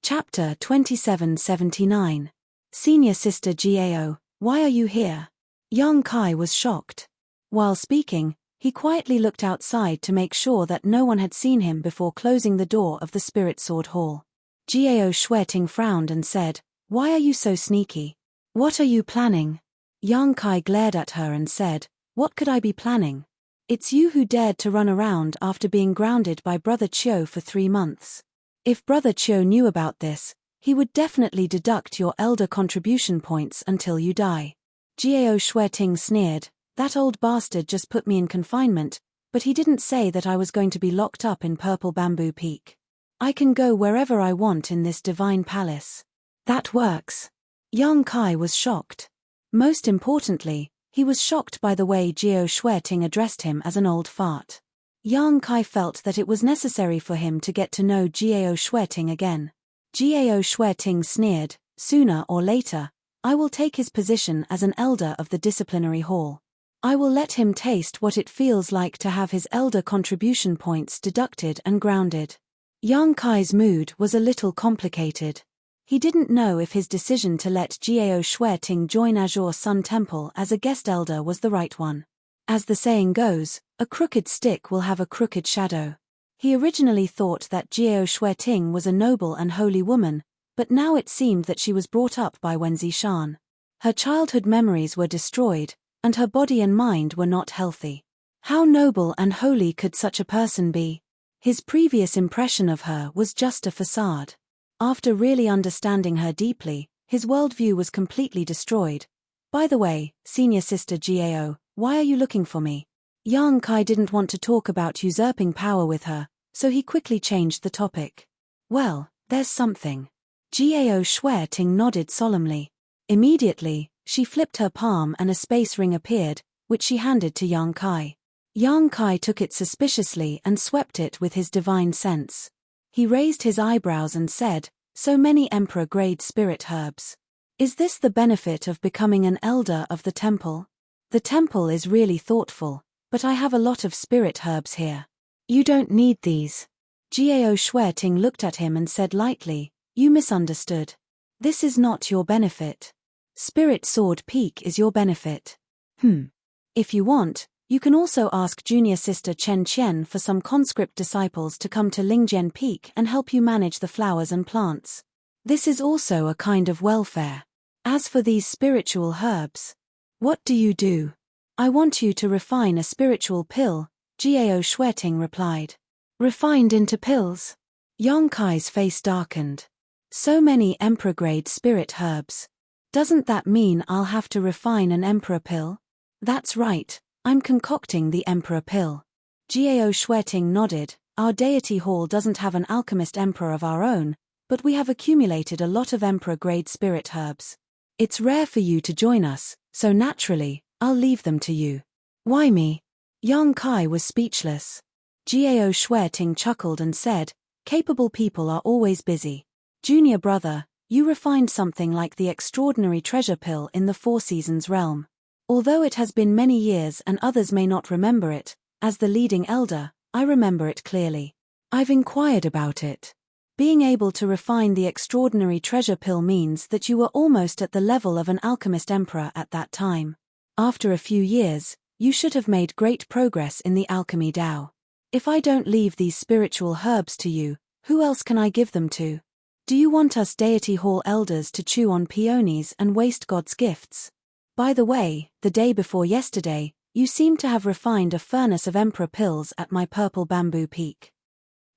Chapter 2779. Senior Sister Gao, why are you here? Young Kai was shocked. While speaking, he quietly looked outside to make sure that no one had seen him before closing the door of the Spirit Sword Hall. Gao Shueting frowned and said, "Why are you so sneaky? What are you planning?" Young Kai glared at her and said, "What could I be planning? It's you who dared to run around after being grounded by Brother Chiu for 3 months. If Brother Chiu knew about this, he would definitely deduct your elder contribution points until you die." Gao Shueting sneered, "That old bastard just put me in confinement, but he didn't say that I was going to be locked up in Purple Bamboo Peak. I can go wherever I want in this divine palace. That works." Young Kai was shocked. Most importantly, he was shocked by the way Gao Shueting addressed him as an old fart. Young Kai felt that it was necessary for him to get to know Gao Shueting again. Gao Shueting sneered, "Sooner or later, I will take his position as an elder of the disciplinary hall. I will let him taste what it feels like to have his elder contribution points deducted and grounded." Young Kai's mood was a little complicated. He didn't know if his decision to let Gao Shueting join Azure Sun Temple as a guest elder was the right one. As the saying goes, a crooked stick will have a crooked shadow. He originally thought that Gao Shueting was a noble and holy woman, but now it seemed that she was brought up by Wenzi Shan. Her childhood memories were destroyed, and her body and mind were not healthy. How noble and holy could such a person be? His previous impression of her was just a facade. After really understanding her deeply, his worldview was completely destroyed. "By the way, Senior Sister Gao, why are you looking for me?" Young Kai didn't want to talk about usurping power with her, so he quickly changed the topic. "Well, there's something." Gao Shueting nodded solemnly. Immediately, she flipped her palm and a space ring appeared, which she handed to Young Kai. Young Kai took it suspiciously and swept it with his divine sense. He raised his eyebrows and said, "So many emperor-grade spirit herbs. Is this the benefit of becoming an elder of the temple? The temple is really thoughtful, but I have a lot of spirit herbs here. You don't need these." Gao Shueting looked at him and said lightly, "You misunderstood. This is not your benefit. Spirit Sword Peak is your benefit. If you want, you can also ask Junior Sister Chen Qian for some conscript disciples to come to Lingjian Peak and help you manage the flowers and plants. This is also a kind of welfare. As for these spiritual herbs, what do you do?" "I want you to refine a spiritual pill," Gao Shueting replied. "Refined into pills?" Young Kai's face darkened. "So many emperor-grade spirit herbs. Doesn't that mean I'll have to refine an emperor pill?" "That's right. I'm concocting the emperor pill." Gao Shueting nodded. "Our deity hall doesn't have an alchemist emperor of our own, but we have accumulated a lot of emperor-grade spirit herbs. It's rare for you to join us, so naturally, I'll leave them to you." "Why me?" Young Kai was speechless. Gao Shueting chuckled and said, "Capable people are always busy. Junior brother, you refined something like the extraordinary treasure pill in the Four Seasons realm. Although it has been many years and others may not remember it, as the leading elder, I remember it clearly. I've inquired about it. Being able to refine the extraordinary treasure pill means that you were almost at the level of an alchemist emperor at that time. After a few years, you should have made great progress in the alchemy Dao. If I don't leave these spiritual herbs to you, who else can I give them to? Do you want us deity hall elders to chew on peonies and waste God's gifts? By the way, the day before yesterday, you seem to have refined a furnace of emperor pills at my Purple Bamboo Peak.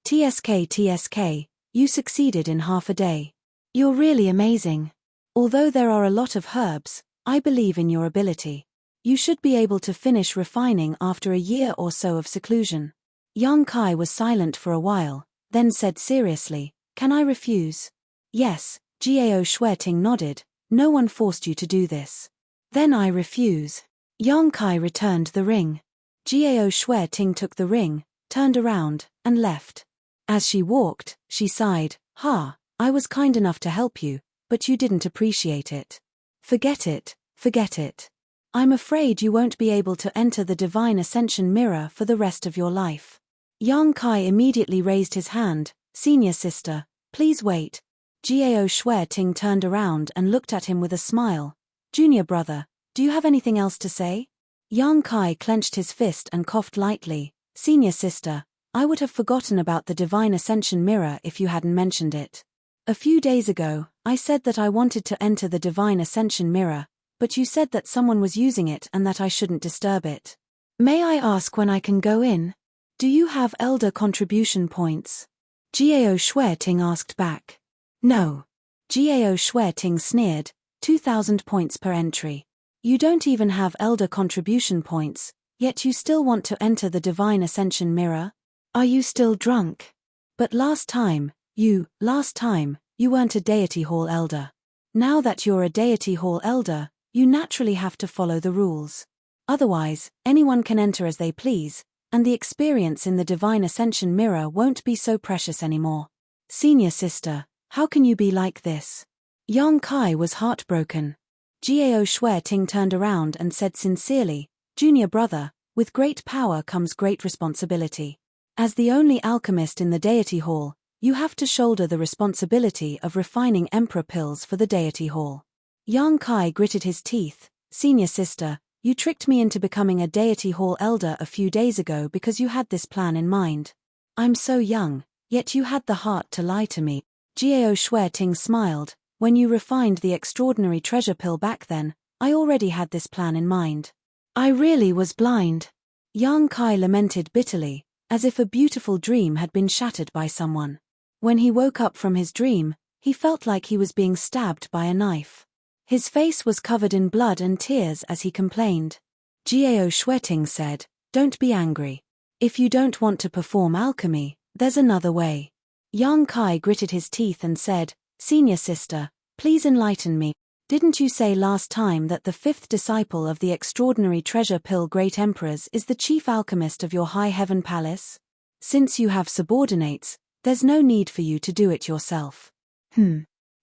TSK, you succeeded in half a day. You're really amazing. Although there are a lot of herbs, I believe in your ability. You should be able to finish refining after a year or so of seclusion." Young Kai was silent for a while, then said seriously, "Can I refuse?" "Yes," Gao Shueting nodded. "No one forced you to do this." "Then I refuse." Young Kai returned the ring. Gao Shueting took the ring, turned around, and left. As she walked, she sighed, I was kind enough to help you, but you didn't appreciate it. Forget it, forget it. I'm afraid you won't be able to enter the Divine Ascension Mirror for the rest of your life." Young Kai immediately raised his hand. "Senior Sister, please wait. Gao Shueting turned around and looked at him with a smile. Junior brother, do you have anything else to say? Yang Kai clenched his fist and coughed lightly. Senior sister, I would have forgotten about the Divine Ascension Mirror if you hadn't mentioned it. A few days ago, I said that I wanted to enter the Divine Ascension Mirror, but you said that someone was using it and that I shouldn't disturb it. May I ask when I can go in? Do you have elder contribution points? Gao Shueting asked back. No. Gao Shueting sneered, 2,000 points per entry. You don't even have elder contribution points, yet you still want to enter the Divine Ascension Mirror? Are you still drunk? But last time, you weren't a Deity Hall elder. Now that you're a Deity Hall elder, you naturally have to follow the rules. Otherwise, anyone can enter as they please, and the experience in the Divine Ascension Mirror won't be so precious anymore. Senior sister, how can you be like this? Yang Kai was heartbroken. Gao Shueting turned around and said sincerely, Junior brother, with great power comes great responsibility. As the only alchemist in the Deity Hall, you have to shoulder the responsibility of refining Emperor pills for the Deity Hall. Yang Kai gritted his teeth. Senior sister, you tricked me into becoming a Deity Hall elder a few days ago because you had this plan in mind. I'm so young, yet you had the heart to lie to me. Gao Shueting smiled. When you refined the extraordinary treasure pill back then, I already had this plan in mind. I really was blind. Yang Kai lamented bitterly, as if a beautiful dream had been shattered by someone. When he woke up from his dream, he felt like he was being stabbed by a knife. His face was covered in blood and tears as he complained. Gao Shueting said, Don't be angry. If you don't want to perform alchemy, there's another way. Yang Kai gritted his teeth and said, Senior sister, please enlighten me. Didn't you say last time that the fifth disciple of the extraordinary treasure pill Great Emperors is the chief alchemist of your High Heaven Palace? Since you have subordinates, there's no need for you to do it yourself.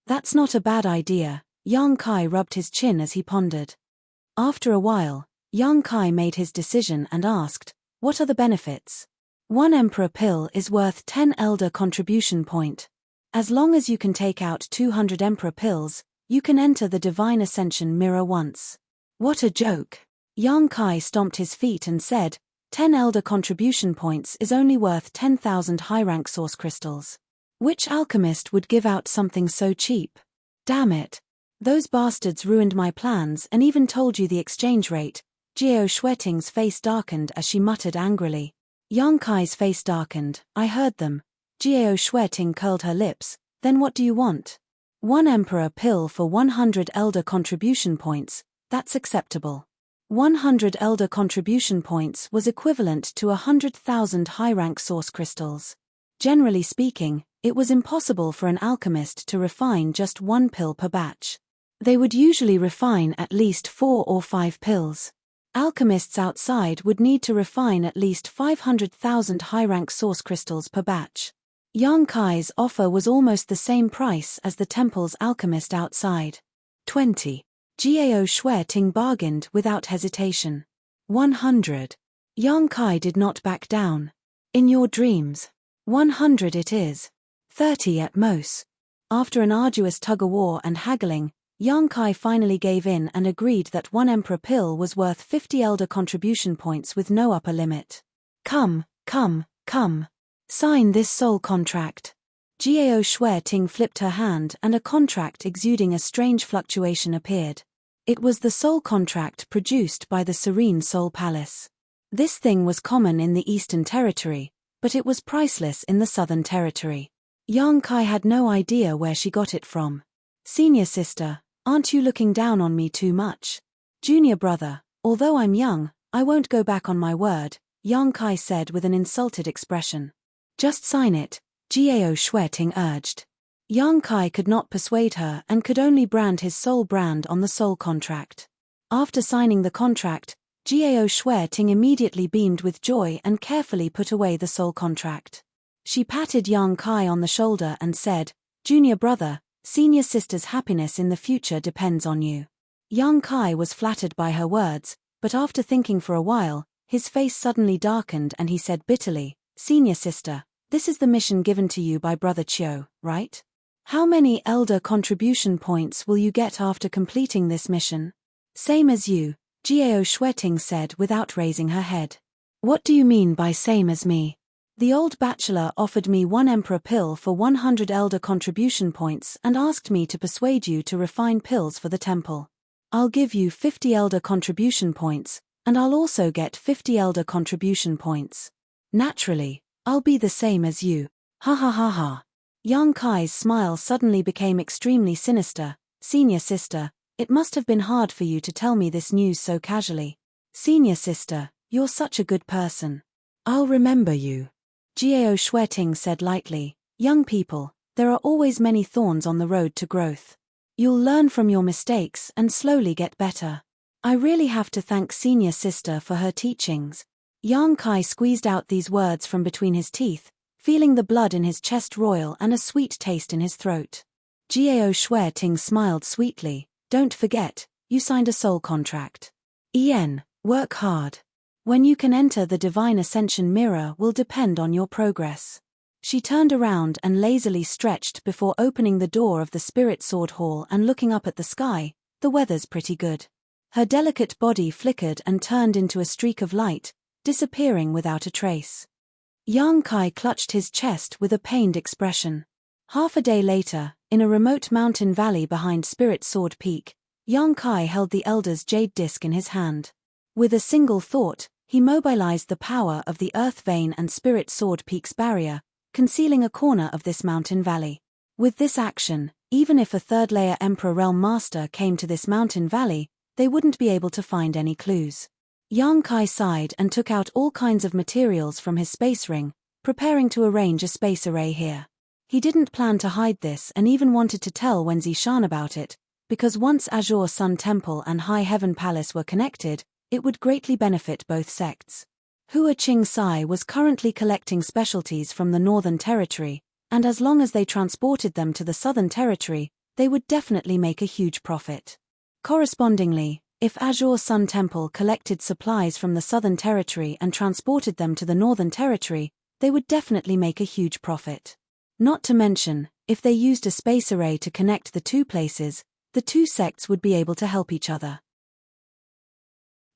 That's not a bad idea. Yang Kai rubbed his chin as he pondered. After a while, Yang Kai made his decision and asked, What are the benefits? 1 Emperor pill is worth 10 elder contribution point. As long as you can take out 200 Emperor pills, you can enter the Divine Ascension Mirror once. What a joke. Yang Kai stomped his feet and said, 10 elder contribution points is only worth 10,000 high-rank source crystals. Which alchemist would give out something so cheap? Damn it. Those bastards ruined my plans and even told you the exchange rate. Gao Shueting's face darkened as she muttered angrily. Yang Kai's face darkened. I heard them. Gao Shueting curled her lips. Then what do you want? 1 Emperor pill for 100 elder contribution points, that's acceptable. 100 elder contribution points was equivalent to 100,000 high-rank source crystals. Generally speaking, it was impossible for an alchemist to refine just 1 pill per batch. They would usually refine at least 4 or 5 pills. Alchemists outside would need to refine at least 500,000 high-rank source crystals per batch. Yang Kai's offer was almost the same price as the temple's alchemist outside. 20. Gao Shueting bargained without hesitation. 100. Yang Kai did not back down. In your dreams. 100 it is. 30 at most. After an arduous tug-of-war and haggling, Yang Kai finally gave in and agreed that 1 Emperor pill was worth 50 elder contribution points with no upper limit. Come. Sign this soul contract. Gao Shueting flipped her hand and a contract exuding a strange fluctuation appeared. It was the soul contract produced by the Serene Soul Palace. This thing was common in the Eastern Territory, but it was priceless in the Southern Territory. Yang Kai had no idea where she got it from. Senior sister, aren't you looking down on me too much? Junior brother, although I'm young, I won't go back on my word, Yang Kai said with an insulted expression. Just sign it, Gao Shueting urged. Yang Kai could not persuade her and could only brand his soul brand on the soul contract. After signing the contract, Gao Shueting immediately beamed with joy and carefully put away the soul contract. She patted Yang Kai on the shoulder and said, Junior brother, senior sister's happiness in the future depends on you. Yang Kai was flattered by her words, but after thinking for a while, his face suddenly darkened and he said bitterly, Senior sister, this is the mission given to you by Brother Chiu, right? How many elder contribution points will you get after completing this mission? Same as you, Gao Shueting said without raising her head. What do you mean by same as me? The old bachelor offered me 1 emperor pill for 100 elder contribution points and asked me to persuade you to refine pills for the temple. I'll give you 50 elder contribution points, and I'll also get 50 elder contribution points. Naturally, I'll be the same as you. Ha ha ha ha. Yang Kai's smile suddenly became extremely sinister. Senior sister, it must have been hard for you to tell me this news so casually. Senior sister, you're such a good person. I'll remember you. Gao Shueting said lightly. Young people, there are always many thorns on the road to growth. You'll learn from your mistakes and slowly get better. I really have to thank senior sister for her teachings. Yang Kai squeezed out these words from between his teeth, feeling the blood in his chest roil and a sweet taste in his throat. Gao Shueting smiled sweetly. Don't forget, you signed a soul contract. Work hard. When you can enter the divine ascension mirror will depend on your progress. She turned around and lazily stretched before opening the door of the spirit sword hall and looking up at the sky. The weather's pretty good. Her delicate body flickered and turned into a streak of light, disappearing without a trace. Yang Kai clutched his chest with a pained expression. Half a day later, in a remote mountain valley behind Spirit Sword Peak, Yang Kai held the Elder's jade disc in his hand. With a single thought, he mobilized the power of the Earth Vein and Spirit Sword Peak's barrier, concealing a corner of this mountain valley. With this action, even if a third-layer Emperor Realm Master came to this mountain valley, they wouldn't be able to find any clues. Yang Kai sighed and took out all kinds of materials from his space ring, preparing to arrange a space array here. He didn't plan to hide this and even wanted to tell Wen Zishan about it, because once Azure Sun Temple and High Heaven Palace were connected, it would greatly benefit both sects. Hua Qing Sai was currently collecting specialties from the Northern Territory, and as long as they transported them to the Southern Territory, they would definitely make a huge profit. Correspondingly, if Azure Sun Temple collected supplies from the Southern Territory and transported them to the Northern Territory, they would definitely make a huge profit. Not to mention, if they used a space array to connect the two places, the two sects would be able to help each other.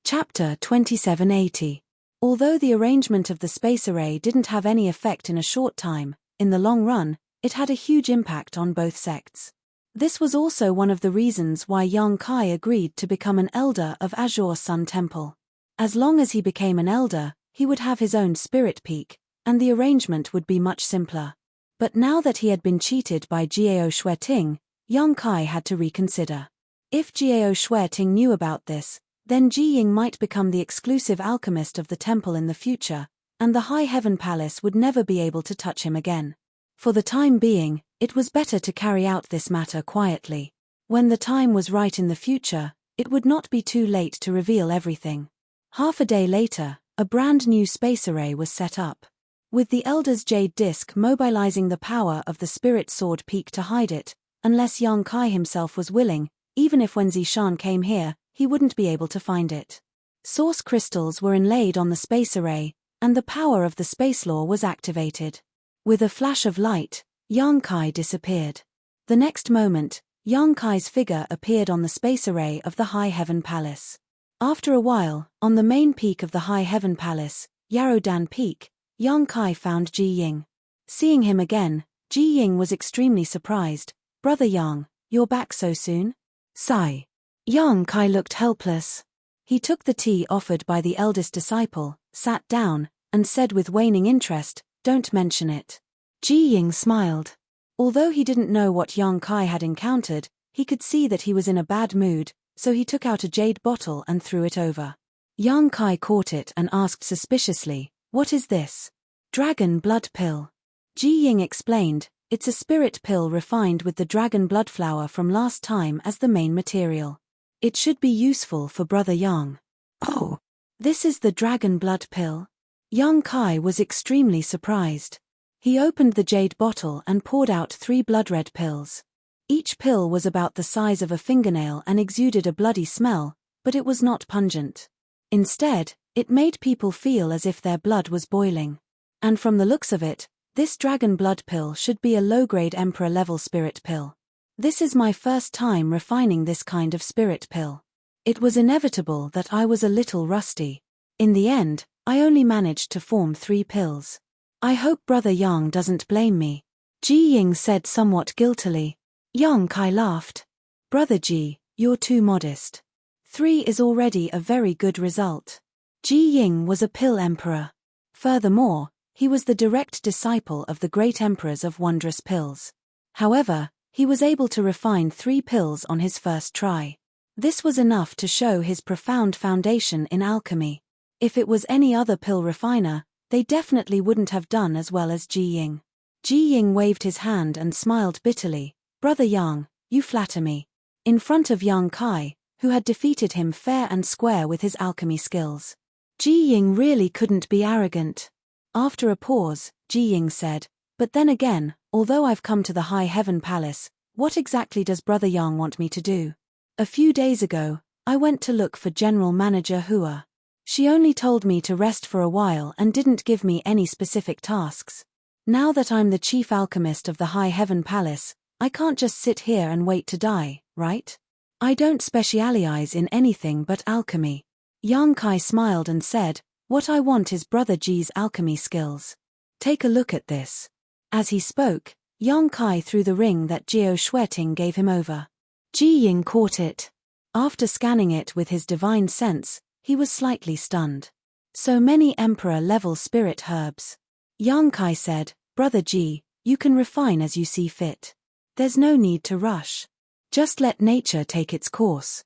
Chapter 2780. Although the arrangement of the space array didn't have any effect in a short time, in the long run, it had a huge impact on both sects. This was also one of the reasons why Yang Kai agreed to become an elder of Azure Sun Temple. As long as he became an elder, he would have his own spirit peak, and the arrangement would be much simpler. But now that he had been cheated by Gao Shueting, Yang Kai had to reconsider. If Gao Shueting knew about this, then Ji Ying might become the exclusive alchemist of the temple in the future, and the High Heaven Palace would never be able to touch him again. For the time being, it was better to carry out this matter quietly. When the time was right in the future, it would not be too late to reveal everything. Half a day later, a brand new space array was set up. With the Elder's Jade Disc mobilizing the power of the Spirit Sword Peak to hide it, unless Yang Kai himself was willing, even if Wen Zishan came here, he wouldn't be able to find it. Source crystals were inlaid on the space array, and the power of the space law was activated. With a flash of light, Yang Kai disappeared. The next moment, Yang Kai's figure appeared on the space array of the High Heaven Palace. After a while, on the main peak of the High Heaven Palace, Yarodan Peak, Yang Kai found Ji Ying. Seeing him again, Ji Ying was extremely surprised. Brother Yang, you're back so soon? Sigh. Yang Kai looked helpless. He took the tea offered by the eldest disciple, sat down, and said with waning interest, "Don't mention it." Ji Ying smiled. Although he didn't know what Yang Kai had encountered, he could see that he was in a bad mood, so he took out a jade bottle and threw it over. Yang Kai caught it and asked suspiciously, "What is this?" "Dragon blood pill." Ji Ying explained, "It's a spirit pill refined with the dragon blood flower from last time as the main material. It should be useful for Brother Yang." "Oh, this is the dragon blood pill?" Yang Kai was extremely surprised. He opened the jade bottle and poured out 3 blood-red pills. Each pill was about the size of a fingernail and exuded a bloody smell, but it was not pungent. Instead, it made people feel as if their blood was boiling. And from the looks of it, This dragon blood pill should be a low-grade emperor-level spirit pill. This is my first time refining this kind of spirit pill. It was inevitable that I was a little rusty. In the end, I only managed to form 3 pills. I hope Brother Yang doesn't blame me. Ji Ying said somewhat guiltily. Yang Kai laughed. Brother Ji, you're too modest. 3 is already a very good result. Ji Ying was a pill emperor. Furthermore, he was the direct disciple of the great emperors of wondrous pills. However, he was able to refine 3 pills on his first try. This was enough to show his profound foundation in alchemy. If it was any other pill refiner, they definitely wouldn't have done as well as Ji Ying. Ji Ying waved his hand and smiled bitterly. Brother Yang, you flatter me. In front of Yang Kai, who had defeated him fair and square with his alchemy skills. Ji Ying really couldn't be arrogant. After a pause, Ji Ying said, but then again, although I've come to the High Heaven Palace, what exactly does Brother Yang want me to do? A few days ago, I went to look for General Manager Hua. She only told me to rest for a while and didn't give me any specific tasks. Now that I'm the chief alchemist of the High Heaven Palace, I can't just sit here and wait to die, right? I don't specialize in anything but alchemy. Yang Kai smiled and said, what I want is Brother Ji's alchemy skills. Take a look at this. As he spoke, Yang Kai threw the ring that Jiao Shueting gave him over. Ji Ying caught it. After scanning it with his divine sense, he was slightly stunned. So many emperor-level spirit herbs. Yang Kai said, Brother Ji, you can refine as you see fit. There's no need to rush. Just let nature take its course.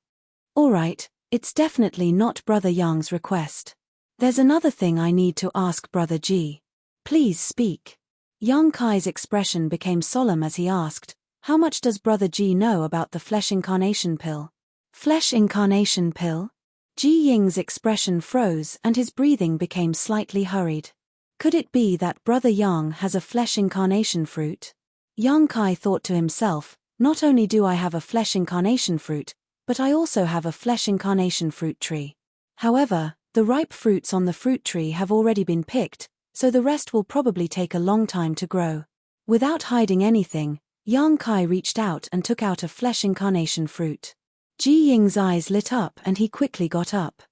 Alright, it's definitely not Brother Yang's request. There's another thing I need to ask Brother Ji. Please speak. Yang Kai's expression became solemn as he asked, how much does Brother Ji know about the flesh incarnation pill? Flesh incarnation pill? Ji Ying's expression froze and his breathing became slightly hurried. Could it be that Brother Yang has a flesh incarnation fruit? Yang Kai thought to himself, not only do I have a flesh incarnation fruit, but I also have a flesh incarnation fruit tree. However, the ripe fruits on the fruit tree have already been picked, so the rest will probably take a long time to grow. Without hiding anything, Yang Kai reached out and took out a flesh incarnation fruit. Ji Ying's eyes lit up and he quickly got up.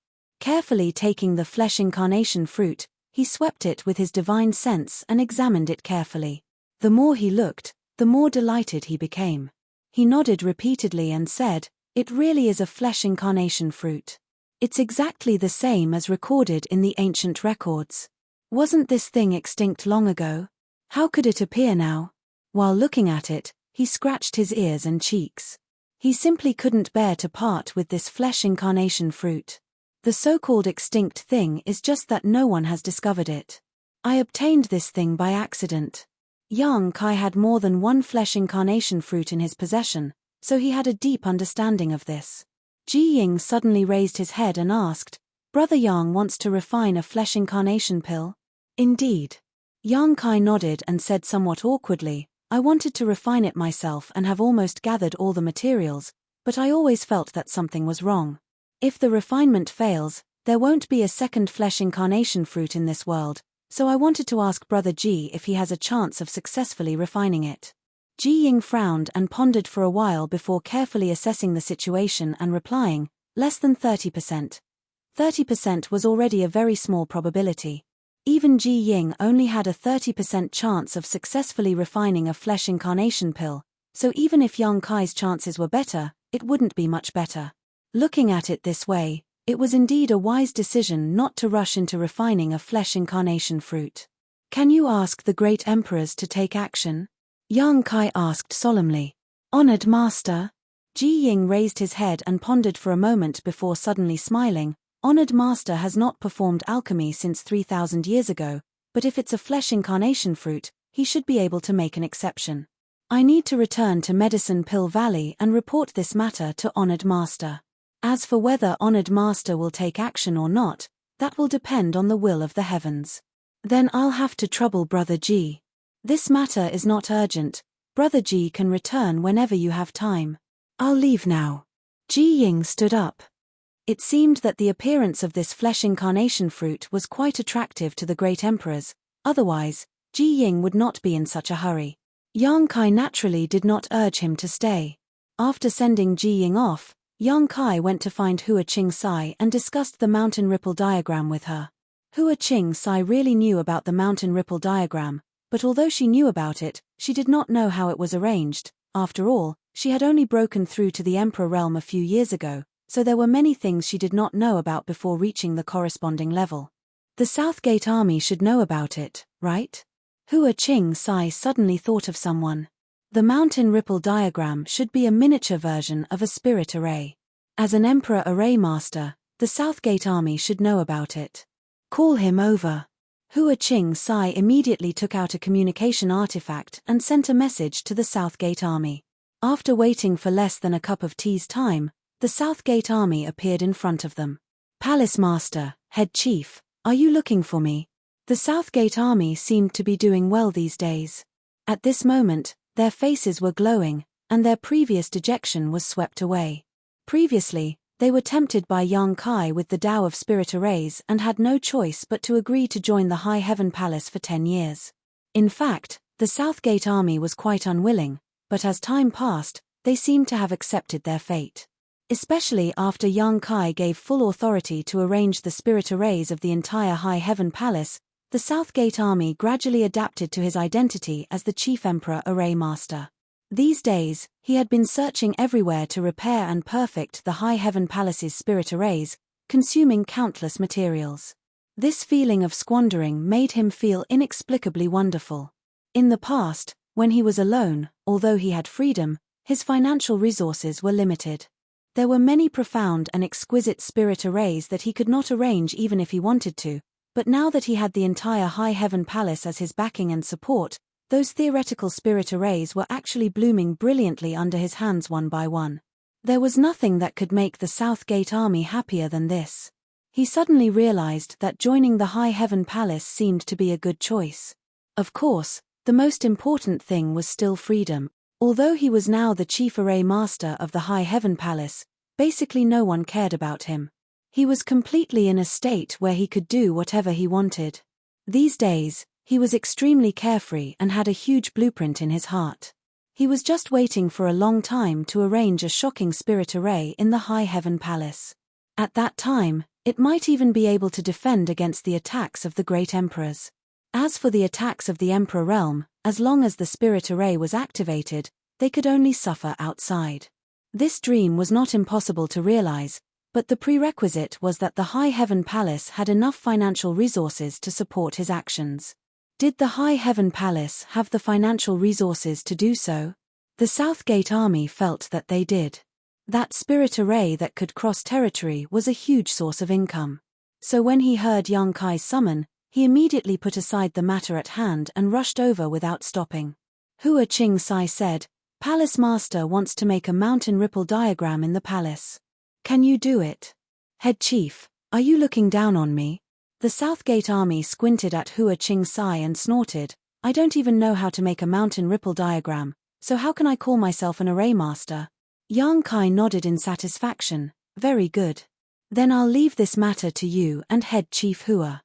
Carefully taking the flesh incarnation fruit, he swept it with his divine sense and examined it carefully. The more he looked, the more delighted he became. He nodded repeatedly and said, it really is a flesh incarnation fruit. It's exactly the same as recorded in the ancient records. Wasn't this thing extinct long ago? How could it appear now? While looking at it, he scratched his ears and cheeks. He simply couldn't bear to part with this flesh incarnation fruit. The so-called extinct thing is just that no one has discovered it. I obtained this thing by accident. Yang Kai had more than one flesh incarnation fruit in his possession, so he had a deep understanding of this. Ji Ying suddenly raised his head and asked, Brother Yang wants to refine a flesh incarnation pill? Indeed. Yang Kai nodded and said somewhat awkwardly, I wanted to refine it myself and have almost gathered all the materials, but I always felt that something was wrong. If the refinement fails, there won't be a second flesh incarnation fruit in this world, so I wanted to ask Brother Ji if he has a chance of successfully refining it. Ji Ying frowned and pondered for a while before carefully assessing the situation and replying, less than 30%. 30% was already a very small probability. Even Ji Ying only had a 30% chance of successfully refining a flesh incarnation pill, so even if Yang Kai's chances were better, it wouldn't be much better. Looking at it this way, it was indeed a wise decision not to rush into refining a flesh incarnation fruit. Can you ask the great emperors to take action? Yang Kai asked solemnly. Honored Master? Ji Ying raised his head and pondered for a moment before suddenly smiling. Honored Master has not performed alchemy since 3,000 years ago, but if it's a flesh incarnation fruit, he should be able to make an exception. I need to return to Medicine Pill Valley and report this matter to Honored Master. As for whether Honored Master will take action or not, that will depend on the will of the heavens. Then I'll have to trouble Brother Ji. This matter is not urgent, Brother Ji can return whenever you have time. I'll leave now. Ji Ying stood up. It seemed that the appearance of this flesh incarnation fruit was quite attractive to the great emperors, otherwise, Ji Ying would not be in such a hurry. Yang Kai naturally did not urge him to stay. After sending Ji Ying off, Yang Kai went to find Hua Qing Sai and discussed the mountain ripple diagram with her. Hua Qing Sai really knew about the mountain ripple diagram, but although she knew about it, she did not know how it was arranged. After all, she had only broken through to the Emperor realm a few years ago, so there were many things she did not know about before reaching the corresponding level. The Southgate army should know about it, right? Hua Qing Sai suddenly thought of someone. The mountain ripple diagram should be a miniature version of a spirit array. As an Emperor array master, the Southgate army should know about it. Call him over. Hua Qing Sai immediately took out a communication artifact and sent a message to the Southgate army. After waiting for less than a cup of tea's time, the Southgate army appeared in front of them. Palace Master, Head Chief, are you looking for me? The Southgate army seemed to be doing well these days. At this moment, their faces were glowing, and their previous dejection was swept away. Previously, they were tempted by Yang Kai with the Tao of Spirit Arrays and had no choice but to agree to join the High Heaven Palace for 10 years. In fact, the Southgate army was quite unwilling, but as time passed, they seemed to have accepted their fate. Especially after Yang Kai gave full authority to arrange the Spirit Arrays of the entire High Heaven Palace, the Southgate army gradually adapted to his identity as the Chief Emperor Array Master. These days, he had been searching everywhere to repair and perfect the High Heaven Palace's spirit arrays, consuming countless materials. This feeling of squandering made him feel inexplicably wonderful. In the past, when he was alone, although he had freedom, his financial resources were limited. There were many profound and exquisite spirit arrays that he could not arrange even if he wanted to, but now that he had the entire High Heaven Palace as his backing and support, those theoretical spirit arrays were actually blooming brilliantly under his hands one by one. There was nothing that could make the Southgate army happier than this. He suddenly realized that joining the High Heaven Palace seemed to be a good choice. Of course, the most important thing was still freedom. Although he was now the chief array master of the High Heaven Palace, basically no one cared about him. He was completely in a state where he could do whatever he wanted. These days, he was extremely carefree and had a huge blueprint in his heart. He was just waiting for a long time to arrange a shocking spirit array in the High Heaven Palace. At that time, it might even be able to defend against the attacks of the great emperors. As for the attacks of the Emperor realm, as long as the spirit array was activated, they could only suffer outside. This dream was not impossible to realize, but the prerequisite was that the High Heaven Palace had enough financial resources to support his actions. Did the High Heaven Palace have the financial resources to do so? The Southgate army felt that they did. That spirit array that could cross territory was a huge source of income. So when he heard Yang Kai's summon, he immediately put aside the matter at hand and rushed over without stopping. Hua Qing Sai said, "Palace Master wants to make a mountain ripple diagram in the palace. Can you do it? Head Chief, are you looking down on me?" The Southgate army squinted at Hua Qing Sai and snorted, "I don't even know how to make a mountain ripple diagram, so how can I call myself an array master?" Yang Kai nodded in satisfaction, "Very good. Then I'll leave this matter to you and Head Chief Hua."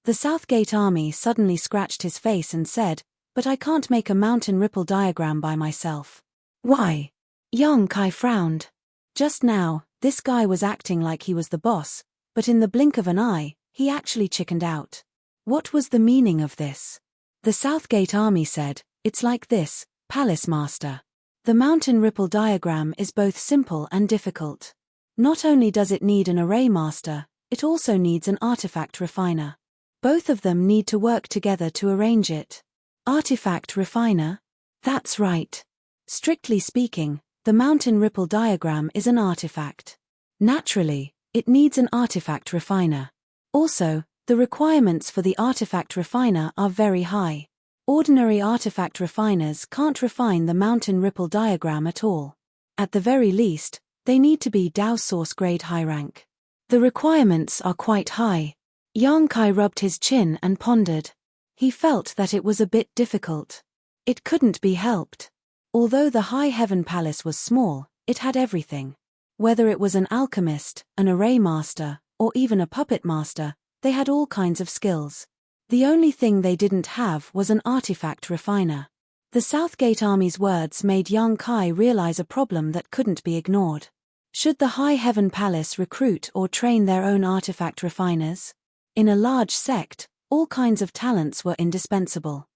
The Southgate army suddenly scratched his face and said, "But I can't make a mountain ripple diagram by myself." "Why?" Yang Kai frowned. Just now, this guy was acting like he was the boss, but in the blink of an eye, he actually chickened out. What was the meaning of this? The Southgate army said, "It's like this, Palace Master. The mountain ripple diagram is both simple and difficult. Not only does it need an array master, it also needs an artifact refiner. Both of them need to work together to arrange it." Artifact refiner? That's right. Strictly speaking, the mountain ripple diagram is an artifact. Naturally, it needs an artifact refiner. Also, the requirements for the artifact refiner are very high. Ordinary artifact refiners can't refine the mountain ripple diagram at all. At the very least, they need to be Dao source grade high rank. The requirements are quite high. Yang Kai rubbed his chin and pondered. He felt that it was a bit difficult. It couldn't be helped. Although the High Heaven Palace was small, it had everything. Whether it was an alchemist, an array master, or even a puppet master, they had all kinds of skills. The only thing they didn't have was an artifact refiner. The Southgate Army's words made young Kai realize a problem that couldn't be ignored. Should the High Heaven Palace recruit or train their own artifact refiners? In a large sect, all kinds of talents were indispensable.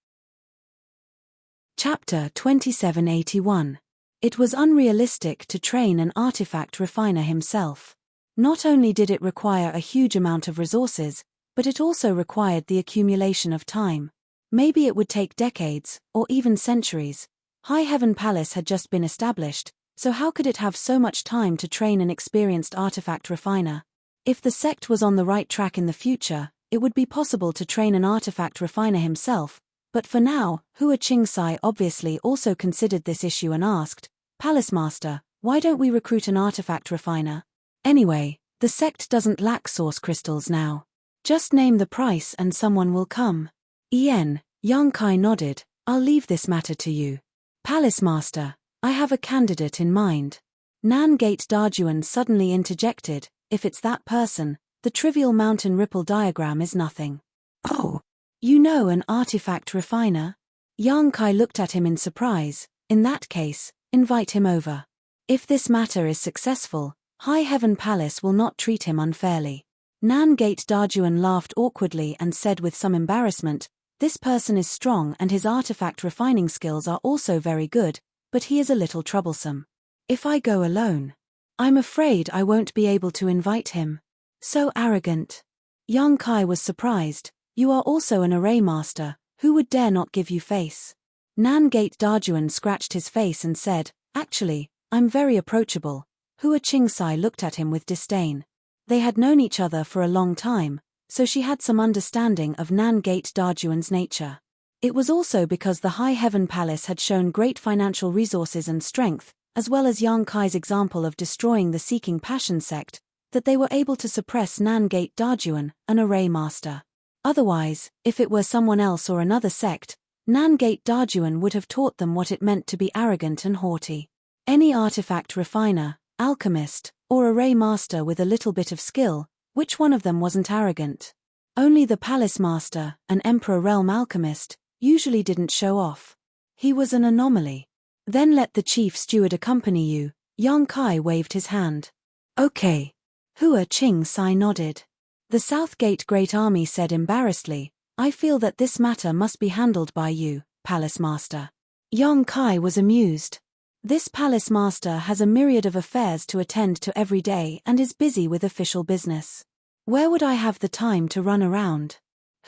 Chapter 2781. It was unrealistic to train an artifact refiner himself. Not only did it require a huge amount of resources, but it also required the accumulation of time. Maybe it would take decades, or even centuries. High Heaven Palace had just been established, so how could it have so much time to train an experienced artifact refiner? If the sect was on the right track in the future, it would be possible to train an artifact refiner himself, but for now, Hua Qingsai obviously also considered this issue and asked, "Palace Master, why don't we recruit an artifact refiner? Anyway, the sect doesn't lack source crystals now. Just name the price and someone will come." Young Kai nodded, "I'll leave this matter to you. Palace Master, I have a candidate in mind." Nan Gate Darjuan suddenly interjected, "If it's that person, the trivial mountain ripple diagram is nothing." "Oh, you know an artifact refiner?" Young Kai looked at him in surprise. "In that case, invite him over. If this matter is successful, High Heaven Palace will not treat him unfairly." Nan Gate Darjuan laughed awkwardly and said with some embarrassment, "This person is strong and his artifact refining skills are also very good, but he is a little troublesome. If I go alone, I'm afraid I won't be able to invite him." "So arrogant." Young Kai was surprised. "You are also an array master, who would dare not give you face?" Nan Gate Darjuan scratched his face and said, "Actually, I'm very approachable." Hua Qingsai looked at him with disdain. They had known each other for a long time, so she had some understanding of Nan Gate Darjuan's nature. It was also because the High Heaven Palace had shown great financial resources and strength, as well as Young Kai's example of destroying the Seeking Passion sect, that they were able to suppress Nan Gate Darjuan, an array master. Otherwise, if it were someone else or another sect, Nan Gate Darjuan would have taught them what it meant to be arrogant and haughty. Any artifact refiner, alchemist, or array master with a little bit of skill, which one of them wasn't arrogant? Only the palace master, an Emperor Realm alchemist, usually didn't show off. He was an anomaly. "Then let the chief steward accompany you." Young Kai waved his hand. "Okay." Hua Qingsai nodded. The Southgate Great Army said embarrassedly, "I feel that this matter must be handled by you, Palace Master." Young Kai was amused. This Palace Master has a myriad of affairs to attend to every day and is busy with official business. Where would I have the time to run around?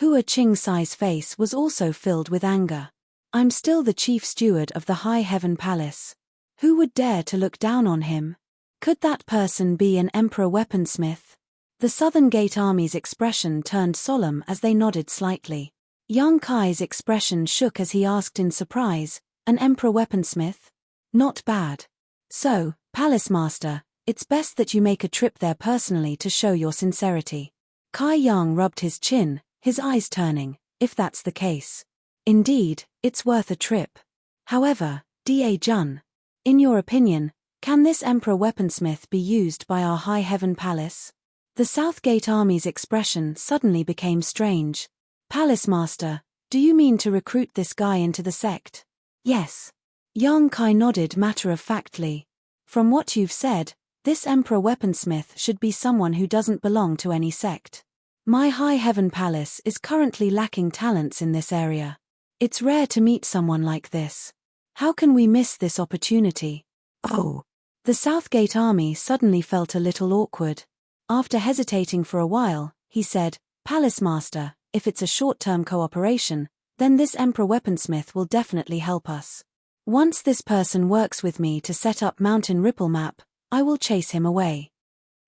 Hua Qingsai's face was also filled with anger. "I'm still the chief steward of the High Heaven Palace. Who would dare to look down on him? Could that person be an Emperor weaponsmith?" The Southern Gate Army's expression turned solemn as they nodded slightly. Young Kai's expression shook as he asked in surprise, "An Emperor weaponsmith? Not bad. So, Palace Master, it's best that you make a trip there personally to show your sincerity." Kai Yang rubbed his chin, his eyes turning, "If that's the case. Indeed, it's worth a trip. However, Da Jun, in your opinion, can this Emperor weaponsmith be used by our High Heaven Palace?" The Southgate Army's expression suddenly became strange. "Palace Master, do you mean to recruit this guy into the sect?" "Yes." Young Kai nodded matter-of-factly. "From what you've said, this Emperor weaponsmith should be someone who doesn't belong to any sect. My High Heaven Palace is currently lacking talents in this area. It's rare to meet someone like this. How can we miss this opportunity?" "Oh." The Southgate Army suddenly felt a little awkward. After hesitating for a while, he said, "Palace Master, if it's a short-term cooperation, then this Emperor weaponsmith will definitely help us. Once this person works with me to set up Mountain Ripple Map, I will chase him away."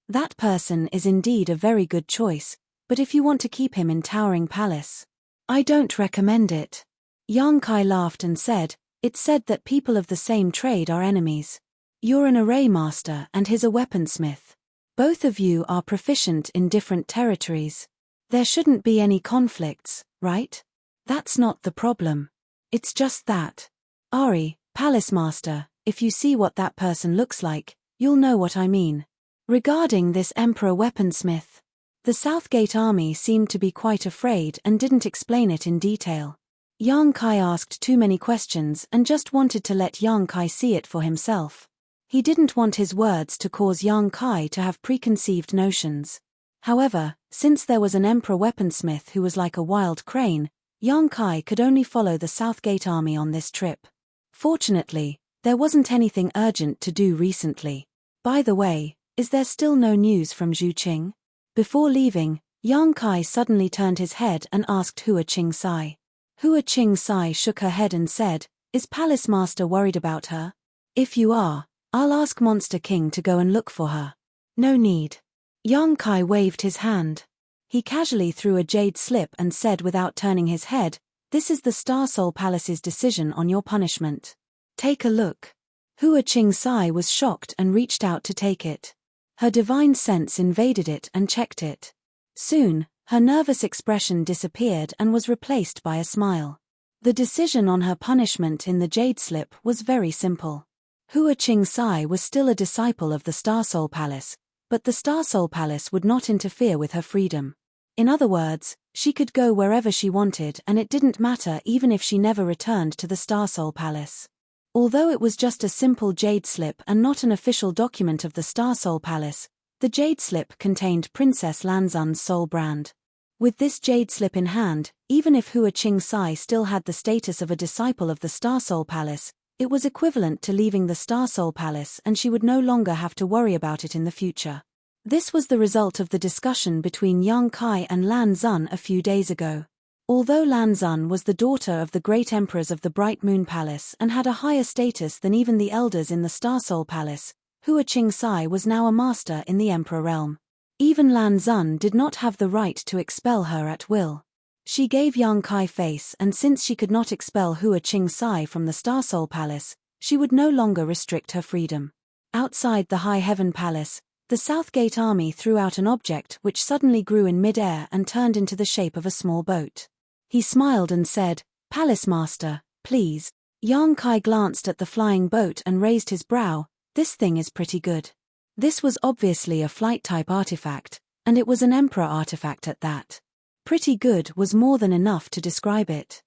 That person is indeed a very good choice, but if you want to keep him in Towering Palace, I don't recommend it. Young Kai laughed and said, "It's said that people of the same trade are enemies. You're an array master and he's a weaponsmith. Both of you are proficient in different territories. There shouldn't be any conflicts, right? That's not the problem. It's just that. Ari, Palace Master, if you see what that person looks like, you'll know what I mean. Regarding this Emperor weaponsmith, The Southgate army seemed to be quite afraid and didn't explain it in detail. Yang Kai asked too many questions and just wanted to let Yang Kai see it for himself. He didn't want his words to cause Yang Kai to have preconceived notions. However, since there was an emperor weaponsmith who was like a wild crane, Yang Kai could only follow the Southgate army on this trip. Fortunately, there wasn't anything urgent to do recently. By the way, is there still no news from Zhu Qing? Before leaving, Yang Kai suddenly turned his head and asked Hua Qing Sai. Hua Qing Sai shook her head and said, "Is Palace Master worried about her? If you are, I'll ask Monster King to go and look for her." "No need." Yang Kai waved his hand. He casually threw a jade slip and said without turning his head, "This is the Star Soul Palace's decision on your punishment. Take a look." Hua Qing Sai was shocked and reached out to take it. Her divine sense invaded it and checked it. Soon, her nervous expression disappeared and was replaced by a smile. The decision on her punishment in the jade slip was very simple. Hua Qing Sai was still a disciple of the Star Soul Palace, but the Star Soul Palace would not interfere with her freedom. In other words, she could go wherever she wanted and it didn't matter even if she never returned to the Star Soul Palace. Although it was just a simple jade slip and not an official document of the Star Soul Palace, the jade slip contained Princess Lanzun's soul brand. With this jade slip in hand, even if Hua Qing Sai still had the status of a disciple of the Star Soul Palace, it was equivalent to leaving the Star Soul Palace and she would no longer have to worry about it in the future. This was the result of the discussion between Yang Kai and Lan Xun a few days ago. Although Lan Xun was the daughter of the great emperors of the Bright Moon Palace and had a higher status than even the elders in the Star Soul Palace, Hua Qing Sai was now a master in the Emperor realm. Even Lan Xun did not have the right to expel her at will. She gave Yang Kai face, and since she could not expel Hua Qing Sai from the Star Soul Palace, she would no longer restrict her freedom. Outside the High Heaven Palace, the Southgate army threw out an object which suddenly grew in mid-air and turned into the shape of a small boat. He smiled and said, "Palace Master, please." Yang Kai glanced at the flying boat and raised his brow. "This thing is pretty good." This was obviously a flight-type artifact, and it was an Emperor artifact at that. Pretty good was more than enough to describe it.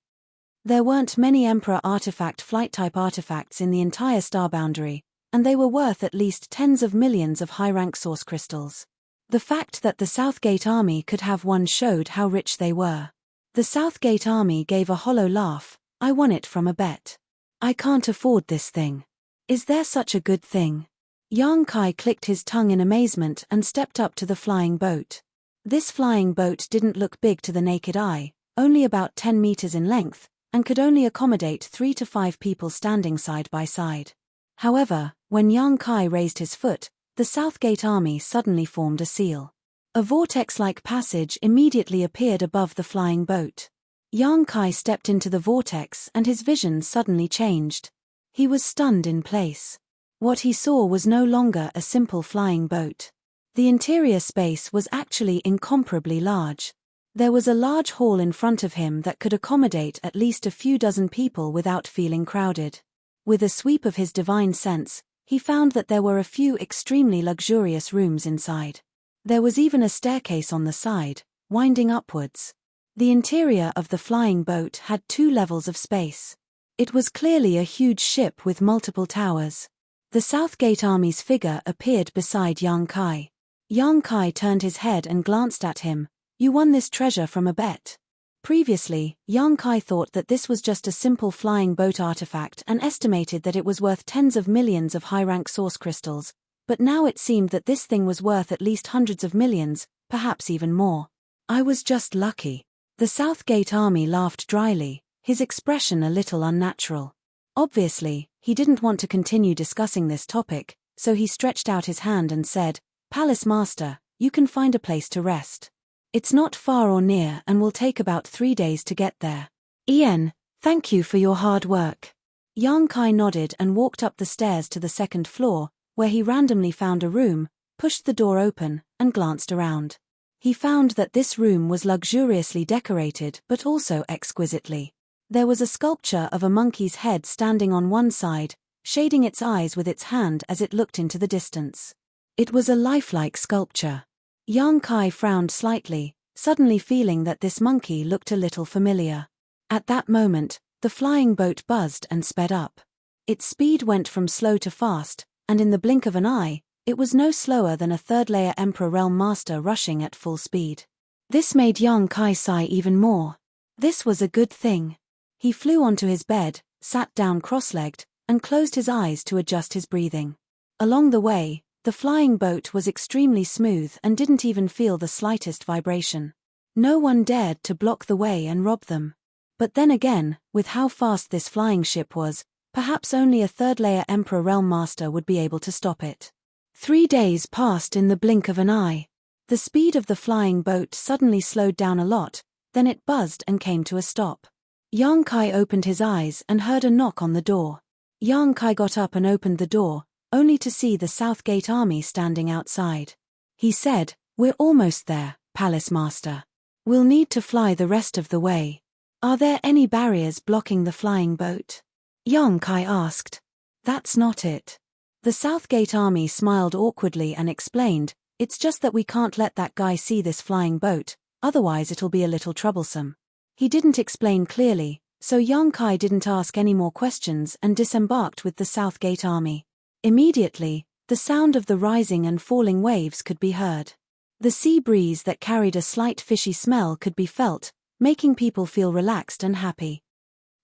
There weren't many Emperor artifact flight-type artifacts in the entire star boundary, and they were worth at least tens of millions of high-rank source crystals. The fact that the Southgate army could have one showed how rich they were. The Southgate army gave a hollow laugh. "I won it from a bet. I can't afford this thing. Is there such a good thing?" Yang Kai clicked his tongue in amazement and stepped up to the flying boat. This flying boat didn't look big to the naked eye, only about 10 meters in length, and could only accommodate 3 to 5 people standing side by side. However, when Yang Kai raised his foot, the Southgate army suddenly formed a seal. A vortex-like passage immediately appeared above the flying boat. Yang Kai stepped into the vortex and his vision suddenly changed. He was stunned in place. What he saw was no longer a simple flying boat. The interior space was actually incomparably large. There was a large hall in front of him that could accommodate at least a few dozen people without feeling crowded. With a sweep of his divine sense, he found that there were a few extremely luxurious rooms inside. There was even a staircase on the side, winding upwards. The interior of the flying boat had 2 levels of space. It was clearly a huge ship with multiple towers. The Southgate army's figure appeared beside Yang Kai. Yang Kai turned his head and glanced at him. "You won this treasure from a bet." Previously, Yang Kai thought that this was just a simple flying boat artifact and estimated that it was worth tens of millions of high-rank source crystals, but now it seemed that this thing was worth at least hundreds of millions, perhaps even more. "I was just lucky." The Southgate army laughed dryly, his expression a little unnatural. Obviously, he didn't want to continue discussing this topic, so he stretched out his hand and said, "Palace Master, you can find a place to rest. It's not far or near and will take about 3 days to get there." "Ian, thank you for your hard work." Yang Kai nodded and walked up the stairs to the 2nd floor, where he randomly found a room, pushed the door open, and glanced around. He found that this room was luxuriously decorated but also exquisitely. There was a sculpture of a monkey's head standing on one side, shading its eyes with its hand as it looked into the distance. It was a lifelike sculpture. Yang Kai frowned slightly, suddenly feeling that this monkey looked a little familiar. At that moment, the flying boat buzzed and sped up. Its speed went from slow to fast, and in the blink of an eye, it was no slower than a third-layer Emperor Realm Master rushing at full speed. This made Yang Kai sigh even more. This was a good thing. He flew onto his bed, sat down cross-legged, and closed his eyes to adjust his breathing. Along the way, the flying boat was extremely smooth and didn't even feel the slightest vibration. No one dared to block the way and rob them. But then again, with how fast this flying ship was, perhaps only a third-layer Emperor Realm Master would be able to stop it. 3 days passed in the blink of an eye. The speed of the flying boat suddenly slowed down a lot, then it buzzed and came to a stop. Yang Kai opened his eyes and heard a knock on the door. Yang Kai got up and opened the door, only to see the South Gate army standing outside. He said, "We're almost there, Palace Master. We'll need to fly the rest of the way. Are there any barriers blocking the flying boat?" Yang Kai asked. "That's not it." The South Gate army smiled awkwardly and explained, "It's just that we can't let that guy see this flying boat, otherwise it'll be a little troublesome." He didn't explain clearly, so Yang Kai didn't ask any more questions and disembarked with the South Gate army. Immediately, the sound of the rising and falling waves could be heard. The sea breeze that carried a slight fishy smell could be felt, making people feel relaxed and happy.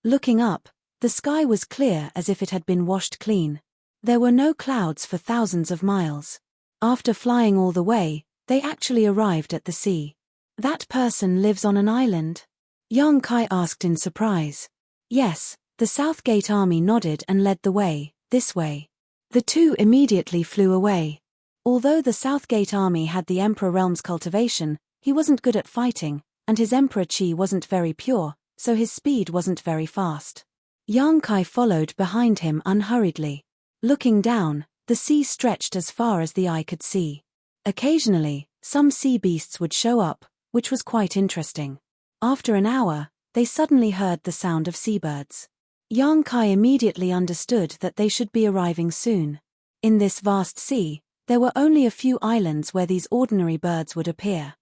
Looking up, the sky was clear as if it had been washed clean. There were no clouds for thousands of miles. After flying all the way, they actually arrived at the sea. "That person lives on an island?" Yang Kai asked in surprise. "Yes," the South Gate army nodded and led the way, "This way." The two immediately flew away. Although the South Gate army had the Emperor Realm's cultivation, he wasn't good at fighting, and his Emperor Chi wasn't very pure, so his speed wasn't very fast. Yang Kai followed behind him unhurriedly. Looking down, the sea stretched as far as the eye could see. Occasionally, some sea beasts would show up, which was quite interesting. After an hour, they suddenly heard the sound of seabirds. Yang Kai immediately understood that they should be arriving soon. In this vast sea, there were only a few islands where these ordinary birds would appear.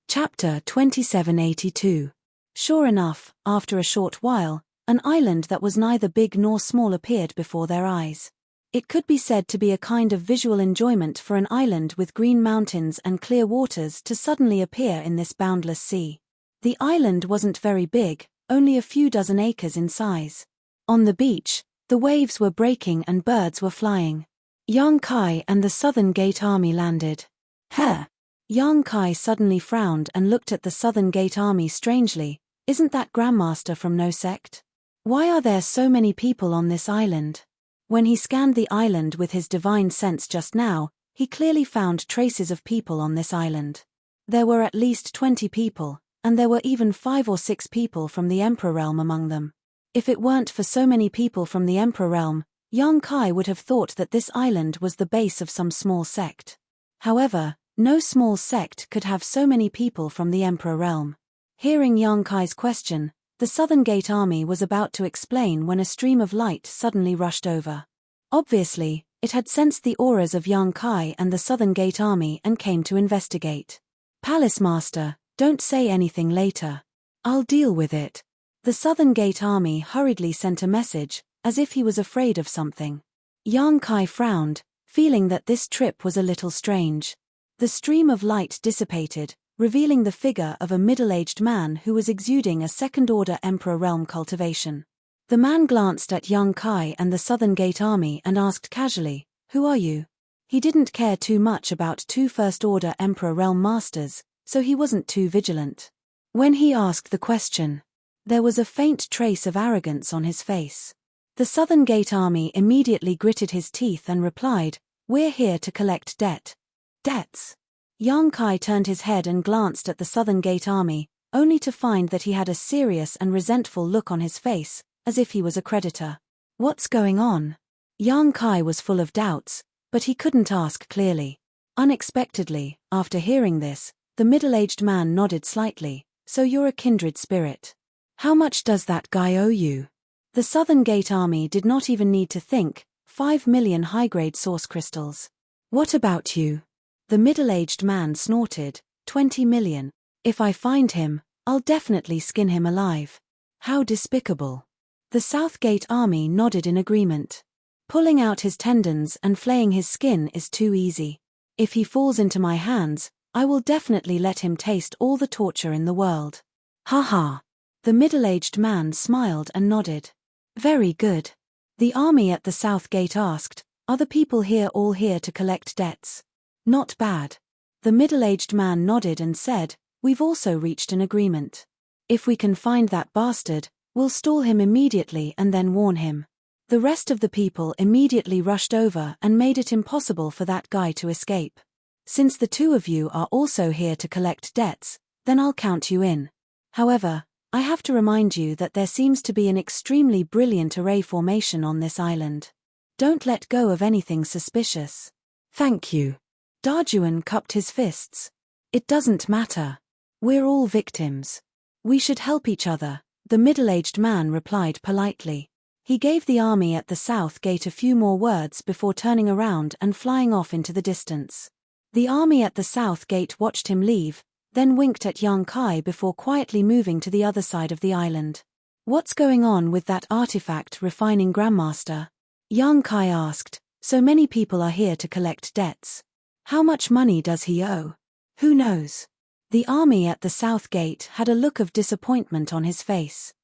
Chapter 2782. Sure enough, after a short while, an island that was neither big nor small appeared before their eyes. It could be said to be a kind of visual enjoyment for an island with green mountains and clear waters to suddenly appear in this boundless sea. The island wasn't very big, only a few dozen acres in size. On the beach, the waves were breaking and birds were flying. Yang Kai and the Southern Gate army landed. "Huh?" Yang Kai suddenly frowned and looked at the Southern Gate army strangely. "Isn't that Grandmaster from no sect? Why are there so many people on this island?" When he scanned the island with his divine sense just now, he clearly found traces of people on this island. There were at least 20 people, and there were even 5 or 6 people from the Emperor Realm among them. If it weren't for so many people from the Emperor Realm, Yang Kai would have thought that this island was the base of some small sect. However, no small sect could have so many people from the Emperor Realm. Hearing Yang Kai's question, the Southern Gate army was about to explain when a stream of light suddenly rushed over. Obviously, it had sensed the auras of Yang Kai and the Southern Gate army and came to investigate. "Palace Master, don't say anything later. I'll deal with it." The Southern Gate army hurriedly sent a message, as if he was afraid of something. Yang Kai frowned, feeling that this trip was a little strange. The stream of light dissipated, revealing the figure of a middle-aged man who was exuding a second-order Emperor Realm cultivation. The man glanced at Yang Kai and the Southern Gate army and asked casually, "Who are you?" He didn't care too much about 2 first-order Emperor Realm Masters, so he wasn't too vigilant. When he asked the question, there was a faint trace of arrogance on his face. The Southern Gate army immediately gritted his teeth and replied, "We're here to collect debt." "Debts?" Yang Kai turned his head and glanced at the Southern Gate army, only to find that he had a serious and resentful look on his face, as if he was a creditor. "What's going on?" Yang Kai was full of doubts, but he couldn't ask clearly. Unexpectedly, after hearing this, the middle-aged man nodded slightly. "So you're a kindred spirit. How much does that guy owe you?" The Southern Gate army did not even need to think. 5 million high-grade source crystals. "What about you?" The middle-aged man snorted, 20 million. If I find him, I'll definitely skin him alive. How despicable. The Southgate army nodded in agreement. Pulling out his tendons and flaying his skin is too easy. If he falls into my hands, I will definitely let him taste all the torture in the world. Ha ha. The middle-aged man smiled and nodded. Very good. The army at the South Gate asked, are the people here all here to collect debts? Not bad. The middle-aged man nodded and said, we've also reached an agreement. If we can find that bastard, we'll stall him immediately and then warn him. The rest of the people immediately rushed over and made it impossible for that guy to escape. Since the two of you are also here to collect debts, then I'll count you in. However, I have to remind you that there seems to be an extremely brilliant array formation on this island. Don't let go of anything suspicious. Thank you. Darjuan cupped his fists. It doesn't matter. We're all victims. We should help each other, the middle-aged man replied politely. He gave the army at the South Gate a few more words before turning around and flying off into the distance. The army at the South Gate watched him leave, then winked at young Kai before quietly moving to the other side of the island. What's going on with that artifact refining Grandmaster? Young Kai asked, so many people are here to collect debts. How much money does he owe? Who knows? The army at the South Gate had a look of disappointment on his face.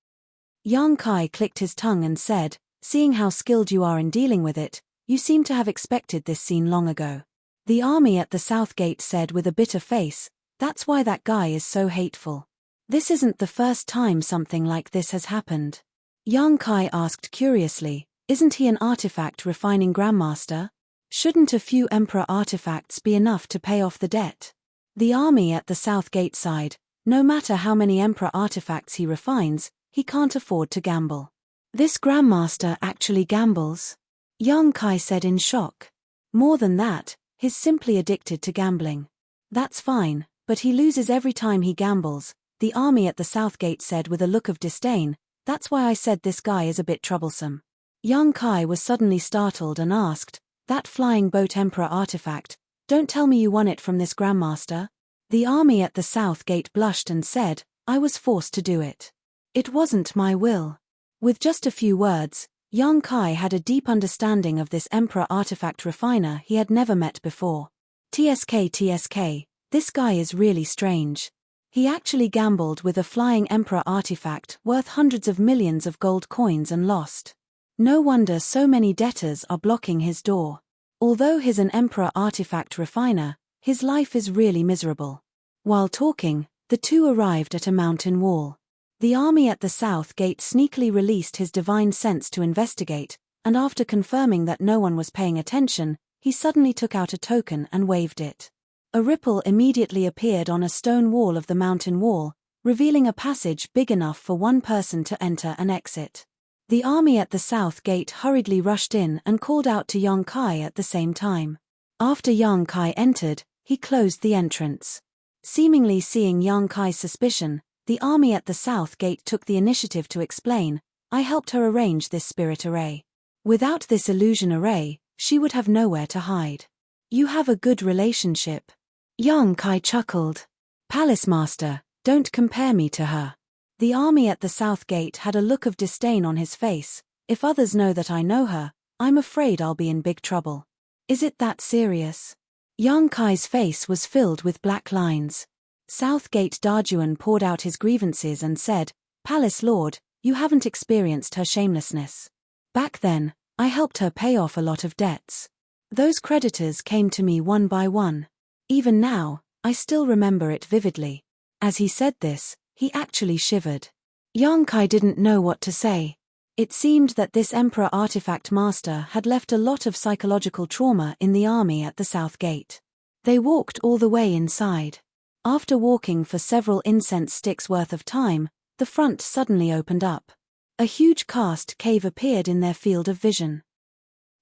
Young Kai clicked his tongue and said, seeing how skilled you are in dealing with it, you seem to have expected this scene long ago. The army at the South Gate said with a bitter face, that's why that guy is so hateful. This isn't the first time something like this has happened. Young Kai asked curiously, isn't he an artifact refining Grandmaster? Shouldn't a few Emperor artifacts be enough to pay off the debt? The army at the South Gate sighed, no matter how many Emperor artifacts he refines, he can't afford to gamble. This Grandmaster actually gambles? Young Kai said in shock. More than that, he's simply addicted to gambling. That's fine, but he loses every time he gambles, the army at the South Gate said with a look of disdain, that's why I said this guy is a bit troublesome. Young Kai was suddenly startled and asked, that flying boat Emperor artifact, don't tell me you won it from this Grandmaster? The army at the South Gate blushed and said, I was forced to do it. It wasn't my will. With just a few words, young Kai had a deep understanding of this Emperor artifact refiner he had never met before. TSK, this guy is really strange. He actually gambled with a flying Emperor artifact worth hundreds of millions of gold coins and lost. No wonder so many debtors are blocking his door. Although he's an Emperor artifact refiner, his life is really miserable. While talking, the two arrived at a mountain wall. The army at the South Gate sneakily released his divine sense to investigate, and after confirming that no one was paying attention, he suddenly took out a token and waved it. A ripple immediately appeared on a stone wall of the mountain wall, revealing a passage big enough for one person to enter and exit. The army at the South Gate hurriedly rushed in and called out to young Kai at the same time. After young Kai entered, he closed the entrance. Seemingly seeing young Kai's suspicion, the army at the South Gate took the initiative to explain, I helped her arrange this spirit array. Without this illusion array, she would have nowhere to hide. You have a good relationship. Young Kai chuckled. Palace Master, don't compare me to her. The army at the South Gate had a look of disdain on his face. If others know that I know her, I'm afraid I'll be in big trouble. Is it that serious? Young Kai's face was filled with black lines. Southgate Darjuan poured out his grievances and said, Palace Lord, you haven't experienced her shamelessness. Back then, I helped her pay off a lot of debts. Those creditors came to me one by one. Even now, I still remember it vividly. As he said this, he actually shivered. Young Kai didn't know what to say. It seemed that this Emperor Artifact Master had left a lot of psychological trauma in the army at the South Gate. They walked all the way inside. After walking for several incense sticks worth of time, the front suddenly opened up. A huge cast cave appeared in their field of vision.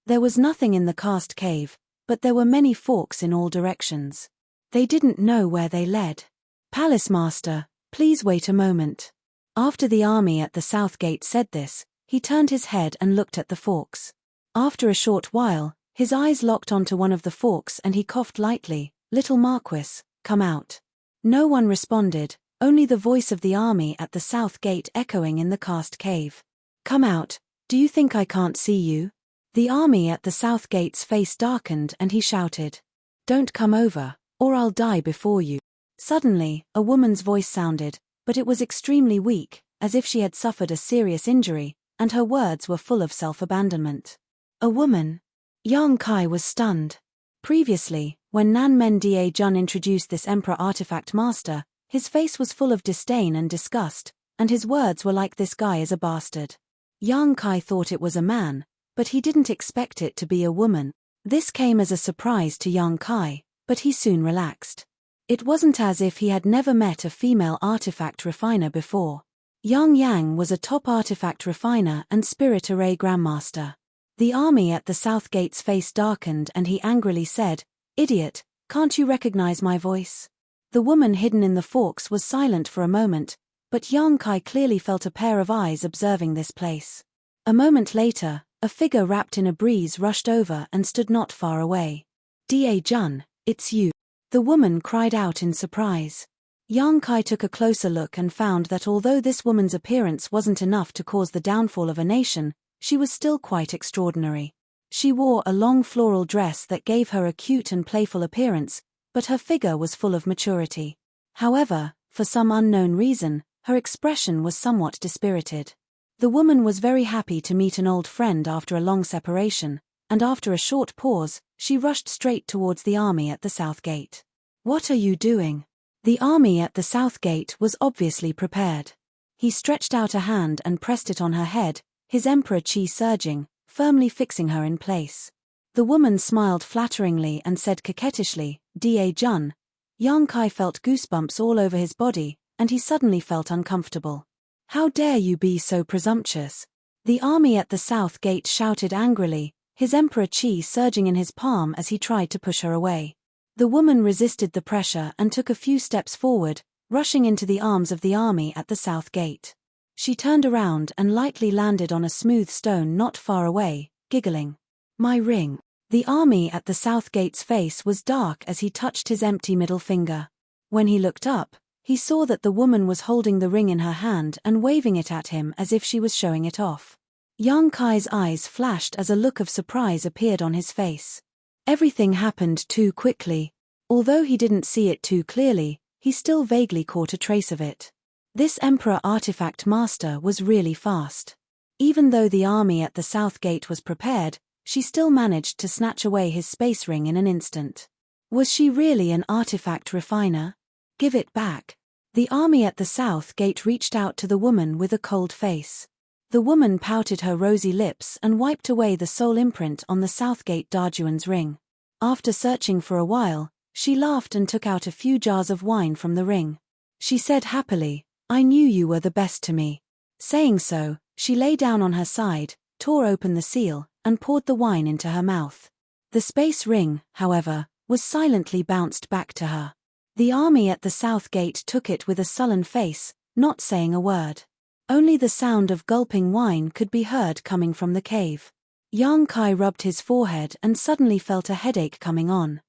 There was nothing in the cast cave, but there were many forks in all directions. They didn't know where they led. Palace Master, please wait a moment. After the army at the South Gate said this, he turned his head and looked at the forks. After a short while, his eyes locked onto one of the forks and he coughed lightly, Little Marquis, come out. No one responded, only the voice of the army at the south gate echoing in the cast cave. Come out, do you think I can't see you? The army at the south gate's face darkened and he shouted. Don't come over, or I'll die before you. Suddenly, a woman's voice sounded, but it was extremely weak, as if she had suffered a serious injury, and her words were full of self-abandonment. A woman? Yang Kai was stunned. Previously, when Nan Men Da Jun introduced this Emperor Artifact Master, his face was full of disdain and disgust, and his words were like this guy is a bastard. Yang Kai thought it was a man, but he didn't expect it to be a woman. This came as a surprise to Yang Kai, but he soon relaxed. It wasn't as if he had never met a female artifact refiner before. Yang Yang was a top artifact refiner and spirit array grandmaster. The army at the south gate's face darkened and he angrily said, Idiot, can't you recognize my voice? The woman hidden in the forks was silent for a moment, but Yang Kai clearly felt a pair of eyes observing this place. A moment later, a figure wrapped in a breeze rushed over and stood not far away. Da Jun, it's you. The woman cried out in surprise. Yang Kai took a closer look and found that although this woman's appearance wasn't enough to cause the downfall of a nation, she was still quite extraordinary. She wore a long floral dress that gave her a cute and playful appearance, but her figure was full of maturity. However, for some unknown reason, her expression was somewhat dispirited. The woman was very happy to meet an old friend after a long separation, and after a short pause, she rushed straight towards the army at the south gate. What are you doing? The army at the south gate was obviously prepared. He stretched out a hand and pressed it on her head, his emperor chi surging, firmly fixing her in place. The woman smiled flatteringly and said coquettishly, Da Jun. Yang Kai felt goosebumps all over his body, and he suddenly felt uncomfortable. How dare you be so presumptuous? The army at the south gate shouted angrily, his emperor chi surging in his palm as he tried to push her away. The woman resisted the pressure and took a few steps forward, rushing into the arms of the army at the south gate. She turned around and lightly landed on a smooth stone not far away, giggling. My ring. The army at the south gate's face was dark as he touched his empty middle finger. When he looked up, he saw that the woman was holding the ring in her hand and waving it at him as if she was showing it off. Yang Kai's eyes flashed as a look of surprise appeared on his face. Everything happened too quickly. Although he didn't see it too clearly, he still vaguely caught a trace of it. This Emperor Artifact Master was really fast. Even though the army at the south gate was prepared, she still managed to snatch away his space ring in an instant. Was she really an artifact refiner? Give it back. The army at the south gate reached out to the woman with a cold face. The woman pouted her rosy lips and wiped away the soul imprint on the Southgate Darjuan's ring. After searching for a while, she laughed and took out a few jars of wine from the ring. She said happily, I knew you were the best to me. Saying so, she lay down on her side, tore open the seal, and poured the wine into her mouth. The space ring, however, was silently bounced back to her. The army at the south gate took it with a sullen face, not saying a word. Only the sound of gulping wine could be heard coming from the cave. Yang Kai rubbed his forehead and suddenly felt a headache coming on.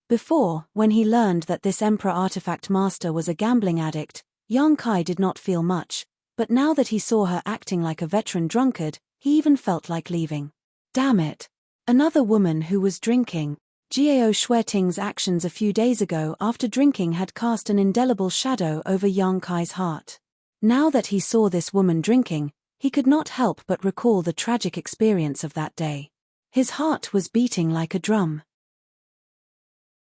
Before, when he learned that this Emperor Artifact Master was a gambling addict, Yang Kai did not feel much, but now that he saw her acting like a veteran drunkard, he even felt like leaving. Damn it! Another woman who was drinking. Jiao Shueting's actions a few days ago after drinking had cast an indelible shadow over Yang Kai's heart. Now that he saw this woman drinking, he could not help but recall the tragic experience of that day. His heart was beating like a drum.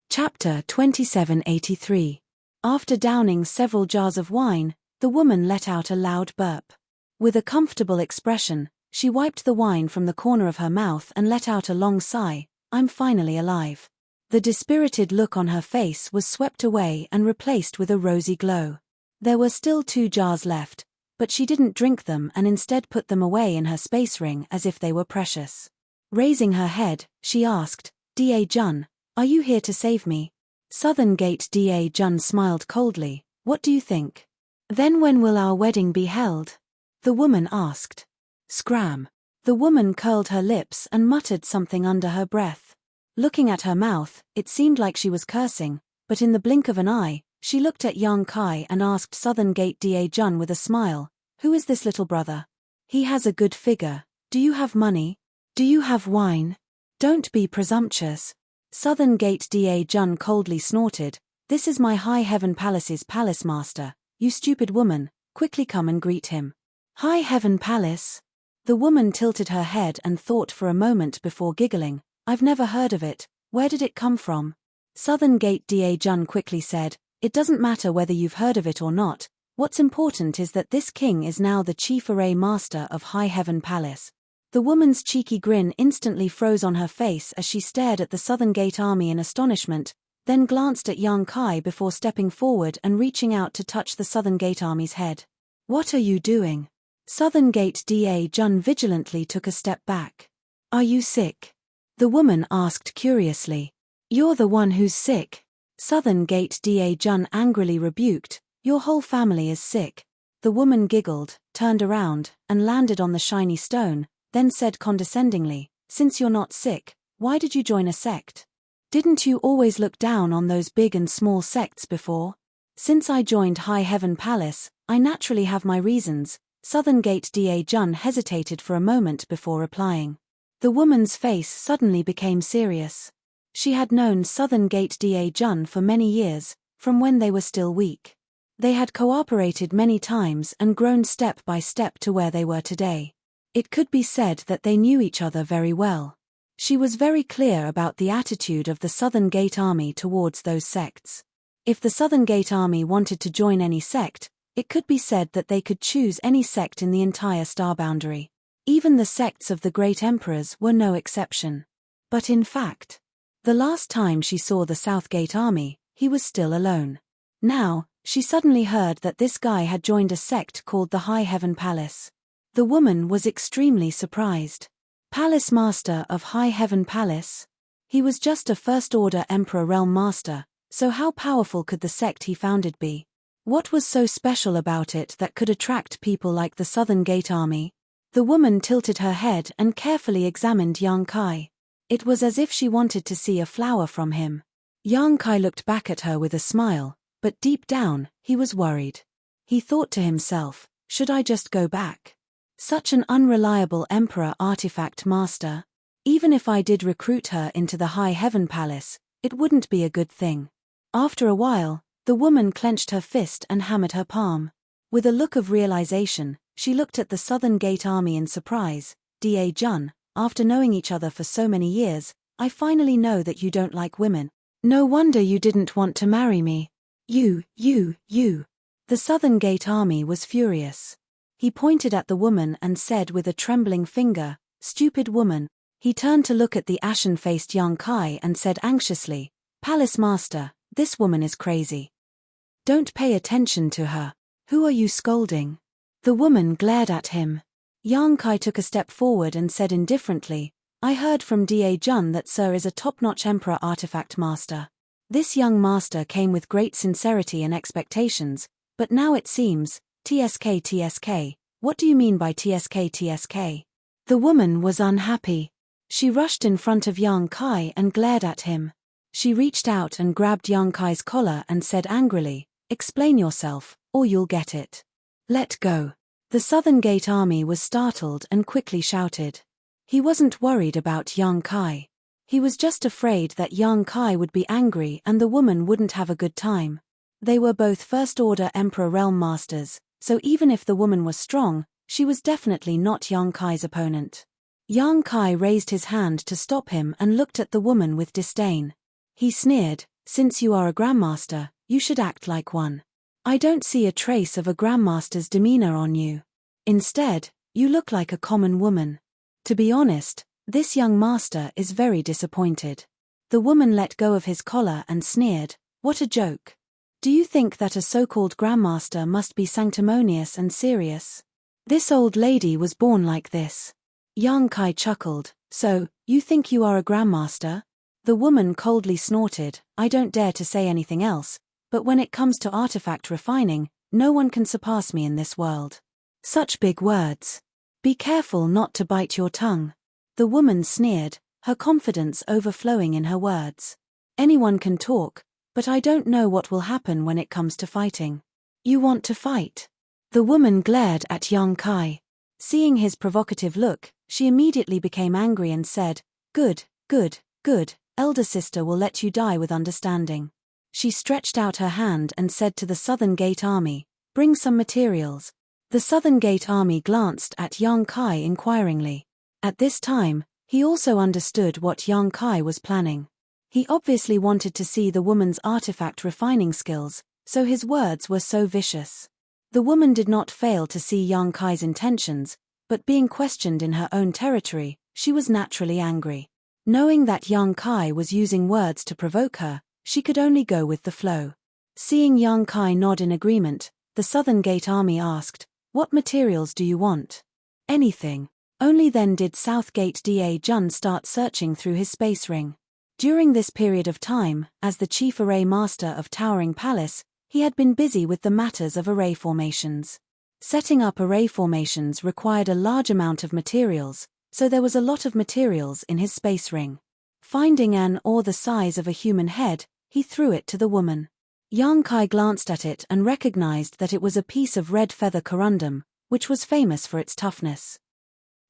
Chapter 2783. After downing several jars of wine, the woman let out a loud burp. With a comfortable expression, she wiped the wine from the corner of her mouth and let out a long sigh. I'm finally alive. The dispirited look on her face was swept away and replaced with a rosy glow. There were still 2 jars left, but she didn't drink them and instead put them away in her space ring as if they were precious. Raising her head, she asked, Da Jun, are you here to save me? Southern Gate Da Jun smiled coldly, what do you think? Then when will our wedding be held? The woman asked. Scram. The woman curled her lips and muttered something under her breath. Looking at her mouth, it seemed like she was cursing, but in the blink of an eye, she looked at Yang Kai and asked Southern Gate Da Jun with a smile, "Who is this little brother? He has a good figure. Do you have money? Do you have wine? Don't be presumptuous." Southern Gate Da Jun coldly snorted, "This is my High Heaven Palace's palace master. You stupid woman, quickly come and greet him." "High Heaven Palace?" The woman tilted her head and thought for a moment before giggling, "I've never heard of it. Where did it come from?" Southern Gate Da Jun quickly said, "It doesn't matter whether you've heard of it or not. What's important is that this king is now the chief array master of High Heaven Palace." The woman's cheeky grin instantly froze on her face as she stared at the Southern Gate army in astonishment, then glanced at Yang Kai before stepping forward and reaching out to touch the Southern Gate army's head. "What are you doing?" Southern Gate Da Jun vigilantly took a step back. "Are you sick?" the woman asked curiously. "You're the one who's sick." Southern Gate Da Jun angrily rebuked, "Your whole family is sick." The woman giggled, turned around, and landed on the shiny stone, then said condescendingly, "Since you're not sick, why did you join a sect? Didn't you always look down on those big and small sects before?" "Since I joined High Heaven Palace, I naturally have my reasons." Southern Gate Da Jun hesitated for a moment before replying. The woman's face suddenly became serious. She had known Southern Gate Da Jun for many years, from when they were still weak. They had cooperated many times and grown step by step to where they were today. It could be said that they knew each other very well. She was very clear about the attitude of the Southern Gate army towards those sects. If the Southern Gate army wanted to join any sect, it could be said that they could choose any sect in the entire star boundary. Even the sects of the great emperors were no exception. But in fact, the last time she saw the South Gate army, he was still alone. Now, she suddenly heard that this guy had joined a sect called the High Heaven Palace. The woman was extremely surprised. Palace Master of High Heaven Palace? He was just a First-Order Emperor Realm Master, so how powerful could the sect he founded be? What was so special about it that could attract people like the Southern Gate army? The woman tilted her head and carefully examined Yang Kai. It was as if she wanted to see a flower from him. Yang Kai looked back at her with a smile, but deep down, he was worried. He thought to himself, should I just go back? Such an unreliable Emperor Artifact Master. Even if I did recruit her into the High Heaven Palace, it wouldn't be a good thing. After a while, the woman clenched her fist and hammered her palm. With a look of realization, she looked at the Southern Gate army in surprise. Da Jun, after knowing each other for so many years, I finally know that you don't like women. No wonder you didn't want to marry me. You. The Southern Gate army was furious. He pointed at the woman and said with a trembling finger, "Stupid woman." He turned to look at the ashen-faced Yang Kai and said anxiously, "Palace Master, this woman is crazy. Don't pay attention to her. Who are you scolding?" The woman glared at him. Yang Kai took a step forward and said indifferently, "I heard from Da Jun that Sir is a top-notch Emperor Artifact Master. This young master came with great sincerity and expectations, but now it seems, TSK, what do you mean by TSK? The woman was unhappy. She rushed in front of Yang Kai and glared at him. She reached out and grabbed Yang Kai's collar and said angrily, "Explain yourself, or you'll get it." "Let go." The Southern Gate army was startled and quickly shouted. He wasn't worried about Yang Kai. He was just afraid that Yang Kai would be angry and the woman wouldn't have a good time. They were both First-Order Emperor Realm Masters, so even if the woman was strong, she was definitely not Yang Kai's opponent. Yang Kai raised his hand to stop him and looked at the woman with disdain. He sneered, "Since you are a Grandmaster, you should act like one. I don't see a trace of a Grandmaster's demeanor on you. Instead, you look like a common woman. To be honest, this young master is very disappointed." The woman let go of his collar and sneered, "What a joke. Do you think that a so-called Grandmaster must be sanctimonious and serious? This old lady was born like this." Yang Kai chuckled, "So, you think you are a Grandmaster?" The woman coldly snorted, "I don't dare to say anything else, but when it comes to artifact refining, no one can surpass me in this world." "Such big words. Be careful not to bite your tongue." The woman sneered, her confidence overflowing in her words. Anyone can talk, but I don't know what will happen when it comes to fighting. You want to fight? The woman glared at young Kai. Seeing his provocative look, she immediately became angry and said, "Good, good, good, elder sister will let you die with understanding." She stretched out her hand and said to the Southern Gate Army, "Bring some materials." The Southern Gate Army glanced at young Kai inquiringly. At this time, he also understood what young Kai was planning. He obviously wanted to see the woman's artifact refining skills, so his words were so vicious. The woman did not fail to see young Kai's intentions, but being questioned in her own territory, she was naturally angry. Knowing that young Kai was using words to provoke her, she could only go with the flow. Seeing young Kai nod in agreement, the Southern Gate Army asked, "What materials do you want?" "Anything." Only then did Southgate Da Jun start searching through his space ring. During this period of time, as the chief array master of Towering Palace, he had been busy with the matters of array formations. Setting up array formations required a large amount of materials, so there was a lot of materials in his space ring. Finding an ore the size of a human head, he threw it to the woman. Young Kai glanced at it and recognized that it was a piece of red feather corundum, which was famous for its toughness.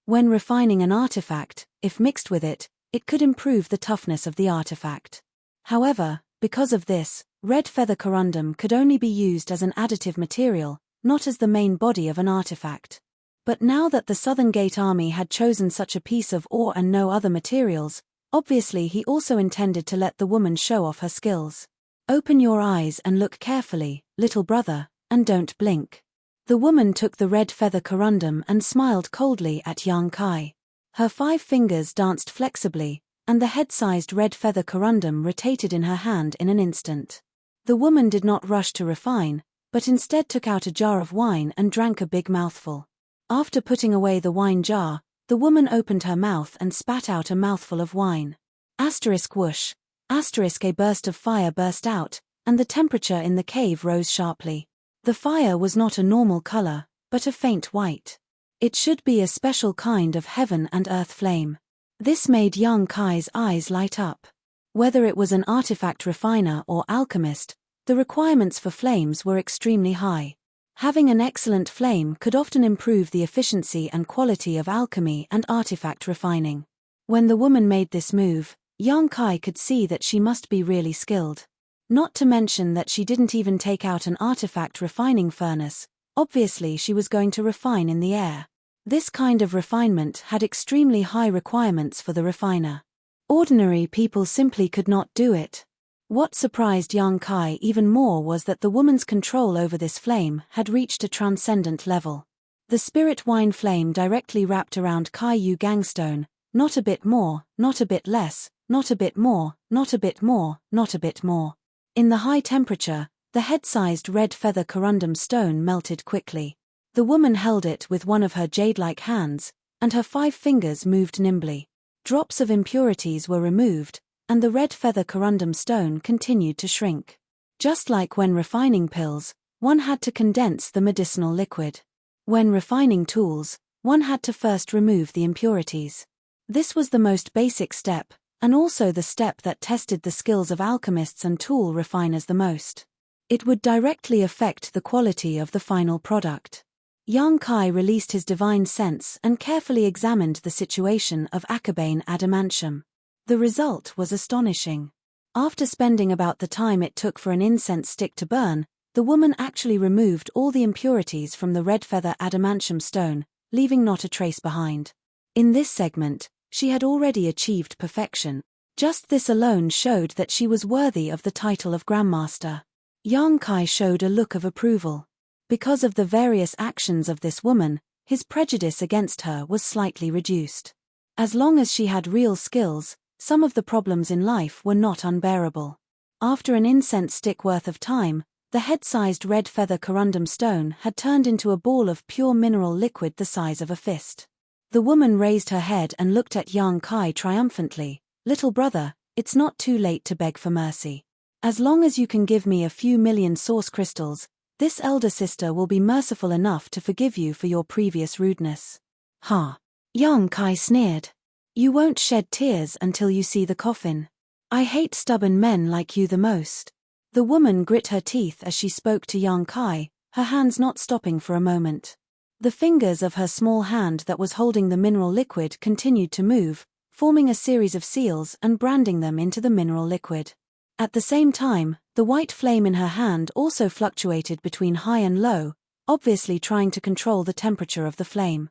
When refining an artifact, if mixed with it, it could improve the toughness of the artifact. However, because of this, red feather corundum could only be used as an additive material, not as the main body of an artifact. But now that the Southern Gate Army had chosen such a piece of ore and no other materials, obviously he also intended to let the woman show off her skills. "Open your eyes and look carefully, little brother, and don't blink." The woman took the red feather corundum and smiled coldly at young Kai. Her 5 fingers danced flexibly, and the head-sized red feather corundum rotated in her hand in an instant. The woman did not rush to refine, but instead took out a jar of wine and drank a big mouthful. After putting away the wine jar, the woman opened her mouth and spat out a mouthful of wine. Asterisk whoosh. Asterisk a burst of fire burst out, and the temperature in the cave rose sharply. The fire was not a normal color, but a faint white. It should be a special kind of heaven and earth flame. This made young Kai's eyes light up. Whether it was an artifact refiner or alchemist, the requirements for flames were extremely high. Having an excellent flame could often improve the efficiency and quality of alchemy and artifact refining. When the woman made this move, young Kai could see that she must be really skilled. Not to mention that she didn't even take out an artifact refining furnace, obviously she was going to refine in the air. This kind of refinement had extremely high requirements for the refiner. Ordinary people simply could not do it. What surprised young Kai even more was that the woman's control over this flame had reached a transcendent level. The spirit wine flame directly wrapped around Kai Yu Gangstone, not a bit more, not a bit less, not a bit more, not a bit more, not a bit more. In the high temperature, the head-sized red feather corundum stone melted quickly. The woman held it with one of her jade-like hands, and her 5 fingers moved nimbly. Drops of impurities were removed, and the red feather corundum stone continued to shrink. Just like when refining pills, one had to condense the medicinal liquid. When refining tools, one had to first remove the impurities. This was the most basic step, and also the step that tested the skills of alchemists and tool refiners the most. It would directly affect the quality of the final product. Young Kai released his divine sense and carefully examined the situation of Akabane adamantium. The result was astonishing. After spending about the time it took for an incense stick to burn, the woman actually removed all the impurities from the red feather adamantium stone, leaving not a trace behind. In this segment, she had already achieved perfection. Just this alone showed that she was worthy of the title of Grandmaster. Young Kai showed a look of approval. Because of the various actions of this woman, his prejudice against her was slightly reduced. As long as she had real skills, some of the problems in life were not unbearable. After an incense stick worth of time, the head-sized red feather corundum stone had turned into a ball of pure mineral liquid the size of a fist. The woman raised her head and looked at young Kai triumphantly. "Little brother, it's not too late to beg for mercy. As long as you can give me a few million source crystals, this elder sister will be merciful enough to forgive you for your previous rudeness." "Ha!" Young Kai sneered. You won't shed tears until you see the coffin. I hate stubborn men like you the most. The woman grit her teeth as she spoke to young Kai, her hands not stopping for a moment. The fingers of her small hand that was holding the mineral liquid continued to move, forming a series of seals and branding them into the mineral liquid. At the same time, the white flame in her hand also fluctuated between high and low, obviously trying to control the temperature of the flame.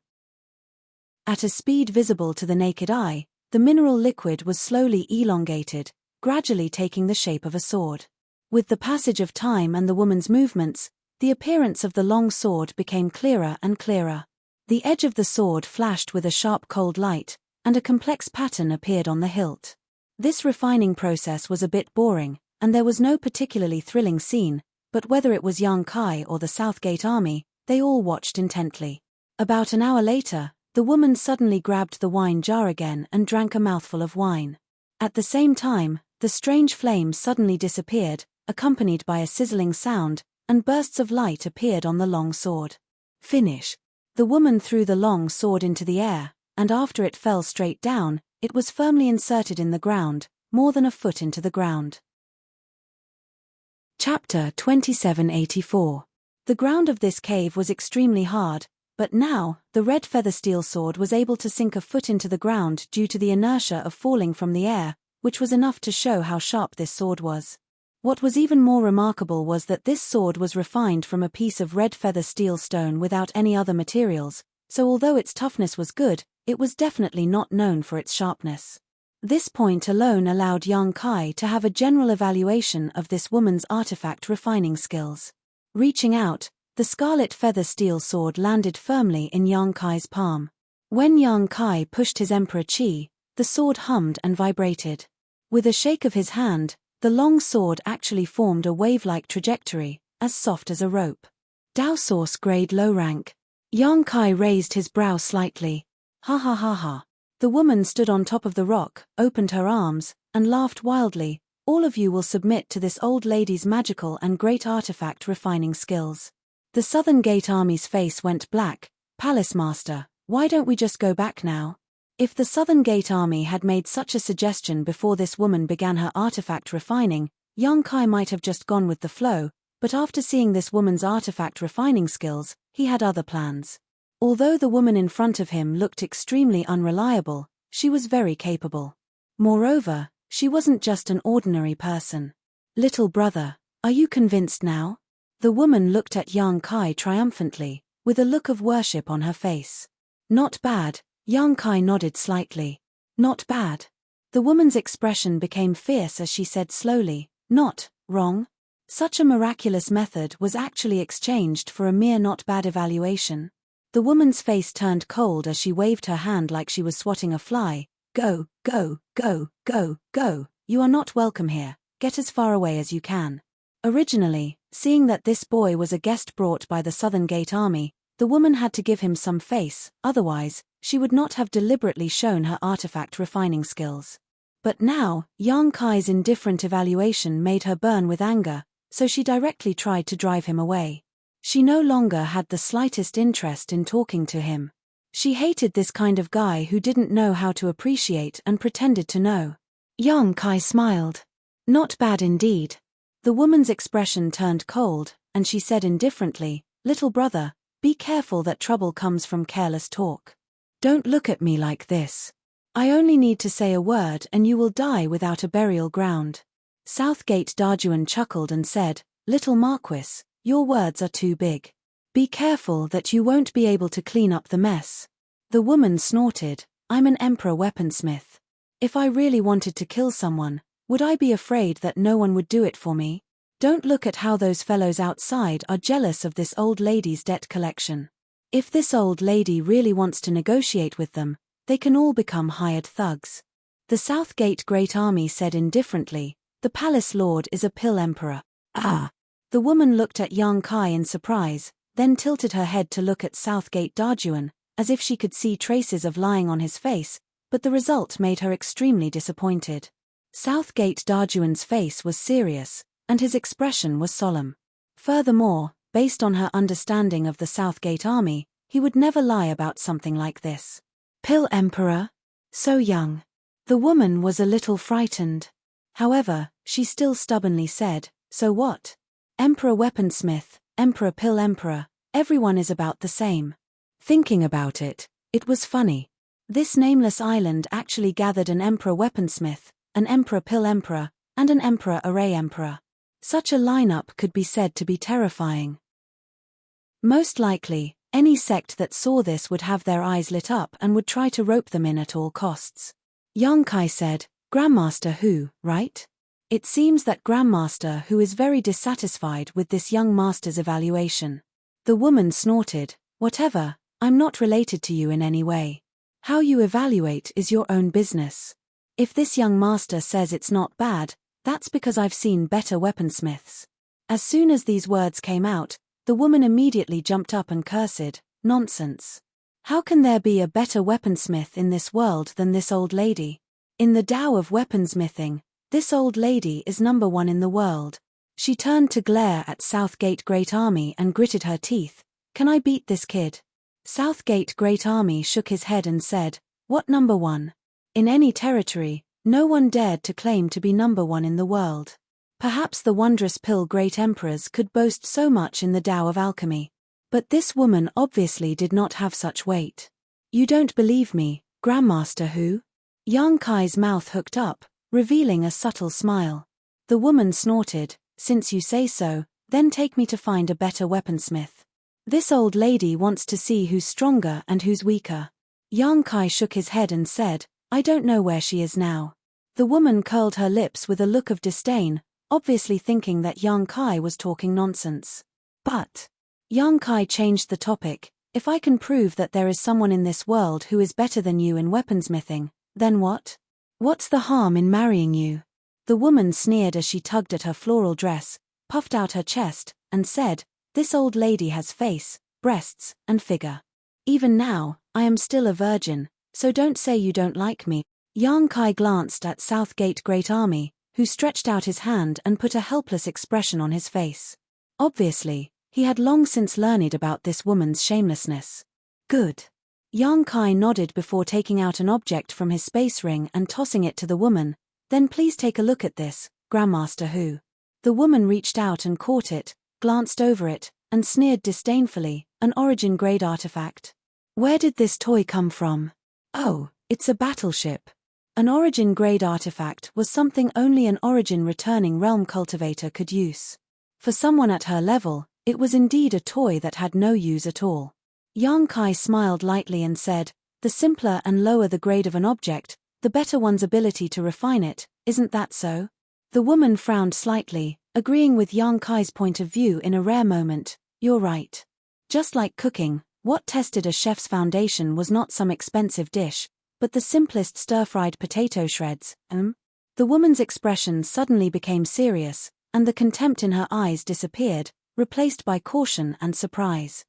At a speed visible to the naked eye, the mineral liquid was slowly elongated, gradually taking the shape of a sword. With the passage of time and the woman's movements, the appearance of the long sword became clearer and clearer. The edge of the sword flashed with a sharp cold light, and a complex pattern appeared on the hilt. This refining process was a bit boring, and there was no particularly thrilling scene, but whether it was young Kai or the Southgate army, they all watched intently. About an hour later, the woman suddenly grabbed the wine jar again and drank a mouthful of wine. At the same time, the strange flame suddenly disappeared, accompanied by a sizzling sound, and bursts of light appeared on the long sword. Finish. The woman threw the long sword into the air, and after it fell straight down, it was firmly inserted in the ground, more than a foot into the ground. Chapter 2784. The ground of this cave was extremely hard, but now, the red feather steel sword was able to sink a foot into the ground due to the inertia of falling from the air, which was enough to show how sharp this sword was. What was even more remarkable was that this sword was refined from a piece of red feather steel stone without any other materials, so although its toughness was good, it was definitely not known for its sharpness. This point alone allowed young Kai to have a general evaluation of this woman's artifact refining skills. Reaching out, the scarlet feather steel sword landed firmly in young Kai's palm. When young Kai pushed his Emperor Chi, the sword hummed and vibrated. With a shake of his hand, the long sword actually formed a wave-like trajectory, as soft as a rope. Dao Source Grade Low Rank. Young Kai raised his brow slightly. Ha ha ha ha. The woman stood on top of the rock, opened her arms, and laughed wildly. All of you will submit to this old lady's magical and great artifact refining skills. The Southern Gate Army's face went black. Palace Master, why don't we just go back now? If the Southern Gate Army had made such a suggestion before this woman began her artifact refining, young Kai might have just gone with the flow, but after seeing this woman's artifact refining skills, he had other plans. Although the woman in front of him looked extremely unreliable, she was very capable. Moreover, she wasn't just an ordinary person. Little brother, are you convinced now? The woman looked at young Kai triumphantly, with a look of worship on her face. Not bad. Young Kai nodded slightly. Not bad. The woman's expression became fierce as she said slowly, not wrong. Such a miraculous method was actually exchanged for a mere not bad evaluation. The woman's face turned cold as she waved her hand like she was swatting a fly. Go, go, go, go, go. You are not welcome here. Get as far away as you can. Originally, seeing that this boy was a guest brought by the Southern Gate Army, the woman had to give him some face, otherwise, she would not have deliberately shown her artifact refining skills. But now, young Kai's indifferent evaluation made her burn with anger, so she directly tried to drive him away. She no longer had the slightest interest in talking to him. She hated this kind of guy who didn't know how to appreciate and pretended to know. Young Kai smiled. Not bad indeed. The woman's expression turned cold, and she said indifferently, Little brother, be careful that trouble comes from careless talk. Don't look at me like this. I only need to say a word and you will die without a burial ground. Southgate Darjuan chuckled and said, Little Marquis, your words are too big. Be careful that you won't be able to clean up the mess. The woman snorted, I'm an emperor weaponsmith. If I really wanted to kill someone, would I be afraid that no one would do it for me? Don't look at how those fellows outside are jealous of this old lady's debt collection. If this old lady really wants to negotiate with them, they can all become hired thugs. The Southgate Great Army said indifferently, the Palace Lord is a pill emperor. Ah! The woman looked at young Kai in surprise, then tilted her head to look at Southgate Darjuan, as if she could see traces of lying on his face, but the result made her extremely disappointed. Southgate Darjuan's face was serious, and his expression was solemn. Furthermore, based on her understanding of the Southgate Army, he would never lie about something like this. Pill Emperor? So young. The woman was a little frightened. However, she still stubbornly said, so what? Emperor Weaponsmith, Emperor Pill Emperor, everyone is about the same. Thinking about it, it was funny. This nameless island actually gathered an Emperor Weaponsmith, an Emperor Pill Emperor, and an Emperor Array Emperor. Such a lineup could be said to be terrifying. Most likely, any sect that saw this would have their eyes lit up and would try to rope them in at all costs. Yang Kai said, Grandmaster Hu, right? It seems that Grandmaster Hu is very dissatisfied with this young master's evaluation. The woman snorted, whatever, I'm not related to you in any way. How you evaluate is your own business. If this young master says it's not bad, that's because I've seen better weaponsmiths. As soon as these words came out, the woman immediately jumped up and cursed, nonsense. How can there be a better weaponsmith in this world than this old lady? In the Tao of weaponsmithing, this old lady is number one in the world. She turned to glare at Southgate Great Army and gritted her teeth. Can I beat this kid? Southgate Great Army shook his head and said, what number one? In any territory, no one dared to claim to be number one in the world. Perhaps the wondrous pill great emperors could boast so much in the Tao of alchemy. But this woman obviously did not have such weight. You don't believe me, Grandmaster Hu? Yang Kai's mouth hooked up, revealing a subtle smile. The woman snorted, since you say so, then take me to find a better weaponsmith. This old lady wants to see who's stronger and who's weaker. Yang Kai shook his head and said, I don't know where she is now. The woman curled her lips with a look of disdain, obviously thinking that Yang Kai was talking nonsense. But Yang Kai changed the topic. If I can prove that there is someone in this world who is better than you in weaponsmithing, then what? What's the harm in marrying you? The woman sneered as she tugged at her floral dress, puffed out her chest, and said, this old lady has face, breasts, and figure. Even now, I am still a virgin, so don't say you don't like me. Yang Kai glanced at Southgate Great Army, who stretched out his hand and put a helpless expression on his face. Obviously, he had long since learned about this woman's shamelessness. Good. Yang Kai nodded before taking out an object from his space ring and tossing it to the woman. Then please take a look at this, Grandmaster Hu. The woman reached out and caught it, glanced over it, and sneered disdainfully, an origin grade artifact. Where did this toy come from? Oh, it's a battleship. An origin grade artifact was something only an origin returning realm cultivator could use. For someone at her level, it was indeed a toy that had no use at all. Yang Kai smiled lightly and said, the simpler and lower the grade of an object, the better one's ability to refine it, isn't that so? The woman frowned slightly, agreeing with Yang Kai's point of view in a rare moment. You're right. Just like cooking, what tested a chef's foundation was not some expensive dish, but the simplest stir-fried potato shreds. The woman's expression suddenly became serious, and the contempt in her eyes disappeared, replaced by caution and surprise.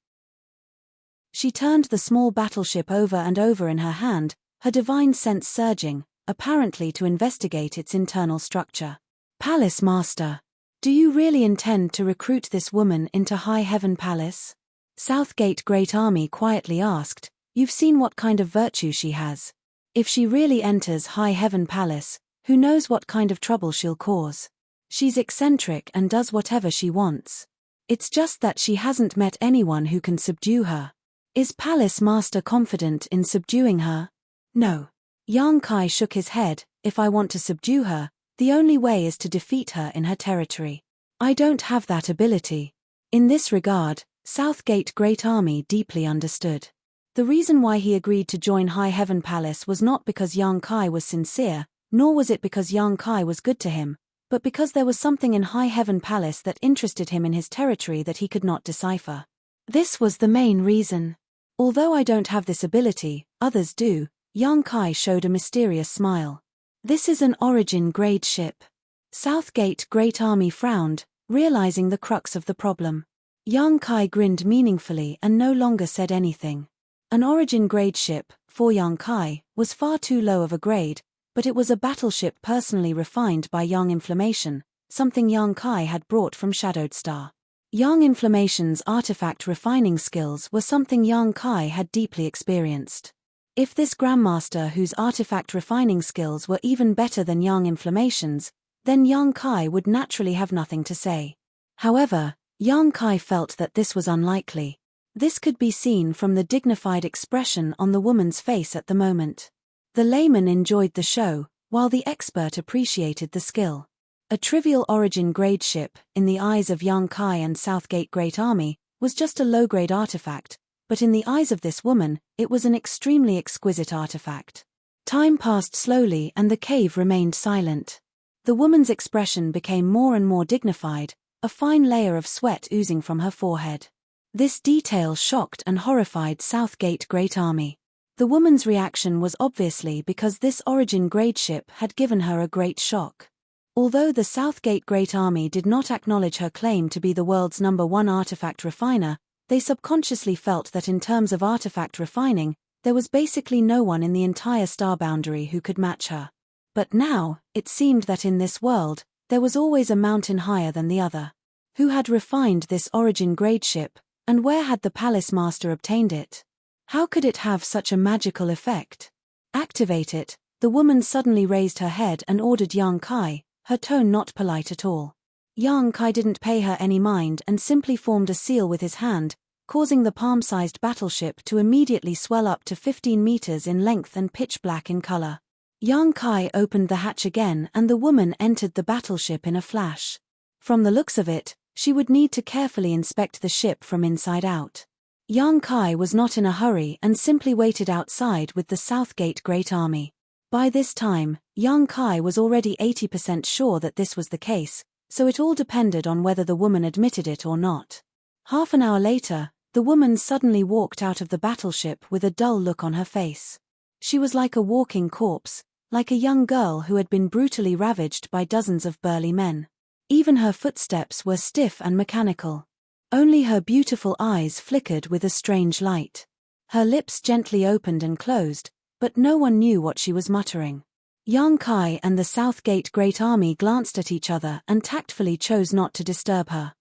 She turned the small battleship over and over in her hand, her divine sense surging, apparently to investigate its internal structure. Palace Master, do you really intend to recruit this woman into High Heaven Palace? Southgate Great Army quietly asked. You've seen what kind of virtue she has. If she really enters High Heaven Palace, who knows what kind of trouble she'll cause. She's eccentric and does whatever she wants. It's just that she hasn't met anyone who can subdue her. Is Palace Master confident in subduing her? No. Yang Kai shook his head. If I want to subdue her, the only way is to defeat her in her territory. I don't have that ability. In this regard, Southgate Great Army deeply understood. The reason why he agreed to join High Heaven Palace was not because Yang Kai was sincere, nor was it because Yang Kai was good to him, but because there was something in High Heaven Palace that interested him in his territory that he could not decipher. This was the main reason. Although I don't have this ability, others do. Yang Kai showed a mysterious smile. This is an origin grade ship. Southgate Great Army frowned, realizing the crux of the problem. Yang Kai grinned meaningfully and no longer said anything. An origin grade ship, for Yang Kai, was far too low of a grade, but it was a battleship personally refined by Yang Inflammation, something Yang Kai had brought from Shadowed Star. Yang Inflammation's artifact refining skills were something Yang Kai had deeply experienced. If this Grandmaster whose artifact refining skills were even better than Yang Inflammation's, then Yang Kai would naturally have nothing to say. However, Yang Kai felt that this was unlikely. This could be seen from the dignified expression on the woman's face at the moment. The layman enjoyed the show, while the expert appreciated the skill. A trivial origin grade ship, in the eyes of Yang Kai and Southgate Great Army, was just a low-grade artifact, but in the eyes of this woman, it was an extremely exquisite artifact. Time passed slowly and the cave remained silent. The woman's expression became more and more dignified, a fine layer of sweat oozing from her forehead. This detail shocked and horrified Southgate Great Army. The woman's reaction was obviously because this origin grade ship had given her a great shock. Although the Southgate Great Army did not acknowledge her claim to be the world's #1 artifact refiner, they subconsciously felt that in terms of artifact refining, there was basically no one in the entire star boundary who could match her. But now, it seemed that in this world, there was always a mountain higher than the other. Who had refined this origin grade ship, and where had the palace master obtained it? How could it have such a magical effect? Activate it. The woman suddenly raised her head and ordered Yang Kai, her tone not polite at all. Yang Kai didn't pay her any mind and simply formed a seal with his hand, causing the palm-sized battleship to immediately swell up to 15 meters in length and pitch black in color. Yang Kai opened the hatch again and the woman entered the battleship in a flash. From the looks of it, she would need to carefully inspect the ship from inside out. Yang Kai was not in a hurry and simply waited outside with the Southgate Great Army. By this time, Yang Kai was already 80% sure that this was the case, so it all depended on whether the woman admitted it or not. Half an hour later, the woman suddenly walked out of the battleship with a dull look on her face. She was like a walking corpse, like a young girl who had been brutally ravaged by dozens of burly men. Even her footsteps were stiff and mechanical. Only her beautiful eyes flickered with a strange light. Her lips gently opened and closed, but no one knew what she was muttering. Yang Kai and the Southgate Great Army glanced at each other and tactfully chose not to disturb her.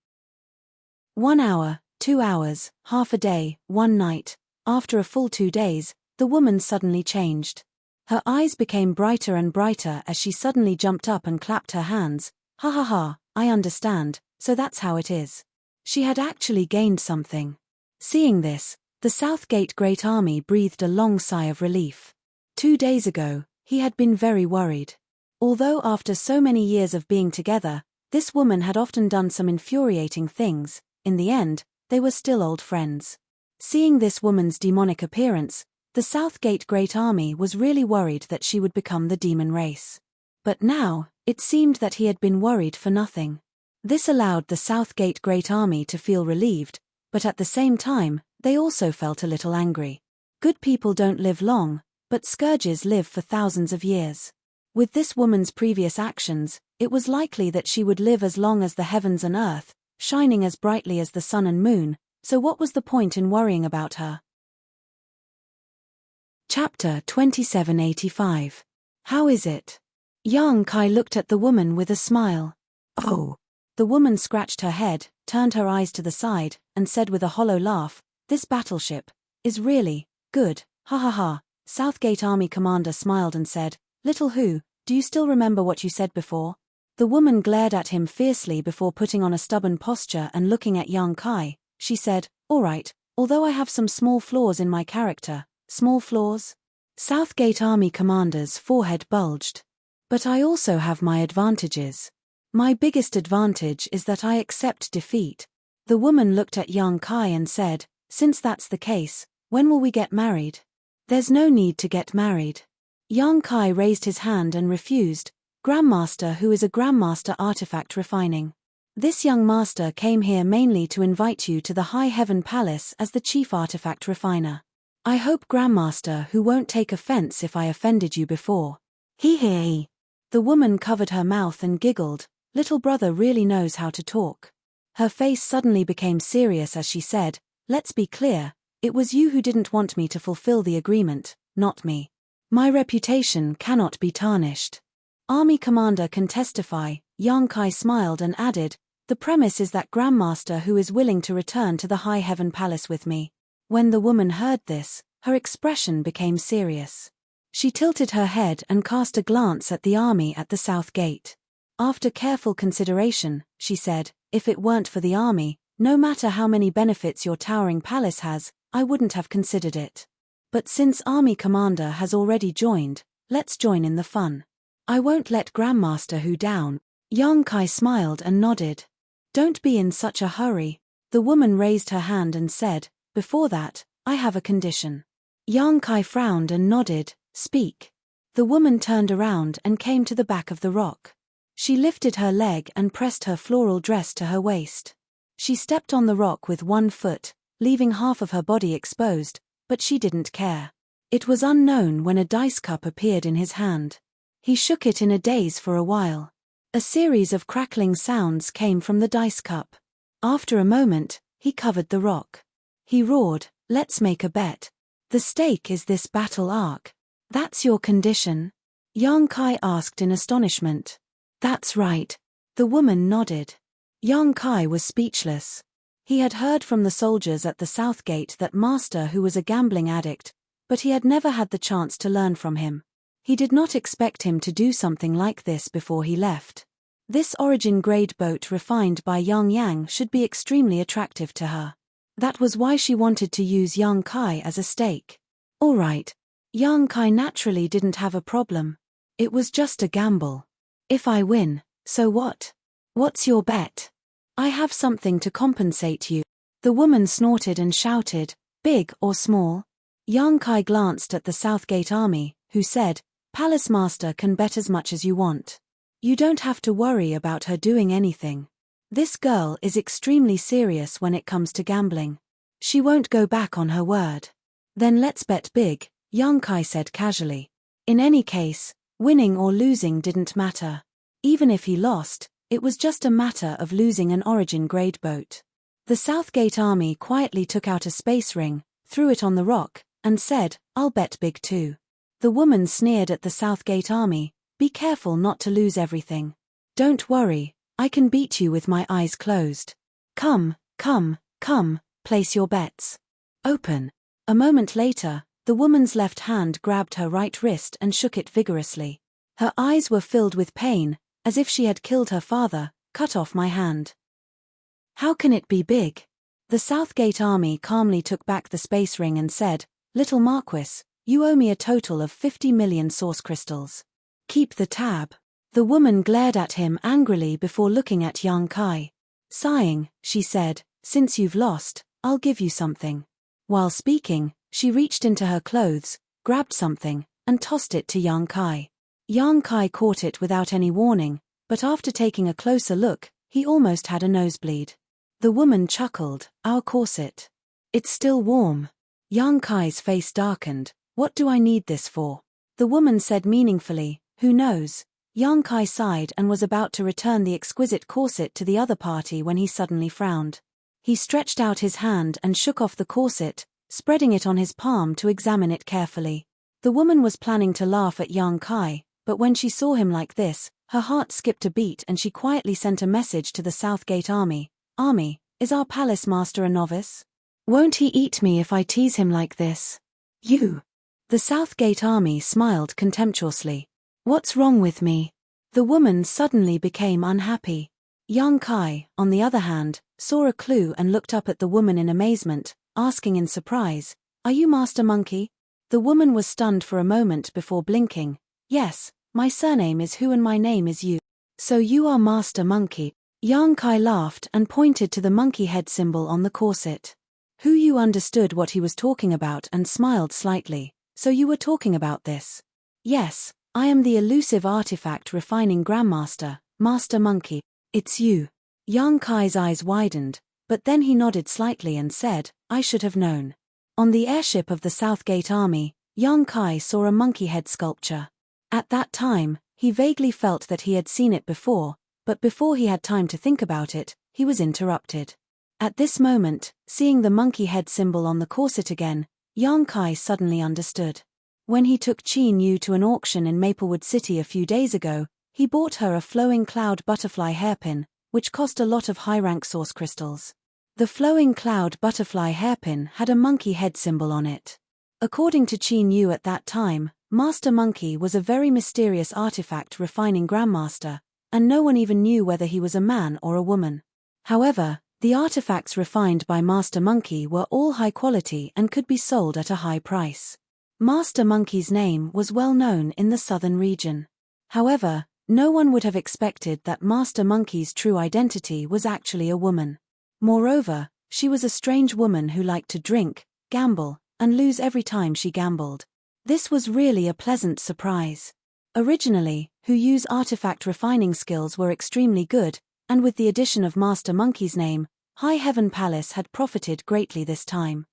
1 hour, 2 hours, half a day, one night, after a full 2 days, the woman suddenly changed. Her eyes became brighter and brighter as she suddenly jumped up and clapped her hands. Ha ha ha, I understand, so that's how it is. She had actually gained something. Seeing this, the Southgate Great Army breathed a long sigh of relief. 2 days ago, he had been very worried. Although after so many years of being together, this woman had often done some infuriating things, in the end, they were still old friends. Seeing this woman's demonic appearance, the Southgate Great Army was really worried that she would become the demon race. But now, it seemed that he had been worried for nothing. This allowed the Southgate Great Army to feel relieved, but at the same time, they also felt a little angry. Good people don't live long, but scourges live for thousands of years. With this woman's previous actions, it was likely that she would live as long as the heavens and earth, shining as brightly as the sun and moon, so what was the point in worrying about her? Chapter 2785. How is it? Yang Kai looked at the woman with a smile. Oh. The woman scratched her head, turned her eyes to the side, and said with a hollow laugh, "This battleship is really good, ha ha ha." Southgate Army Commander smiled and said, "Little Who, do you still remember what you said before?" The woman glared at him fiercely before putting on a stubborn posture and looking at Yang Kai. She said, "All right, although I have some small flaws in my character." Small flaws? Southgate Army Commander's forehead bulged. "But I also have my advantages. My biggest advantage is that I accept defeat." The woman looked at Yang Kai and said, "Since that's the case, when will we get married?" "There's no need to get married." Yang Kai raised his hand and refused. "Grandmaster who is a Grandmaster artifact refining. This young master came here mainly to invite you to the High Heaven Palace as the chief artifact refiner. I hope Grandmaster who won't take offense if I offended you before." Hee hee. The woman covered her mouth and giggled. Little brother really knows how to talk. Her face suddenly became serious as she said, "Let's be clear, it was you who didn't want me to fulfill the agreement, not me. My reputation cannot be tarnished. Army Commander can testify." Yang Kai smiled and added, "The premise is that Grandmaster who is willing to return to the High Heaven Palace with me." When the woman heard this, Her expression became serious. She tilted her head and cast a glance at the army at the south gate. After careful consideration, she said, if it weren't for the army, no matter how many benefits your towering palace has, I wouldn't have considered it. But since army commander has already joined, let's join in the fun. I won't let Grandmaster Hu down. Yang Kai smiled and nodded. Don't be in such a hurry. The woman raised her hand and said, before that, I have a condition. Yang Kai frowned and nodded, speak. The woman turned around and came to the back of the rock. She lifted her leg and pressed her floral dress to her waist. She stepped on the rock with one foot, leaving half of her body exposed, but she didn't care. It was unknown when a dice cup appeared in his hand. He shook it in a daze for a while. A series of crackling sounds came from the dice cup. After a moment, he covered the rock. He roared, let's make a bet. The stake is this battle arc. That's your condition? Yang Kai asked in astonishment. That's right. The woman nodded. Yang Kai was speechless. He had heard from the soldiers at the south gate that Master Hu was a gambling addict, but he had never had the chance to learn from him. He did not expect him to do something like this before he left. This origin-grade boat refined by Yang Yang should be extremely attractive to her. That was why she wanted to use Yang Kai as a stake. All right. Yang Kai naturally didn't have a problem. It was just a gamble. If I win, so what? What's your bet? I have something to compensate you. The woman snorted and shouted, big or small? Yang Kai glanced at the Southgate army, who said, Palace Master can bet as much as you want. You don't have to worry about her doing anything. This girl is extremely serious when it comes to gambling. She won't go back on her word. Then let's bet big, Yang Kai said casually. In any case, winning or losing didn't matter. Even if he lost, it was just a matter of losing an origin-grade boat. The Southgate army quietly took out a space ring, threw it on the rock, and said, I'll bet big too. The woman sneered at the Southgate army, be careful not to lose everything. Don't worry, I can beat you with my eyes closed. Come, place your bets. Open. A moment later, the woman's left hand grabbed her right wrist and shook it vigorously. Her eyes were filled with pain, as if she had killed her father. Cut off my hand. How can it be big? The Southgate army calmly took back the space ring and said, Little Marquis, you owe me a total of 50 million source crystals. Keep the tab. The woman glared at him angrily before looking at Yang Kai. Sighing, she said, since you've lost, I'll give you something. While speaking, she reached into her clothes, grabbed something, and tossed it to Yang Kai. Yang Kai caught it without any warning, but after taking a closer look, he almost had a nosebleed. The woman chuckled, our corset. It's still warm. Yang Kai's face darkened. What do I need this for? The woman said meaningfully, who knows? Yang Kai sighed and was about to return the exquisite corset to the other party when he suddenly frowned. He stretched out his hand and shook off the corset, spreading it on his palm to examine it carefully. The woman was planning to laugh at Yang Kai, but when she saw him like this, her heart skipped a beat and she quietly sent a message to the Southgate army. Army, is our palace master a novice? Won't he eat me if I tease him like this? You. The Southgate army smiled contemptuously. What's wrong with me? The woman suddenly became unhappy. Yang Kai, on the other hand, saw a clue and looked up at the woman in amazement, asking in surprise, Are you Master Monkey? The woman was stunned for a moment before blinking. Yes, my surname is Hu and my name is Yu. So you are Master Monkey. Yang Kai laughed and pointed to the monkey head symbol on the corset. Hu Yu understood what he was talking about and smiled slightly. So you were talking about this? Yes, I am the elusive artifact refining Grandmaster, Master Monkey. It's you. Yang Kai's eyes widened, but then he nodded slightly and said, I should have known. On the airship of the Southgate army, Yang Kai saw a monkey head sculpture. At that time, he vaguely felt that he had seen it before, but before he had time to think about it, he was interrupted. At this moment, seeing the monkey head symbol on the corset again, Yang Kai suddenly understood. When he took Qin Yu to an auction in Maplewood City a few days ago, he bought her a flowing cloud butterfly hairpin, which cost a lot of high-rank source crystals. The flowing cloud butterfly hairpin had a monkey head symbol on it. According to Qin Yu at that time, Master Monkey was a very mysterious artifact refining Grandmaster, and no one even knew whether he was a man or a woman. However, the artifacts refined by Master Monkey were all high quality and could be sold at a high price. Master Monkey's name was well known in the southern region. However, no one would have expected that Master Monkey's true identity was actually a woman. Moreover, she was a strange woman who liked to drink, gamble, and lose every time she gambled. This was really a pleasant surprise. Originally, Hu Yu's artifact refining skills were extremely good, and with the addition of Master Monkey's name, High Heaven Palace had profited greatly this time.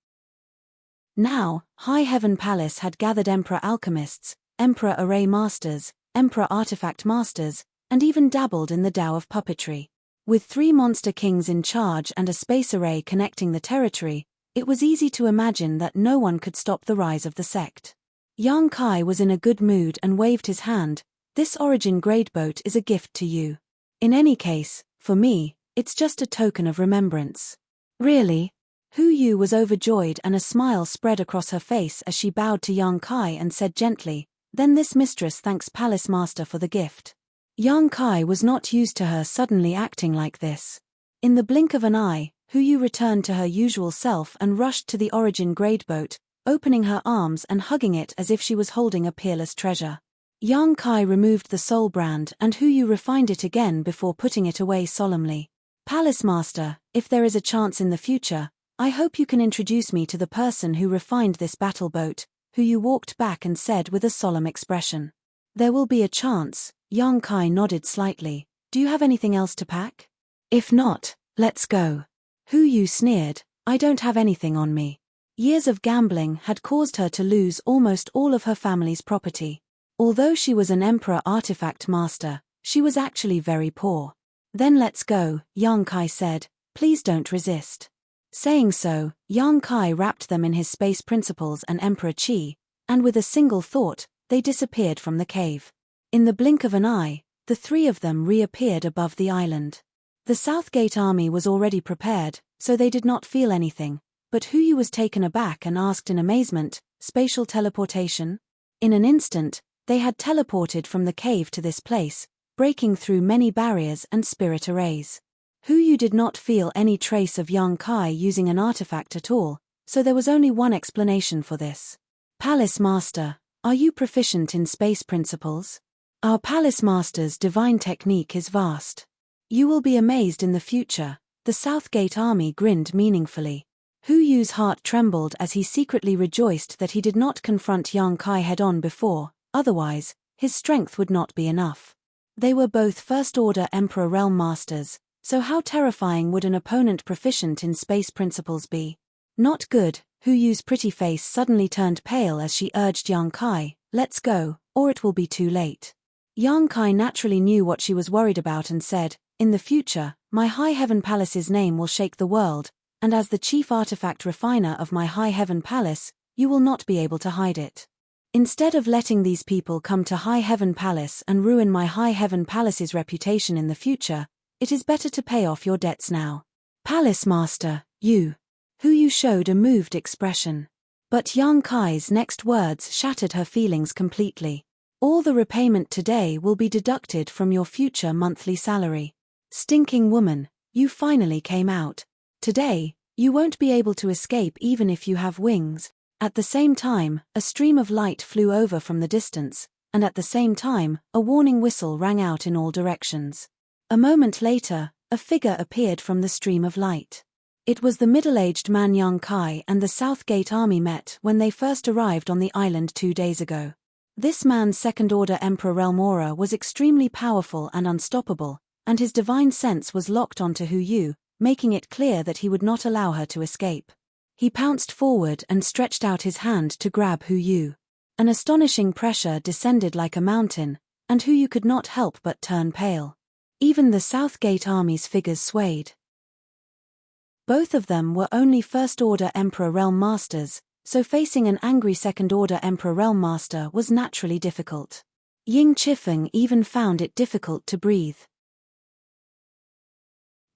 Now, High Heaven Palace had gathered Emperor Alchemists, Emperor Array Masters, Emperor Artifact Masters, and even dabbled in the Tao of Puppetry. With 3 Monster Kings in charge and a space array connecting the territory, it was easy to imagine that no one could stop the rise of the sect. Yang Kai was in a good mood and waved his hand. This Origin Grade boat is a gift to you. In any case, for me, it's just a token of remembrance. Really? Hu Yu was overjoyed and a smile spread across her face as she bowed to Yang Kai and said gently, "Then this mistress thanks Palace Master for the gift." Yang Kai was not used to her suddenly acting like this. In the blink of an eye, Hu Yu returned to her usual self and rushed to the Origin Grade boat, opening her arms and hugging it as if she was holding a peerless treasure. Yang Kai removed the soul brand and Hu Yu refined it again before putting it away solemnly. "Palace Master, if there is a chance in the future, I hope you can introduce me to the person who refined this battle boat," Hu Yu walked back and said with a solemn expression. "There will be a chance," Yang Kai nodded slightly. "Do you have anything else to pack? If not, let's go." Hu Yu sneered, "I don't have anything on me." Years of gambling had caused her to lose almost all of her family's property. Although she was an Emperor Artifact Master, she was actually very poor. "Then let's go," Yang Kai said, "please don't resist." Saying so, Yang Kai wrapped them in his space principles and Emperor Qi, and with a single thought, they disappeared from the cave. In the blink of an eye, the 3 of them reappeared above the island. The Southgate army was already prepared, so they did not feel anything, but Hu Yu was taken aback and asked in amazement, "Spatial teleportation?" In an instant, they had teleported from the cave to this place, breaking through many barriers and spirit arrays. Hu Yu did not feel any trace of Yang Kai using an artifact at all, so there was only one explanation for this. "Palace Master, are you proficient in space principles? Our Palace Master's divine technique is vast. You will be amazed in the future." The Southgate army grinned meaningfully. Hu Yu's heart trembled as he secretly rejoiced that he did not confront Yang Kai head-on before, otherwise, his strength would not be enough. They were both First-Order Emperor Realm Masters, so how terrifying would an opponent proficient in space principles be? Not good. Hu Yu's pretty face suddenly turned pale as she urged Yang Kai, "Let's go, or it will be too late." Yang Kai naturally knew what she was worried about and said, "In the future, my High Heaven Palace's name will shake the world, and as the chief artifact refiner of my High Heaven Palace, you will not be able to hide it. Instead of letting these people come to High Heaven Palace and ruin my High Heaven Palace's reputation in the future, it is better to pay off your debts now." "Palace Master, you." Hu Yu showed a moved expression. But Yang Kai's next words shattered her feelings completely. "All the repayment today will be deducted from your future monthly salary. Stinking woman, you finally came out. Today, you won't be able to escape even if you have wings." At the same time, a stream of light flew over from the distance, and at the same time, a warning whistle rang out in all directions. A moment later, a figure appeared from the stream of light. It was the middle-aged man Yang Kai and the Southgate army met when they first arrived on the island 2 days ago. This man's second-order Emperor Realm aura was extremely powerful and unstoppable, and his divine sense was locked onto Hu Yu, making it clear that he would not allow her to escape. He pounced forward and stretched out his hand to grab Hu Yu. An astonishing pressure descended like a mountain, and Hu Yu could not help but turn pale. Even the Southgate army's figures swayed. Both of them were only First-Order Emperor Realm Masters, so facing an angry Second-Order Emperor Realm Master was naturally difficult. Ying Chifeng even found it difficult to breathe.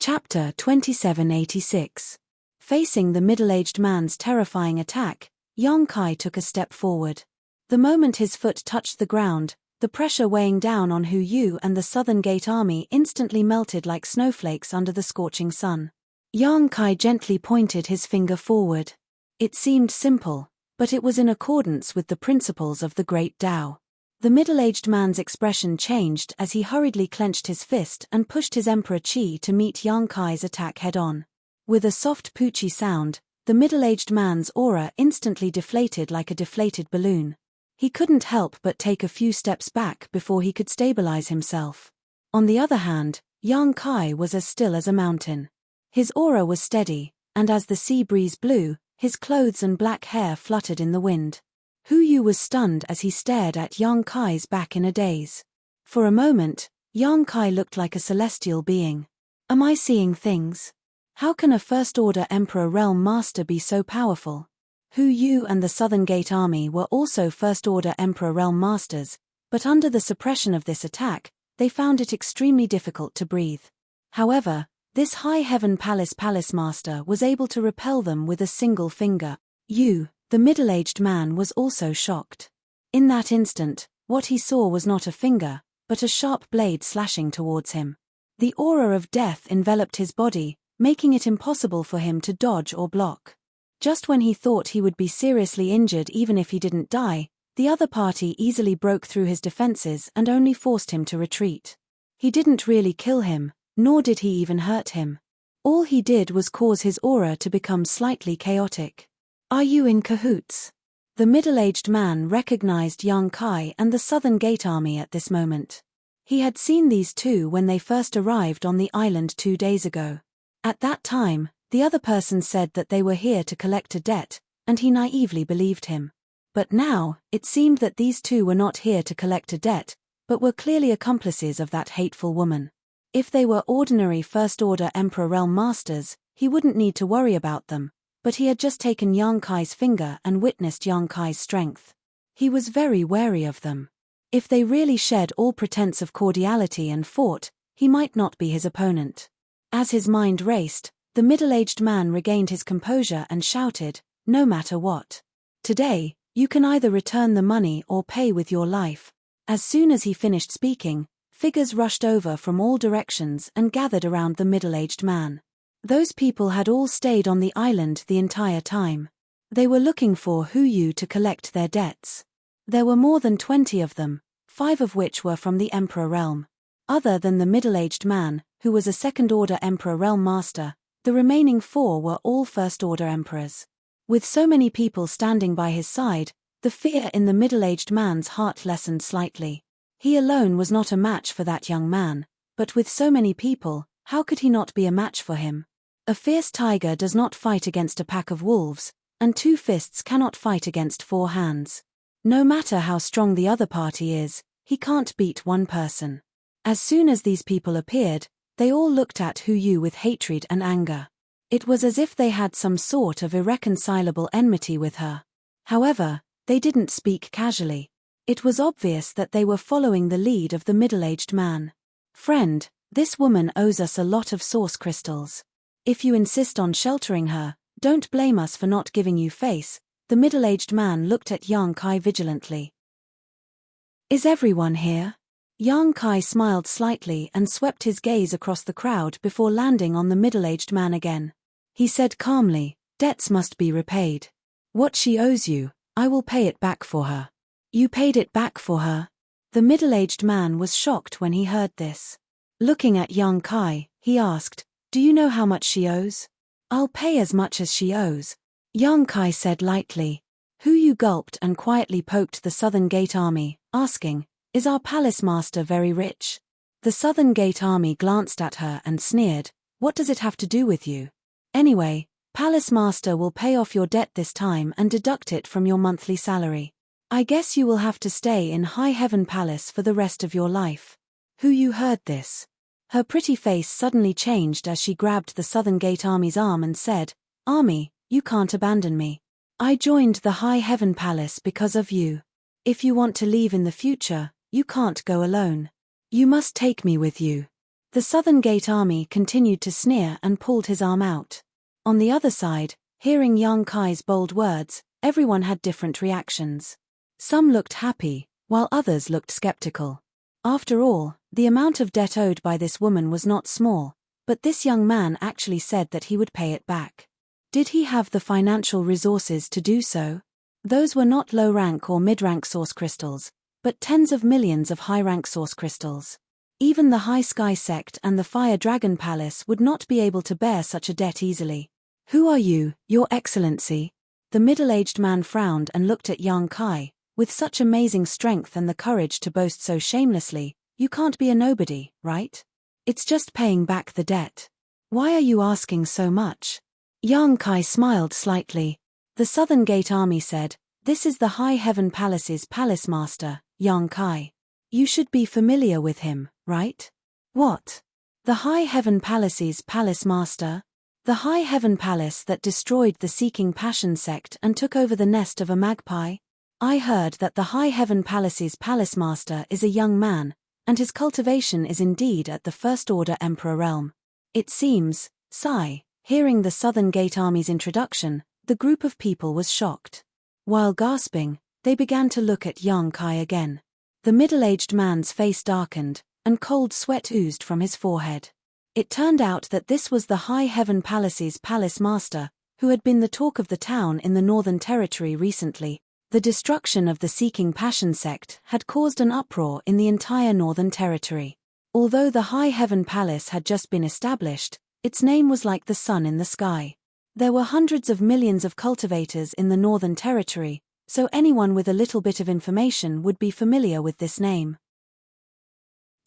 Chapter 2786. Facing the middle-aged man's terrifying attack, Yang Kai took a step forward. The moment his foot touched the ground, the pressure weighing down on Hu Yu and the Southern Gate army instantly melted like snowflakes under the scorching sun. Yang Kai gently pointed his finger forward. It seemed simple, but it was in accordance with the principles of the Great Tao. The middle-aged man's expression changed as he hurriedly clenched his fist and pushed his Emperor Qi to meet Yang Kai's attack head-on. With a soft poochie sound, the middle-aged man's aura instantly deflated like a deflated balloon. He couldn't help but take a few steps back before he could stabilize himself. On the other hand, Yang Kai was as still as a mountain. His aura was steady, and as the sea breeze blew, his clothes and black hair fluttered in the wind. Hu Yu was stunned as he stared at Yang Kai's back in a daze. For a moment, Yang Kai looked like a celestial being. Am I seeing things? How can a First-Order Emperor Realm Master be so powerful? Hu Yu and the Southern Gate army were also First-Order Emperor Realm Masters, but under the suppression of this attack, they found it extremely difficult to breathe. However, this High Heaven Palace Master was able to repel them with a single finger. Yu, the middle-aged man, was also shocked. In that instant, what he saw was not a finger, but a sharp blade slashing towards him. The aura of death enveloped his body, making it impossible for him to dodge or block. Just when he thought he would be seriously injured even if he didn't die, the other party easily broke through his defenses and only forced him to retreat. He didn't really kill him, nor did he even hurt him. All he did was cause his aura to become slightly chaotic. Are you in cahoots? The middle-aged man recognized Yang Kai and the Southern Gate army at this moment. He had seen these two when they first arrived on the island 2 days ago. At that time, the other person said that they were here to collect a debt, and he naively believed him. But now, it seemed that these two were not here to collect a debt, but were clearly accomplices of that hateful woman. If they were ordinary First-Order Emperor Realm Masters, he wouldn't need to worry about them, but he had just taken Yang Kai's finger and witnessed Yang Kai's strength. He was very wary of them. If they really shed all pretense of cordiality and fought, he might not be his opponent. As his mind raced, the middle-aged man regained his composure and shouted, "No matter what. Today, you can either return the money or pay with your life." As soon as he finished speaking, figures rushed over from all directions and gathered around the middle-aged man. Those people had all stayed on the island the entire time. They were looking for Hu Yu to collect their debts. There were more than 20 of them, 5 of which were from the Emperor Realm. Other than the middle-aged man, who was a Second-Order Emperor Realm Master, the remaining 4 were all First-Order Emperors. With so many people standing by his side, the fear in the middle-aged man's heart lessened slightly. He alone was not a match for that young man, but with so many people, how could he not be a match for him? A fierce tiger does not fight against a pack of wolves, and 2 fists cannot fight against 4 hands. No matter how strong the other party is, he can't beat one person. As soon as these people appeared, they all looked at Hu Yu with hatred and anger. It was as if they had some sort of irreconcilable enmity with her. However, they didn't speak casually. It was obvious that they were following the lead of the middle-aged man. "Friend, this woman owes us a lot of source crystals. If you insist on sheltering her, don't blame us for not giving you face." The middle-aged man looked at Yang Kai vigilantly. "Is everyone here?" Yang Kai smiled slightly and swept his gaze across the crowd before landing on the middle-aged man again. He said calmly, "Debts must be repaid. What she owes you, I will pay it back for her." "You paid it back for her?" The middle-aged man was shocked when he heard this. Looking at Yang Kai, he asked, "Do you know how much she owes?" "I'll pay as much as she owes," Yang Kai said lightly. Hu Yu gulped and quietly poked the Southern Gate army, asking, "Is our palace master very rich?" The Southern Gate army glanced at her and sneered, "What does it have to do with you? Anyway, Palace Master will pay off your debt this time and deduct it from your monthly salary. I guess you will have to stay in High Heaven Palace for the rest of your life." Hu Yu heard this. Her pretty face suddenly changed as she grabbed the Southern Gate army's arm and said, "Army, you can't abandon me. I joined the High Heaven Palace because of you. If you want to leave in the future, you can't go alone. You must take me with you." The Southern Gate army continued to sneer and pulled his arm out. On the other side, hearing Yang Kai's bold words, everyone had different reactions. Some looked happy, while others looked skeptical. After all, the amount of debt owed by this woman was not small, but this young man actually said that he would pay it back. Did he have the financial resources to do so? Those were not low-rank or mid-rank source crystals, but tens of millions of high-rank source crystals. Even the High Sky Sect and the Fire Dragon Palace would not be able to bear such a debt easily. "Who are you, Your Excellency?" The middle-aged man frowned and looked at Yang Kai. "With such amazing strength and the courage to boast so shamelessly, you can't be a nobody, right? It's just paying back the debt. Why are you asking so much?" Yang Kai smiled slightly. The Southern Gate Army said, "This is the High Heaven Palace's palace master, Yang Kai. You should be familiar with him, right?" "What? The High Heaven Palace's palace master?" "The High Heaven Palace that destroyed the Seeking Passion sect and took over the nest of a magpie? I heard that the High Heaven Palace's palace master is a young man, and his cultivation is indeed at the First Order Emperor realm. It seems." Hearing the Southern Gate Army's introduction, the group of people was shocked. While gasping, they began to look at Yang Kai again. The middle-aged man's face darkened, and cold sweat oozed from his forehead. It turned out that this was the High Heaven Palace's palace master, who had been the talk of the town in the Northern Territory recently. The destruction of the Seeking Passion sect had caused an uproar in the entire Northern Territory. Although the High Heaven Palace had just been established, its name was like the sun in the sky. There were hundreds of millions of cultivators in the Northern Territory, so anyone with a little bit of information would be familiar with this name.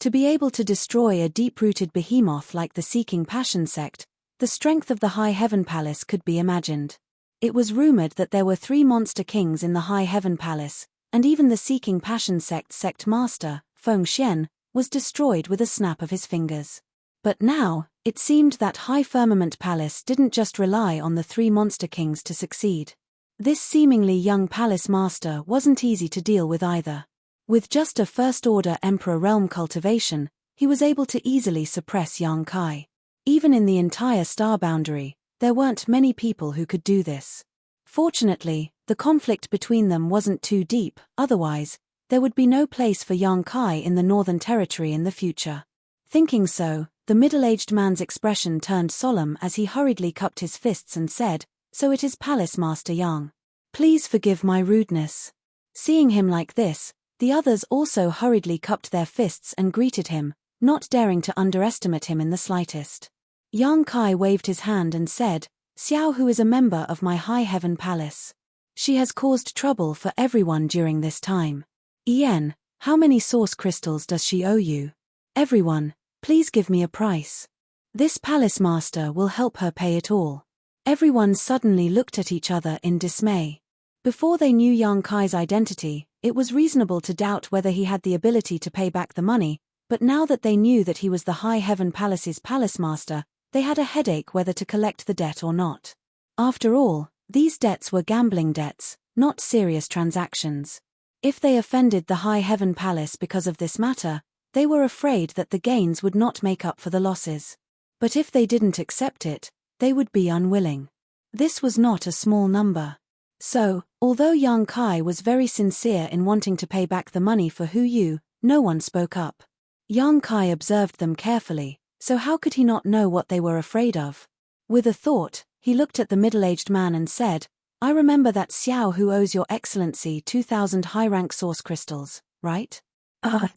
To be able to destroy a deep-rooted behemoth like the Seeking Passion sect, the strength of the High Heaven Palace could be imagined. It was rumored that there were 3 monster kings in the High Heaven Palace, and even the Seeking Passion sect master, Feng Xian, was destroyed with a snap of his fingers. But now, it seemed that High Firmament Palace didn't just rely on the 3 monster kings to succeed. This seemingly young palace master wasn't easy to deal with either. With just a First Order Emperor realm cultivation, he was able to easily suppress Yang Kai. Even in the entire star boundary, there weren't many people who could do this. Fortunately, the conflict between them wasn't too deep, otherwise, there would be no place for Yang Kai in the Northern Territory in the future. Thinking so, the middle-aged man's expression turned solemn as he hurriedly cupped his fists and said, "So it is Palace Master Yang. Please forgive my rudeness." Seeing him like this, the others also hurriedly cupped their fists and greeted him, not daring to underestimate him in the slightest. Yang Kai waved his hand and said, "Xiao, who is a member of my High Heaven Palace. She has caused trouble for everyone during this time. Ian, how many source crystals does she owe you? Everyone, please give me a price. This palace master will help her pay it all." Everyone suddenly looked at each other in dismay. Before they knew Yang Kai's identity, it was reasonable to doubt whether he had the ability to pay back the money, but now that they knew that he was the High Heaven Palace's palace master, they had a headache whether to collect the debt or not. After all, these debts were gambling debts, not serious transactions. If they offended the High Heaven Palace because of this matter, they were afraid that the gains would not make up for the losses. But if they didn't accept it, they would be unwilling. This was not a small number. So, although Yang Kai was very sincere in wanting to pay back the money for Hu Yu, no one spoke up. Yang Kai observed them carefully, so how could he not know what they were afraid of? With a thought, he looked at the middle-aged man and said, "I remember that Xiao who owes Your Excellency 2,000 high-rank source crystals, right?"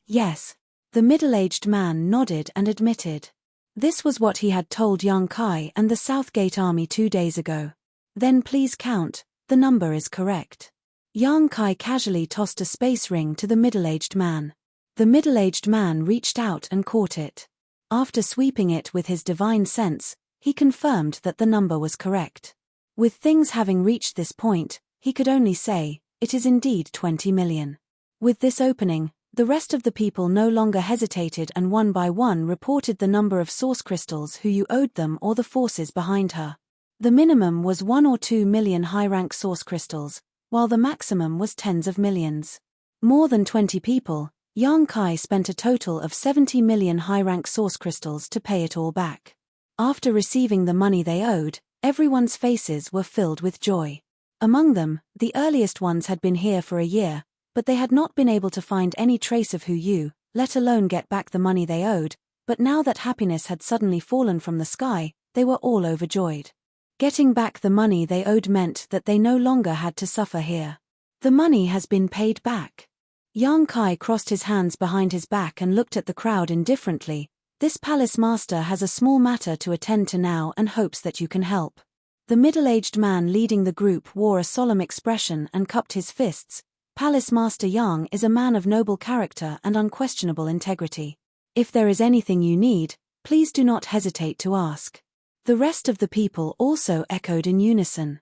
Yes." The middle-aged man nodded and admitted. This was what he had told Yang Kai and the Southgate Army 2 days ago. "Then please count, the number is correct." Yang Kai casually tossed a space ring to the middle-aged man. The middle-aged man reached out and caught it. After sweeping it with his divine sense, he confirmed that the number was correct. With things having reached this point, he could only say, "It is indeed 20 million. With this opening, the rest of the people no longer hesitated and one by one reported the number of source crystals Hu Yu owed them or the forces behind her. The minimum was 1 or 2 million high-rank source crystals, while the maximum was tens of millions. More than 20 people, Yang Kai spent a total of 70 million high-rank source crystals to pay it all back. After receiving the money they owed, everyone's faces were filled with joy. Among them, the earliest ones had been here for a year, but they had not been able to find any trace of Hu Yu, let alone get back the money they owed, but now that happiness had suddenly fallen from the sky, they were all overjoyed. Getting back the money they owed meant that they no longer had to suffer here. The money has been paid back. Yang Kai crossed his hands behind his back and looked at the crowd indifferently. This palace master has a small matter to attend to now and hopes that you can help. The middle-aged man leading the group wore a solemn expression and cupped his fists. Palace Master Yang is a man of noble character and unquestionable integrity. If there is anything you need, please do not hesitate to ask. The rest of the people also echoed in unison.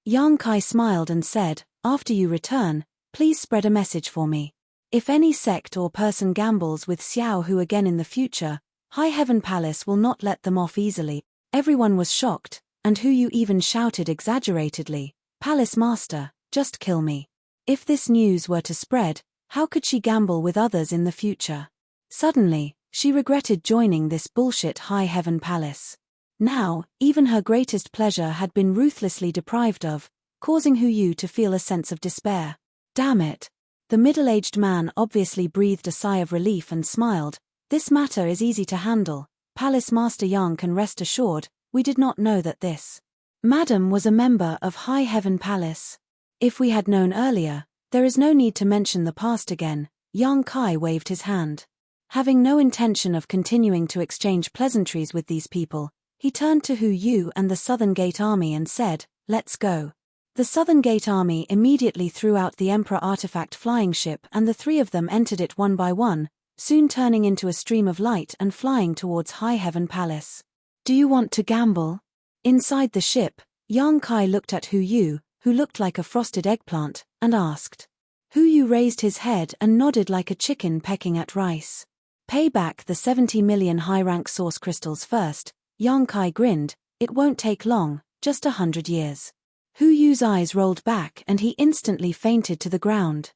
Yang Kai smiled and said, "After you return, please spread a message for me. If any sect or person gambles with Xiao Hu again in the future, High Heaven Palace will not let them off easily." Everyone was shocked, and Hu Yu even shouted exaggeratedly, "Palace Master, just kill me." If this news were to spread, how could she gamble with others in the future? Suddenly, she regretted joining this bullshit High Heaven Palace. Now, even her greatest pleasure had been ruthlessly deprived of, causing Hu Yu to feel a sense of despair. Damn it. The middle-aged man obviously breathed a sigh of relief and smiled. "This matter is easy to handle. Palace Master Yang can rest assured, we did not know that this Madam was a member of High Heaven Palace. If we had known earlier, there is no need to mention the past again." Yang Kai waved his hand. Having no intention of continuing to exchange pleasantries with these people, he turned to Hu Yu and the Southern Gate Army and said, "Let's go." The Southern Gate Army immediately threw out the Emperor artifact flying ship and the three of them entered it one by one, soon turning into a stream of light and flying towards High Heaven Palace. "Do you want to gamble?" Inside the ship, Yang Kai looked at Hu Yu, who looked like a frosted eggplant, and asked. Hu Yu raised his head and nodded like a chicken pecking at rice. "Pay back the 70 million high-rank source crystals first," Yang Kai grinned. "It won't take long, just 100 years. Hu Yu's eyes rolled back and he instantly fainted to the ground.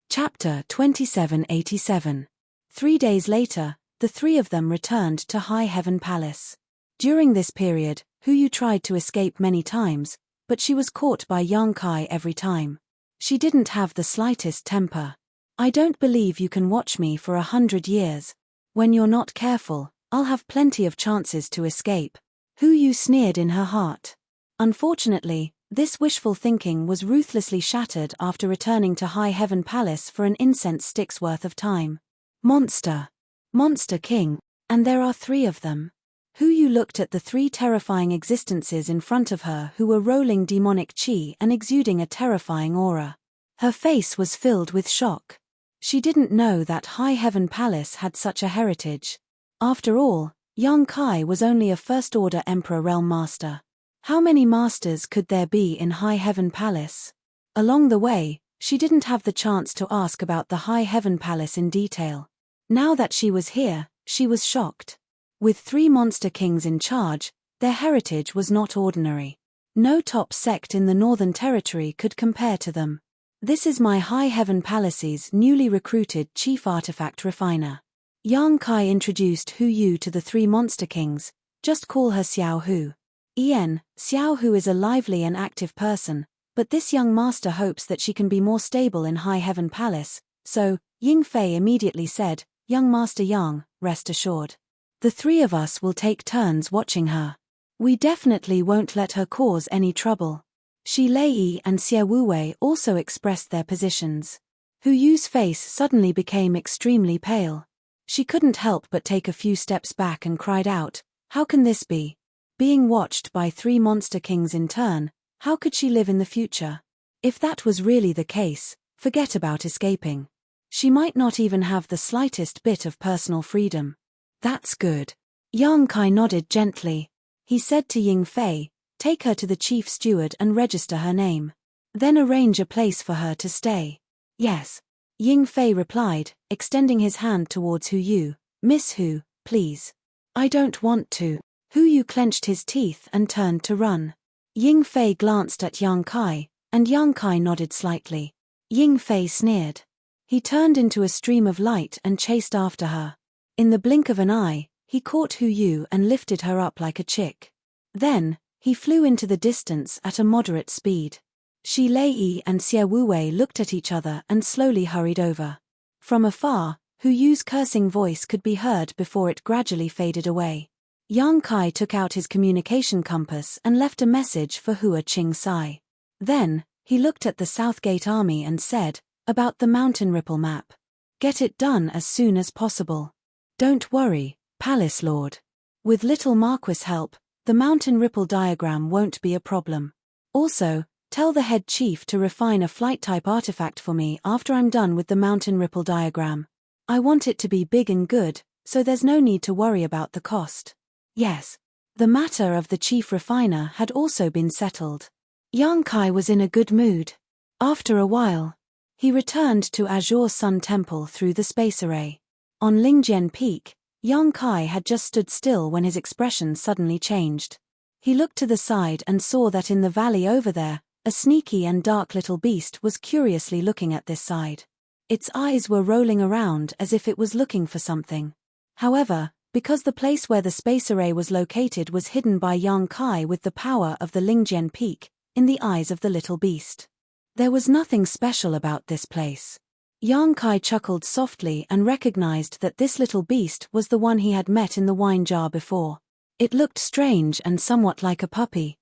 Chapter 2787. 3 days later, the three of them returned to High Heaven Palace. During this period, Hu Yu tried to escape many times, but she was caught by Yang Kai every time. She didn't have the slightest temper. "I don't believe you can watch me for 100 years. When you're not careful, I'll have plenty of chances to escape." Hu Yu sneered in her heart. Unfortunately, this wishful thinking was ruthlessly shattered after returning to High Heaven Palace for an incense stick's worth of time. Monster. Monster King. And there are 3 of them. Hu Yu looked at the 3 terrifying existences in front of her who were rolling demonic chi and exuding a terrifying aura. Her face was filled with shock. She didn't know that High Heaven Palace had such a heritage. After all, Yang Kai was only a First-Order Emperor Realm Master. How many masters could there be in High Heaven Palace? Along the way, she didn't have the chance to ask about the High Heaven Palace in detail. Now that she was here, she was shocked. With 3 monster kings in charge, their heritage was not ordinary. No top sect in the Northern Territory could compare to them. "This is my High Heaven Palace's newly recruited chief artifact refiner." Yang Kai introduced Hu Yu to the 3 monster kings. "Just call her Xiao Hu." Xiao Hu is a lively and active person, but this young master hopes that she can be more stable in High Heaven Palace, so, Ying Fei immediately said, "Young Master Yang, rest assured. The 3 of us will take turns watching her. We definitely won't let her cause any trouble." Shi Lei and Xie Wuwei also expressed their positions. Hu Yu's face suddenly became extremely pale. She couldn't help but take a few steps back and cried out, "How can this be? Being watched by 3 monster kings in turn, how could she live in the future? If that was really the case, forget about escaping. She might not even have the slightest bit of personal freedom." "That's good." Yang Kai nodded gently. He said to Ying Fei, "Take her to the chief steward and register her name. Then arrange a place for her to stay." "Yes." Ying Fei replied, extending his hand towards Hu Yu. "Miss Hu, please." "I don't want to." Hu Yu clenched his teeth and turned to run. Ying Fei glanced at Yang Kai, and Yang Kai nodded slightly. Ying Fei sneered. He turned into a stream of light and chased after her. In the blink of an eye, he caught Hu Yu and lifted her up like a chick. Then, he He flew into the distance at a moderate speed. Shi Lei and Xie Wuwei looked at each other and slowly hurried over. From afar, Hu Yu's cursing voice could be heard before it gradually faded away. Yang Kai took out his communication compass and left a message for Hua Qing Sai. Then, he looked at the Southgate army and said, "About the mountain ripple map. Get it done as soon as possible. Don't worry, Palace Lord. With little Marquis' help, the mountain ripple diagram won't be a problem. Also, tell the head chief to refine a flight-type artifact for me after I'm done with the mountain ripple diagram. I want it to be big and good, so there's no need to worry about the cost." Yes. The matter of the chief refiner had also been settled. Yang Kai was in a good mood. After a while, he returned to Azure Sun Temple through the space array. On Lingjian Peak, Yang Kai had just stood still when his expression suddenly changed. He looked to the side and saw that in the valley over there, a sneaky and dark little beast was curiously looking at this side. Its eyes were rolling around as if it was looking for something. However, because the place where the space array was located was hidden by Yang Kai with the power of the Lingjian Peak, in the eyes of the little beast, there was nothing special about this place. Yang Kai chuckled softly and recognized that this little beast was the one he had met in the wine jar before. It looked strange and somewhat like a puppy.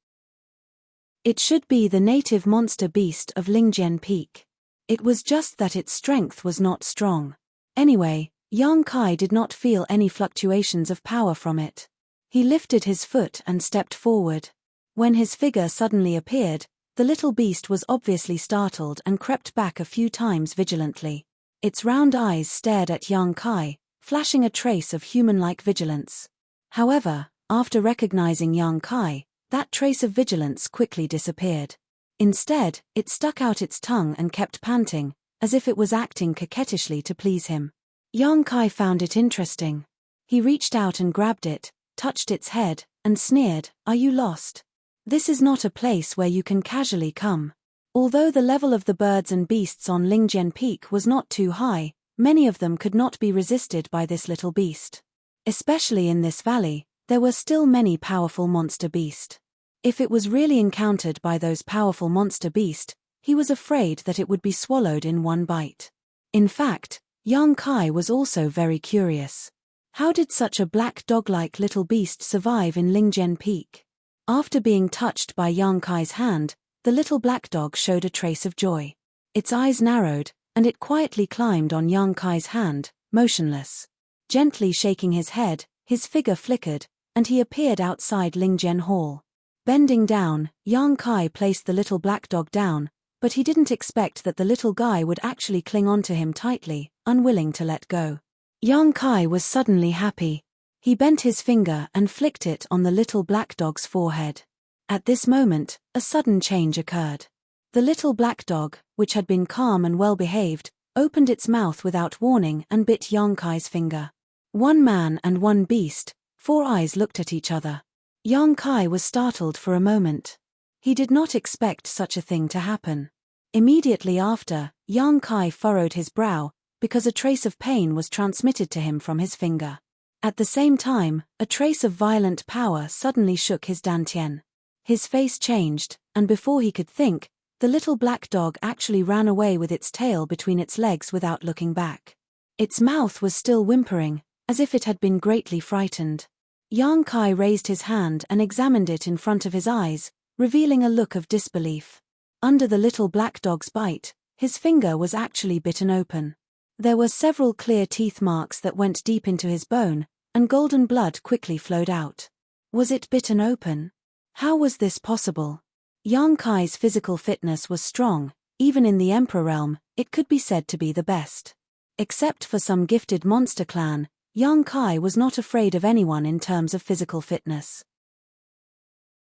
It should be the native monster beast of Lingjian Peak. It was just that its strength was not strong. Anyway, Yang Kai did not feel any fluctuations of power from it. He lifted his foot and stepped forward. When his figure suddenly appeared, the little beast was obviously startled and crept back a few times vigilantly. Its round eyes stared at Yang Kai, flashing a trace of human-like vigilance. However, after recognizing Yang Kai, that trace of vigilance quickly disappeared. Instead, it stuck out its tongue and kept panting, as if it was acting coquettishly to please him. Yang Kai found it interesting. He reached out and grabbed it, touched its head, and sneered, "Are you lost? This is not a place where you can casually come." Although the level of the birds and beasts on Lingjian Peak was not too high, many of them could not be resisted by this little beast. Especially in this valley, there were still many powerful monster beasts. If it was really encountered by those powerful monster beasts, he was afraid that it would be swallowed in one bite. In fact, Yang Kai was also very curious. How did such a black dog-like little beast survive in Lingjian Peak? After being touched by Yang Kai's hand, the little black dog showed a trace of joy. Its eyes narrowed, and it quietly climbed on Yang Kai's hand, motionless. Gently shaking his head, his figure flickered, and he appeared outside Lingjian Hall. Bending down, Yang Kai placed the little black dog down, but he didn't expect that the little guy would actually cling onto him tightly, unwilling to let go. Yang Kai was suddenly happy. He bent his finger and flicked it on the little black dog's forehead. At this moment, a sudden change occurred. The little black dog, which had been calm and well-behaved, opened its mouth without warning and bit Yang Kai's finger. One man and one beast, four eyes looked at each other. Yang Kai was startled for a moment. He did not expect such a thing to happen. Immediately after, Yang Kai furrowed his brow, because a trace of pain was transmitted to him from his finger. At the same time, a trace of violent power suddenly shook his dantian. His face changed, and before he could think, the little black dog actually ran away with its tail between its legs without looking back. Its mouth was still whimpering, as if it had been greatly frightened. Yang Kai raised his hand and examined it in front of his eyes, revealing a look of disbelief. Under the little black dog's bite, his finger was actually bitten open. There were several clear teeth marks that went deep into his bone, and golden blood quickly flowed out. Was it bitten open? How was this possible? Yang Kai's physical fitness was strong. Even in the Emperor realm, it could be said to be the best. Except for some gifted monster clan, Yang Kai was not afraid of anyone in terms of physical fitness.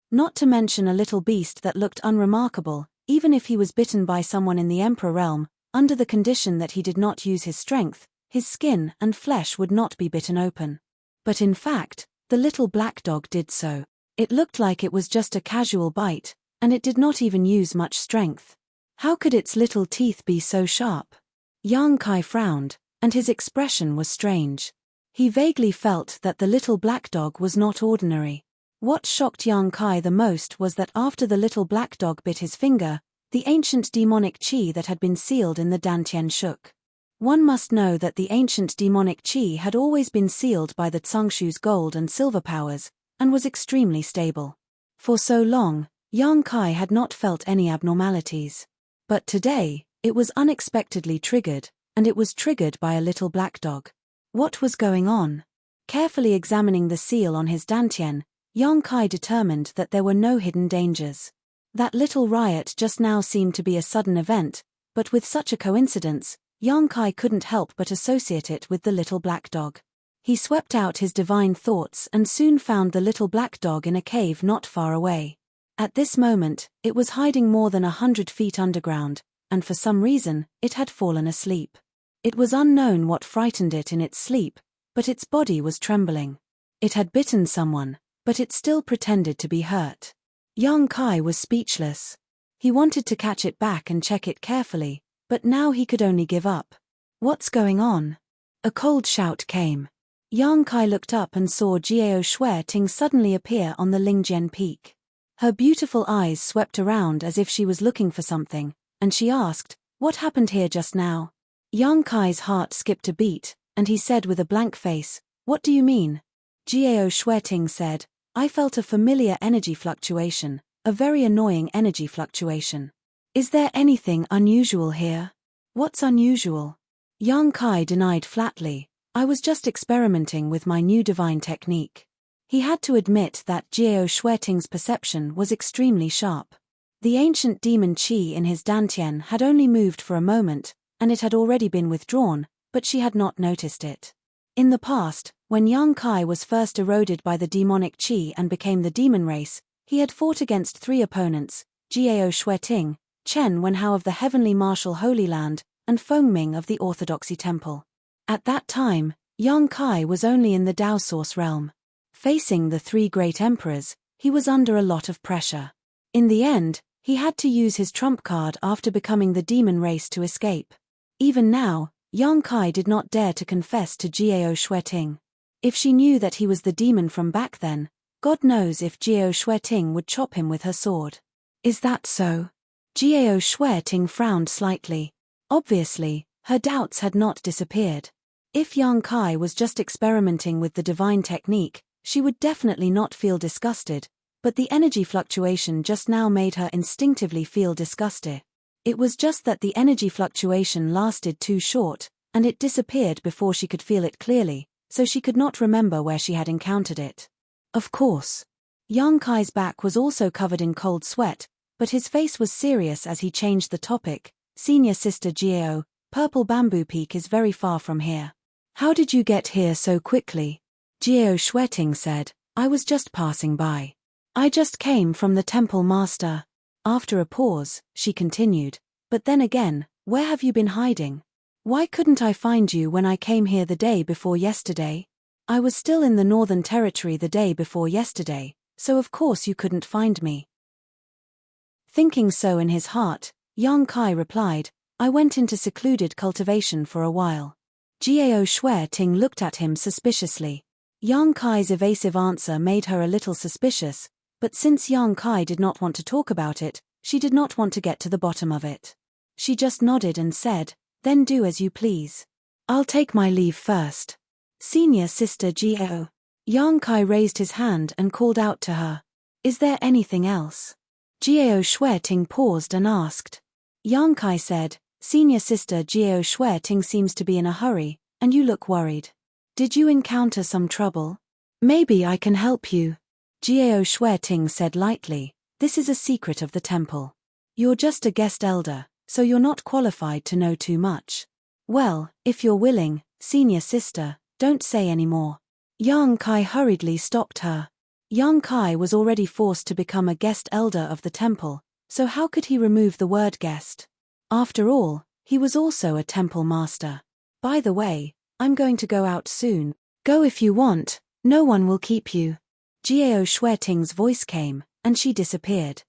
Not to mention a little beast that looked unremarkable, even if he was bitten by someone in the Emperor realm, under the condition that he did not use his strength, his skin and flesh would not be bitten open. But in fact, the little black dog did so. It looked like it was just a casual bite, and it did not even use much strength. How could its little teeth be so sharp? Yang Kai frowned, and his expression was strange. He vaguely felt that the little black dog was not ordinary. What shocked Yang Kai the most was that after the little black dog bit his finger, the ancient demonic chi that had been sealed in the dantian shook. One must know that the ancient demonic chi had always been sealed by the Tsangshu's gold and silver powers, and was extremely stable. For so long, Yang Kai had not felt any abnormalities. But today, it was unexpectedly triggered, and it was triggered by a little black dog. What was going on? Carefully examining the seal on his dantian, Yang Kai determined that there were no hidden dangers. That little riot just now seemed to be a sudden event, but with such a coincidence, Yang Kai couldn't help but associate it with the little black dog. He swept out his divine thoughts and soon found the little black dog in a cave not far away. At this moment, it was hiding more than 100 feet underground, and for some reason, it had fallen asleep. It was unknown what frightened it in its sleep, but its body was trembling. It had bitten someone, but it still pretended to be hurt. Yang Kai was speechless. He wanted to catch it back and check it carefully, but now he could only give up. What's going on? A cold shout came. Yang Kai looked up and saw Jiao Shueting suddenly appear on the Lingjian peak. Her beautiful eyes swept around as if she was looking for something, and she asked, "What happened here just now?" Yang Kai's heart skipped a beat, and he said with a blank face, "What do you mean?" Jiao Shueting said, "I felt a familiar energy fluctuation, a very annoying energy fluctuation. Is there anything unusual here?" "What's unusual?" Yang Kai denied flatly, "I was just experimenting with my new divine technique." He had to admit that Jiao Shueting's perception was extremely sharp. The ancient demon chi in his dantian had only moved for a moment, and it had already been withdrawn, but she had not noticed it. In the past, when Yang Kai was first eroded by the demonic chi and became the demon race, he had fought against 3 opponents, Jiao Shueting, Chen Wenhao of the Heavenly Martial Holy Land, and Fengming of the Orthodoxy Temple. At that time, Yang Kai was only in the Dao Source realm. Facing the 3 great emperors, he was under a lot of pressure. In the end, he had to use his trump card after becoming the demon race to escape. Even now, Yang Kai did not dare to confess to Jiao Shueting. If she knew that he was the demon from back then, God knows if Jiao Shueting would chop him with her sword. "Is that so?" Jiao Shueting frowned slightly. Obviously, her doubts had not disappeared. If Yang Kai was just experimenting with the divine technique, she would definitely not feel disgusted, but the energy fluctuation just now made her instinctively feel disgusted. It was just that the energy fluctuation lasted too short, and it disappeared before she could feel it clearly, so she could not remember where she had encountered it. Of course. Yang Kai's back was also covered in cold sweat, but his face was serious as he changed the topic. "Senior Sister Jiao, Purple Bamboo Peak is very far from here. How did you get here so quickly?" Jiao Shueting said, "I was just passing by. I just came from the temple master." After a pause, she continued, "But then again, where have you been hiding? Why couldn't I find you when I came here the day before yesterday? I was still in the Northern Territory the day before yesterday, so of course you couldn't find me." Thinking so in his heart, Yang Kai replied, "I went into secluded cultivation for a while." Jiao Shueting looked at him suspiciously. Yang Kai's evasive answer made her a little suspicious, but since Yang Kai did not want to talk about it, she did not want to get to the bottom of it. She just nodded and said, "Then do as you please. I'll take my leave first." "Senior Sister Jiao." Yang Kai raised his hand and called out to her. "Is there anything else?" Jiao Shueting paused and asked. Yang Kai said, "Senior Sister Jiao Shueting seems to be in a hurry, and you look worried. Did you encounter some trouble? Maybe I can help you." Jiao Shueting said lightly, "This is a secret of the temple. You're just a guest elder, so you're not qualified to know too much. Well, if you're willing, Senior Sister, don't say any more." Yang Kai hurriedly stopped her. Yang Kai was already forced to become a guest elder of the temple, so how could he remove the word guest? After all, he was also a temple master. "By the way, I'm going to go out soon. Go if you want, no one will keep you." Jiao Shueting's voice came, and she disappeared.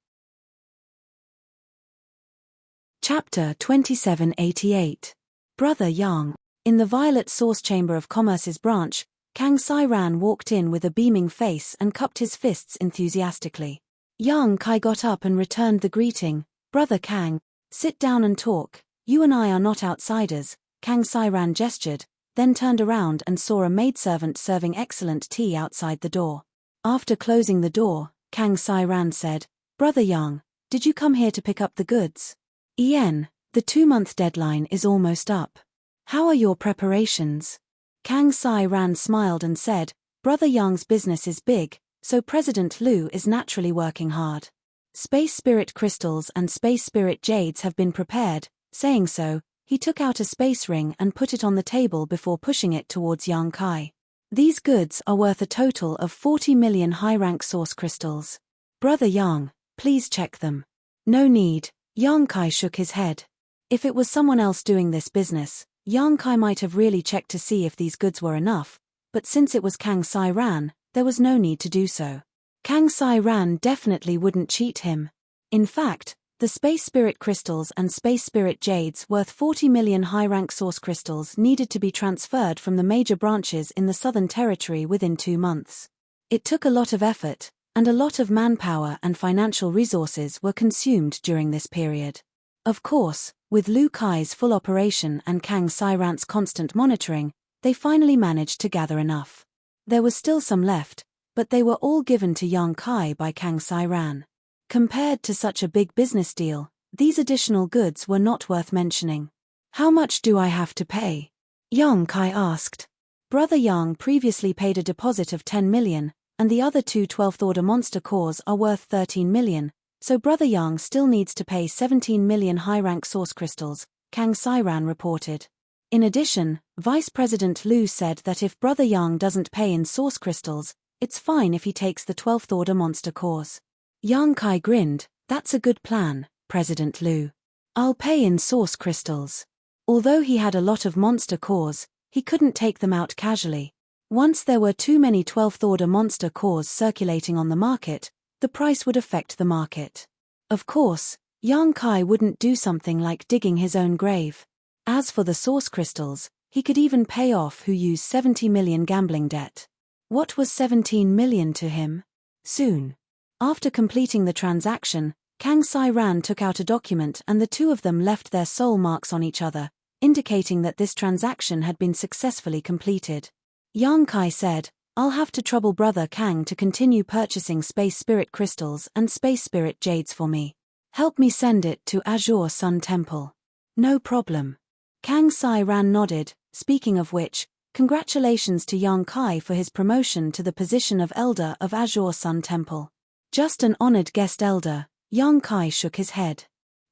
Chapter 2788. Brother Yang. In the Violet Source Chamber of Commerce's branch, Kang Sai-ran walked in with a beaming face and cupped his fists enthusiastically. Yang Kai got up and returned the greeting. Brother Kang, sit down and talk. You and I are not outsiders. Kang Sai-ran gestured, then turned around and saw a maidservant serving excellent tea outside the door. After closing the door, Kang Sai-ran said, Brother Yang, did you come here to pick up the goods? The 2-month deadline is almost up. How are your preparations? Kang Sai-ran smiled and said, Brother Yang's business is big, so President Liu is naturally working hard. Space spirit crystals and space spirit jades have been prepared. Saying so, he took out a space ring and put it on the table before pushing it towards Yang Kai. These goods are worth a total of 40 million high-rank source crystals. Brother Yang, please check them. No need, Yang Kai shook his head. If it was someone else doing this business, Yang Kai might have really checked to see if these goods were enough, but since it was Kang Sai-ran, there was no need to do so. Kang Sai-ran definitely wouldn't cheat him. In fact, the space spirit crystals and space spirit jades worth 40 million high-rank source crystals needed to be transferred from the major branches in the Southern Territory within 2 months. It took a lot of effort, and a lot of manpower and financial resources were consumed during this period. Of course, with Lu Kai's full operation and Kang Sai-ran's constant monitoring, they finally managed to gather enough. There was still some left, but they were all given to Yang Kai by Kang Sai-ran. Compared to such a big business deal, these additional goods were not worth mentioning. How much do I have to pay? Yang Kai asked. Brother Yang previously paid a deposit of 10 million, and the other 2 12th order monster cores are worth 13 million, so Brother Yang still needs to pay 17 million high-rank source crystals, Kang Sai-ran reported. In addition, Vice President Liu said that if Brother Yang doesn't pay in source crystals, it's fine if he takes the 12th order monster cores. Yang Kai grinned, that's a good plan, President Liu. I'll pay in source crystals. Although he had a lot of monster cores, he couldn't take them out casually. Once there were too many 12th order monster cores circulating on the market, the price would affect the market. Of course, Yang Kai wouldn't do something like digging his own grave. As for the source crystals, he could even pay off who used 70 million gambling debt. What was 17 million to him? Soon. After completing the transaction, Kang Sai-ran took out a document and the two of them left their soul marks on each other, indicating that this transaction had been successfully completed. Yang Kai said, I'll have to trouble Brother Kang to continue purchasing space spirit crystals and space spirit jades for me. Help me send it to Azure Sun Temple. No problem. Kang Sai-ran nodded. Speaking of which, congratulations to Yang Kai for his promotion to the position of Elder of Azure Sun Temple. Just an honored guest elder, Yang Kai shook his head.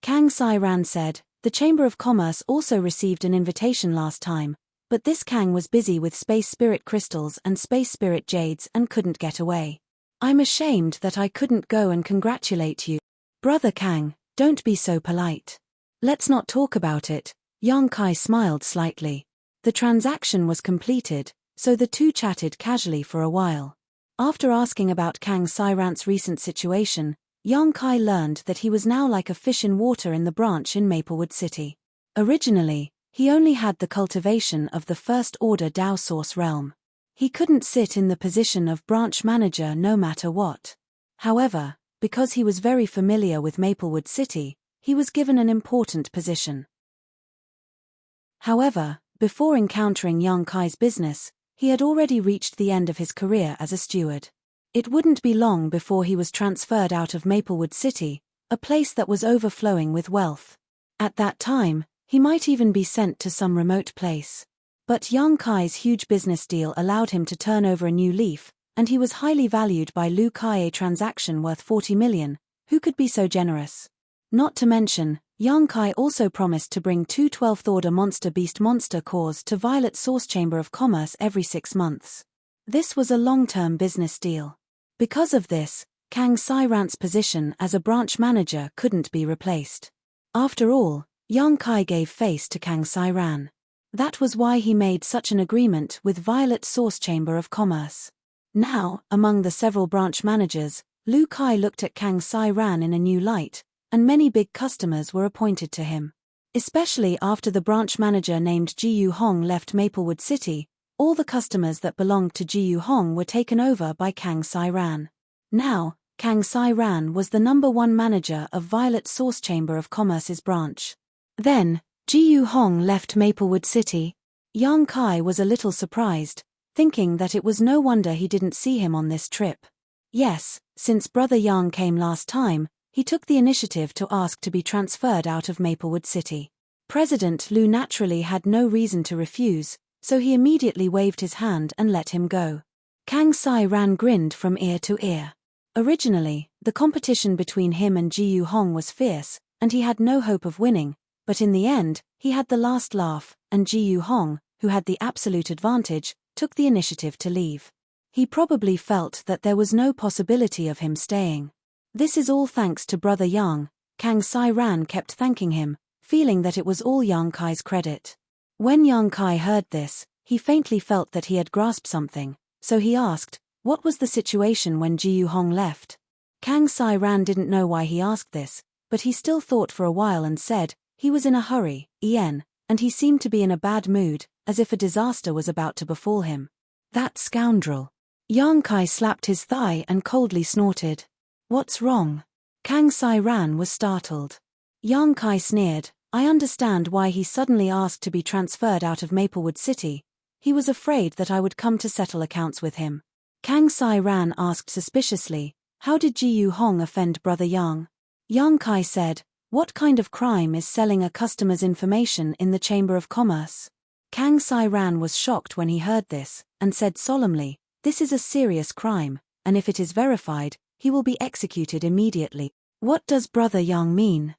Kang Sai-ran said, the Chamber of Commerce also received an invitation last time, but this Kang was busy with space spirit crystals and space spirit jades and couldn't get away. I'm ashamed that I couldn't go and congratulate you. Brother Kang, don't be so polite. Let's not talk about it. Yang Kai smiled slightly. The transaction was completed, so the two chatted casually for a while. After asking about Kang Sai-ran's recent situation, Yang Kai learned that he was now like a fish in water in the branch in Maplewood City. Originally, he only had the cultivation of the first-order Dao Source realm. He couldn't sit in the position of branch manager no matter what. However, because he was very familiar with Maplewood City, he was given an important position. However, before encountering Yang Kai's business, he had already reached the end of his career as a steward. It wouldn't be long before he was transferred out of Maplewood City, a place that was overflowing with wealth. At that time, he might even be sent to some remote place. But Yang Kai's huge business deal allowed him to turn over a new leaf, and he was highly valued by Lu Kai. A transaction worth 40 million, who could be so generous? Not to mention, Yang Kai also promised to bring 2 12th Order Monster Beast monster cores to Violet Source Chamber of Commerce every 6 months. This was a long-term business deal. Because of this, Kang Sai-ran's position as a branch manager couldn't be replaced. After all, Yang Kai gave face to Kang Sai-ran. That was why he made such an agreement with Violet Source Chamber of Commerce. Now, among the several branch managers, Lu Kai looked at Kang Sai-ran in a new light, and many big customers were appointed to him. Especially after the branch manager named Ji Yu Hong left Maplewood City, All the customers that belonged to Jiyu Hong were taken over by Kang Sai-ran. Now, Kang Sai-ran was the #1 manager of Violet Source Chamber of Commerce's branch. Then, Jiyu Hong left Maplewood City. Yang Kai was a little surprised, thinking that it was no wonder he didn't see him on this trip. Yes, since Brother Yang came last time, he took the initiative to ask to be transferred out of Maplewood City. President Liu naturally had no reason to refuse, so he immediately waved his hand and let him go. Kang Sai-ran grinned from ear to ear. Originally, the competition between him and Jiyu Hong was fierce, and he had no hope of winning, but in the end, he had the last laugh, and Jiyu Hong, who had the absolute advantage, took the initiative to leave. He probably felt that there was no possibility of him staying. This is all thanks to Brother Yang. Kang Sai-ran kept thanking him, feeling that it was all Yang Kai's credit. When Yang Kai heard this, he faintly felt that he had grasped something, so he asked, what was the situation when Jiyu Hong left? Kang Sai-ran didn't know why he asked this, but he still thought for a while and said, he was in a hurry, and he seemed to be in a bad mood, as if a disaster was about to befall him. That scoundrel. Yang Kai slapped his thigh and coldly snorted. What's wrong? Kang Sai-ran was startled. Yang Kai sneered, I understand why he suddenly asked to be transferred out of Maplewood City. He was afraid that I would come to settle accounts with him. Kang Sai-ran asked suspiciously, how did Jiyu Hong offend Brother Yang? Yang Kai said, what kind of crime is selling a customer's information in the Chamber of Commerce? Kang Sai-ran was shocked when he heard this, and said solemnly, this is a serious crime, and if it is verified, he will be executed immediately. What does Brother Yang mean?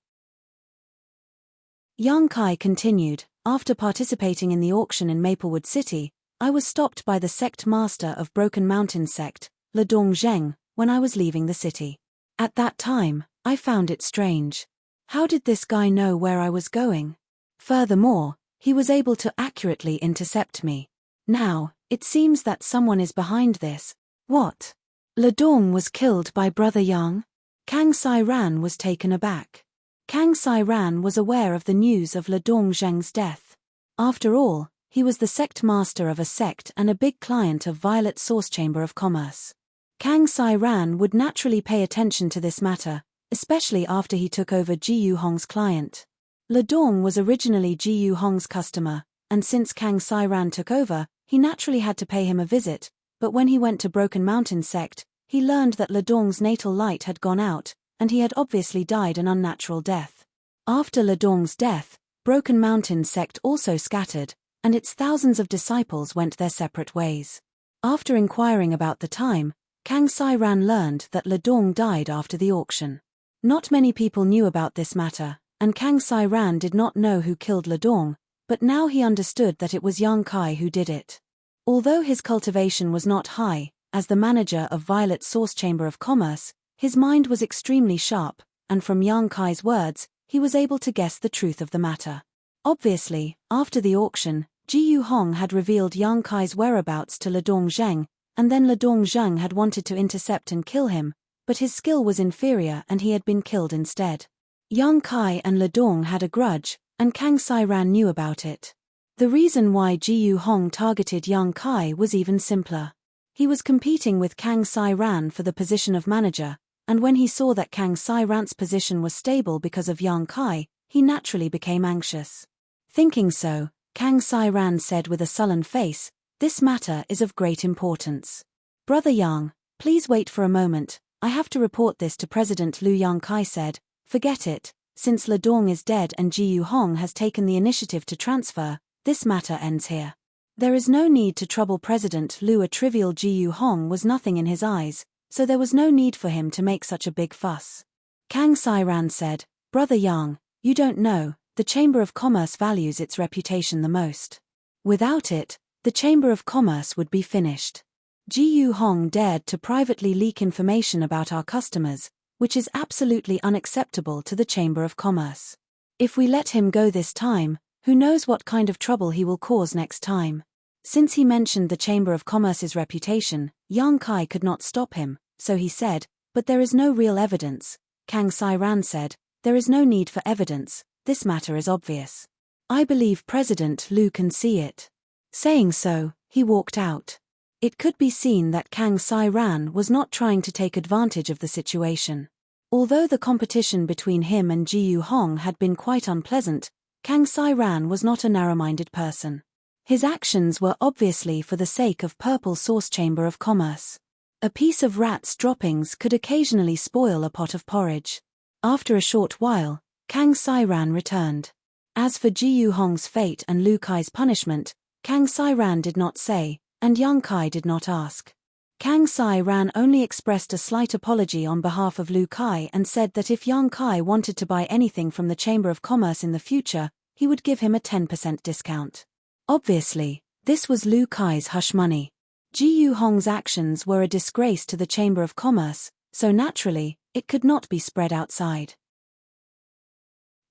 Yang Kai continued, after participating in the auction in Maplewood City, I was stopped by the sect master of Broken Mountain sect, Ledong Zheng, when I was leaving the city. At that time, I found it strange. How did this guy know where I was going? Furthermore, he was able to accurately intercept me. Now, it seems that someone is behind this. What? Ledong was killed by Brother Yang? Kang Sai-ran was taken aback. Kang Sai-ran was aware of the news of Ledong Zheng's death. After all, he was the sect master of a sect and a big client of Violet Source Chamber of Commerce. Kang Sai-ran would naturally pay attention to this matter, especially after he took over Jiyu Hong's client. Ledong was originally Jiyu Hong's customer, and since Kang Sai-ran took over, he naturally had to pay him a visit, but when he went to Broken Mountain sect, he learned that Ledong's natal light had gone out, and he had obviously died an unnatural death. After Ledong's death, Broken Mountain sect also scattered, and its thousands of disciples went their separate ways. After inquiring about the time, Kang Sai-ran learned that Ledong died after the auction. Not many people knew about this matter, and Kang Sai-ran did not know who killed Ledong, but now he understood that it was Yang Kai who did it. Although his cultivation was not high, as the manager of Violet Source Chamber of Commerce, his mind was extremely sharp, and from Yang Kai's words, he was able to guess the truth of the matter. Obviously, after the auction, Jiyu Hong had revealed Yang Kai's whereabouts to Ledong Zheng, and then Ledong Zheng had wanted to intercept and kill him, but his skill was inferior and he had been killed instead. Yang Kai and Ledong had a grudge, and Kang Sai-ran knew about it. The reason why Jiyu Hong targeted Yang Kai was even simpler. He was competing with Kang Sai-ran for the position of manager, and when he saw that Kang Sai-ran's position was stable because of Yang Kai, he naturally became anxious. Thinking so, Kang Sai-ran said with a sullen face, this matter is of great importance. Brother Yang, please wait for a moment, I have to report this to President Liu. Yang Kai said, forget it, since Ledong is dead and Jiyu Hong has taken the initiative to transfer, this matter ends here. There is no need to trouble President Liu. A trivial Jiyu Hong was nothing in his eyes, so there was no need for him to make such a big fuss. Kang Sai-ran said, Brother Yang, you don't know, the Chamber of Commerce values its reputation the most. Without it, the Chamber of Commerce would be finished. Jiyu Hong dared to privately leak information about our customers, which is absolutely unacceptable to the Chamber of Commerce. If we let him go this time, who knows what kind of trouble he will cause next time. Since he mentioned the Chamber of Commerce's reputation, Yang Kai could not stop him, so he said, but there is no real evidence. Kang Sai-ran said, there is no need for evidence, this matter is obvious. I believe President Liu can see it. Saying so, He walked out. It could be seen that Kang Sai-ran was not trying to take advantage of the situation. Although the competition between him and Ji Yu-hong had been quite unpleasant, Kang Sai-ran was not a narrow-minded person. His actions were obviously for the sake of Purple Sauce Chamber of Commerce. A piece of rat's droppings could occasionally spoil a pot of porridge. After a short while, Kang Sai-ran returned. As for Ji Yu-hong's fate and Lu Kai's punishment, Kang Sai-ran did not say, and Yang Kai did not ask. Kang Sai-ran only expressed a slight apology on behalf of Lu Kai and said that if Yang Kai wanted to buy anything from the Chamber of Commerce in the future, he would give him a 10% discount. Obviously, this was Lu Kai's hush money. Ji Yu-hong's actions were a disgrace to the Chamber of Commerce, so naturally, it could not be spread outside.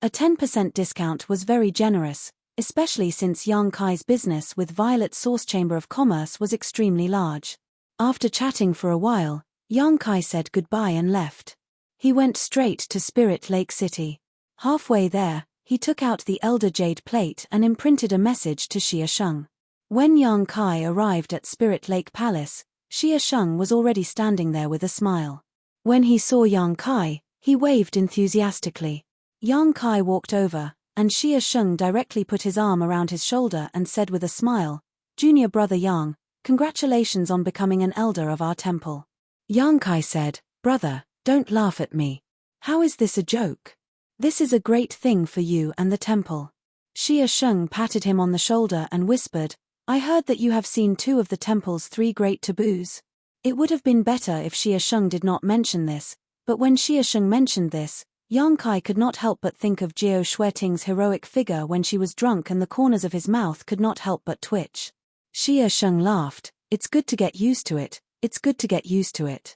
A 10% discount was very generous, especially since Yang Kai's business with Violet Sauce Chamber of Commerce was extremely large. After chatting for a while, Yang Kai said goodbye and left. He went straight to Spirit Lake City. Halfway there, he took out the Elder Jade plate and imprinted a message to Xia Sheng. When Yang Kai arrived at Spirit Lake Palace, Xia Sheng was already standing there with a smile. When he saw Yang Kai, he waved enthusiastically. Yang Kai walked over, and Xia Sheng directly put his arm around his shoulder and said with a smile, "Junior brother Yang, congratulations on becoming an elder of our temple." Yang Kai said, "Brother, don't laugh at me. How is this a joke? This is a great thing for you and the temple." Xia Sheng patted him on the shoulder and whispered, "I heard that you have seen 2 of the temple's 3 great taboos." It would have been better if Xia Sheng did not mention this, but when Xia Sheng mentioned this, Yang Kai could not help but think of Jiao Shueting's heroic figure when she was drunk, and the corners of his mouth could not help but twitch. Xia Sheng laughed, "It's good to get used to it, it's good to get used to it."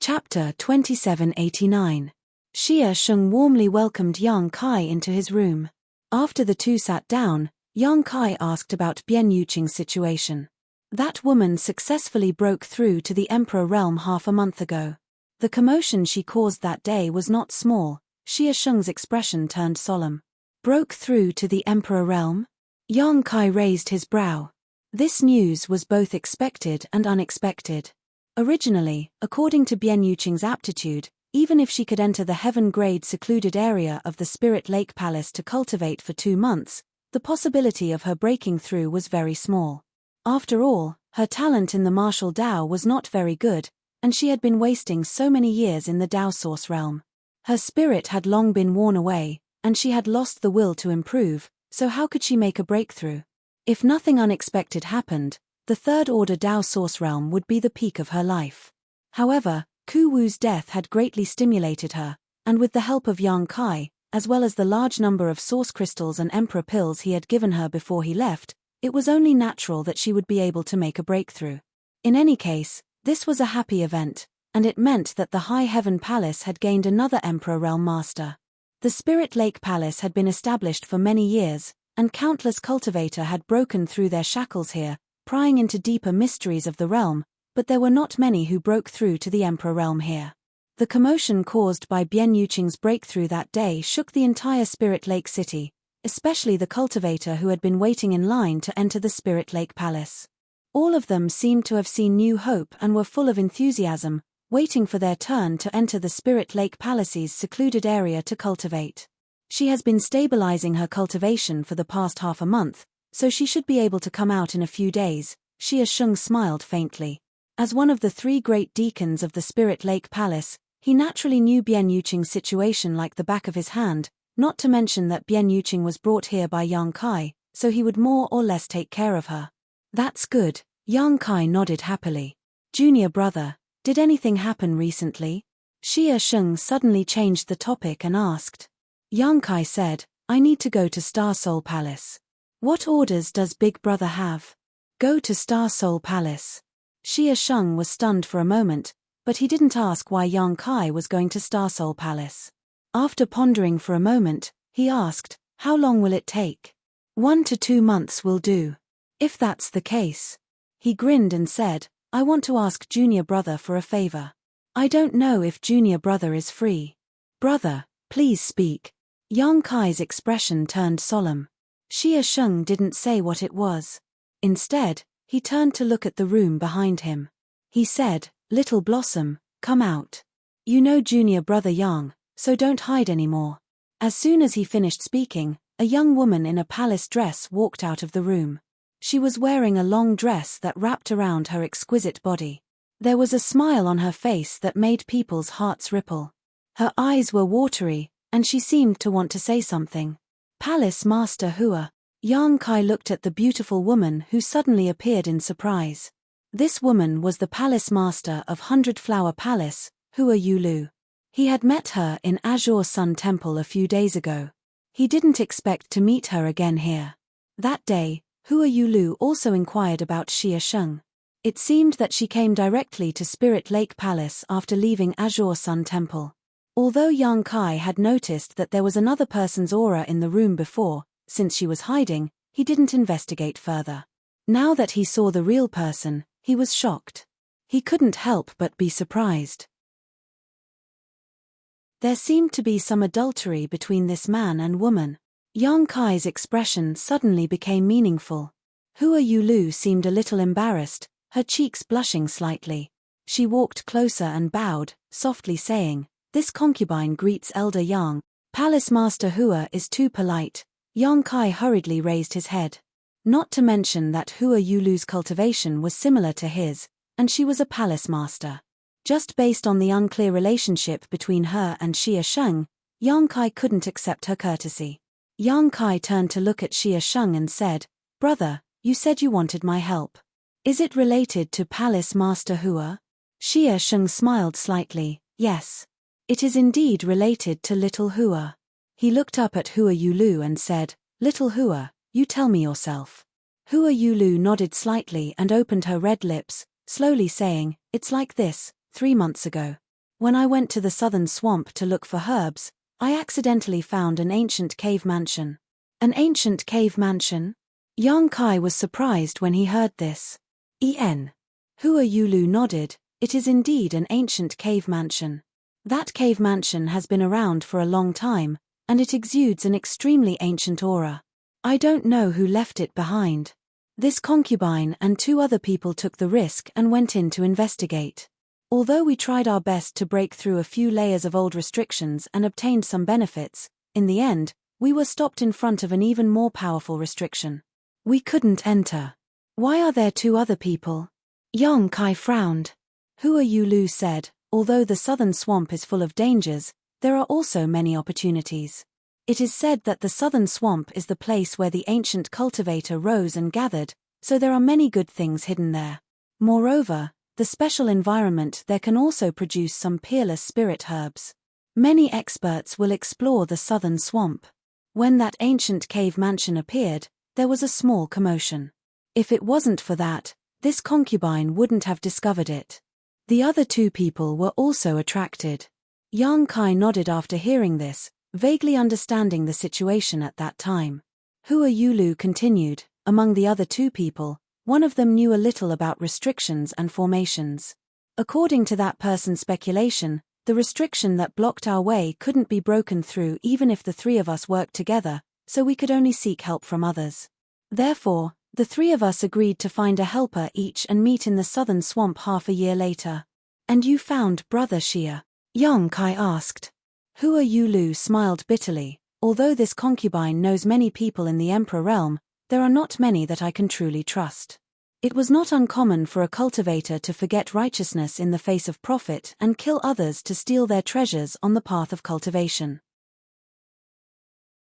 Chapter 2789. Xia Sheng warmly welcomed Yang Kai into his room. After the two sat down, Yang Kai asked about Bian Yuqing's situation. That woman successfully broke through to the Emperor realm half a month ago. The commotion she caused that day was not small. Xia Sheng's expression turned solemn. Broke through to the Emperor realm? Yang Kai raised his brow. This news was both expected and unexpected. Originally, according to Bian Yuqing's aptitude, even if she could enter the heaven-grade secluded area of the Spirit Lake Palace to cultivate for 2 months, the possibility of her breaking through was very small. After all, her talent in the martial Dao was not very good, and she had been wasting so many years in the Dao Source realm. Her spirit had long been worn away, and she had lost the will to improve, so how could she make a breakthrough? If nothing unexpected happened, the Third Order Dao Source realm would be the peak of her life. However, Ku Wu's death had greatly stimulated her, and with the help of Yang Kai, as well as the large number of source crystals and emperor pills he had given her before he left, it was only natural that she would be able to make a breakthrough. In any case, this was a happy event, and it meant that the High Heaven Palace had gained another Emperor Realm Master. The Spirit Lake Palace had been established for many years, and countless cultivators had broken through their shackles here, prying into deeper mysteries of the realm, but there were not many who broke through to the Emperor Realm here. The commotion caused by Bian Yuqing's breakthrough that day shook the entire Spirit Lake City, especially the cultivator who had been waiting in line to enter the Spirit Lake Palace. All of them seemed to have seen new hope and were full of enthusiasm, waiting for their turn to enter the Spirit Lake Palace's secluded area to cultivate. She has been stabilizing her cultivation for the past half a month, so she should be able to come out in a few days. Xia Sheng smiled faintly. As one of the 3 great deacons of the Spirit Lake Palace, he naturally knew Bian Yuqing's situation like the back of his hand, not to mention that Bian Yuqing was brought here by Yang Kai, so he would more or less take care of her. That's good, Yang Kai nodded happily. Junior brother, did anything happen recently? Xia Sheng suddenly changed the topic and asked. Yang Kai said, I need to go to Star Soul Palace. What orders does Big Brother have? Go to Star Soul Palace. Xia Sheng was stunned for a moment, but he didn't ask why Yang Kai was going to Star Soul Palace. After pondering for a moment, he asked, how long will it take? 1 to 2 months will do. If that's the case. He grinned and said, I want to ask Junior Brother for a favor. I don't know if Junior Brother is free. Brother, please speak. Yang Kai's expression turned solemn. Xie Sheng didn't say what it was. Instead, he turned to look at the room behind him. He said, "Little Blossom, come out. You know junior brother Yang, so don't hide anymore." As soon as he finished speaking, a young woman in a palace dress walked out of the room. She was wearing a long dress that wrapped around her exquisite body. There was a smile on her face that made people's hearts ripple. Her eyes were watery, and she seemed to want to say something. Palace Master Hua. Yang Kai looked at the beautiful woman who suddenly appeared in surprise. This woman was the palace master of Hundred Flower Palace, Hua Yulu. He had met her in Azure Sun Temple a few days ago. He didn't expect to meet her again here. That day, Hua Yulu also inquired about Xie Sheng. It seemed that she came directly to Spirit Lake Palace after leaving Azure Sun Temple. Although Yang Kai had noticed that there was another person's aura in the room before, since she was hiding, he didn't investigate further. Now that he saw the real person, he was shocked. He couldn't help but be surprised. There seemed to be some adultery between this man and woman. Yang Kai's expression suddenly became meaningful. Hua Yulu seemed a little embarrassed, her cheeks blushing slightly. She walked closer and bowed, softly saying, "This concubine greets Elder Yang. Palace Master Hua is too polite." Yang Kai hurriedly raised his head. Not to mention that Hua Yulu's cultivation was similar to his, and she was a palace master. Just based on the unclear relationship between her and Xie Sheng, Yang Kai couldn't accept her courtesy. Yang Kai turned to look at Xie Sheng and said, "Brother, you said you wanted my help. Is it related to Palace Master Hua?" Xie Sheng smiled slightly. "Yes. It is indeed related to Little Hua." He looked up at Hua Yulu and said, "Little Hua, you tell me yourself." Hua Yulu nodded slightly and opened her red lips, slowly saying, "It's like this. 3 months ago, when I went to the southern swamp to look for herbs, I accidentally found an ancient cave mansion." An ancient cave mansion? Yang Kai was surprised when he heard this. Hua Yulu nodded. "It is indeed an ancient cave mansion. That cave mansion has been around for a long time, and it exudes an extremely ancient aura. I don't know who left it behind. This concubine and 2 other people took the risk and went in to investigate. Although we tried our best to break through a few layers of old restrictions and obtained some benefits, in the end, we were stopped in front of an even more powerful restriction. We couldn't enter." "Why are there 2 other people?" Yang Kai frowned. Hua Yulu said, "Although the southern swamp is full of dangers, there are also many opportunities. It is said that the southern swamp is the place where the ancient cultivator rose and gathered, so there are many good things hidden there. Moreover, the special environment there can also produce some peerless spirit herbs. Many experts will explore the southern swamp." When that ancient cave mansion appeared, there was a small commotion. If it wasn't for that, this concubine wouldn't have discovered it. The other 2 people were also attracted. Yang Kai nodded after hearing this, vaguely understanding the situation at that time. Hua Yulu continued, "Among the other 2 people, one of them knew a little about restrictions and formations. According to that person's speculation, the restriction that blocked our way couldn't be broken through even if the 3 of us worked together, so we could only seek help from others. Therefore, the 3 of us agreed to find a helper each and meet in the southern swamp half a year later." "And you found Brother Xie?" Yang Kai asked. Hua Yulu smiled bitterly. "Although this concubine knows many people in the Emperor realm, there are not many that I can truly trust. It was not uncommon for a cultivator to forget righteousness in the face of profit and kill others to steal their treasures on the path of cultivation.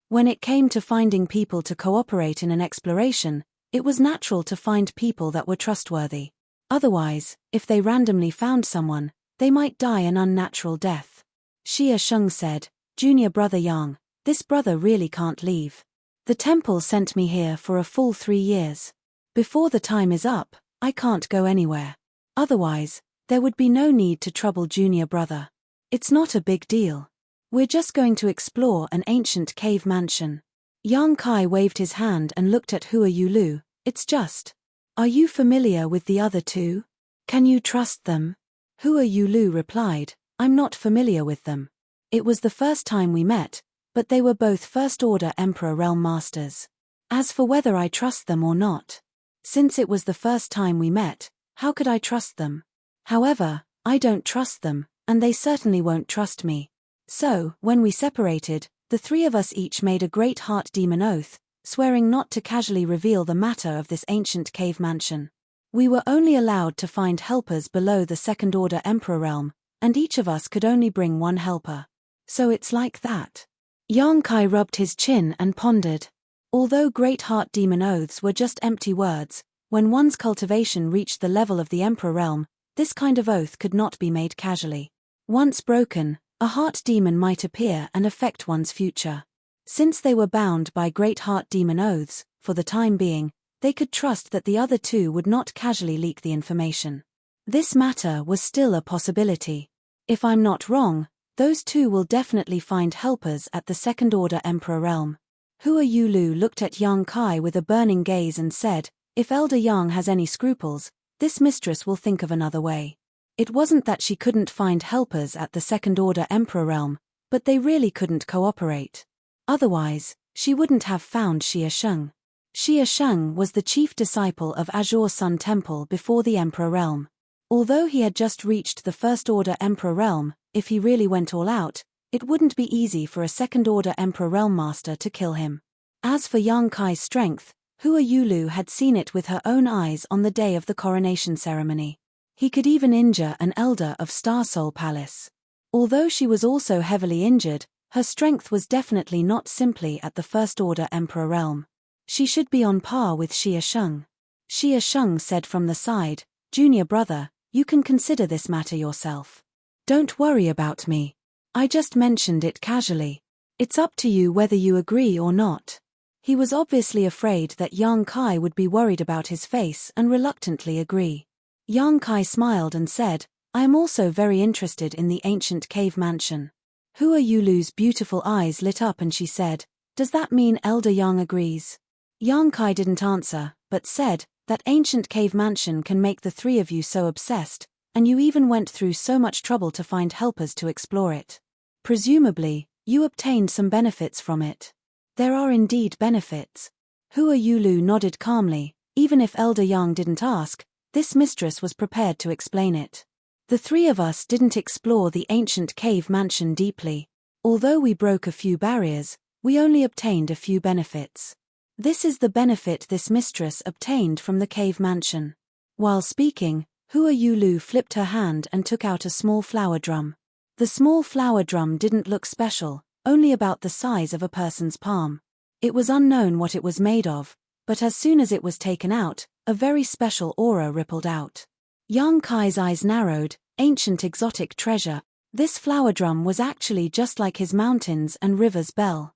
When it came to finding people to cooperate in an exploration, it was natural to find people that were trustworthy. Otherwise, if they randomly found someone, they might die an unnatural death." Xie Sheng said, "Junior brother Yang, this brother really can't leave. The temple sent me here for a full 3 years. Before the time is up, I can't go anywhere. Otherwise, there would be no need to trouble junior brother. It's not a big deal. We're just going to explore an ancient cave mansion." Yang Kai waved his hand and looked at Hua Yulu. "It's just. Are you familiar with the other 2? Can you trust them?" Hua Yulu replied, "I'm not familiar with them. It was the first time we met, but they were both First Order Emperor Realm Masters. As for whether I trust them or not, since it was the first time we met, how could I trust them? However, I don't trust them, and they certainly won't trust me. So, when we separated, the three of us each made a great heart demon oath, swearing not to casually reveal the matter of this ancient cave mansion. We were only allowed to find helpers below the second-order Emperor realm, and each of us could only bring one helper. So it's like that. Yang Kai rubbed his chin and pondered. Although great heart demon oaths were just empty words, when one's cultivation reached the level of the Emperor realm, this kind of oath could not be made casually. Once broken, a heart demon might appear and affect one's future. Since they were bound by great heart demon oaths, for the time being, they could trust that the other two would not casually leak the information. This matter was still a possibility. If I'm not wrong, those two will definitely find helpers at the second-order Emperor realm. Hua Yulu looked at Yang Kai with a burning gaze and said, if Elder Yang has any scruples, this mistress will think of another way. It wasn't that she couldn't find helpers at the second-order Emperor realm, but they really couldn't cooperate. Otherwise, she wouldn't have found Xia Sheng. Xia Sheng was the chief disciple of Azure Sun Temple before the Emperor realm. Although he had just reached the first-order Emperor realm, if he really went all out, it wouldn't be easy for a second-order Emperor realm master to kill him. As for Yang Kai's strength, Hua Yulu had seen it with her own eyes on the day of the coronation ceremony. He could even injure an elder of Star Soul Palace. Although she was also heavily injured, her strength was definitely not simply at the first-order Emperor realm. She should be on par with Xia Sheng. Xia Sheng said from the side, "Junior brother, you can consider this matter yourself. Don't worry about me. I just mentioned it casually. It's up to you whether you agree or not." He was obviously afraid that Yang Kai would be worried about his face and reluctantly agree. Yang Kai smiled and said, "I am also very interested in the ancient cave mansion." Hua Yulu's beautiful eyes lit up and she said, "Does that mean Elder Yang agrees?" Yang Kai didn't answer, but said, "That ancient cave mansion can make the three of you so obsessed, and you even went through so much trouble to find helpers to explore it. Presumably, you obtained some benefits from it." "There are indeed benefits." Hua Yulu nodded calmly. Even if Elder Yang didn't ask, this mistress was prepared to explain it. "The three of us didn't explore the ancient cave mansion deeply. Although we broke a few barriers, we only obtained a few benefits. This is the benefit this mistress obtained from the cave mansion." While speaking, Hua Yulu flipped her hand and took out a small flower drum. The small flower drum didn't look special, only about the size of a person's palm. It was unknown what it was made of, but as soon as it was taken out, a very special aura rippled out. Yang Kai's eyes narrowed. Ancient exotic treasure. This flower drum was actually just like his mountains and rivers bell.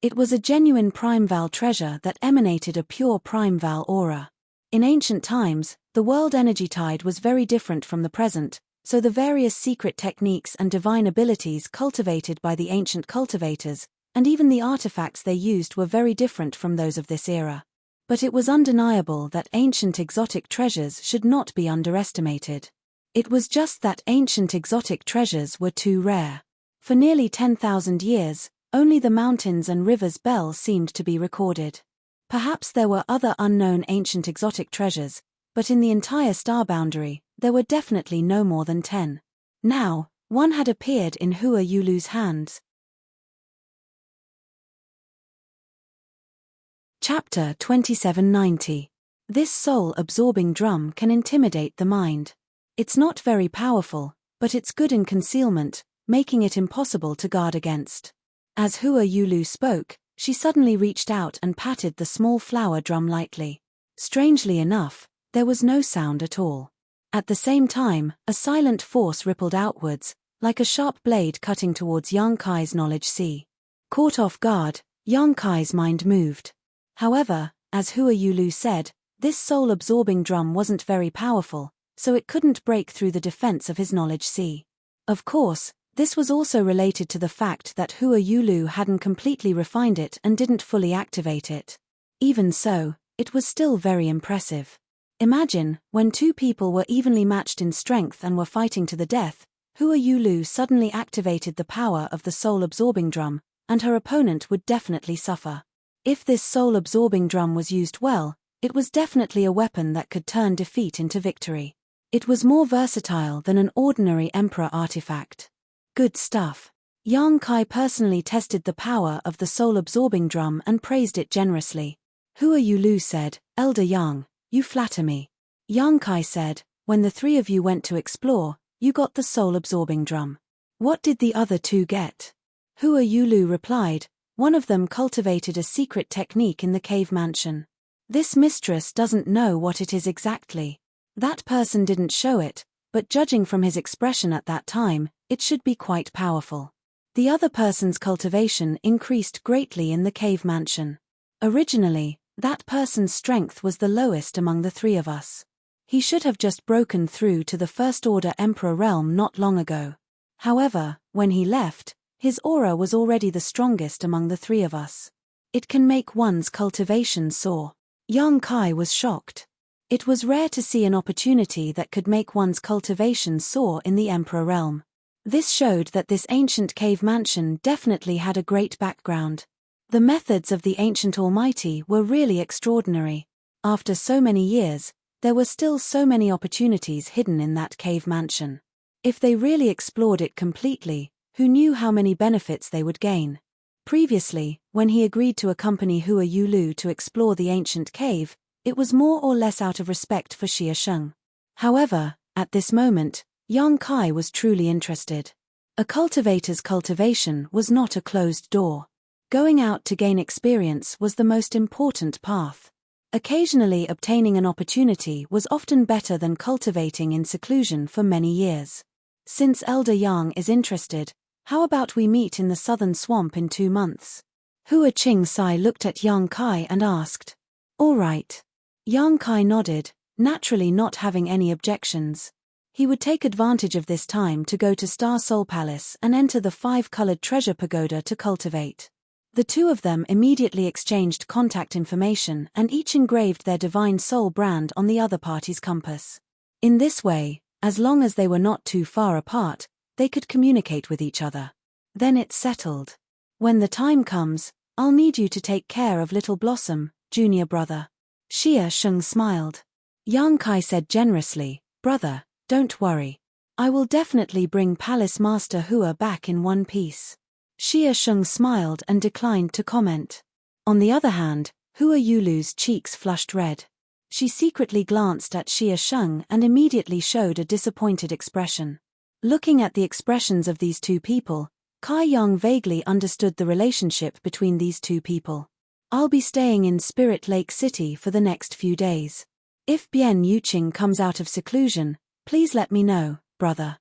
It was a genuine Primeval treasure that emanated a pure Primeval aura. In ancient times, the world energy tide was very different from the present, so the various secret techniques and divine abilities cultivated by the ancient cultivators, and even the artifacts they used were very different from those of this era. But it was undeniable that ancient exotic treasures should not be underestimated. It was just that ancient exotic treasures were too rare. For nearly 10,000 years, only the mountains and rivers bell seemed to be recorded. Perhaps there were other unknown ancient exotic treasures, but in the entire star boundary, there were definitely no more than 10. Now, one had appeared in Hua Yulu's hands. Chapter 2790. This soul-absorbing drum can intimidate the mind. It's not very powerful, but it's good in concealment, making it impossible to guard against. As Hua Yulu spoke, she suddenly reached out and patted the small flower drum lightly. Strangely enough, there was no sound at all. At the same time, a silent force rippled outwards, like a sharp blade cutting towards Yang Kai's knowledge sea. Caught off guard, Yang Kai's mind moved. However, as Hua Yulu said, this soul-absorbing drum wasn't very powerful, so it couldn't break through the defense of his knowledge sea. Of course, this was also related to the fact that Hua Yulu hadn't completely refined it and didn't fully activate it. Even so, it was still very impressive. Imagine, when two people were evenly matched in strength and were fighting to the death, Hua Yulu suddenly activated the power of the soul-absorbing drum, and her opponent would definitely suffer. If this soul-absorbing drum was used well, it was definitely a weapon that could turn defeat into victory. It was more versatile than an ordinary emperor artifact. Good stuff. Yang Kai personally tested the power of the soul-absorbing drum and praised it generously. Hua Yulu said, "Elder Yang, you flatter me." Yang Kai said, "When the three of you went to explore, you got the soul-absorbing drum. What did the other two get?" Hua Yulu replied, "One of them cultivated a secret technique in the cave mansion. This mistress doesn't know what it is exactly. That person didn't show it, but judging from his expression at that time, it should be quite powerful. The other person's cultivation increased greatly in the cave mansion. Originally, that person's strength was the lowest among the three of us. He should have just broken through to the First Order Emperor realm not long ago. However, when he left, his aura was already the strongest among the three of us. It can make one's cultivation soar." Yang Kai was shocked. It was rare to see an opportunity that could make one's cultivation soar in the Emperor realm. This showed that this ancient cave mansion definitely had a great background. The methods of the ancient Almighty were really extraordinary. After so many years, there were still so many opportunities hidden in that cave mansion. If they really explored it completely, who knew how many benefits they would gain? Previously, when he agreed to accompany Hua Yulu to explore the ancient cave, it was more or less out of respect for Xie Sheng. However, at this moment, Yang Kai was truly interested. A cultivator's cultivation was not a closed door. Going out to gain experience was the most important path. Occasionally obtaining an opportunity was often better than cultivating in seclusion for many years. Since Elder Yang is interested, how about we meet in the southern swamp in 2 months? Hua Qing Sai looked at Yang Kai and asked. "All right." Yang Kai nodded, naturally not having any objections. He would take advantage of this time to go to Star Soul Palace and enter the 5-colored treasure pagoda to cultivate. The two of them immediately exchanged contact information and each engraved their divine soul brand on the other party's compass. In this way, as long as they were not too far apart, they could communicate with each other. Then it's settled. When the time comes, I'll need you to take care of Little Blossom, junior brother. Xie Sheng smiled. Yang Kai said generously, "Brother, don't worry. I will definitely bring Palace Master Hua back in one piece." Xie Sheng smiled and declined to comment. On the other hand, Hua Yulu's cheeks flushed red. She secretly glanced at Xie Sheng and immediately showed a disappointed expression. Looking at the expressions of these two people, Kai Yang vaguely understood the relationship between these two people. "I'll be staying in Spirit Lake City for the next few days. If Bian Yuqing comes out of seclusion, please let me know, brother."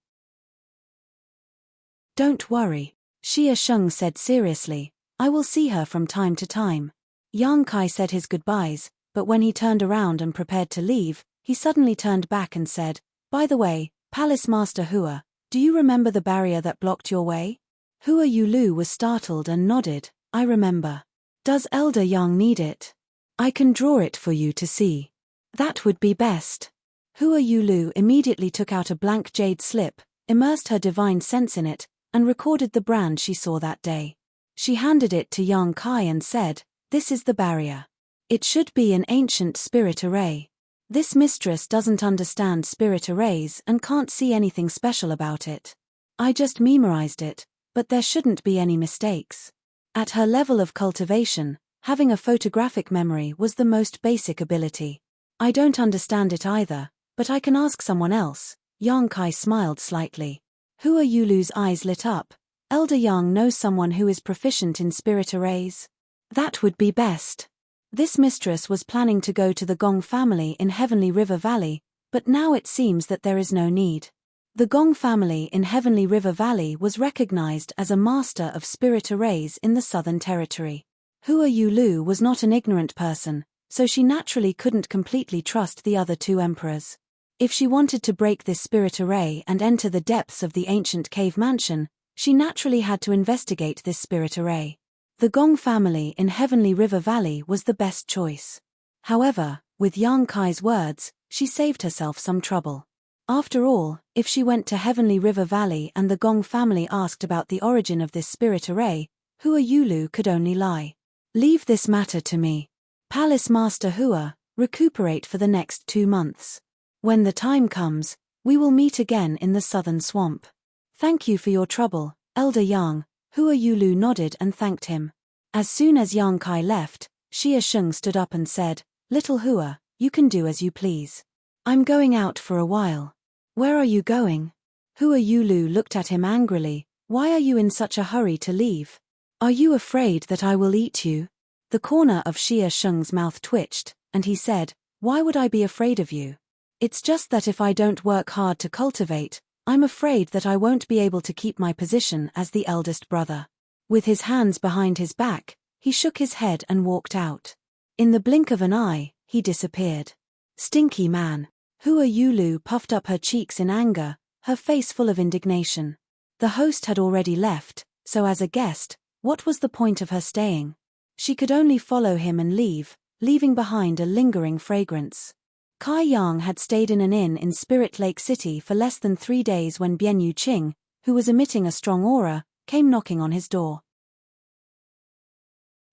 "Don't worry," Xie Sheng said seriously, "I will see her from time to time." Yang Kai said his goodbyes, but when he turned around and prepared to leave, he suddenly turned back and said, "By the way, Palace Master Hua, do you remember the barrier that blocked your way?" Hua Yulu was startled and nodded, "I remember. Does Elder Yang need it? I can draw it for you to see." "That would be best." Hua Yulu immediately took out a blank jade slip, immersed her divine sense in it, and recorded the brand she saw that day. She handed it to Yang Kai and said, "This is the barrier. It should be an ancient spirit array. This mistress doesn't understand spirit arrays and can't see anything special about it. I just memorized it, but there shouldn't be any mistakes." At her level of cultivation, having a photographic memory was the most basic ability. "I don't understand it either, but I can ask someone else." Yang Kai smiled slightly. Hua Yulu's eyes lit up. "Elder Yang knows someone who is proficient in spirit arrays?" "That would be best." This mistress was planning to go to the Gong family in Heavenly River Valley, but now it seems that there is no need. The Gong family in Heavenly River Valley was recognized as a master of spirit arrays in the Southern Territory. Hua Yulu was not an ignorant person, so she naturally couldn't completely trust the other two emperors. If she wanted to break this spirit array and enter the depths of the ancient cave mansion, she naturally had to investigate this spirit array. The Gong family in Heavenly River Valley was the best choice. However, with Yang Kai's words, she saved herself some trouble. After all, if she went to Heavenly River Valley and the Gong family asked about the origin of this spirit array, Hua Yulu could only lie. Leave this matter to me. Palace Master Hua, recuperate for the next 2 months. When the time comes, we will meet again in the southern swamp. Thank you for your trouble, Elder Yang. Hua Yulu nodded and thanked him. As soon as Yang Kai left, Xia Sheng stood up and said, Little Hua, you can do as you please. I'm going out for a while. Where are you going? Hua Yulu looked at him angrily. Why are you in such a hurry to leave? Are you afraid that I will eat you? The corner of Xia Sheng's mouth twitched, and he said, Why would I be afraid of you? It's just that if I don't work hard to cultivate, I'm afraid that I won't be able to keep my position as the eldest brother. With his hands behind his back, he shook his head and walked out. In the blink of an eye, he disappeared. Stinky man. Hua Yulu puffed up her cheeks in anger, her face full of indignation. The host had already left, so as a guest, what was the point of her staying? She could only follow him and leave, leaving behind a lingering fragrance. Kai Yang had stayed in an inn in Spirit Lake City for less than 3 days when Bian Yu Qing, who was emitting a strong aura, came knocking on his door.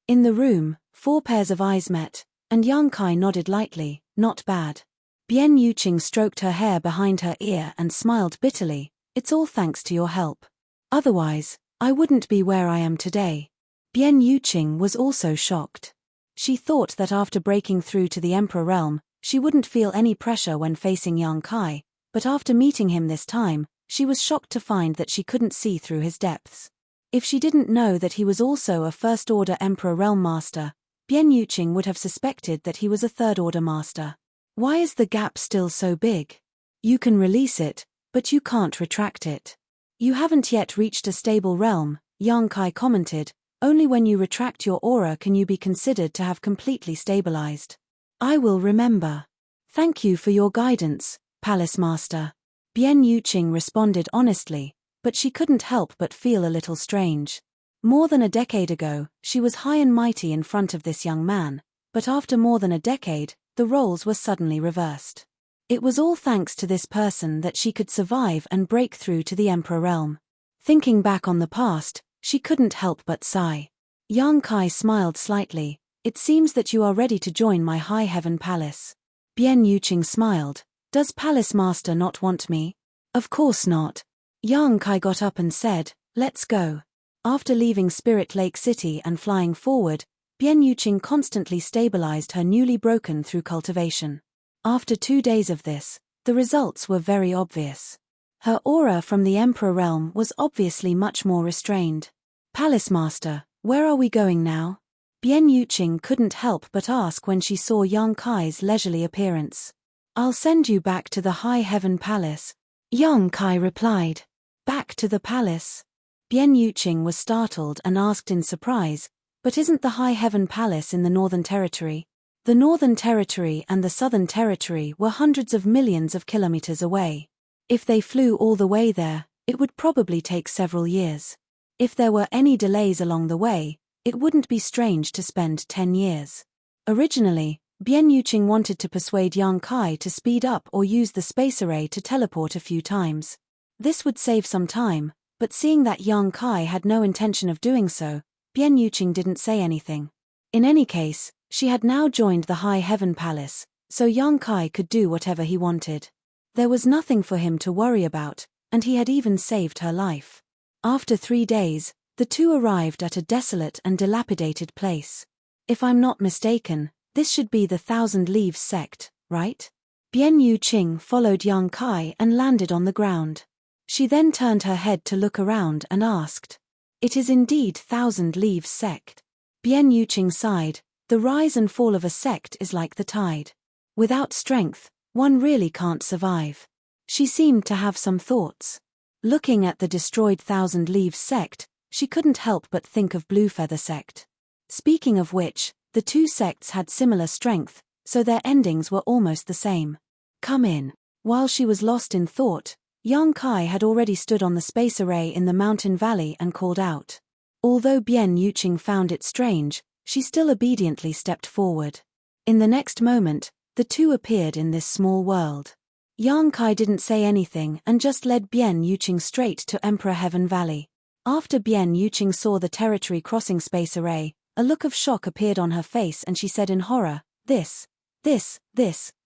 In the room, 4 pairs of eyes met, and Yang Kai nodded lightly, not bad. Bian Yu Qing stroked her hair behind her ear and smiled bitterly, It's all thanks to your help. Otherwise, I wouldn't be where I am today. Bian Yu Qing was also shocked. She thought that after breaking through to the Emperor realm, she wouldn't feel any pressure when facing Yang Kai, but after meeting him this time, she was shocked to find that she couldn't see through his depths. If she didn't know that he was also a First-Order Emperor Realm Master, Bian Yu Qing would have suspected that he was a Third-Order Master. Why is the gap still so big? You can release it, but you can't retract it. You haven't yet reached a stable realm, Yang Kai commented, only when you retract your aura can you be considered to have completely stabilized. I will remember. Thank you for your guidance, Palace Master. Bian Yu Qing responded honestly, but she couldn't help but feel a little strange. More than a decade ago, she was high and mighty in front of this young man, but after more than a decade, the roles were suddenly reversed. It was all thanks to this person that she could survive and break through to the Emperor realm. Thinking back on the past, she couldn't help but sigh. Yang Kai smiled slightly. It seems that you are ready to join my High Heaven Palace. Bian Yu Qing smiled. Does Palace Master not want me? Of course not. Yang Kai got up and said, Let's go. After leaving Spirit Lake City and flying forward, Bian Yu Qing constantly stabilized her newly broken through cultivation. After 2 days of this, the results were very obvious. Her aura from the Emperor realm was obviously much more restrained. Palace Master, where are we going now? Bian Yu Qing couldn't help but ask when she saw Yang Kai's leisurely appearance. I'll send you back to the High Heaven Palace. Yang Kai replied. Back to the palace? Bian Yu Qing was startled and asked in surprise, but isn't the High Heaven Palace in the Northern Territory? The Northern Territory and the Southern Territory were hundreds of millions of kilometers away. If they flew all the way there, it would probably take several years. If there were any delays along the way, it wouldn't be strange to spend 10 years. Originally, Bian Yu Qing wanted to persuade Yang Kai to speed up or use the space array to teleport a few times. This would save some time, but seeing that Yang Kai had no intention of doing so, Bian Yu Qing didn't say anything. In any case, she had now joined the High Heaven Palace, so Yang Kai could do whatever he wanted. There was nothing for him to worry about, and he had even saved her life. After 3 days, the two arrived at a desolate and dilapidated place. If I'm not mistaken, this should be the Thousand Leaves sect, right? Bian Yu Qing followed Yang Kai and landed on the ground. She then turned her head to look around and asked. It is indeed Thousand Leaves sect. Bian Yu Qing sighed. The rise and fall of a sect is like the tide. Without strength, one really can't survive. She seemed to have some thoughts. Looking at the destroyed Thousand Leaves sect, she couldn't help but think of Bluefeather sect. Speaking of which, the two sects had similar strength, so their endings were almost the same. Come in. While she was lost in thought, Yang Kai had already stood on the space array in the mountain valley and called out. Although Bian Yu Qing found it strange, she still obediently stepped forward. In the next moment, the two appeared in this small world. Yang Kai didn't say anything and just led Bian Yu Qing straight to Emperor Heaven Valley. After Bian Yu Qing saw the territory crossing space array, A look of shock appeared on her face and she said in horror, This,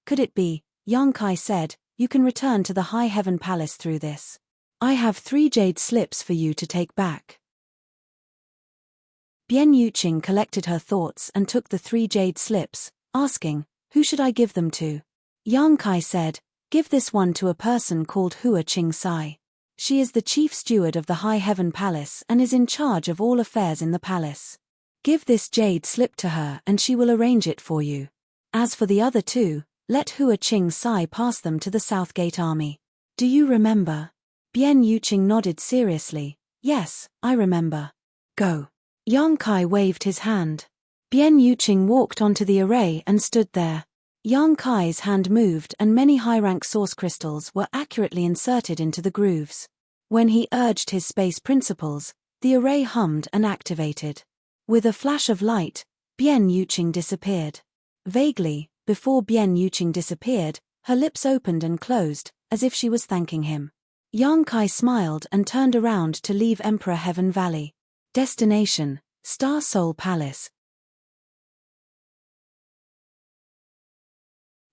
could it be? Yang Kai said, you can return to the High Heaven Palace through this. I have 3 jade slips for you to take back. Bian Yuqing collected her thoughts and took the 3 jade slips, asking, who should I give them to? Yang Kai said, give this one to a person called Hua Qing Sai. She is the chief steward of the High Heaven Palace and is in charge of all affairs in the palace. Give this jade slip to her and she will arrange it for you. As for the other 2, let Hua Qing Sai pass them to the Southgate Army. Do you remember? Bian Yuqing nodded seriously. Yes, I remember. Go. Yang Kai waved his hand. Bian Yuqing walked onto the array and stood there. Yang Kai's hand moved and many high-rank source crystals were accurately inserted into the grooves. When he urged his space principles, the array hummed and activated. With a flash of light, Bian Yuqing disappeared. Vaguely, before Bian Yuqing disappeared, her lips opened and closed, as if she was thanking him. Yang Kai smiled and turned around to leave Emperor Heaven Valley. Destination, Star Soul Palace.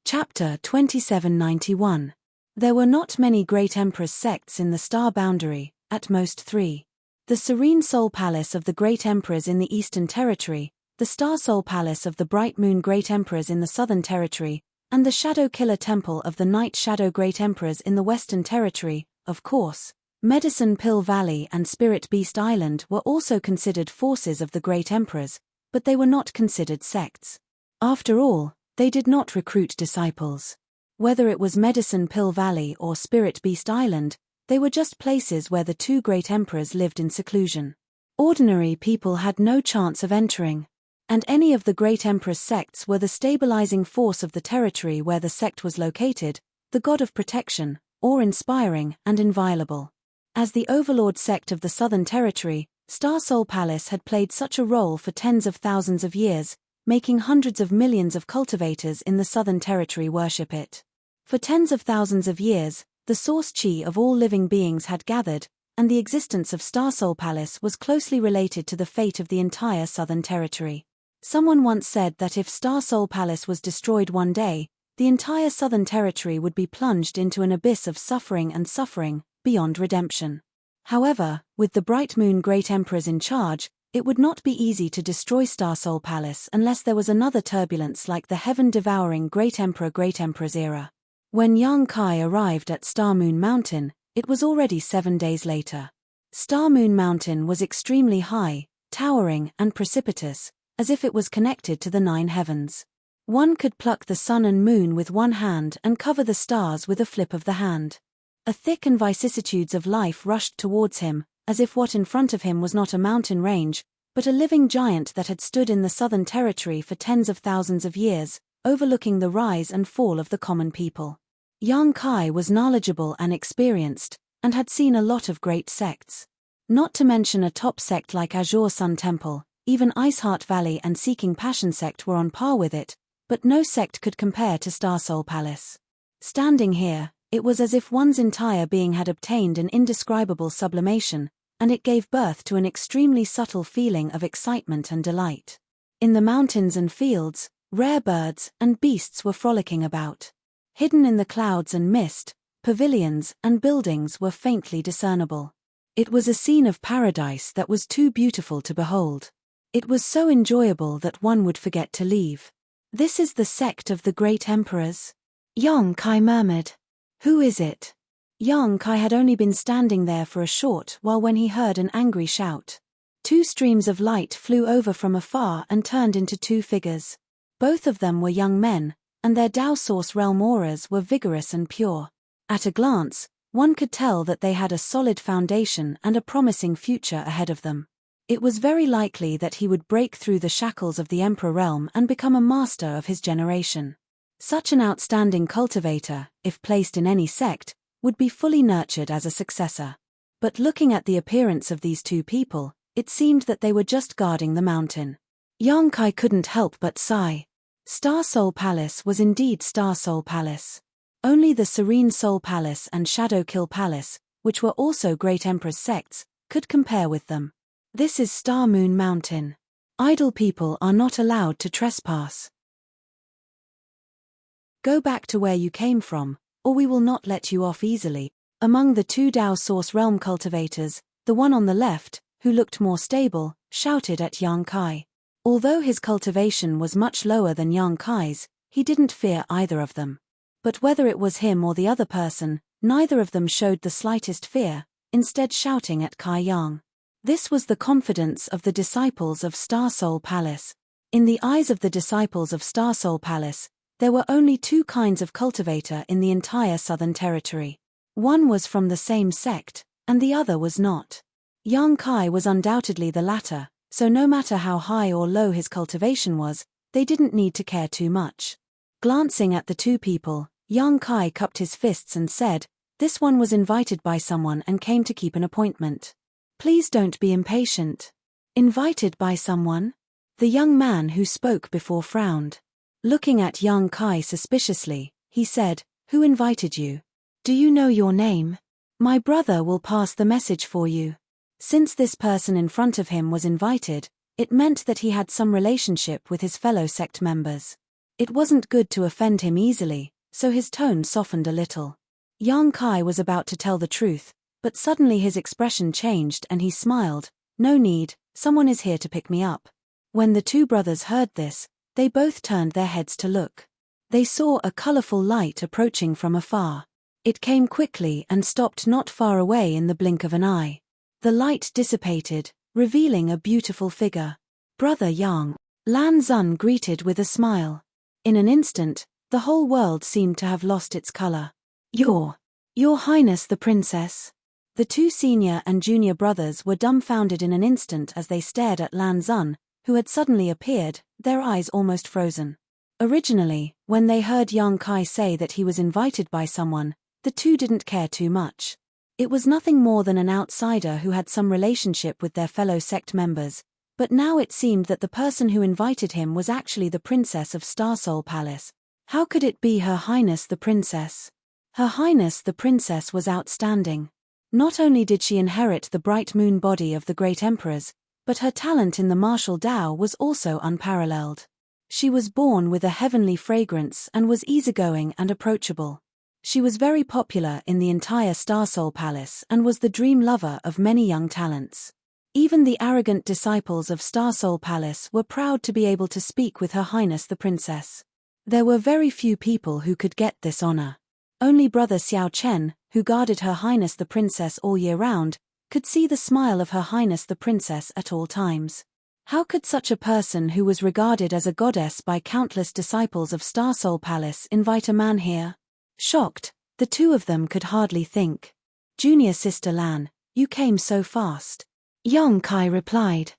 Chapter 2791. There were not many great Empress sects in the star boundary, at most 3. The Serene Soul Palace of the Great Emperors in the Eastern Territory, the Star Soul Palace of the Bright Moon Great Emperors in the Southern Territory, and the Shadow Killer Temple of the Night Shadow Great Emperors in the Western Territory. Of course, Medicine Pill Valley and Spirit Beast Island were also considered forces of the Great Emperors, but they were not considered sects. After all, they did not recruit disciples. Whether it was Medicine Pill Valley or Spirit Beast Island, they were just places where the 2 great emperors lived in seclusion. Ordinary people had no chance of entering. And any of the great empress sects were the stabilizing force of the territory where the sect was located, the god of protection, awe-inspiring and inviolable. As the overlord sect of the Southern Territory, Star Soul Palace had played such a role for tens of thousands of years, making hundreds of millions of cultivators in the Southern Territory worship it. For tens of thousands of years, the source chi of all living beings had gathered, and the existence of Star Soul Palace was closely related to the fate of the entire Southern Territory. Someone once said that if Star Soul Palace was destroyed one day, the entire Southern Territory would be plunged into an abyss of suffering and suffering, beyond redemption. However, with the Bright Moon Great Emperors in charge, it would not be easy to destroy Star Soul Palace unless there was another turbulence like the heaven-devouring Great Emperor's era. When Yang Kai arrived at Star Moon Mountain, it was already 7 days later. Star Moon Mountain was extremely high, towering and precipitous, as if it was connected to the 9 heavens. One could pluck the sun and moon with one hand and cover the stars with a flip of the hand. A thick and vicissitudes of life rushed towards him, as if what in front of him was not a mountain range, but a living giant that had stood in the Southern Territory for tens of thousands of years, overlooking the rise and fall of the common people. Yang Kai was knowledgeable and experienced, and had seen a lot of great sects. Not to mention a top sect like Azure Sun Temple, even Iceheart Valley and Seeking Passion sect were on par with it, but no sect could compare to Star Soul Palace. Standing here, it was as if one's entire being had obtained an indescribable sublimation, and it gave birth to an extremely subtle feeling of excitement and delight. In the mountains and fields, rare birds and beasts were frolicking about. Hidden in the clouds and mist, pavilions and buildings were faintly discernible. It was a scene of paradise that was too beautiful to behold. It was so enjoyable that one would forget to leave. This is the sect of the great emperors? Yang Kai murmured. Who is it? Yang Kai had only been standing there for a short while when he heard an angry shout. 2 streams of light flew over from afar and turned into 2 figures. Both of them were young men, and their Tao Source realm auras were vigorous and pure. At a glance, one could tell that they had a solid foundation and a promising future ahead of them. It was very likely that he would break through the shackles of the Emperor realm and become a master of his generation. Such an outstanding cultivator, if placed in any sect, would be fully nurtured as a successor. But looking at the appearance of these 2 people, it seemed that they were just guarding the mountain. Yang Kai couldn't help but sigh. Star Soul Palace was indeed Star Soul Palace. Only the Serene Soul Palace and Shadow Kill Palace, which were also great empress sects, could compare with them. This is Star Moon Mountain. Idle people are not allowed to trespass. Go back to where you came from, or we will not let you off easily. Among the two Dao Source Realm cultivators, the one on the left, who looked more stable, shouted at Yang Kai. Although his cultivation was much lower than Yang Kai's, he didn't fear either of them. But whether it was him or the other person, neither of them showed the slightest fear, instead shouting at Kai Yang. This was the confidence of the disciples of Star Soul Palace. In the eyes of the disciples of Star Soul Palace, there were only two kinds of cultivator in the entire Southern Territory. One was from the same sect, and the other was not. Yang Kai was undoubtedly the latter, so no matter how high or low his cultivation was, they didn't need to care too much. Glancing at the two people, Yang Kai cupped his fists and said, "This one was invited by someone and came to keep an appointment. Please don't be impatient." Invited by someone? The young man who spoke before frowned. Looking at Yang Kai suspiciously, he said, "Who invited you? Do you know your name? My brother will pass the message for you." Since this person in front of him was invited, it meant that he had some relationship with his fellow sect members. It wasn't good to offend him easily, so his tone softened a little. Yang Kai was about to tell the truth, but suddenly his expression changed and he smiled. "No need, someone is here to pick me up." When the two brothers heard this, they both turned their heads to look. They saw a colorful light approaching from afar. It came quickly and stopped not far away in the blink of an eye. The light dissipated, revealing a beautiful figure. "Brother Yang," Lan Xun greeted with a smile. In an instant, the whole world seemed to have lost its color. Your Highness the Princess." The two senior and junior brothers were dumbfounded in an instant as they stared at Lan Xun, who had suddenly appeared, their eyes almost frozen. Originally, when they heard Yang Kai say that he was invited by someone, the two didn't care too much. It was nothing more than an outsider who had some relationship with their fellow sect members, but now it seemed that the person who invited him was actually the princess of Star Soul Palace. How could it be Her Highness the Princess? Her Highness the Princess was outstanding. Not only did she inherit the bright moon body of the great emperors, but her talent in the martial Dao was also unparalleled. She was born with a heavenly fragrance and was easygoing and approachable. She was very popular in the entire Star Soul Palace and was the dream lover of many young talents. Even the arrogant disciples of Star Soul Palace were proud to be able to speak with Her Highness the Princess. There were very few people who could get this honor. Only Brother Xiao Chen, who guarded Her Highness the Princess all year round, could see the smile of Her Highness the Princess at all times. How could such a person who was regarded as a goddess by countless disciples of Star Soul Palace invite a man here? Shocked, the two of them could hardly think. "Junior sister Lan, you came so fast," Yang Kai replied.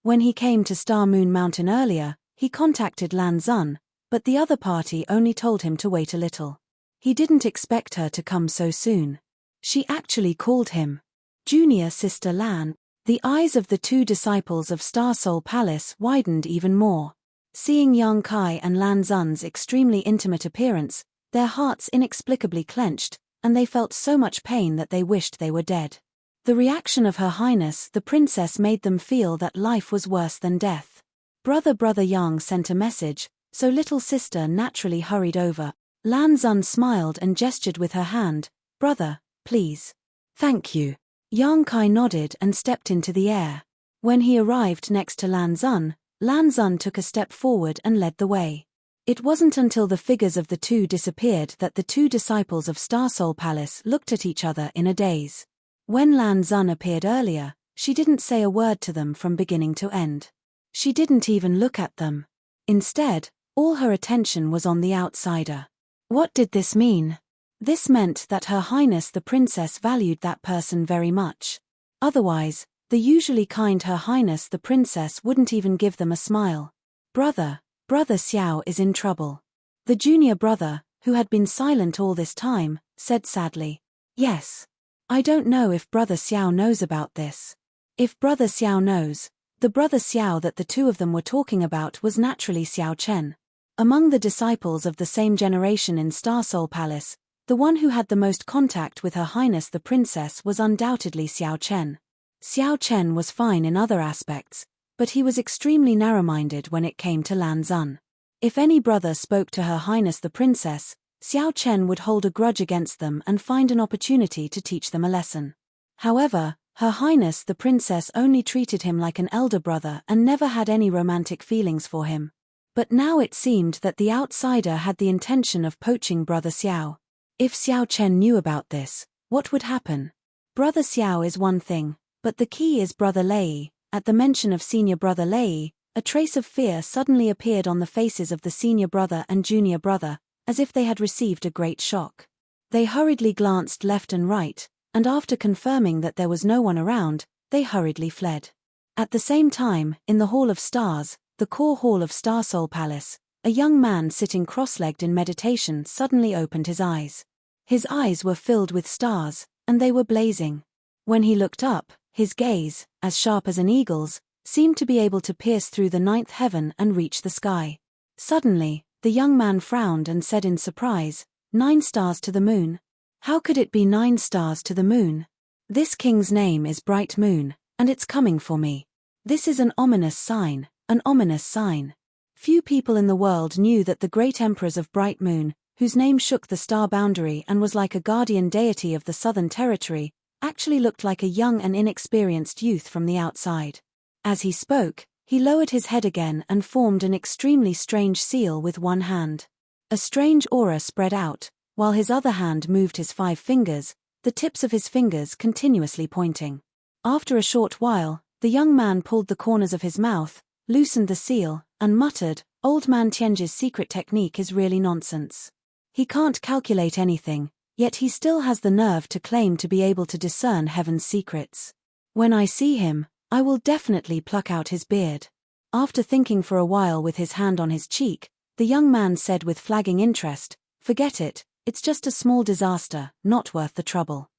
When he came to Star Moon Mountain earlier, he contacted Lan Xun, but the other party only told him to wait a little. He didn't expect her to come so soon. She actually called him Junior Sister Lan. The eyes of the two disciples of Star Soul Palace widened even more. Seeing Yang Kai and Lan Xun's extremely intimate appearance, their hearts inexplicably clenched, and they felt so much pain that they wished they were dead. The reaction of Her Highness the Princess made them feel that life was worse than death. Brother Yang sent a message, so little sister naturally hurried over. Lan Xun smiled and gestured with her hand. "Brother, please." "Thank you." Yang Kai nodded and stepped into the air. When he arrived next to Lan Xun took a step forward and led the way. It wasn't until the figures of the two disappeared that the two disciples of Star Soul Palace looked at each other in a daze. When Lan Xun appeared earlier, she didn't say a word to them from beginning to end. She didn't even look at them. Instead, all her attention was on the outsider. What did this mean? This meant that Her Highness the Princess valued that person very much. Otherwise, the usually kind Her Highness the Princess wouldn't even give them a smile. Brother Xiao is in trouble." The junior brother, who had been silent all this time, said sadly. "Yes. I don't know if Brother Xiao knows about this." If Brother Xiao knows, the Brother Xiao that the two of them were talking about was naturally Xiao Chen. Among the disciples of the same generation in Star Soul Palace, the one who had the most contact with Her Highness the Princess was undoubtedly Xiao Chen. Xiao Chen was fine in other aspects, but he was extremely narrow-minded when it came to Lan Xun. If any brother spoke to Her Highness the Princess, Xiao Chen would hold a grudge against them and find an opportunity to teach them a lesson. However, Her Highness the Princess only treated him like an elder brother and never had any romantic feelings for him. But now it seemed that the outsider had the intention of poaching Brother Xiao. If Xiao Chen knew about this, what would happen? Brother Xiao is one thing, but the key is Brother Lei. At the mention of senior brother Lei, a trace of fear suddenly appeared on the faces of the senior brother and junior brother, as if they had received a great shock. They hurriedly glanced left and right, and after confirming that there was no one around, they hurriedly fled. At the same time, in the Hall of Stars, the core hall of Star Soul Palace, a young man sitting cross-legged in meditation suddenly opened his eyes. His eyes were filled with stars, and they were blazing. When he looked up, his gaze, as sharp as an eagle's, seemed to be able to pierce through the ninth heaven and reach the sky. Suddenly, the young man frowned and said in surprise, 9 stars to the moon? How could it be 9 stars to the moon? This king's name is Bright Moon, and it's coming for me. This is an ominous sign, an ominous sign. Few people in the world knew that the great emperors of Bright Moon, whose name shook the star boundary and was like a guardian deity of the Southern Territory, actually looked like a young and inexperienced youth from the outside. As he spoke, he lowered his head again and formed an extremely strange seal with one hand. A strange aura spread out, while his other hand moved his 5 fingers, the tips of his fingers continuously pointing. After a short while, the young man pulled the corners of his mouth, loosened the seal, and muttered, "Old man Tianji's secret technique is really nonsense. He can't calculate anything, yet he still has the nerve to claim to be able to discern heaven's secrets. When I see him, I will definitely pluck out his beard." After thinking for a while with his hand on his cheek, the young man said with flagging interest, "Forget it, it's just a small disaster, not worth the trouble."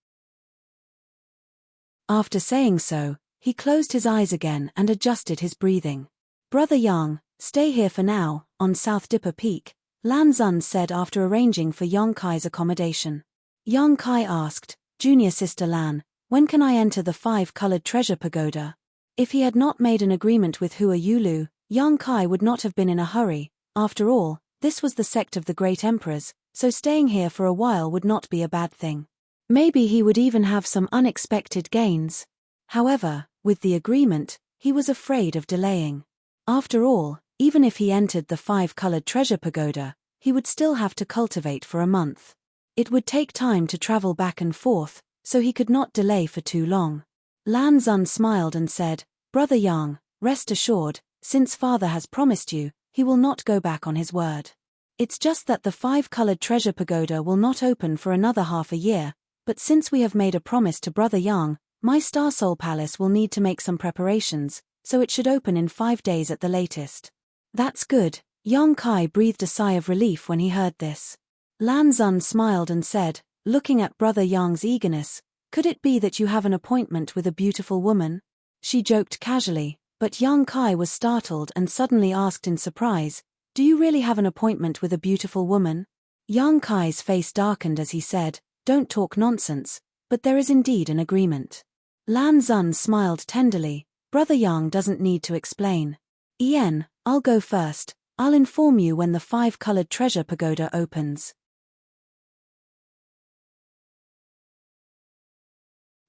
After saying so, he closed his eyes again and adjusted his breathing. "Brother Yang, stay here for now, on South Dipper Peak," Lan Xun said after arranging for Yang Kai's accommodation. Yang Kai asked, "Junior sister Lan, when can I enter the 5-colored treasure pagoda?" If he had not made an agreement with Hua Yulu, Yang Kai would not have been in a hurry. After all, this was the sect of the great emperors, so staying here for a while would not be a bad thing. Maybe he would even have some unexpected gains. However, with the agreement, he was afraid of delaying. After all, even if he entered the 5-colored treasure pagoda, he would still have to cultivate for a month. It would take time to travel back and forth, so he could not delay for too long. Lan Xun smiled and said, "Brother Yang, rest assured, since father has promised you, he will not go back on his word. It's just that the 5-colored treasure pagoda will not open for another half a year, but since we have made a promise to Brother Yang, my Star Soul Palace will need to make some preparations, so it should open in 5 days at the latest." "That's good." Yang Kai breathed a sigh of relief when he heard this. Lan Xun smiled and said, looking at Brother Yang's eagerness, "Could it be that you have an appointment with a beautiful woman?" She joked casually, but Yang Kai was startled and suddenly asked in surprise, "Do you really have an appointment with a beautiful woman?" Yang Kai's face darkened as he said, "Don't talk nonsense, but there is indeed an agreement." Lan Xun smiled tenderly, "Brother Yang doesn't need to explain. Ian, I'll go first. I'll inform you when the 5-colored treasure pagoda opens."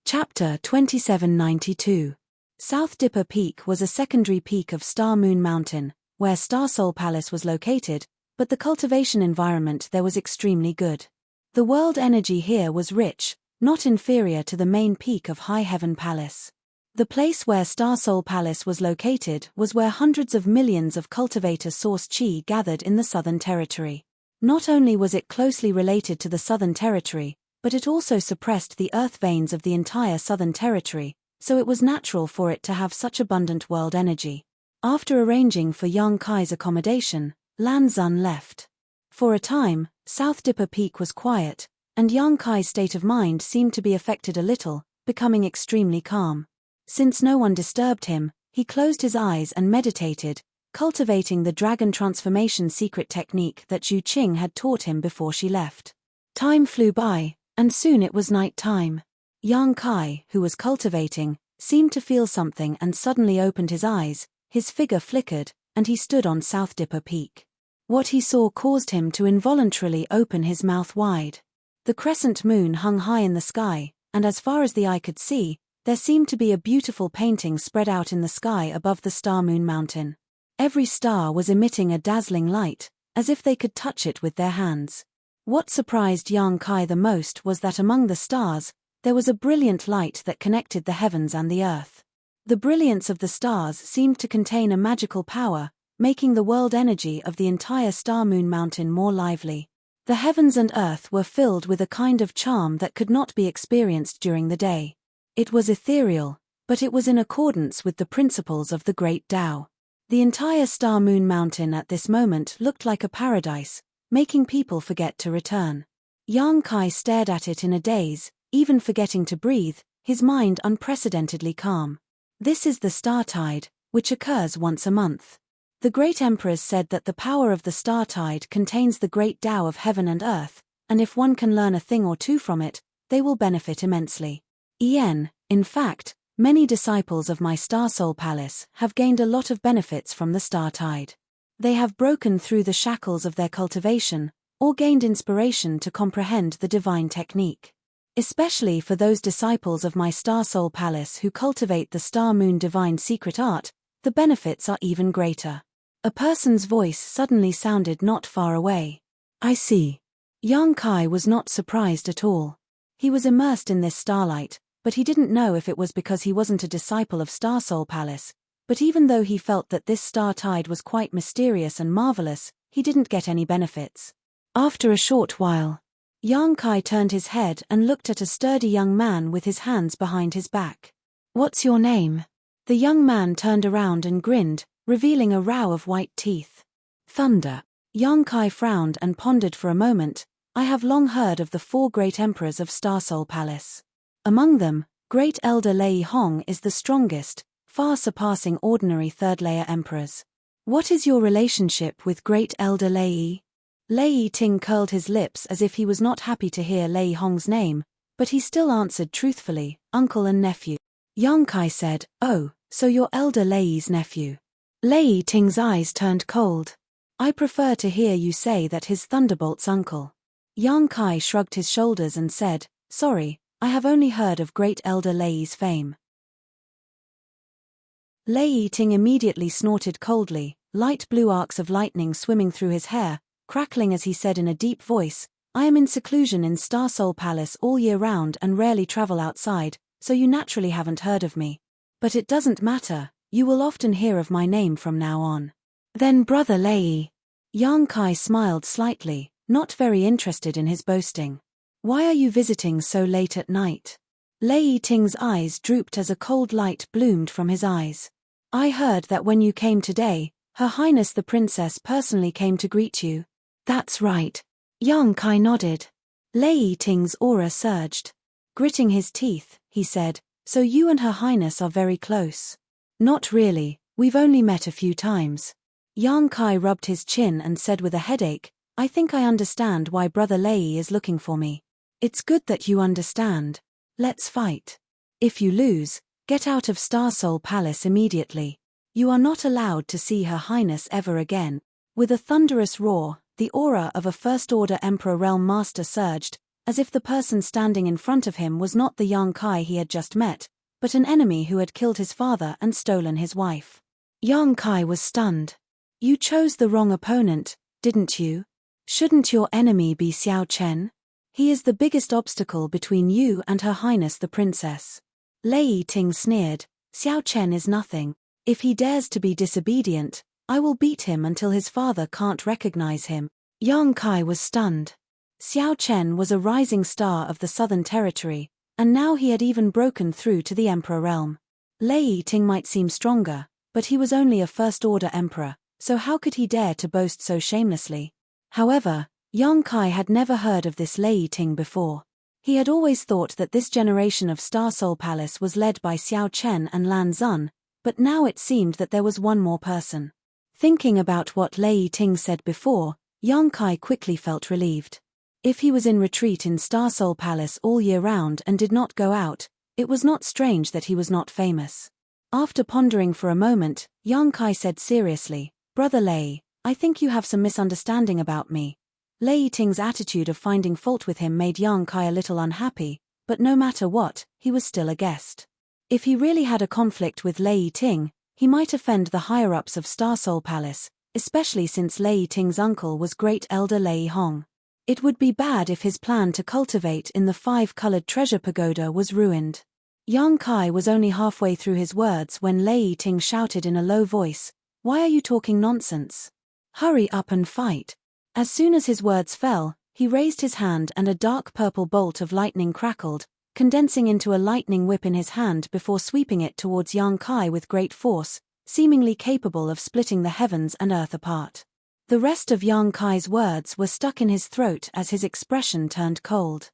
Chapter 2792. South Dipper Peak was a secondary peak of Star Moon Mountain, where Star Soul Palace was located, but the cultivation environment there was extremely good. The world energy here was rich, not inferior to the main peak of High Heaven Palace. The place where Star Soul Palace was located was where hundreds of millions of cultivator-sourced chi gathered in the Southern Territory. Not only was it closely related to the Southern Territory, but it also suppressed the earth veins of the entire Southern Territory, so it was natural for it to have such abundant world energy. After arranging for Yang Kai's accommodation, Lan Xun left. For a time, South Dipper Peak was quiet, and Yang Kai's state of mind seemed to be affected a little, becoming extremely calm. Since no one disturbed him, he closed his eyes and meditated, cultivating the dragon transformation secret technique that Zhu Qing had taught him before she left. Time flew by, and soon it was night time. Yang Kai, who was cultivating, seemed to feel something and suddenly opened his eyes. His figure flickered, and he stood on South Dipper Peak. What he saw caused him to involuntarily open his mouth wide. The crescent moon hung high in the sky, and as far as the eye could see, there seemed to be a beautiful painting spread out in the sky above the star-moon mountain. Every star was emitting a dazzling light, as if they could touch it with their hands. What surprised Yang Kai the most was that among the stars, there was a brilliant light that connected the heavens and the earth. The brilliance of the stars seemed to contain a magical power, making the world energy of the entire star-moon mountain more lively. The heavens and earth were filled with a kind of charm that could not be experienced during the day. It was ethereal, but it was in accordance with the principles of the Great Tao. The entire star-moon mountain at this moment looked like a paradise, making people forget to return. Yang Kai stared at it in a daze, even forgetting to breathe, his mind unprecedentedly calm. This is the star tide, which occurs once a month. The great emperors said that the power of the star tide contains the great Tao of heaven and earth, and if one can learn a thing or two from it, they will benefit immensely. In fact, many disciples of my Star Soul Palace have gained a lot of benefits from the star tide. They have broken through the shackles of their cultivation, or gained inspiration to comprehend the divine technique. Especially for those disciples of my Star Soul Palace who cultivate the star-moon divine secret art, the benefits are even greater. A person's voice suddenly sounded not far away. I see. Yang Kai was not surprised at all. He was immersed in this starlight, but he didn't know if it was because he wasn't a disciple of Star Soul Palace. But even though he felt that this star tide was quite mysterious and marvelous, he didn't get any benefits. After a short while, Yang Kai turned his head and looked at a sturdy young man with his hands behind his back. What's your name? The young man turned around and grinned, revealing a row of white teeth. Thunder. Yang Kai frowned and pondered for a moment. I have long heard of the 4 great emperors of Star Soul Palace. Among them, Great Elder Lei Hong is the strongest, far surpassing ordinary third-layer emperors. What is your relationship with Great Elder Lei? Lei Ting curled his lips as if he was not happy to hear Lei Hong's name, but he still answered truthfully, uncle and nephew. Yang Kai said, oh, so you're Elder Lei's nephew. Lei Ting's eyes turned cold. I prefer to hear you say that his Thunderbolt's uncle. Yang Kai shrugged his shoulders and said, sorry, I have only heard of Great Elder Lei's fame. Lei Ting immediately snorted coldly, light blue arcs of lightning swimming through his hair, crackling as he said in a deep voice, I am in seclusion in Star Soul Palace all year round and rarely travel outside, so you naturally haven't heard of me. But it doesn't matter, you will often hear of my name from now on. Then Brother Lei. Yang Kai smiled slightly, not very interested in his boasting. Why are you visiting so late at night? Lei Ting's eyes drooped as a cold light bloomed from his eyes. I heard that when you came today, Her Highness the Princess personally came to greet you. That's right. Yang Kai nodded. Lei Ting's aura surged. Gritting his teeth, he said, so you and Her Highness are very close. Not really, we've only met a few times. Yang Kai rubbed his chin and said with a headache, I think I understand why Brother Lei is looking for me. It's good that you understand. Let's fight. If you lose, get out of Star Soul Palace immediately. You are not allowed to see Her Highness ever again. With a thunderous roar, the aura of a First-Order Emperor Realm Master surged, as if the person standing in front of him was not the Yang Kai he had just met, but an enemy who had killed his father and stolen his wife. Yang Kai was stunned. You chose the wrong opponent, didn't you? Shouldn't your enemy be Xiao Chen? He is the biggest obstacle between you and Her Highness the Princess. Lei Ting sneered, Xiao Chen is nothing. If he dares to be disobedient, I will beat him until his father can't recognize him. Yang Kai was stunned. Xiao Chen was a rising star of the Southern Territory, and now he had even broken through to the Emperor realm. Lei Ting might seem stronger, but he was only a First-Order Emperor, so how could he dare to boast so shamelessly? However, Yang Kai had never heard of this Lei Ting before. He had always thought that this generation of Star Soul Palace was led by Xiao Chen and Lan Zun, but now it seemed that there was one more person. Thinking about what Lei Ting said before, Yang Kai quickly felt relieved. If he was in retreat in Star Soul Palace all year round and did not go out, It was not strange that he was not famous. After pondering for a moment, Yang Kai said seriously, "Brother Lei, I think you have some misunderstanding about me." Lei Ting's attitude of finding fault with him made Yang Kai a little unhappy, but no matter what, he was still a guest. If he really had a conflict with Lei Ting, he might offend the higher-ups of Star Soul Palace, especially since Lei Ting's uncle was Great Elder Lei Hong. It would be bad if his plan to cultivate in the 5-colored treasure pagoda was ruined. Yang Kai was only halfway through his words when Lei Ting shouted in a low voice, "Why are you talking nonsense? Hurry up and fight." As soon as his words fell, he raised his hand and a dark purple bolt of lightning crackled, condensing into a lightning whip in his hand before sweeping it towards Yang Kai with great force, seemingly capable of splitting the heavens and earth apart. The rest of Yang Kai's words were stuck in his throat as his expression turned cold.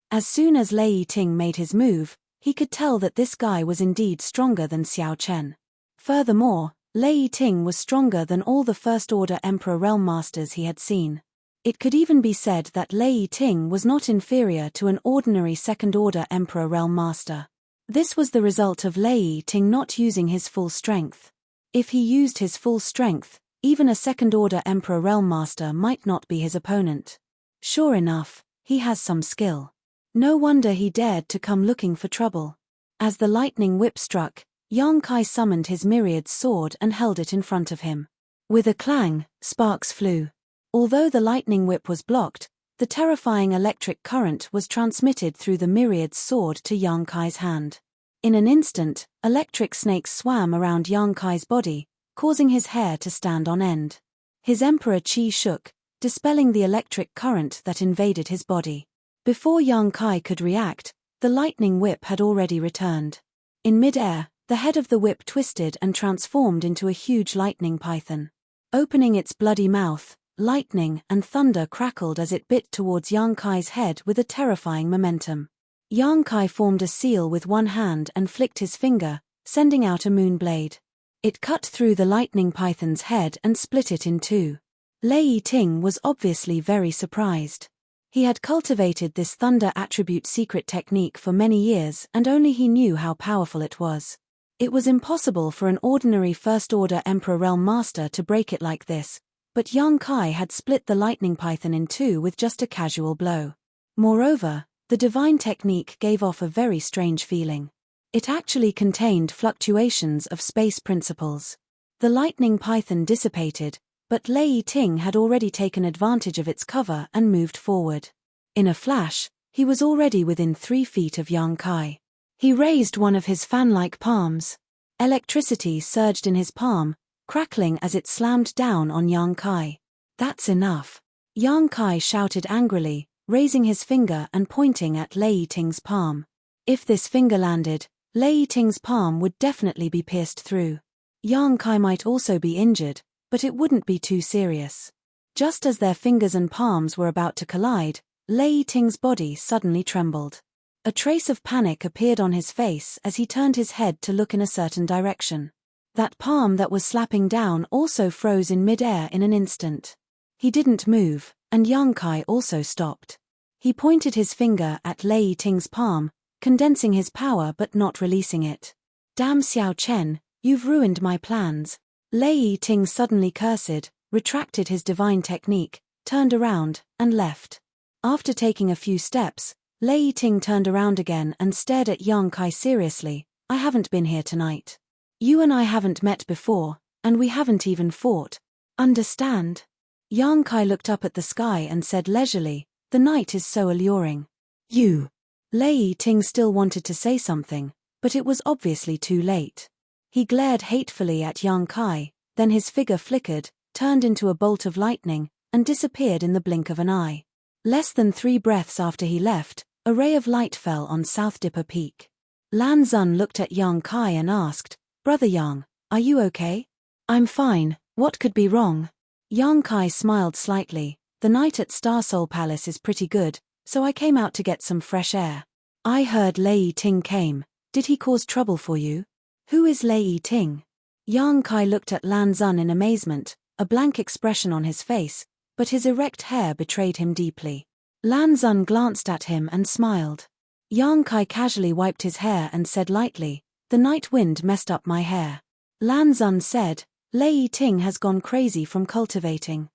As soon as Lei Ting made his move, he could tell that this guy was indeed stronger than Xiao Chen. Furthermore, Lei Ting was stronger than all the First-Order Emperor Realm Masters he had seen. It could even be said that Lei Ting was not inferior to an ordinary Second-Order Emperor Realm Master. This was the result of Lei Ting not using his full strength. If he used his full strength, even a Second-Order Emperor Realm Master might not be his opponent. Sure enough, he has some skill. No wonder he dared to come looking for trouble. As the lightning whip struck, Yang Kai summoned his myriad sword and held it in front of him. With a clang, sparks flew. Although the lightning whip was blocked, the terrifying electric current was transmitted through the myriad sword to Yang Kai's hand. In an instant, electric snakes swam around Yang Kai's body, causing his hair to stand on end. His emperor chi shook, dispelling the electric current that invaded his body. Before Yang Kai could react, the lightning whip had already returned. In mid-air, the head of the whip twisted and transformed into a huge lightning python. Opening its bloody mouth, lightning and thunder crackled as it bit towards Yang Kai's head with a terrifying momentum. Yang Kai formed a seal with one hand and flicked his finger, sending out a moon blade. It cut through the lightning python's head and split it in two. Lei Ting was obviously very surprised. He had cultivated this thunder attribute secret technique for many years and only he knew how powerful it was. It was impossible for an ordinary First-Order Emperor Realm Master to break it like this, but Yang Kai had split the lightning python in two with just a casual blow. Moreover, the divine technique gave off a very strange feeling. It actually contained fluctuations of space principles. The lightning python dissipated, but Lei Ting had already taken advantage of its cover and moved forward. In a flash, he was already within 3 feet of Yang Kai. He raised one of his fan-like palms. Electricity surged in his palm, crackling as it slammed down on Yang Kai. "That's enough." Yang Kai shouted angrily, raising his finger and pointing at Lei Ting's palm. If this finger landed, Lei Ting's palm would definitely be pierced through. Yang Kai might also be injured, but it wouldn't be too serious. Just as their fingers and palms were about to collide, Lei Ting's body suddenly trembled. A trace of panic appeared on his face as he turned his head to look in a certain direction. That palm that was slapping down also froze in mid-air in an instant. He didn't move, and Yang Kai also stopped. He pointed his finger at Lei Ting's palm, condensing his power but not releasing it. "Damn Xiao Chen, you've ruined my plans." Lei Ting suddenly cursed, retracted his divine technique, turned around, and left. After taking a few steps, Lei Ting turned around again and stared at Yang Kai seriously. "I haven't been here tonight. You and I haven't met before, and we haven't even fought. Understand?" Yang Kai looked up at the sky and said leisurely, "The night is so alluring." "You." Lei Ting still wanted to say something, but it was obviously too late. He glared hatefully at Yang Kai, then his figure flickered, turned into a bolt of lightning, and disappeared in the blink of an eye. Less than 3 breaths after he left, a ray of light fell on South Dipper Peak. Lan Xun looked at Yang Kai and asked, "Brother Yang, are you okay?" "I'm fine, what could be wrong?" Yang Kai smiled slightly. "The night at Star Soul Palace is pretty good, so I came out to get some fresh air." "I heard Lei Ting came. Did he cause trouble for you?" "Who is Lei Ting?" Yang Kai looked at Lan Xun in amazement, a blank expression on his face, but his erect hair betrayed him deeply. Lan Xun glanced at him and smiled. Yang Kai casually wiped his hair and said lightly, "The night wind messed up my hair." Lan Xun said, "Lei Ting has gone crazy from cultivating.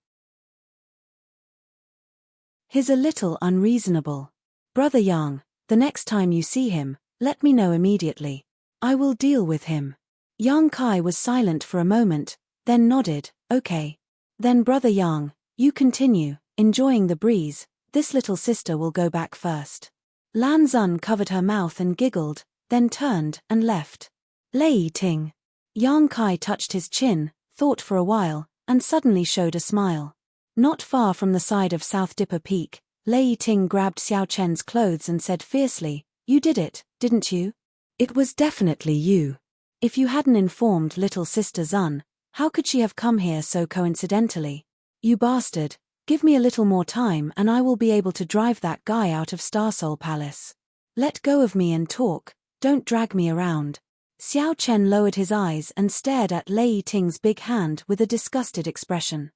He's a little unreasonable. Brother Yang, the next time you see him, let me know immediately. I will deal with him." Yang Kai was silent for a moment, then nodded, "Okay. Then Brother Yang, you continue, enjoying the breeze, this little sister will go back first." Lan Xun covered her mouth and giggled, then turned and left. Lei Ting. Yang Kai touched his chin, thought for a while, and suddenly showed a smile. Not far from the side of South Dipper Peak, Lei Ting grabbed Xiao Chen's clothes and said fiercely, "You did it, didn't you? It was definitely you. If you hadn't informed little sister Xun, how could she have come here so coincidentally? You bastard, give me a little more time and I will be able to drive that guy out of Starsoul Palace. Let go of me and talk, don't drag me around." Xiao Chen lowered his eyes and stared at Lei Ting's big hand with a disgusted expression.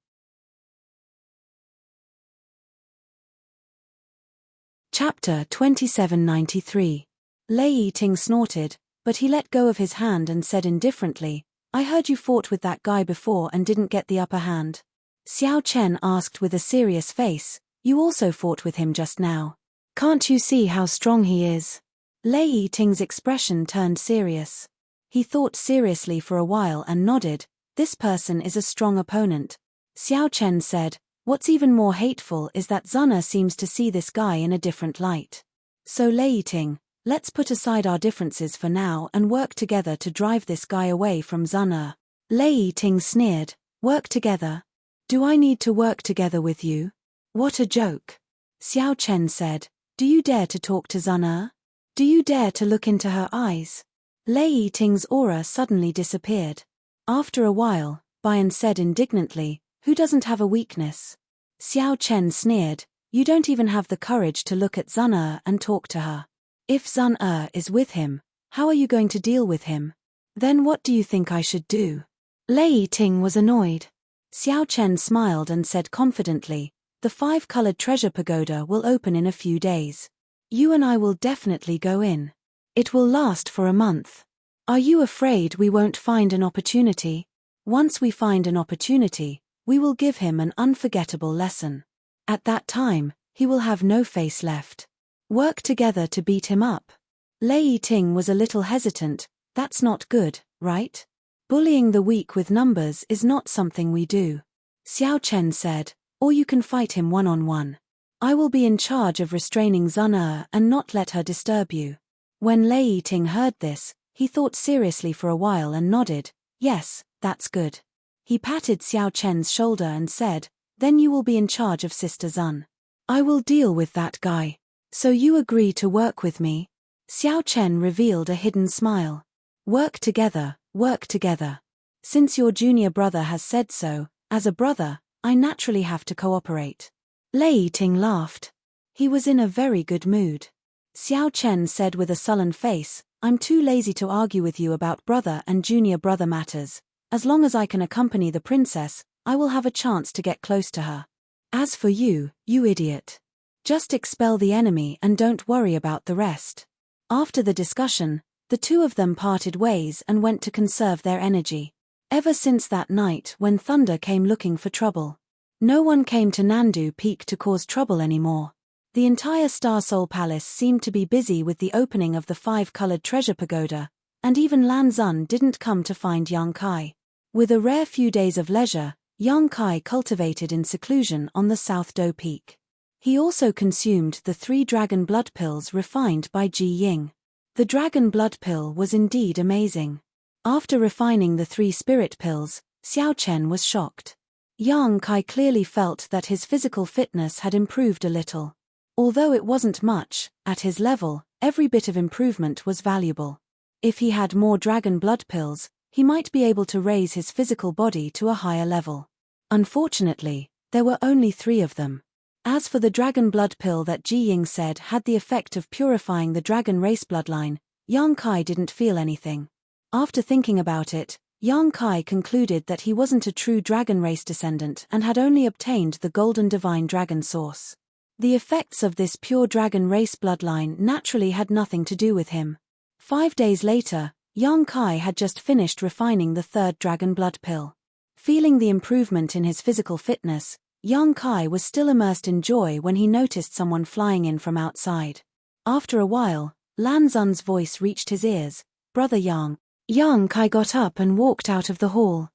Chapter 2793. Lei Ting snorted, but he let go of his hand and said indifferently, "I heard you fought with that guy before and didn't get the upper hand." Xiao Chen asked with a serious face, "You also fought with him just now. Can't you see how strong he is?" Lei Ting's expression turned serious. He thought seriously for a while and nodded, "This person is a strong opponent." Xiao Chen said, "What's even more hateful is that Xun seems to see this guy in a different light. So Lei Ting, let's put aside our differences for now and work together to drive this guy away from Xun." Lei Ting sneered, "Work together? Do I need to work together with you? What a joke." Xiao Chen said, "Do you dare to talk to Xun? Do you dare to look into her eyes?" Lei Ting's aura suddenly disappeared. After a while, Bian said indignantly, "Who doesn't have a weakness?" Xiao Chen sneered, "You don't even have the courage to look at Xun and talk to her. If Xun is with him, how are you going to deal with him? Then what do you think I should do?" Lei Ting was annoyed. Xiao Chen smiled and said confidently, "The 5-colored treasure pagoda will open in a few days. You and I will definitely go in. It will last for a month. Are you afraid we won't find an opportunity? Once we find an opportunity, we will give him an unforgettable lesson. At that time, he will have no face left. Work together to beat him up." Lei Ting was a little hesitant. "That's not good, right? Bullying the weak with numbers is not something we do." Xiao Chen said, "Or you can fight him one-on-one. I will be in charge of restraining Xun and not let her disturb you." When Lei Ting heard this, he thought seriously for a while and nodded, "Yes, that's good." He patted Xiao Chen's shoulder and said, "Then you will be in charge of Sister Xun. I will deal with that guy. So you agree to work with me?" Xiao Chen revealed a hidden smile. Work together. Since your junior brother has said so, as a brother, I naturally have to cooperate." Lei Ting laughed. He was in a very good mood. Xiao Chen said with a sullen face, "I'm too lazy to argue with you about brother and junior brother matters. As long as I can accompany the princess, I will have a chance to get close to her. As for you, you idiot. Just expel the enemy and don't worry about the rest." After the discussion, the two of them parted ways and went to conserve their energy. Ever since that night when Thunder came looking for trouble, no one came to Nandu Peak to cause trouble anymore. The entire Starsoul Palace seemed to be busy with the opening of the 5-colored treasure pagoda, and even Lan Xun didn't come to find Yang Kai. With a rare few days of leisure, Yang Kai cultivated in seclusion on the South Do Peak. He also consumed the 3 dragon blood pills refined by Ji Ying. The dragon blood pill was indeed amazing. After refining the 3 spirit pills, Xiao Chen was shocked. Yang Kai clearly felt that his physical fitness had improved a little. Although it wasn't much, at his level, every bit of improvement was valuable. If he had more dragon blood pills, he might be able to raise his physical body to a higher level. Unfortunately, there were only 3 of them. As for the dragon blood pill that Ji Ying said had the effect of purifying the dragon race bloodline, Yang Kai didn't feel anything. After thinking about it, Yang Kai concluded that he wasn't a true dragon race descendant and had only obtained the golden divine dragon source. The effects of this pure dragon race bloodline naturally had nothing to do with him. 5 days later, young Kai had just finished refining the third dragon blood pill. Feeling the improvement in his physical fitness, young Kai was still immersed in joy when he noticed someone flying in from outside. After a while, Lan Zun's voice reached his ears. "Brother Yang." Young Kai got up and walked out of the hall.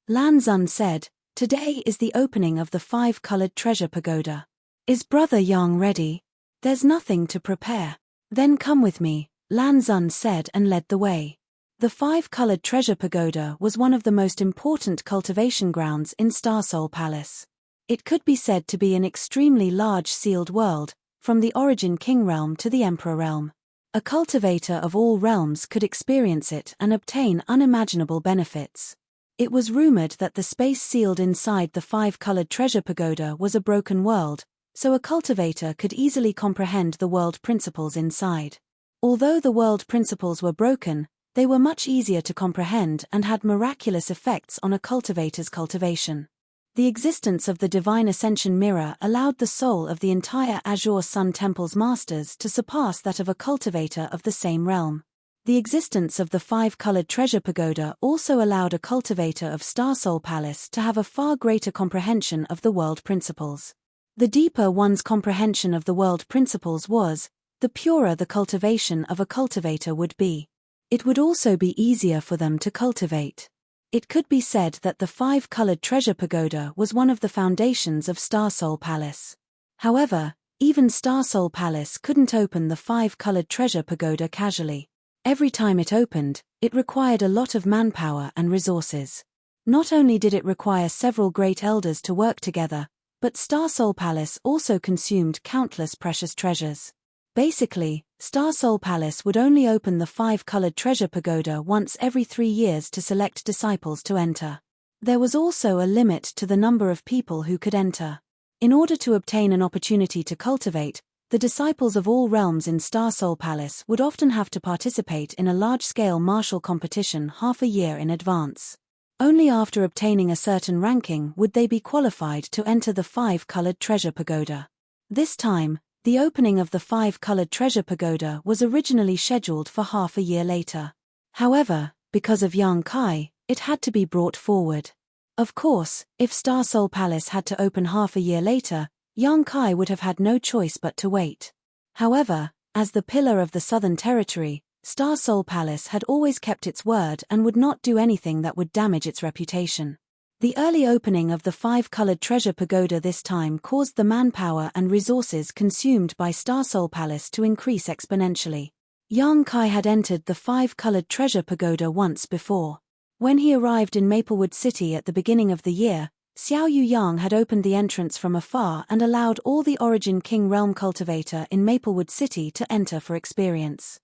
Lan Zun said, "Today is the opening of the 5-colored treasure pagoda. Is Brother Yang ready? There's nothing to prepare." "Then come with me," Lan Zun said and led the way. The 5-colored treasure pagoda was one of the most important cultivation grounds in Star Soul Palace. It could be said to be an extremely large sealed world, from the Origin King realm to the Emperor realm. A cultivator of all realms could experience it and obtain unimaginable benefits. It was rumored that the space sealed inside the 5-colored treasure pagoda was a broken world, so a cultivator could easily comprehend the world principles inside. Although the world principles were broken, they were much easier to comprehend and had miraculous effects on a cultivator's cultivation. The existence of the Divine Ascension Mirror allowed the soul of the entire Azure Sun Temple's masters to surpass that of a cultivator of the same realm. The existence of the 5-colored treasure pagoda also allowed a cultivator of Star Soul Palace to have a far greater comprehension of the world principles. The deeper one's comprehension of the world principles was, the purer the cultivation of a cultivator would be. It would also be easier for them to cultivate. It could be said that the 5-colored treasure pagoda was one of the foundations of Star Soul Palace. However, even Star Soul Palace couldn't open the 5-colored treasure pagoda casually. Every time it opened, it required a lot of manpower and resources. Not only did it require several great elders to work together, but Star Soul Palace also consumed countless precious treasures. Basically, Star Soul Palace would only open the 5-colored treasure pagoda once every 3 years to select disciples to enter. There was also a limit to the number of people who could enter. In order to obtain an opportunity to cultivate, the disciples of all realms in Star Soul Palace would often have to participate in a large-scale martial competition half a year in advance. Only after obtaining a certain ranking would they be qualified to enter the 5-colored treasure pagoda. This time, the opening of the 5-colored treasure pagoda was originally scheduled for half a year later. However, because of young Kai, it had to be brought forward. Of course, if Star Soul Palace had to open half a year later, young Kai would have had no choice but to wait. However, as the pillar of the Southern Territory, Star Soul Palace had always kept its word and would not do anything that would damage its reputation. The early opening of the 5-colored treasure pagoda this time caused the manpower and resources consumed by Star Soul Palace to increase exponentially. Young Kai had entered the 5-colored treasure pagoda once before. When he arrived in Maplewood City at the beginning of the year, Xiao Yu Yang had opened the entrance from afar and allowed all the Origin King Realm cultivator in Maplewood City to enter for experience.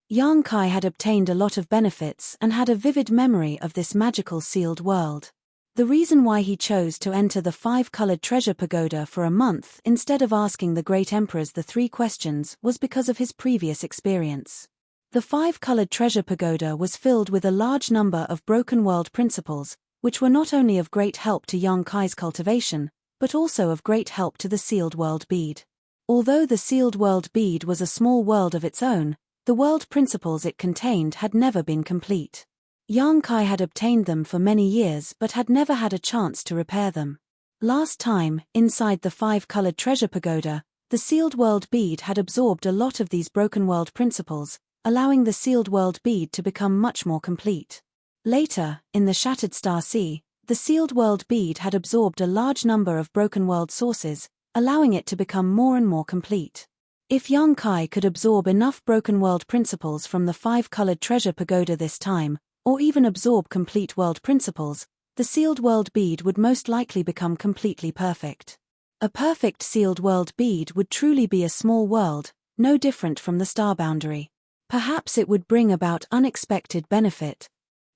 Yang Kai had obtained a lot of benefits and had a vivid memory of this magical sealed world. The reason why he chose to enter the 5-colored treasure pagoda for a month instead of asking the great emperors the 3 questions was because of his previous experience. The 5-colored treasure pagoda was filled with a large number of broken world principles, which were not only of great help to young Kai's cultivation, but also of great help to the sealed world bead. Although the sealed world bead was a small world of its own, the world principles it contained had never been complete. Young Kai had obtained them for many years but had never had a chance to repair them. Last time, inside the 5-colored treasure pagoda, the sealed world bead had absorbed a lot of these broken world principles, allowing the sealed world bead to become much more complete. Later, in the Shattered Star Sea, the sealed world bead had absorbed a large number of broken world sources, allowing it to become more and more complete. If young Kai could absorb enough broken world principles from the 5-colored treasure pagoda this time, or even absorb complete world principles, the sealed world bead would most likely become completely perfect. A perfect sealed world bead would truly be a small world, no different from the star boundary. Perhaps it would bring about unexpected benefit.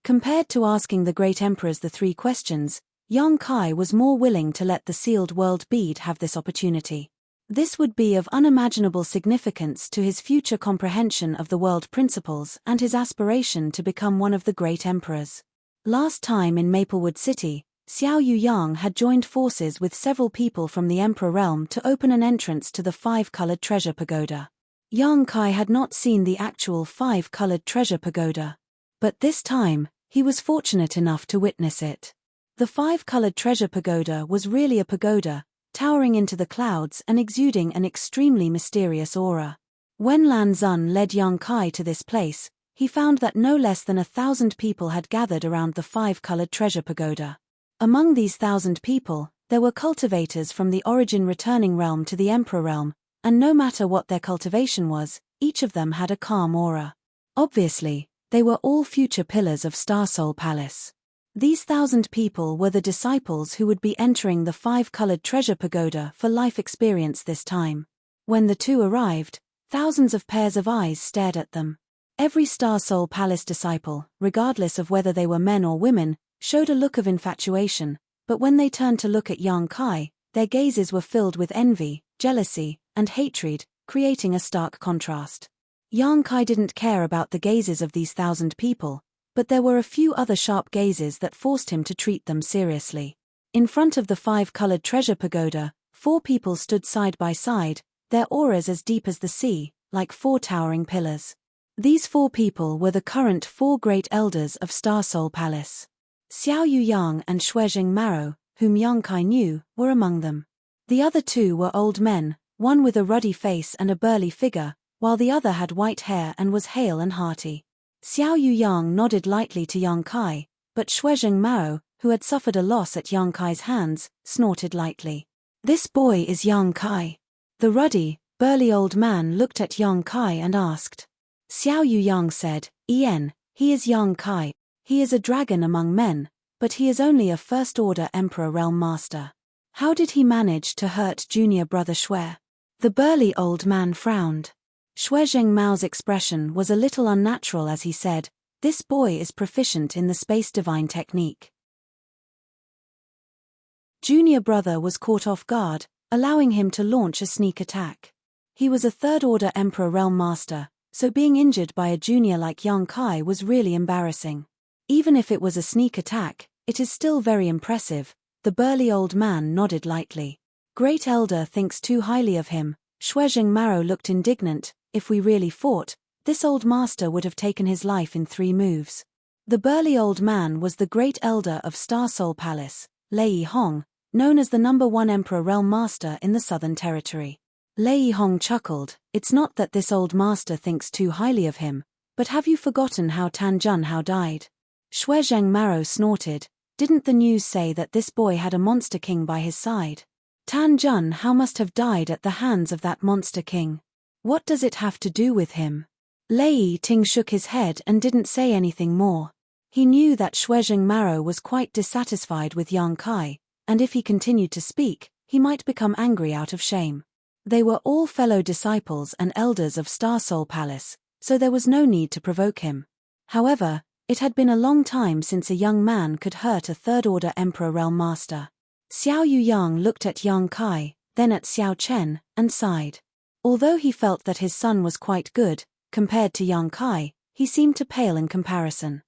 Compared to asking the great emperors the 3 questions, young Kai was more willing to let the sealed world bead have this opportunity. This would be of unimaginable significance to his future comprehension of the world principles and his aspiration to become one of the great emperors. Last time in Maplewood City, Xiao Yuyang had joined forces with several people from the Emperor realm to open an entrance to the five-colored treasure pagoda. Yang Kai had not seen the actual five-colored treasure pagoda. But this time, he was fortunate enough to witness it. The five-colored treasure pagoda was really a pagoda, towering into the clouds and exuding an extremely mysterious aura. When Lan Xun led Yang Kai to this place, he found that no less than 1,000 people had gathered around the five-colored treasure pagoda. Among these 1,000 people, there were cultivators from the origin returning realm to the Emperor realm, and no matter what their cultivation was, each of them had a calm aura. Obviously, they were all future pillars of Star Soul Palace. These 1,000 people were the disciples who would be entering the five-colored treasure pagoda for life experience this time. When the two arrived, thousands of pairs of eyes stared at them. Every Star Soul Palace disciple, regardless of whether they were men or women, showed a look of infatuation, but when they turned to look at Yang Kai, their gazes were filled with envy, jealousy, and hatred, creating a stark contrast. Yang Kai didn't care about the gazes of these 1,000 people, but there were a few other sharp gazes that forced him to treat them seriously. In front of the five-colored treasure pagoda, 4 people stood side by side, their auras as deep as the sea, like 4 towering pillars. These 4 people were the current 4 great elders of Star Soul Palace. Xiao Yuyang and Shuezheng Maro, whom Yang Kai knew, were among them. The other 2 were old men, one with a ruddy face and a burly figure, while the other had white hair and was hale and hearty. Xiao Yuyang nodded lightly to Yang Kai, but Shuezheng Maro, who had suffered a loss at Yang Kai's hands, snorted lightly. "This boy is Yang Kai." The ruddy, burly old man looked at Yang Kai and asked. Xiao Yuyang said, "He is Yang Kai. He is a dragon among men, but he is only a first-order Emperor Realm Master. How did he manage to hurt junior brother Shui?" The burly old man frowned. Shuezheng Mao's expression was a little unnatural as he said, "This boy is proficient in the space divine technique." Junior brother was caught off guard, allowing him to launch a sneak attack. He was a third-order Emperor Realm Master, so being injured by a junior like Yang Kai was really embarrassing. Even if it was a sneak attack, it is still very impressive. The burly old man nodded lightly. Great Elder thinks too highly of him. Shuezheng Maro looked indignant. If we really fought, this old master would have taken his life in 3 moves. The burly old man was the Great Elder of Star Soul Palace, Lei Hong, known as the #1 Emperor Realm Master in the Southern Territory. Lei Hong chuckled. "It's not that this old master thinks too highly of him, but have you forgotten how Tan Junhao died?" Shuezheng Maro snorted. "Didn't the news say that this boy had a monster king by his side? Tan Junhao must have died at the hands of that monster king. What does it have to do with him?" Lei Ting shook his head and didn't say anything more. He knew that Shuezheng Maro was quite dissatisfied with Yang Kai, and if he continued to speak, he might become angry out of shame. They were all fellow disciples and elders of Star Soul Palace, so there was no need to provoke him. However, it had been a long time since a young man could hurt a third-order Emperor Realm Master. Xiao Yuyang looked at Yang Kai, then at Xiao Chen, and sighed. Although he felt that his son was quite good, compared to Yang Kai, he seemed to pale in comparison.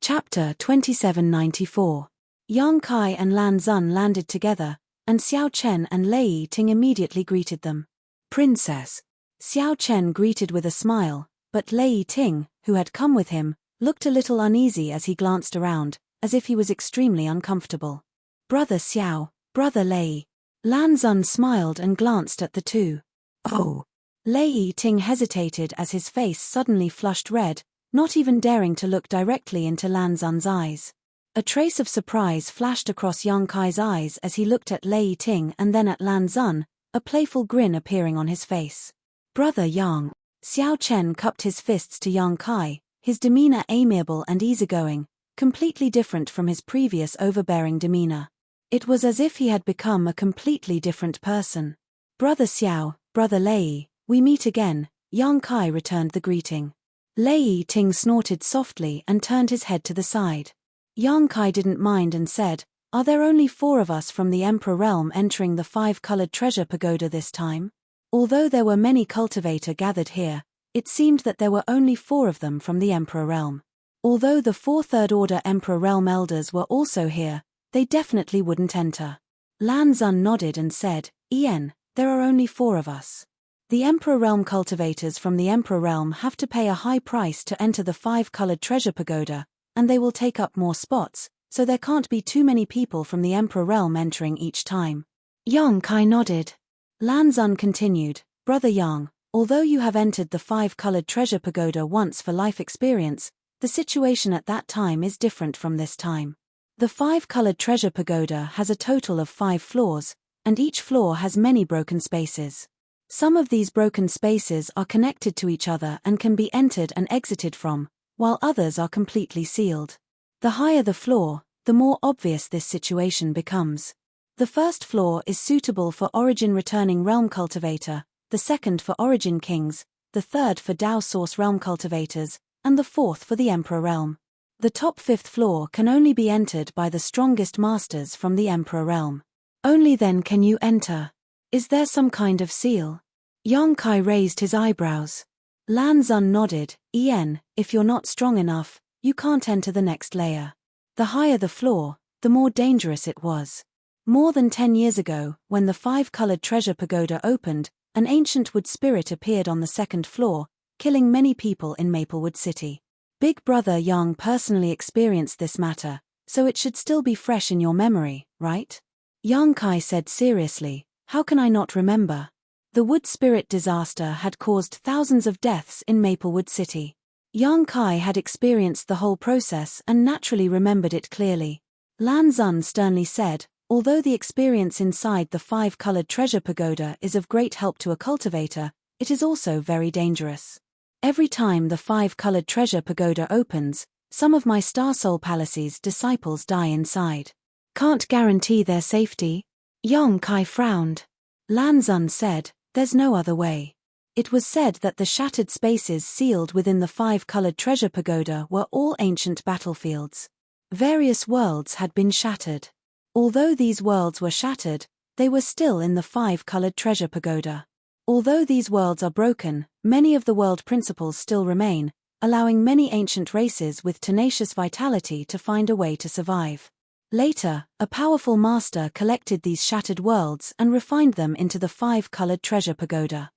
Chapter 2794. Yang Kai and Lan Xun landed together, and Xiao Chen and Lei Ting immediately greeted them. "Princess." Xiao Chen greeted with a smile, but Lei Ting, who had come with him, looked a little uneasy as he glanced around, as if he was extremely uncomfortable. "Brother Xiao, Brother Lei." Lan Xun smiled and glanced at the two. "Oh." Lei Ting hesitated as his face suddenly flushed red, not even daring to look directly into Lan Xun's eyes. A trace of surprise flashed across Yang Kai's eyes as he looked at Lei Ting and then at Lan Xun, a playful grin appearing on his face. "Brother Yang." Xiao Chen cupped his fists to Yang Kai, his demeanor amiable and easygoing, completely different from his previous overbearing demeanor. It was as if he had become a completely different person. "Brother Xiao, Brother Lei, we meet again." Yang Kai returned the greeting. Lei Ting snorted softly and turned his head to the side. Yang Kai didn't mind and said, "Are there only 4 of us from the Emperor Realm entering the 5-colored treasure pagoda this time?" Although there were many cultivator gathered here, it seemed that there were only 4 of them from the Emperor Realm. Although the 4 Third Order Emperor Realm Elders were also here, they definitely wouldn't enter. Lan Xun nodded and said, there are only 4 of us. The Emperor Realm cultivators from the Emperor Realm have to pay a high price to enter the 5-colored treasure pagoda, and they will take up more spots, so there can't be too many people from the Emperor Realm entering each time. Yang Kai nodded. Lan Xun continued, Brother Yang, although you have entered the 5-colored treasure pagoda once for life experience, the situation at that time is different from this time. The 5-colored treasure pagoda has a total of 5 floors, and each floor has many broken spaces. Some of these broken spaces are connected to each other and can be entered and exited from, while others are completely sealed. The higher the floor, the more obvious this situation becomes. The first floor is suitable for Origin Returning Realm Cultivator, the second for Origin Kings, the third for Dao Source Realm Cultivators, and the fourth for the Emperor Realm. The top 5th floor can only be entered by the strongest masters from the Emperor Realm. Only then can you enter. Is there some kind of seal? Yang Kai raised his eyebrows. Lan Xun nodded, if you're not strong enough, you can't enter the next layer. The higher the floor, the more dangerous it was. More than 10 years ago, when the 5-colored treasure pagoda opened, an ancient wood spirit appeared on the 2nd floor, killing many people in Maplewood City. Big Brother Yang personally experienced this matter, so it should still be fresh in your memory, right? Yang Kai said seriously, how can I not remember? The wood spirit disaster had caused thousands of deaths in Maplewood City. Yang Kai had experienced the whole process and naturally remembered it clearly. Lan Xun sternly said, although the experience inside the 5-colored treasure pagoda is of great help to a cultivator, it is also very dangerous. Every time the 5-colored treasure pagoda opens, some of my Star Soul Palace's disciples die inside. Can't guarantee their safety? Yang Kai frowned. Lan Xun said, there's no other way. It was said that the shattered spaces sealed within the 5-colored treasure pagoda were all ancient battlefields. Various worlds had been shattered. Although these worlds were shattered, they were still in the 5-colored treasure pagoda. Although these worlds are broken, many of the world principles still remain, allowing many ancient races with tenacious vitality to find a way to survive. Later, a powerful master collected these shattered worlds and refined them into the 5-colored treasure pagoda.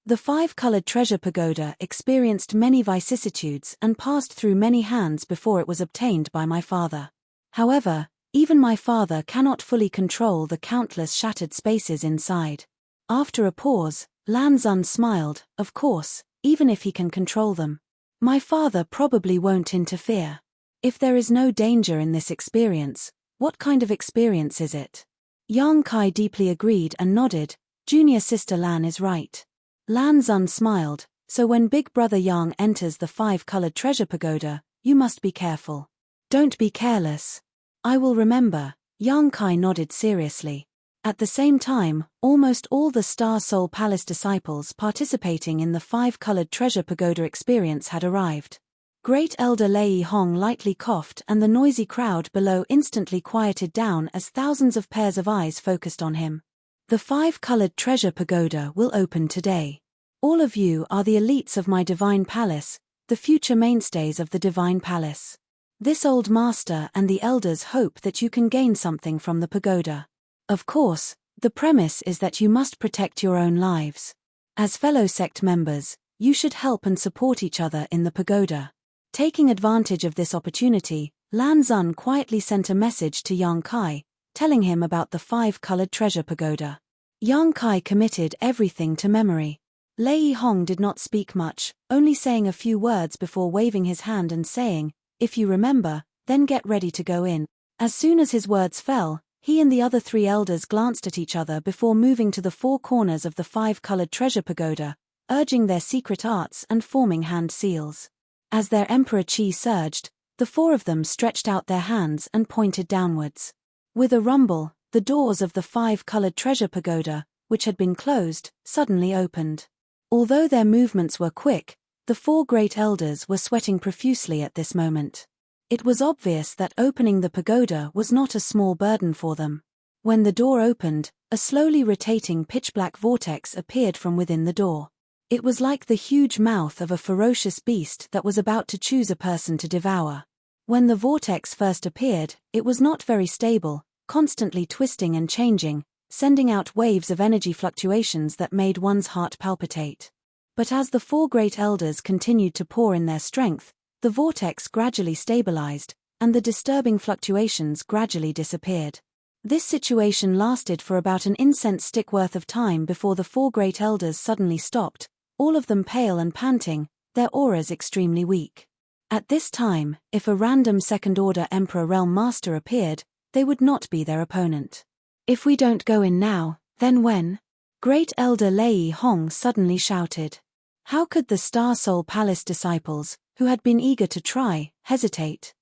The 5-colored treasure pagoda experienced many vicissitudes and passed through many hands before it was obtained by my father. However, even my father cannot fully control the countless shattered spaces inside. After a pause, Lan Xun smiled, of course, even if he can control them. My father probably won't interfere. If there is no danger in this experience, what kind of experience is it? Yang Kai deeply agreed and nodded, junior sister Lan is right. Lan Xun smiled, so when Big Brother Yang enters the 5-colored treasure pagoda, you must be careful. Don't be careless. I will remember, Yang Kai nodded seriously. At the same time, almost all the Star Soul Palace disciples participating in the 5-colored treasure pagoda experience had arrived. Great Elder Lei Hong lightly coughed and the noisy crowd below instantly quieted down as thousands of pairs of eyes focused on him. The 5-colored treasure pagoda will open today. All of you are the elites of my divine palace, the future mainstays of the divine palace. This old master and the elders hope that you can gain something from the pagoda. Of course, the premise is that you must protect your own lives. As fellow sect members, you should help and support each other in the pagoda. Taking advantage of this opportunity, Lan Xun quietly sent a message to Yang Kai, telling him about the 5-colored treasure pagoda. Yang Kai committed everything to memory. Lei Hong did not speak much, only saying a few words before waving his hand and saying, if you remember, then get ready to go in. As soon as his words fell, he and the other 3 elders glanced at each other before moving to the 4 corners of the 5-colored treasure pagoda, urging their secret arts and forming hand seals. As their emperor chi surged, the 4 of them stretched out their hands and pointed downwards. With a rumble, the doors of the 5-colored treasure pagoda, which had been closed, suddenly opened. Although their movements were quick, the 4 great elders were sweating profusely at this moment. It was obvious that opening the pagoda was not a small burden for them. When the door opened, a slowly rotating pitch-black vortex appeared from within the door. It was like the huge mouth of a ferocious beast that was about to choose a person to devour. When the vortex first appeared, it was not very stable, constantly twisting and changing, sending out waves of energy fluctuations that made one's heart palpitate. But as the four great elders continued to pour in their strength, the vortex gradually stabilized, and the disturbing fluctuations gradually disappeared. This situation lasted for about an incense stick worth of time before the four great elders suddenly stopped, all of them pale and panting, their auras extremely weak. At this time, if a random second-order Emperor Realm Master appeared, they would not be their opponent. If we don't go in now, then when? Great Elder Lei Hong suddenly shouted. How could the Star Soul Palace disciples, who had been eager to try, hesitate?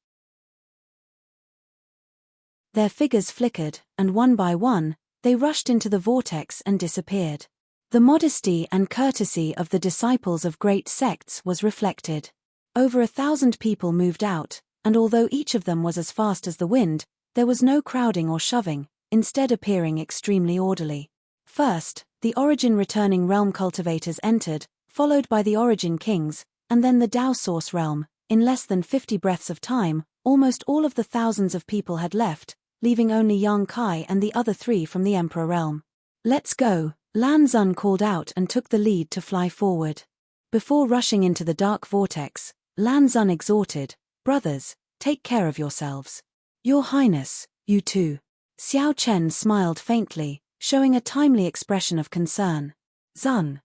Their figures flickered, and one by one, they rushed into the vortex and disappeared. The modesty and courtesy of the disciples of great sects was reflected. Over 1,000 people moved out, and although each of them was as fast as the wind, there was no crowding or shoving, instead appearing extremely orderly. First, the Origin returning realm cultivators entered, followed by the Origin kings, and then the Dao Source realm. In less than 50 breaths of time, almost all of the thousands of people had left, leaving only Yang Kai and the other three from the Emperor realm. Let's go, Lan Xun called out and took the lead to fly forward. Before rushing into the dark vortex, Lan Xun exhorted, brothers, take care of yourselves. Your Highness, you too. Xiao Chen smiled faintly, showing a timely expression of concern. Xun.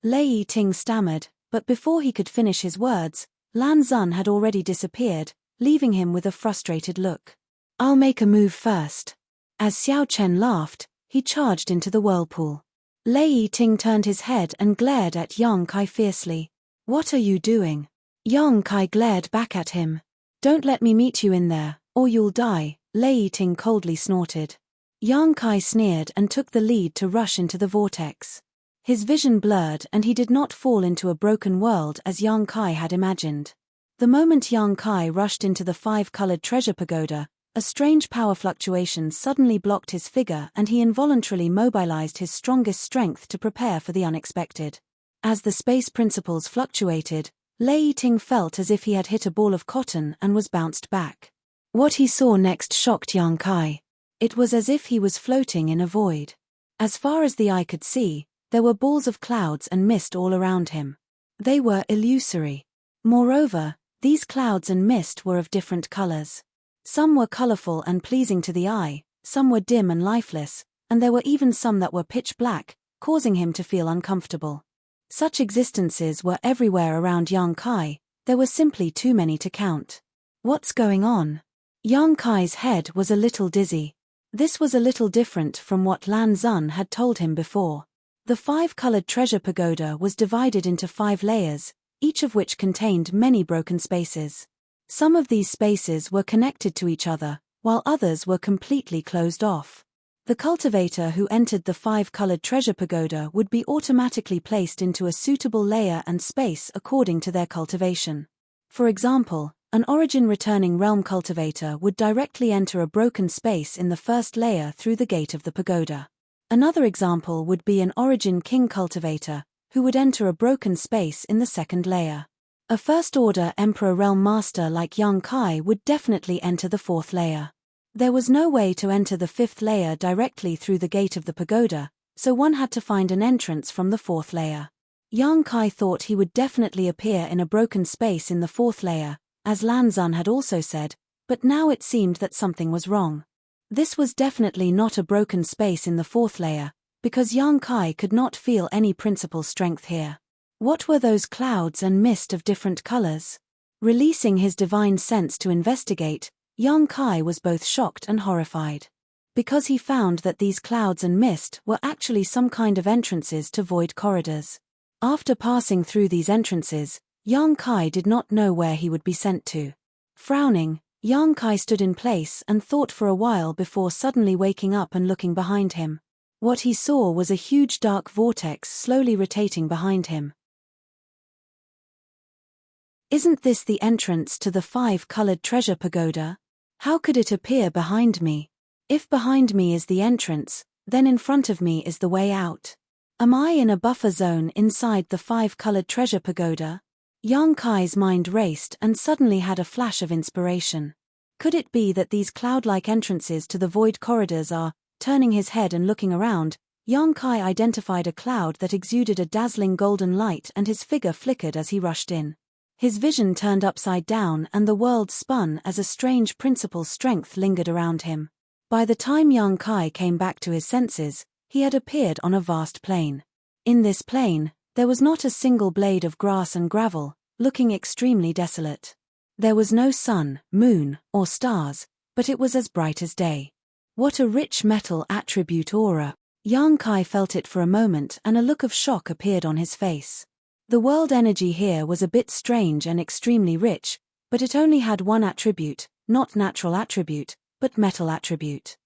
Lei Ting stammered, but before he could finish his words, Lan Xun had already disappeared, leaving him with a frustrated look. I'll make a move first. As Xiao Chen laughed, he charged into the whirlpool. Lei Ting turned his head and glared at Yang Kai fiercely. What are you doing? Yang Kai glared back at him. Don't let me meet you in there, or you'll die, Lei Ting coldly snorted. Yang Kai sneered and took the lead to rush into the vortex. His vision blurred and he did not fall into a broken world as Yang Kai had imagined. The moment Yang Kai rushed into the five-colored treasure pagoda, a strange power fluctuation suddenly blocked his figure and he involuntarily mobilized his strongest strength to prepare for the unexpected. As the space principles fluctuated, Lei Ting felt as if he had hit a ball of cotton and was bounced back. What he saw next shocked Yang Kai. It was as if he was floating in a void. As far as the eye could see, there were balls of clouds and mist all around him. They were illusory. Moreover, these clouds and mist were of different colors. Some were colorful and pleasing to the eye, some were dim and lifeless, and there were even some that were pitch black, causing him to feel uncomfortable. Such existences were everywhere around Yang Kai, there were simply too many to count. What's going on? Yang Kai's head was a little dizzy. This was a little different from what Lan Xun had told him before. The five-colored treasure pagoda was divided into 5 layers, each of which contained many broken spaces. Some of these spaces were connected to each other, while others were completely closed off. The cultivator who entered the 5-colored treasure pagoda would be automatically placed into a suitable layer and space according to their cultivation. For example, an Origin returning realm cultivator would directly enter a broken space in the first layer through the gate of the pagoda. Another example would be an Origin king cultivator, who would enter a broken space in the second layer. A first-order Emperor Realm Master like Yang Kai would definitely enter the 4th layer. There was no way to enter the 5th layer directly through the gate of the pagoda, so one had to find an entrance from the 4th layer. Yang Kai thought he would definitely appear in a broken space in the 4th layer, as Lan Xun had also said, but now it seemed that something was wrong. This was definitely not a broken space in the 4th layer, because Yang Kai could not feel any principal strength here. What were those clouds and mist of different colors? Releasing his divine sense to investigate, Yang Kai was both shocked and horrified. Because he found that these clouds and mist were actually some kind of entrances to void corridors. After passing through these entrances, Yang Kai did not know where he would be sent to. Frowning, Yang Kai stood in place and thought for a while before suddenly waking up and looking behind him. What he saw was a huge dark vortex slowly rotating behind him. Isn't this the entrance to the 5-colored treasure pagoda? How could it appear behind me? If behind me is the entrance, then in front of me is the way out. Am I in a buffer zone inside the 5-colored treasure pagoda? Yang Kai's mind raced and suddenly had a flash of inspiration. Could it be that these cloud-like entrances to the void corridors are? Turning his head and looking around, Yang Kai identified a cloud that exuded a dazzling golden light, and his figure flickered as he rushed in. His vision turned upside down and the world spun as a strange principal strength lingered around him. By the time Yang Kai came back to his senses, he had appeared on a vast plain. In this plain, there was not a single blade of grass and gravel, looking extremely desolate. There was no sun, moon, or stars, but it was as bright as day. What a rich metal attribute aura! Yang Kai felt it for a moment and a look of shock appeared on his face. The world energy here was a bit strange and extremely rich, but it only had one attribute, not natural attribute, but metal attribute.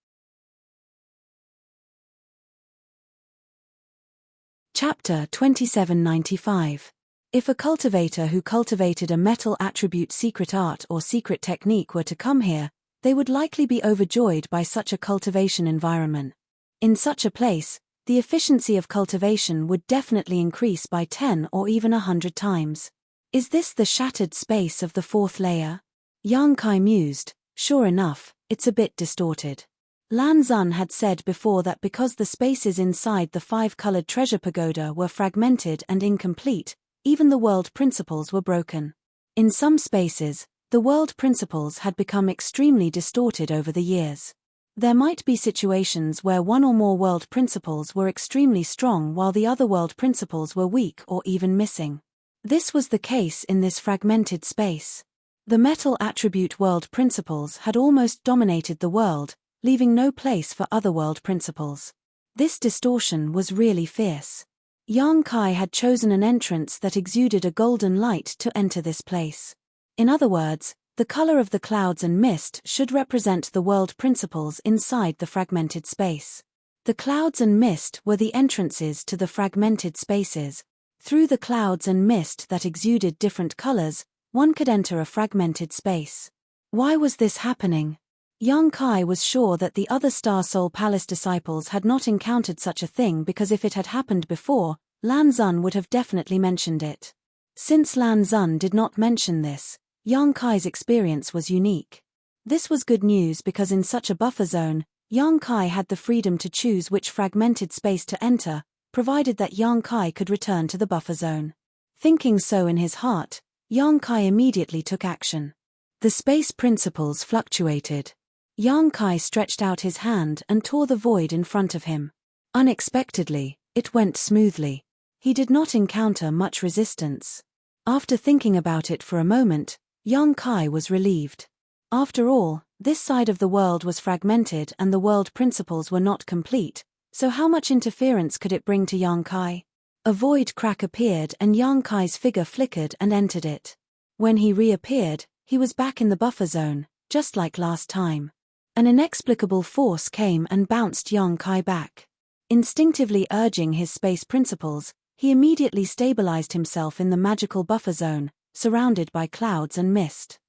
Chapter 2795. If a cultivator who cultivated a metal attribute secret art or secret technique were to come here, they would likely be overjoyed by such a cultivation environment. In such a place, the efficiency of cultivation would definitely increase by 10 or even 100 times. Is this the shattered space of the 4th layer? Yang Kai mused. Sure enough, it's a bit distorted. Lan Xun had said before that because the spaces inside the 5-colored treasure pagoda were fragmented and incomplete, even the world principles were broken. In some spaces, the world principles had become extremely distorted over the years. There might be situations where one or more world principles were extremely strong while the other world principles were weak or even missing. This was the case in this fragmented space. The metal attribute world principles had almost dominated the world, leaving no place for other world principles. This distortion was really fierce. Yang Kai had chosen an entrance that exuded a golden light to enter this place. In other words, the color of the clouds and mist should represent the world principles inside the fragmented space. The clouds and mist were the entrances to the fragmented spaces. Through the clouds and mist that exuded different colors, one could enter a fragmented space. Why was this happening? Yang Kai was sure that the other Star Soul Palace disciples had not encountered such a thing because if it had happened before, Lan Xun would have definitely mentioned it. Since Lan Xun did not mention this, Yang Kai's experience was unique. This was good news because in such a buffer zone, Yang Kai had the freedom to choose which fragmented space to enter, provided that Yang Kai could return to the buffer zone. Thinking so in his heart, Yang Kai immediately took action. The space principles fluctuated. Yang Kai stretched out his hand and tore the void in front of him. Unexpectedly, it went smoothly. He did not encounter much resistance. After thinking about it for a moment, Yang Kai was relieved. After all, this side of the world was fragmented and the world principles were not complete, so how much interference could it bring to Yang Kai? A void crack appeared and Yang Kai's figure flickered and entered it. When he reappeared, he was back in the buffer zone, just like last time. An inexplicable force came and bounced Yang Kai back. Instinctively urging his space principles, he immediately stabilized himself in the magical buffer zone, surrounded by clouds and mist.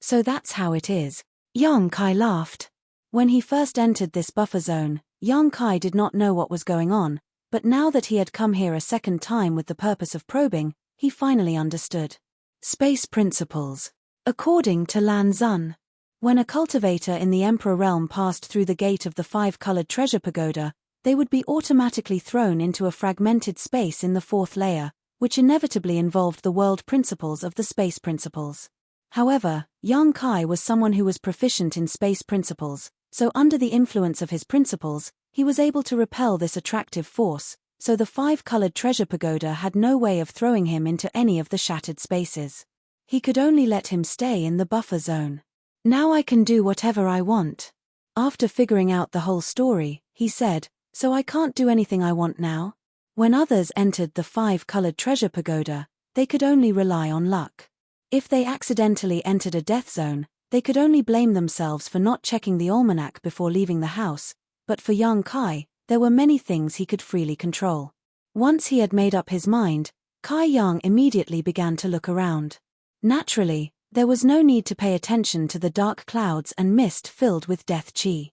So that's how it is. Yang Kai laughed. When he first entered this buffer zone, Yang Kai did not know what was going on, but now that he had come here a second time with the purpose of probing, he finally understood. Space principles. According to Lan Xun, when a cultivator in the Emperor realm passed through the gate of the 5-colored treasure pagoda, they would be automatically thrown into a fragmented space in the 4th layer, which inevitably involved the world principles of the space principles. However, Yang Kai was someone who was proficient in space principles, so under the influence of his principles, he was able to repel this attractive force, so the 5-colored treasure pagoda had no way of throwing him into any of the shattered spaces. He could only let him stay in the buffer zone. Now I can do whatever I want. After figuring out the whole story, he said, so I can't do anything I want now? When others entered the 5-colored treasure pagoda, they could only rely on luck. If they accidentally entered a death zone, they could only blame themselves for not checking the almanac before leaving the house, but for Yang Kai, there were many things he could freely control. Once he had made up his mind, Kai Yang immediately began to look around. Naturally, there was no need to pay attention to the dark clouds and mist filled with death chi.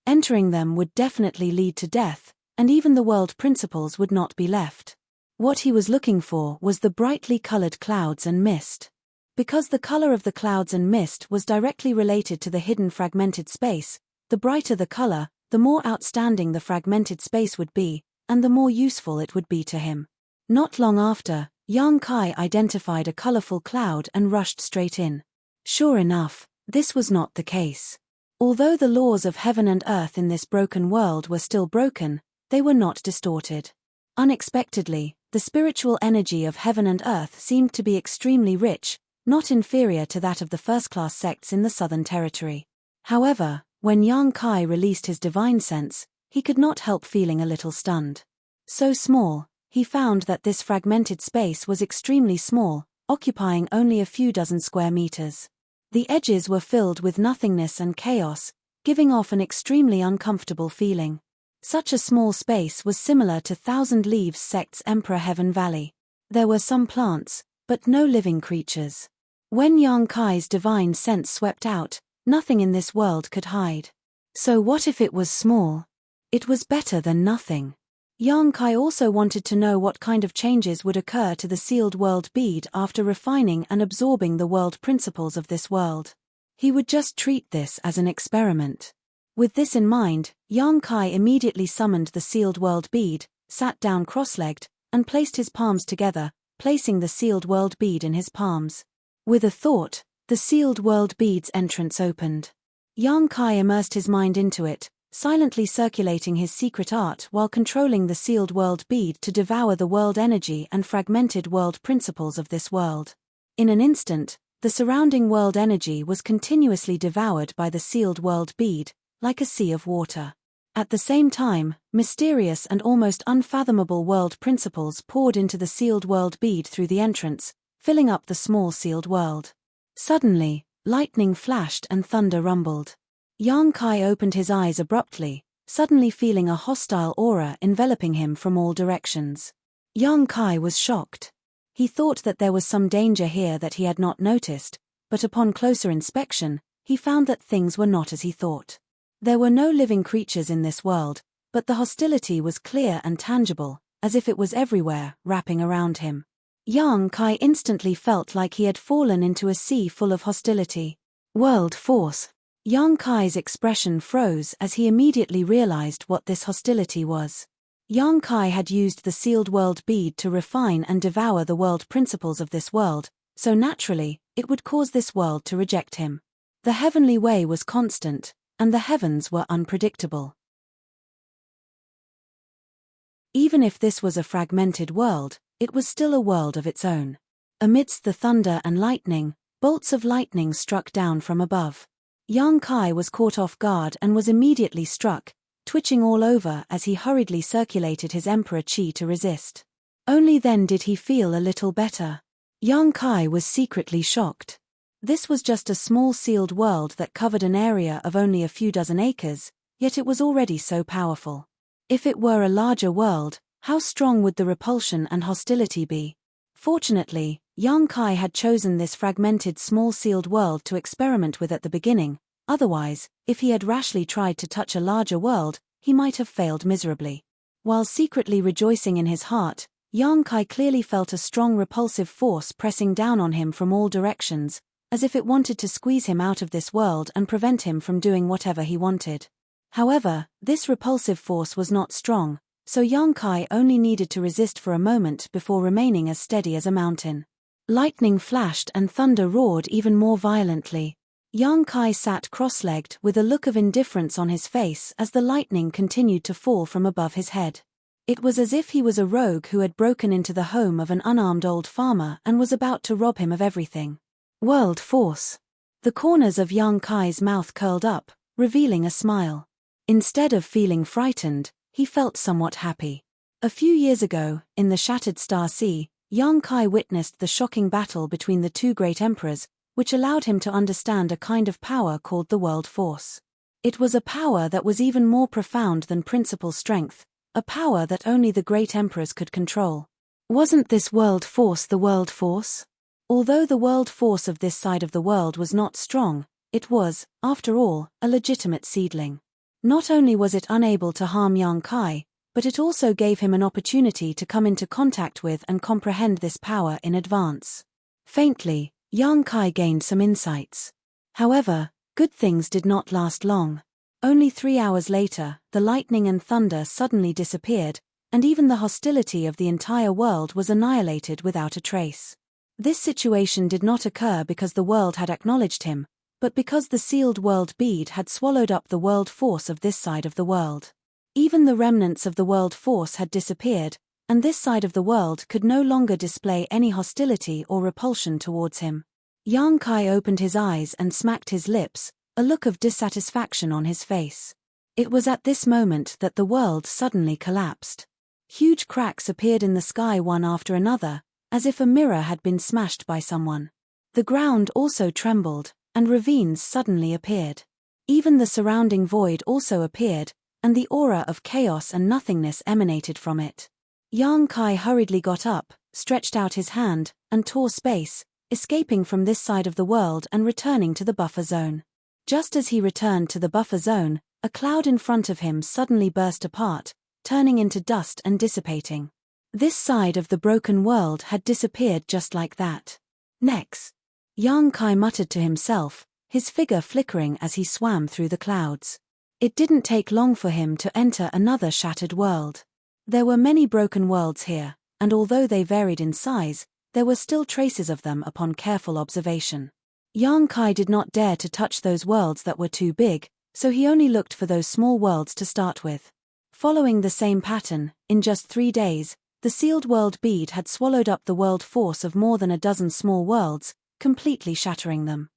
Entering them would definitely lead to death, and even the world principles would not be left. What he was looking for was the brightly colored clouds and mist. Because the color of the clouds and mist was directly related to the hidden fragmented space, the brighter the color, the more outstanding the fragmented space would be, and the more useful it would be to him. Not long after, Yang Kai identified a colorful cloud and rushed straight in. Sure enough, this was not the case. Although the laws of heaven and earth in this broken world were still broken, they were not distorted. Unexpectedly, the spiritual energy of heaven and earth seemed to be extremely rich, not inferior to that of the first-class sects in the Southern Territory. However, when Yang Kai released his divine sense, he could not help feeling a little stunned. So small, he found that this fragmented space was extremely small, occupying only a few dozen square meters. The edges were filled with nothingness and chaos, giving off an extremely uncomfortable feeling. Such a small space was similar to Thousand Leaves sect's Emperor Heaven Valley. There were some plants, but no living creatures. When Yang Kai's divine sense swept out, nothing in this world could hide. So what if it was small? It was better than nothing. Yang Kai also wanted to know what kind of changes would occur to the sealed world bead after refining and absorbing the world principles of this world. He would just treat this as an experiment. With this in mind, Yang Kai immediately summoned the sealed world bead, sat down cross-legged, and placed his palms together, placing the sealed world bead in his palms. With a thought, the sealed world bead's entrance opened. Yang Kai immersed his mind into it, silently circulating his secret art while controlling the sealed world bead to devour the world energy and fragmented world principles of this world. In an instant, the surrounding world energy was continuously devoured by the sealed world bead, like a sea of water. At the same time, mysterious and almost unfathomable world principles poured into the sealed world bead through the entrance, filling up the small sealed world. Suddenly, lightning flashed and thunder rumbled. Yang Kai opened his eyes abruptly, suddenly feeling a hostile aura enveloping him from all directions. Yang Kai was shocked. He thought that there was some danger here that he had not noticed, but upon closer inspection, he found that things were not as he thought. There were no living creatures in this world, but the hostility was clear and tangible, as if it was everywhere, wrapping around him. Yang Kai instantly felt like he had fallen into a sea full of hostility. World force. Yang Kai's expression froze as he immediately realized what this hostility was. Yang Kai had used the sealed world bead to refine and devour the world principles of this world, so naturally, it would cause this world to reject him. The heavenly way was constant, and the heavens were unpredictable. Even if this was a fragmented world, it was still a world of its own. Amidst the thunder and lightning, bolts of lightning struck down from above. Yang Kai was caught off guard and was immediately struck, twitching all over as he hurriedly circulated his emperor chi to resist. Only then did he feel a little better. Yang Kai was secretly shocked. This was just a small sealed world that covered an area of only a few dozen acres, yet it was already so powerful. If it were a larger world, how strong would the repulsion and hostility be? Fortunately, Yang Kai had chosen this fragmented small sealed world to experiment with at the beginning, otherwise, if he had rashly tried to touch a larger world, he might have failed miserably. While secretly rejoicing in his heart, Yang Kai clearly felt a strong repulsive force pressing down on him from all directions, as if it wanted to squeeze him out of this world and prevent him from doing whatever he wanted. However, this repulsive force was not strong, so Yang Kai only needed to resist for a moment before remaining as steady as a mountain. Lightning flashed and thunder roared even more violently. Yang Kai sat cross-legged with a look of indifference on his face as the lightning continued to fall from above his head. It was as if he was a rogue who had broken into the home of an unarmed old farmer and was about to rob him of everything. World force. The corners of Yang Kai's mouth curled up, revealing a smile. Instead of feeling frightened, he felt somewhat happy. A few years ago, in the Shattered Star Sea, Yang Kai witnessed the shocking battle between the two great emperors, which allowed him to understand a kind of power called the world force. It was a power that was even more profound than principal strength, a power that only the great emperors could control. Wasn't this world force the world force? Although the world force of this side of the world was not strong, it was, after all, a legitimate seedling. Not only was it unable to harm Yang Kai, but it also gave him an opportunity to come into contact with and comprehend this power in advance. Faintly, Yang Kai gained some insights. However, good things did not last long. Only 3 hours later, the lightning and thunder suddenly disappeared, and even the hostility of the entire world was annihilated without a trace. This situation did not occur because the world had acknowledged him, but because the sealed world bead had swallowed up the world force of this side of the world. Even the remnants of the world force had disappeared, and this side of the world could no longer display any hostility or repulsion towards him. Yang Kai opened his eyes and smacked his lips, a look of dissatisfaction on his face. It was at this moment that the world suddenly collapsed. Huge cracks appeared in the sky one after another, as if a mirror had been smashed by someone. The ground also trembled, and ravines suddenly appeared. Even the surrounding void also appeared, and the aura of chaos and nothingness emanated from it. Yang Kai hurriedly got up, stretched out his hand, and tore space, escaping from this side of the world and returning to the buffer zone. Just as he returned to the buffer zone, a cloud in front of him suddenly burst apart, turning into dust and dissipating. This side of the broken world had disappeared just like that. Next, Yang Kai muttered to himself, his figure flickering as he swam through the clouds. It didn't take long for him to enter another shattered world. There were many broken worlds here, and although they varied in size, there were still traces of them upon careful observation. Yang Kai did not dare to touch those worlds that were too big, so he only looked for those small worlds to start with. Following the same pattern, in just 3 days, the sealed world bead had swallowed up the world force of more than a dozen small worlds, completely shattering them.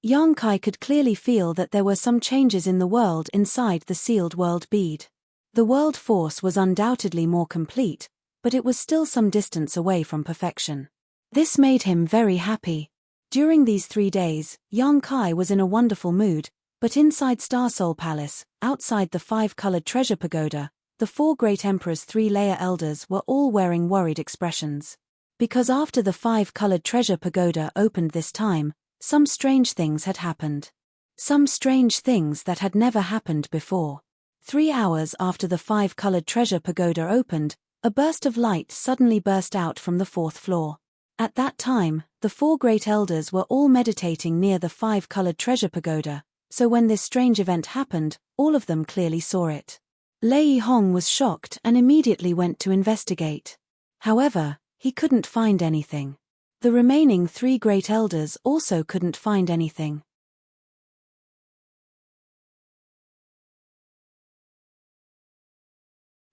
Yang Kai could clearly feel that there were some changes in the world inside the sealed world bead. The world force was undoubtedly more complete, but it was still some distance away from perfection. This made him very happy. During these 3 days, Yang Kai was in a wonderful mood, but inside Star Soul Palace, outside the 5-colored treasure pagoda, the 4 great emperor's 3-layer elders were all wearing worried expressions. Because after the 5-colored treasure pagoda opened this time, some strange things had happened. Some strange things that had never happened before. 3 hours after the 5-colored treasure pagoda opened, a burst of light suddenly burst out from the 4th floor. At that time, the 4 great elders were all meditating near the 5-colored treasure pagoda, so when this strange event happened, all of them clearly saw it. Lei Hong was shocked and immediately went to investigate. However, he couldn't find anything. The remaining 3 great elders also couldn't find anything.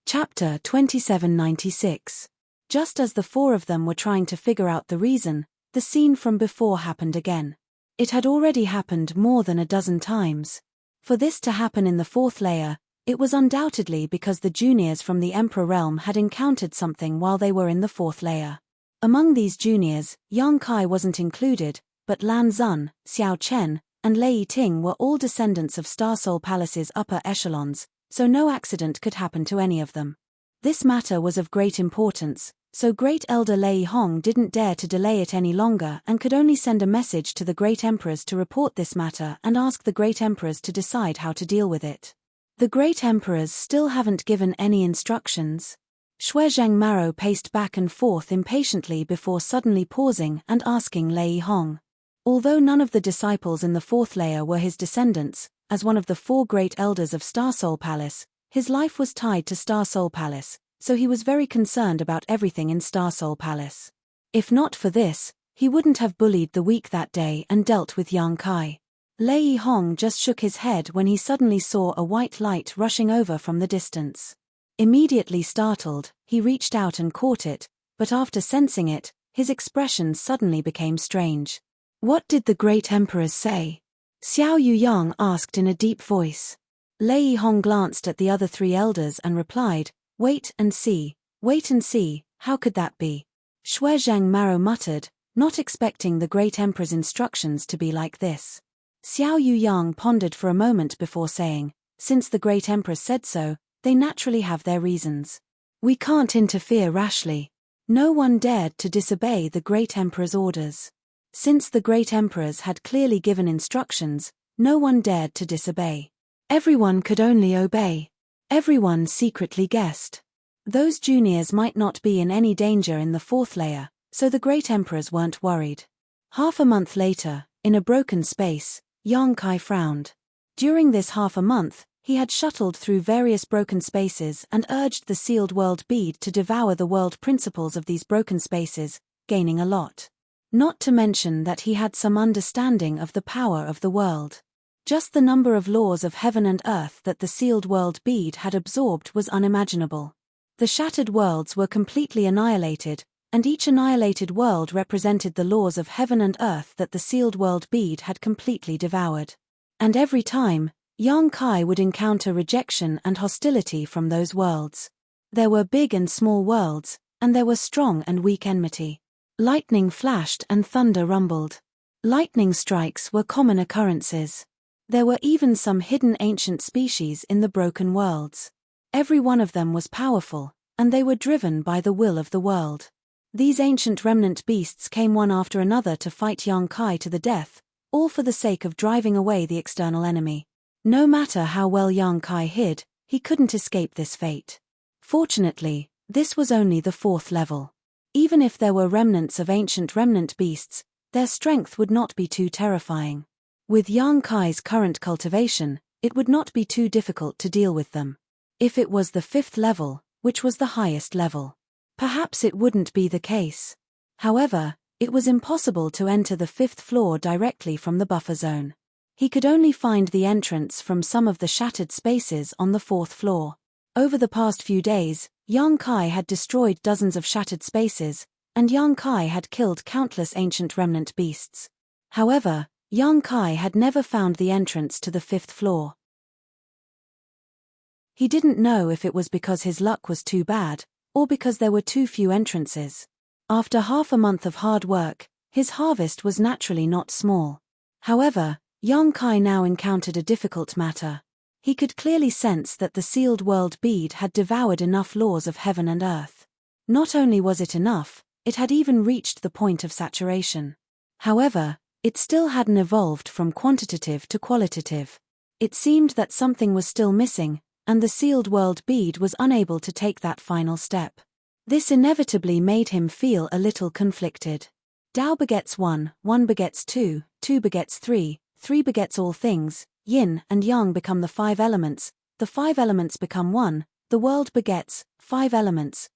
Chapter 2796. Just as the 4 of them were trying to figure out the reason, the scene from before happened again. It had already happened more than a dozen times. For this to happen in the 4th layer, it was undoubtedly because the juniors from the Emperor realm had encountered something while they were in the 4th layer. Among these juniors, Yang Kai wasn't included, but Lan Zun, Xiao Chen, and Lei Ting were all descendants of Star Soul Palace's upper echelons, so no accident could happen to any of them. This matter was of great importance, so Great Elder Lei Hong didn't dare to delay it any longer and could only send a message to the Great Emperors to report this matter and ask the Great Emperors to decide how to deal with it. The Great Emperors still haven't given any instructions. Shuezheng Maro paced back and forth impatiently before suddenly pausing and asking Lei Hong. Although none of the disciples in the 4th layer were his descendants, as one of the 4 great elders of Star Soul Palace, his life was tied to Star Soul Palace, so he was very concerned about everything in Star Soul Palace. If not for this, he wouldn't have bullied the weak that day and dealt with Yang Kai. Lei Hong just shook his head when he suddenly saw a white light rushing over from the distance. Immediately startled, he reached out and caught it, but after sensing it, his expression suddenly became strange. What did the Great Emperors say? Xiao Yuyang asked in a deep voice. Lei Hong glanced at the other 3 elders and replied, wait and see, how could that be? Shuezheng Maro muttered, not expecting the Great Emperor's instructions to be like this. Xiao Yuyang pondered for a moment before saying, since the Great Emperor said so, they naturally have their reasons. We can't interfere rashly. No one dared to disobey the Great Emperor's orders. Since the Great Emperors had clearly given instructions, No one dared to disobey. Everyone could only obey. Everyone secretly guessed. Those juniors might not be in any danger in the fourth layer, so the great emperors weren't worried. Half a month later, in a broken space, Yang Kai frowned. During this half a month, he had shuttled through various broken spaces and urged the sealed world bead to devour the world principles of these broken spaces, gaining a lot. Not to mention that he had some understanding of the power of the world. Just the number of laws of heaven and earth that the sealed world bead had absorbed was unimaginable. The shattered worlds were completely annihilated, and each annihilated world represented the laws of heaven and earth that the sealed world bead had completely devoured. And every time, Yang Kai would encounter rejection and hostility from those worlds. There were big and small worlds, and there was strong and weak enmity. Lightning flashed and thunder rumbled. Lightning strikes were common occurrences. There were even some hidden ancient species in the broken worlds. Every one of them was powerful, and they were driven by the will of the world. These ancient remnant beasts came one after another to fight Yang Kai to the death, all for the sake of driving away the external enemy. No matter how well Yang Kai hid, he couldn't escape this fate. Fortunately, this was only the fourth level. Even if there were remnants of ancient remnant beasts, their strength would not be too terrifying. With Yang Kai's current cultivation, it would not be too difficult to deal with them. If it was the fifth level, which was the highest level, perhaps it wouldn't be the case. However, it was impossible to enter the fifth floor directly from the buffer zone. He could only find the entrance from some of the shattered spaces on the fourth floor. Over the past few days, Yang Kai had destroyed dozens of shattered spaces, and Yang Kai had killed countless ancient remnant beasts. However, Yang Kai had never found the entrance to the fifth floor. He didn't know if it was because his luck was too bad, or because there were too few entrances. After half a month of hard work, his harvest was naturally not small. However, Yang Kai now encountered a difficult matter. He could clearly sense that the sealed world bead had devoured enough laws of heaven and earth. Not only was it enough, it had even reached the point of saturation. However, it still hadn't evolved from quantitative to qualitative. It seemed that something was still missing, and the sealed world bead was unable to take that final step. This inevitably made him feel a little conflicted. Tao begets one, one begets two, two begets three, three begets all things, yin and yang become the five elements, the five elements become one, the world begets, five elements.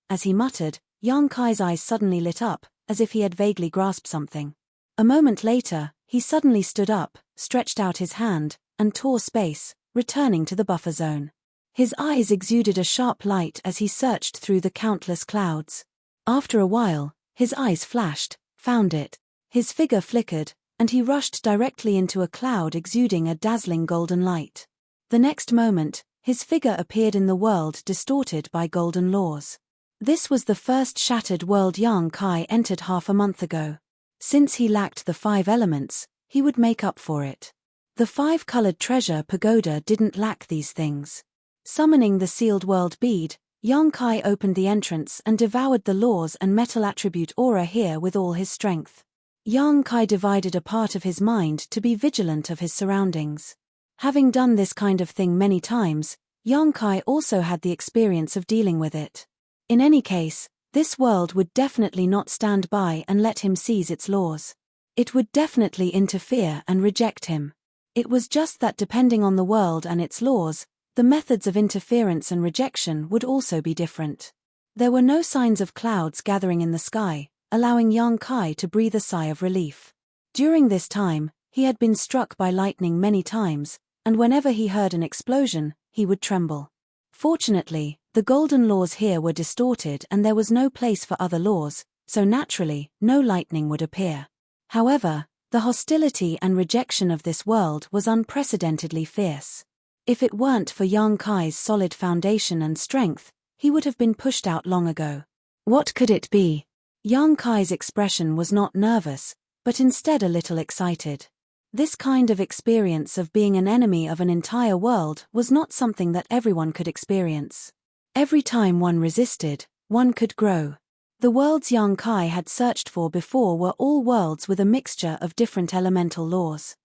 As he muttered, Yang Kai's eyes suddenly lit up, as if he had vaguely grasped something. A moment later, he suddenly stood up, stretched out his hand, and tore space, returning to the buffer zone. His eyes exuded a sharp light as he searched through the countless clouds. After a while, his eyes flashed, found it. His figure flickered, and he rushed directly into a cloud exuding a dazzling golden light. The next moment, his figure appeared in the world distorted by golden laws. This was the first shattered world Yang Kai entered half a month ago. Since he lacked the five elements, he would make up for it. The five-colored treasure pagoda didn't lack these things. Summoning the sealed world bead, Yang Kai opened the entrance and devoured the laws and metal attribute aura here with all his strength. Yang Kai divided a part of his mind to be vigilant of his surroundings. Having done this kind of thing many times, Yang Kai also had the experience of dealing with it. In any case, this world would definitely not stand by and let him seize its laws. It would definitely interfere and reject him. It was just that depending on the world and its laws, the methods of interference and rejection would also be different. There were no signs of clouds gathering in the sky, allowing Yang Kai to breathe a sigh of relief. During this time, he had been struck by lightning many times, and whenever he heard an explosion, he would tremble. Fortunately, the golden laws here were distorted and there was no place for other laws, so naturally, no lightning would appear. However, the hostility and rejection of this world was unprecedentedly fierce. If it weren't for Yang Kai's solid foundation and strength, he would have been pushed out long ago. What could it be? Yang Kai's expression was not nervous, but instead a little excited. This kind of experience of being an enemy of an entire world was not something that everyone could experience. Every time one resisted, one could grow. The worlds Yang Kai had searched for before were all worlds with a mixture of different elemental laws.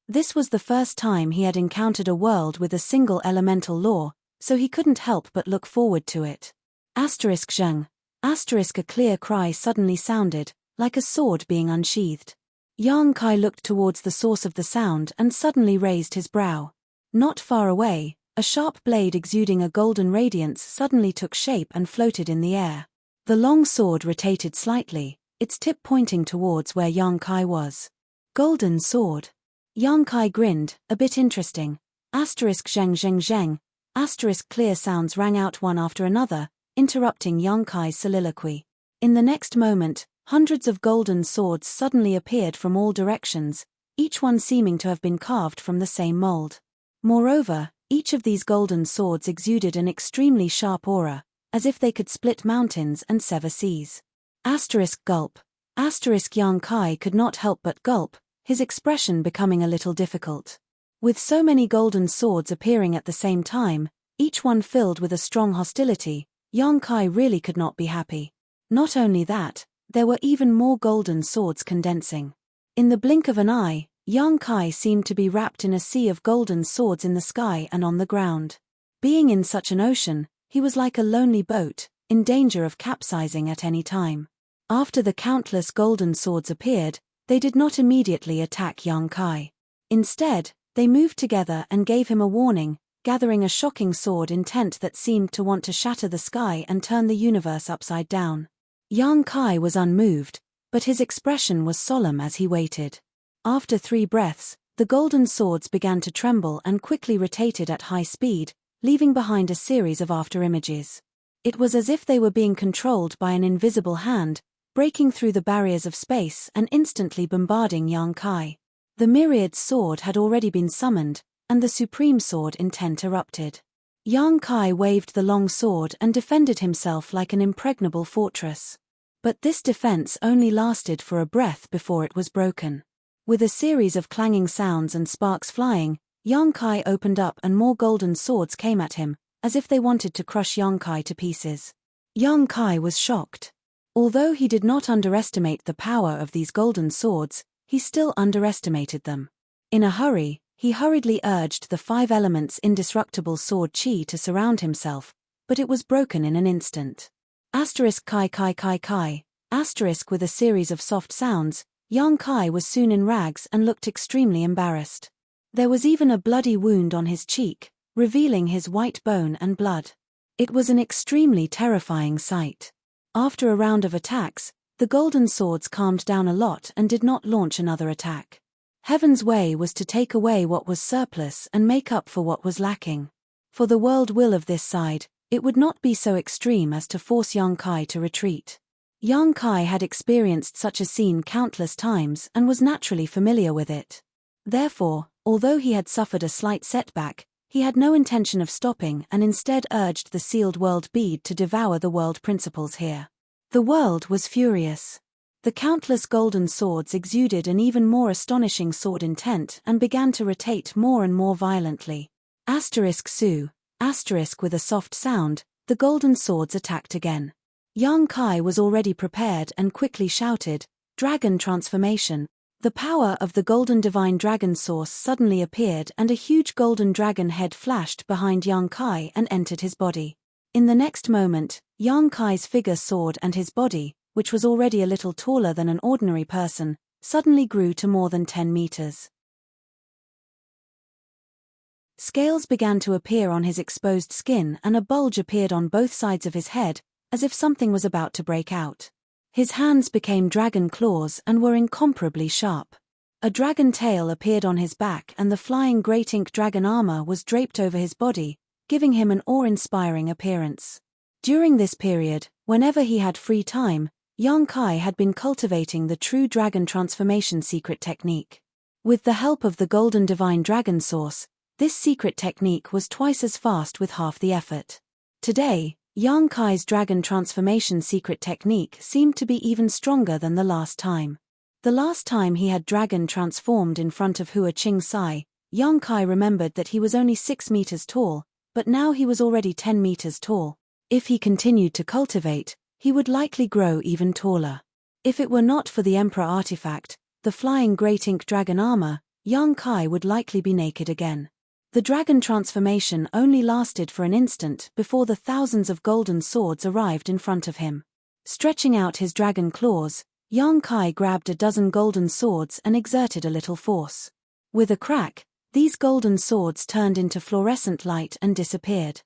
This was the first time he had encountered a world with a single elemental law, so he couldn't help but look forward to it. Asterisk zheng. Asterisk, a clear cry suddenly sounded, like a sword being unsheathed. Yang Kai looked towards the source of the sound and suddenly raised his brow. Not far away, a sharp blade exuding a golden radiance suddenly took shape and floated in the air. The long sword rotated slightly, its tip pointing towards where Yang Kai was. Golden sword. Yang Kai grinned, a bit interesting. Asterisk zheng zheng zheng. Asterisk, clear sounds rang out one after another, interrupting Yang Kai's soliloquy. In the next moment, hundreds of golden swords suddenly appeared from all directions, each one seeming to have been carved from the same mold. Moreover, each of these golden swords exuded an extremely sharp aura, as if they could split mountains and sever seas. Asterisk, gulp. Asterisk, Yang Kai could not help but gulp, his expression becoming a little difficult. With so many golden swords appearing at the same time, each one filled with a strong hostility, Yang Kai really could not be happy. Not only that, there were even more golden swords condensing. In the blink of an eye, Yang Kai seemed to be wrapped in a sea of golden swords in the sky and on the ground. Being in such an ocean, he was like a lonely boat, in danger of capsizing at any time. After the countless golden swords appeared, they did not immediately attack Yang Kai. Instead, they moved together and gave him a warning, gathering a shocking sword intent that seemed to want to shatter the sky and turn the universe upside down. Yang Kai was unmoved, but his expression was solemn as he waited. After 3 breaths, the golden swords began to tremble and quickly rotated at high speed, leaving behind a series of afterimages. It was as if they were being controlled by an invisible hand, breaking through the barriers of space and instantly bombarding Yang Kai. The myriad sword had already been summoned, and the supreme sword intent erupted. Yang Kai waved the long sword and defended himself like an impregnable fortress. But this defense only lasted for a breath before it was broken. With a series of clanging sounds and sparks flying, Yang Kai opened up and more golden swords came at him, as if they wanted to crush Yang Kai to pieces. Yang Kai was shocked. Although he did not underestimate the power of these golden swords, he still underestimated them. In a hurry, he hurriedly urged the 5 elements' indestructible sword chi to surround himself, but it was broken in an instant. Asterisk kai kai kai kai. Asterisk, with a series of soft sounds, Yang Kai was soon in rags and looked extremely embarrassed. There was even a bloody wound on his cheek, revealing his white bone and blood. It was an extremely terrifying sight. After a round of attacks, the golden swords calmed down a lot and did not launch another attack. Heaven's way was to take away what was surplus and make up for what was lacking. For the world will of this side, it would not be so extreme as to force Yang Kai to retreat. Yang Kai had experienced such a scene countless times and was naturally familiar with it. Therefore, although he had suffered a slight setback, he had no intention of stopping and instead urged the sealed world bead to devour the world principles here. The world was furious. The countless golden swords exuded an even more astonishing sword intent and began to rotate more and more violently. Asterisk su. Asterisk, with a soft sound, the golden swords attacked again. Yang Kai was already prepared and quickly shouted, "Dragon transformation!" The power of the golden divine dragon source suddenly appeared and a huge golden dragon head flashed behind Yang Kai and entered his body. In the next moment, Yang Kai's figure soared and his body, which was already a little taller than an ordinary person, suddenly grew to more than 10 meters. Scales began to appear on his exposed skin and a bulge appeared on both sides of his head, as if something was about to break out. His hands became dragon claws and were incomparably sharp. A dragon tail appeared on his back and the flying great ink dragon armor was draped over his body, giving him an awe-inspiring appearance. During this period, whenever he had free time, Yang Kai had been cultivating the true dragon transformation secret technique. With the help of the golden divine dragon source, this secret technique was twice as fast with half the effort. Today, Yang Kai's dragon transformation secret technique seemed to be even stronger than the last time. The last time he had dragon transformed in front of Hua Qing Sai, Yang Kai remembered that he was only 6 meters tall, but now he was already 10 meters tall. If he continued to cultivate, he would likely grow even taller. If it were not for the Emperor artifact, the flying great ink dragon armor, Yang Kai would likely be naked again. The dragon transformation only lasted for an instant before the thousands of golden swords arrived in front of him. Stretching out his dragon claws, Yang Kai grabbed a dozen golden swords and exerted a little force. With a crack, these golden swords turned into fluorescent light and disappeared.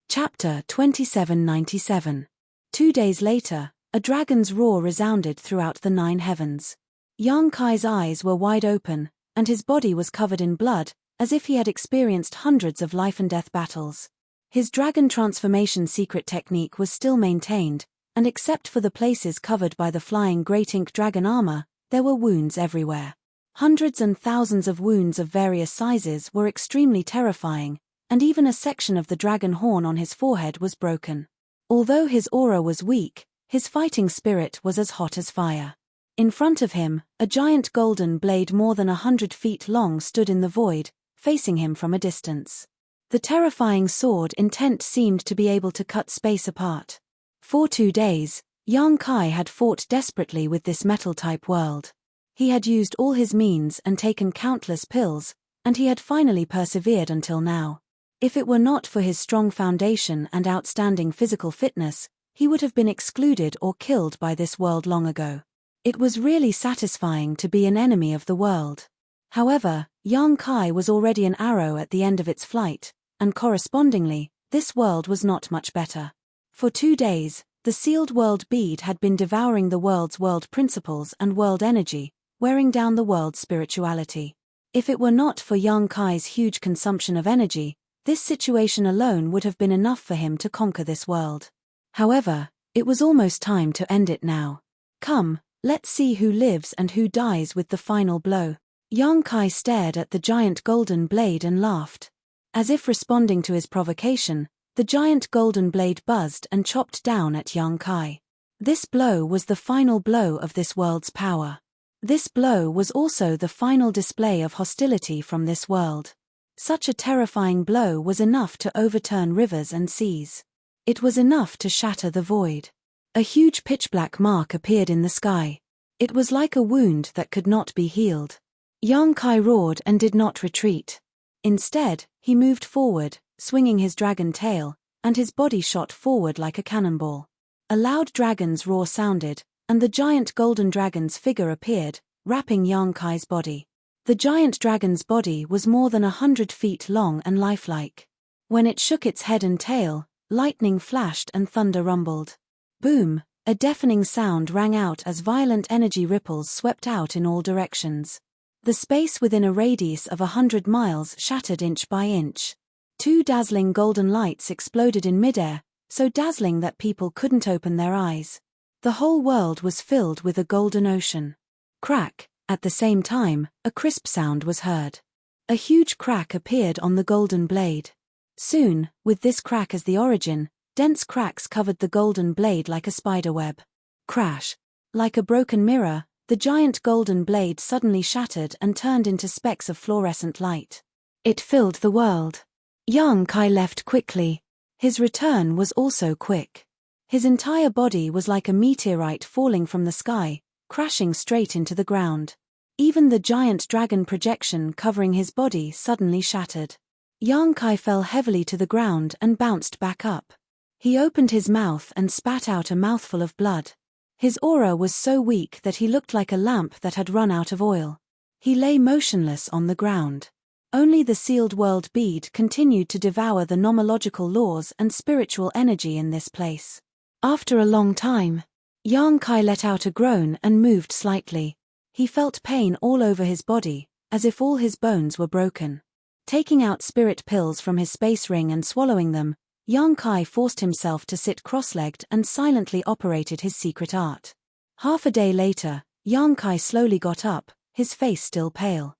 Chapter 2797. 2 days later, a dragon's roar resounded throughout the 9 heavens. Yang Kai's eyes were wide open, and his body was covered in blood, as if he had experienced hundreds of life-and-death battles. His dragon transformation secret technique was still maintained, and except for the places covered by the flying great ink dragon armor, there were wounds everywhere. Hundreds and thousands of wounds of various sizes were extremely terrifying, and even a section of the dragon horn on his forehead was broken. Although his aura was weak, his fighting spirit was as hot as fire. In front of him, a giant golden blade more than 100 feet long stood in the void, facing him from a distance. The terrifying sword intent seemed to be able to cut space apart. For 2 days, Yang Kai had fought desperately with this metal-type world. He had used all his means and taken countless pills, and he had finally persevered until now. If it were not for his strong foundation and outstanding physical fitness, he would have been excluded or killed by this world long ago. It was really satisfying to be an enemy of the world. However, Yang Kai was already an arrow at the end of its flight, and correspondingly, this world was not much better. For 2 days, the sealed world bead had been devouring the world's world principles and world energy, wearing down the world's spirituality. If it were not for Yang Kai's huge consumption of energy, this situation alone would have been enough for him to conquer this world. However, it was almost time to end it now. Come, let's see who lives and who dies with the final blow. Yang Kai stared at the giant golden blade and laughed. As if responding to his provocation, the giant golden blade buzzed and chopped down at Yang Kai. This blow was the final blow of this world's power. This blow was also the final display of hostility from this world. Such a terrifying blow was enough to overturn rivers and seas. It was enough to shatter the void. A huge pitch-black mark appeared in the sky. It was like a wound that could not be healed. Yang Kai roared and did not retreat. Instead, he moved forward, swinging his dragon tail, and his body shot forward like a cannonball. A loud dragon's roar sounded, and the giant golden dragon's figure appeared, wrapping Yang Kai's body. The giant dragon's body was more than 100 feet long and lifelike. When it shook its head and tail, lightning flashed and thunder rumbled. Boom! A deafening sound rang out as violent energy ripples swept out in all directions. The space within a radius of 100 miles shattered inch by inch. 2 dazzling golden lights exploded in midair, so dazzling that people couldn't open their eyes. The whole world was filled with a golden ocean. Crack! At the same time, a crisp sound was heard. A huge crack appeared on the golden blade. Soon, with this crack as the origin, dense cracks covered the golden blade like a spiderweb. Crash! Like a broken mirror, the giant golden blade suddenly shattered and turned into specks of fluorescent light. It filled the world. Yang Kai left quickly. His return was also quick. His entire body was like a meteorite falling from the sky, crashing straight into the ground. Even the giant dragon projection covering his body suddenly shattered. Yang Kai fell heavily to the ground and bounced back up. He opened his mouth and spat out a mouthful of blood. His aura was so weak that he looked like a lamp that had run out of oil. He lay motionless on the ground. Only the sealed world bead continued to devour the nomological laws and spiritual energy in this place. After a long time, Yang Kai let out a groan and moved slightly. He felt pain all over his body, as if all his bones were broken. Taking out spirit pills from his space ring and swallowing them, Yang Kai forced himself to sit cross-legged and silently operated his secret art. Half a day later, Yang Kai slowly got up, his face still pale.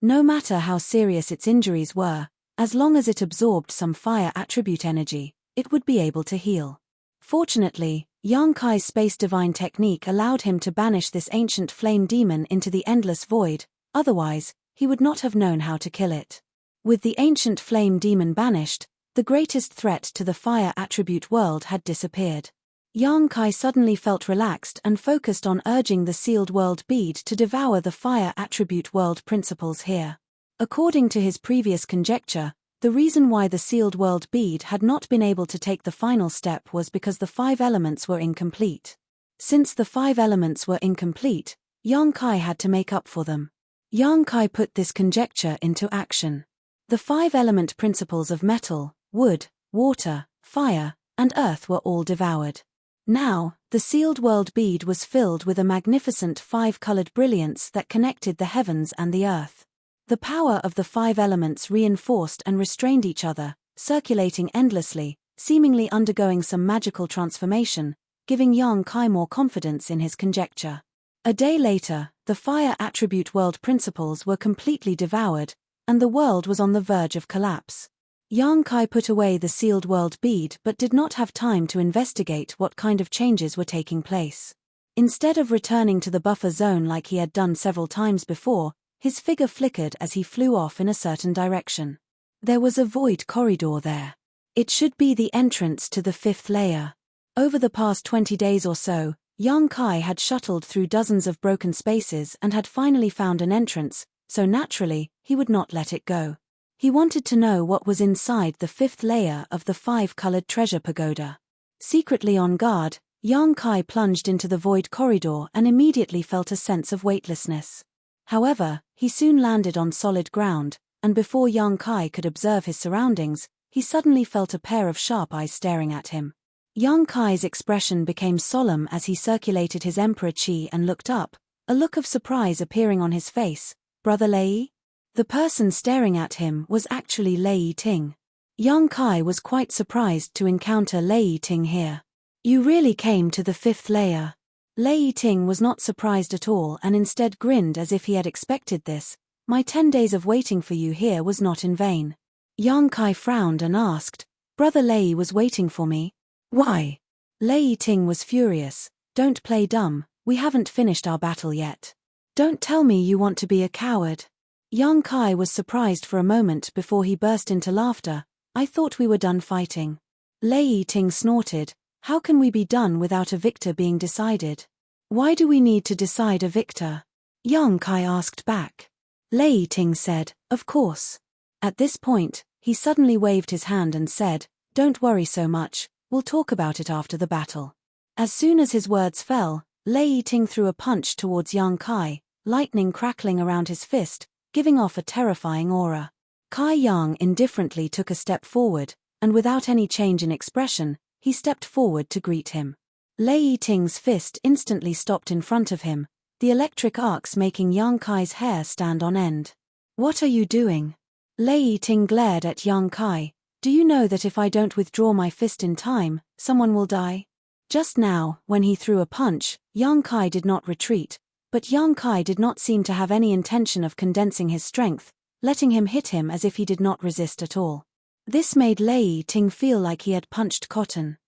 No matter how serious its injuries were, as long as it absorbed some fire attribute energy, it would be able to heal. Fortunately, Yang Kai's space divine technique allowed him to banish this ancient flame demon into the endless void, otherwise, he would not have known how to kill it. With the ancient flame demon banished, the greatest threat to the fire attribute world had disappeared. Yang Kai suddenly felt relaxed and focused on urging the sealed world bead to devour the fire attribute world principles here. According to his previous conjecture, the reason why the sealed world bead had not been able to take the final step was because the 5 elements were incomplete. Since the 5 elements were incomplete, Yang Kai had to make up for them. Yang Kai put this conjecture into action. The 5 element principles of metal, wood, water, fire, and earth were all devoured. Now, the sealed world bead was filled with a magnificent 5-colored brilliance that connected the heavens and the earth. The power of the 5 elements reinforced and restrained each other, circulating endlessly, seemingly undergoing some magical transformation, giving Yang Kai more confidence in his conjecture. A day later, the fire attribute world principles were completely devoured, and the world was on the verge of collapse. Yang Kai put away the sealed world bead but did not have time to investigate what kind of changes were taking place. Instead of returning to the buffer zone like he had done several times before, his figure flickered as he flew off in a certain direction. There was a void corridor there. It should be the entrance to the 5th layer. Over the past 20 days or so, Yang Kai had shuttled through dozens of broken spaces and had finally found an entrance, so naturally, he would not let it go. He wanted to know what was inside the 5th layer of the 5-colored treasure pagoda. Secretly on guard, Yang Kai plunged into the void corridor and immediately felt a sense of weightlessness. However, he soon landed on solid ground, and before Yang Kai could observe his surroundings, he suddenly felt a pair of sharp eyes staring at him. Yang Kai's expression became solemn as he circulated his emperor chi and looked up, a look of surprise appearing on his face. "Brother Lei?" The person staring at him was actually Lei Ting. Yang Kai was quite surprised to encounter Lei Ting here. "You really came to the 5th layer." Lei Ting was not surprised at all and instead grinned as if he had expected this. "My 10 days of waiting for you here was not in vain." Yang Kai frowned and asked, "Brother Lei was waiting for me? Why?" Lei Ting was furious. "Don't play dumb, we haven't finished our battle yet. Don't tell me you want to be a coward." Yang Kai was surprised for a moment before he burst into laughter. "I thought we were done fighting." Lei Ting snorted. "How can we be done without a victor being decided? Why do we need to decide a victor?" Yang Kai asked back. Lei Ting said, "Of course." At this point, he suddenly waved his hand and said, "Don't worry so much, we'll talk about it after the battle." As soon as his words fell, Lei Ting threw a punch towards Yang Kai, lightning crackling around his fist, giving off a terrifying aura. Kai Yang indifferently took a step forward, and without any change in expression, he stepped forward to greet him. Lei Ting's fist instantly stopped in front of him, the electric arcs making Yang Kai's hair stand on end. "What are you doing?" Lei Ting glared at Yang Kai. "Do you know that if I don't withdraw my fist in time, someone will die?" Just now, when he threw a punch, Yang Kai did not retreat, but Yang Kai did not seem to have any intention of condensing his strength, letting him hit him as if he did not resist at all. This made Lei Ting feel like he had punched cotton.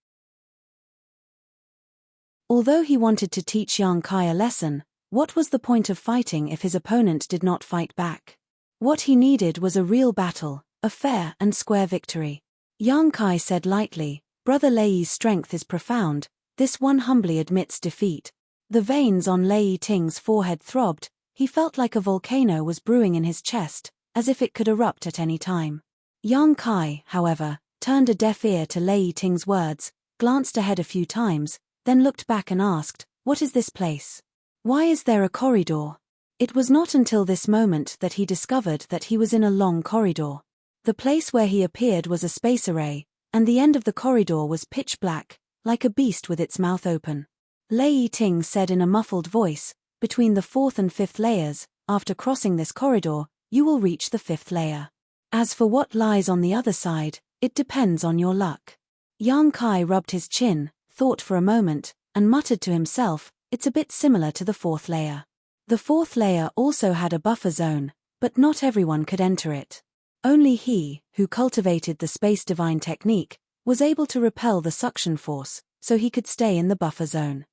Although he wanted to teach Yang Kai a lesson, what was the point of fighting if his opponent did not fight back? What he needed was a real battle, a fair and square victory. Yang Kai said lightly, "Brother Lei's strength is profound, this one humbly admits defeat." The veins on Lei Ting's forehead throbbed, he felt like a volcano was brewing in his chest, as if it could erupt at any time. Yang Kai, however, turned a deaf ear to Lei Ting's words, glanced ahead a few times, then looked back and asked, "What is this place? Why is there a corridor?" It was not until this moment that he discovered that he was in a long corridor. The place where he appeared was a space array, and the end of the corridor was pitch black, like a beast with its mouth open. Lei Ting said in a muffled voice, "Between the 4th and 5th layers, after crossing this corridor, you will reach the 5th layer. As for what lies on the other side, it depends on your luck." Yang Kai rubbed his chin, thought for a moment, and muttered to himself, "It's a bit similar to the 4th layer." The 4th layer also had a buffer zone, but not everyone could enter it. Only he, who cultivated the space divine technique, was able to repel the suction force, so he could stay in the buffer zone.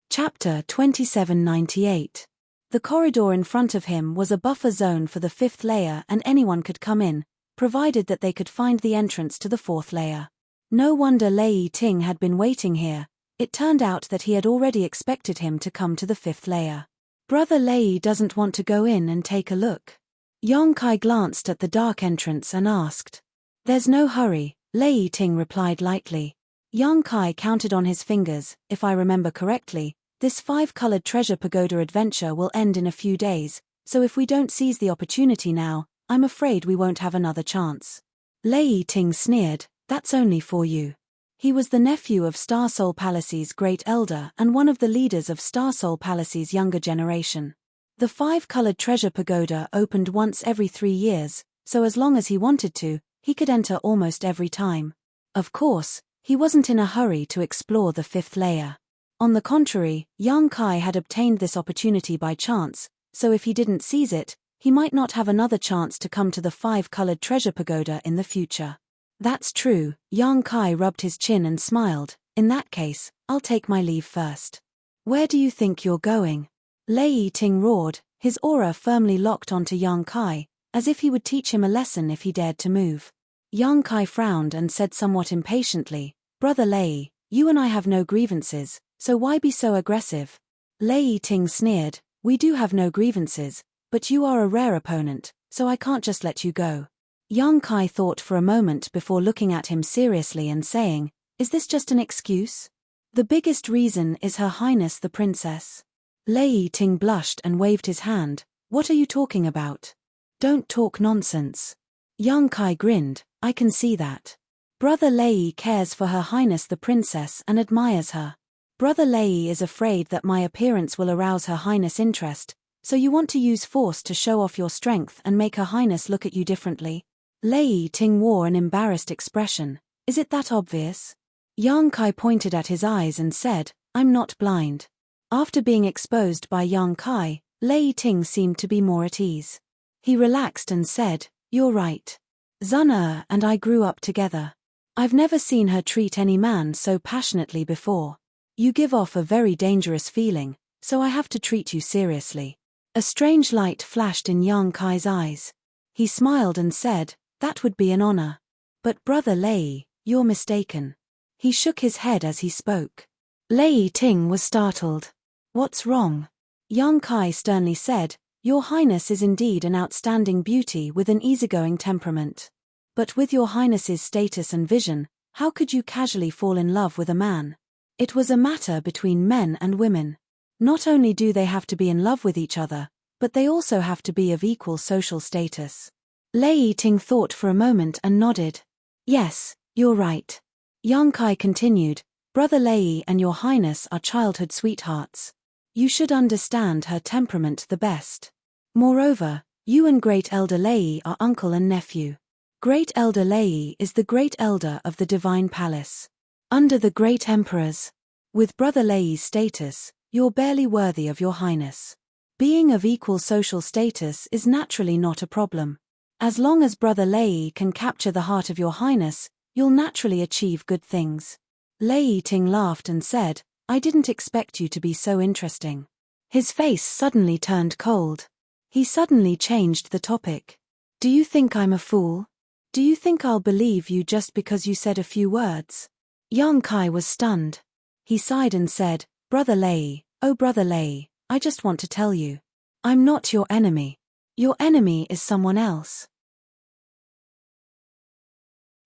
Chapter 2798. The corridor in front of him was a buffer zone for the 5th layer, and anyone could come in, provided that they could find the entrance to the 4th layer. No wonder Lei Ting had been waiting here. It turned out that he had already expected him to come to the 5th layer. Brother Lei doesn't want to go in and take a look. Yang Kai glanced at the dark entrance and asked. There's no hurry, Lei Ting replied lightly. Yang Kai counted on his fingers. If I remember correctly, this 5-colored treasure pagoda adventure will end in a few days, so if we don't seize the opportunity now, I'm afraid we won't have another chance. Lei Ting sneered, that's only for you. He was the nephew of Star Soul Palace's great elder and one of the leaders of Star Soul Palace's younger generation. The 5-colored treasure pagoda opened once every 3 years, so as long as he wanted to, he could enter almost every time. Of course, he wasn't in a hurry to explore the 5th layer. On the contrary, Yang Kai had obtained this opportunity by chance, so if he didn't seize it, he might not have another chance to come to the 5-colored treasure pagoda in the future. That's true, Yang Kai rubbed his chin and smiled. In that case, I'll take my leave first. Where do you think you're going? Lei Ting roared, his aura firmly locked onto Yang Kai, as if he would teach him a lesson if he dared to move. Yang Kai frowned and said somewhat impatiently, Brother Lei, you and I have no grievances, so why be so aggressive? Lei Ting sneered, we do have no grievances, but you are a rare opponent, so I can't just let you go. Yang Kai thought for a moment before looking at him seriously and saying, is this just an excuse? The biggest reason is Her Highness the Princess. Lei Ting blushed and waved his hand, what are you talking about? Don't talk nonsense. Yang Kai grinned, I can see that. Brother Lei cares for Her Highness the Princess and admires her. Brother Lei is afraid that my appearance will arouse Her Highness' interest, so you want to use force to show off your strength and make Her Highness look at you differently? Lei Ting wore an embarrassed expression. Is it that obvious? Yang Kai pointed at his eyes and said, I'm not blind. After being exposed by Yang Kai, Lei Ting seemed to be more at ease. He relaxed and said, you're right. Zuna and I grew up together. I've never seen her treat any man so passionately before. You give off a very dangerous feeling, so I have to treat you seriously. A strange light flashed in Yang Kai's eyes. He smiled and said, that would be an honor. But Brother Lei, you're mistaken. He shook his head as he spoke. Lei Ting was startled. What's wrong? Yang Kai sternly said, Your Highness is indeed an outstanding beauty with an easygoing temperament. But with Your Highness's status and vision, how could you casually fall in love with a man? It was a matter between men and women. Not only do they have to be in love with each other, but they also have to be of equal social status. Lei Ting thought for a moment and nodded. Yes, you're right. Yang Kai continued, Brother Lei and Your Highness are childhood sweethearts. You should understand her temperament the best. Moreover, you and Great Elder Lei are uncle and nephew. Great Elder Lei is the Great Elder of the Divine Palace. Under the Great Emperors. With Brother Lei's status, you're barely worthy of Your Highness. Being of equal social status is naturally not a problem. As long as Brother Lei can capture the heart of Your Highness, you'll naturally achieve good things. Lei Ting laughed and said, I didn't expect you to be so interesting. His face suddenly turned cold. He suddenly changed the topic. Do you think I'm a fool? Do you think I'll believe you just because you said a few words? Yang Kai was stunned. He sighed and said, Brother Lei, oh Brother Lei, I just want to tell you. I'm not your enemy. Your enemy is someone else.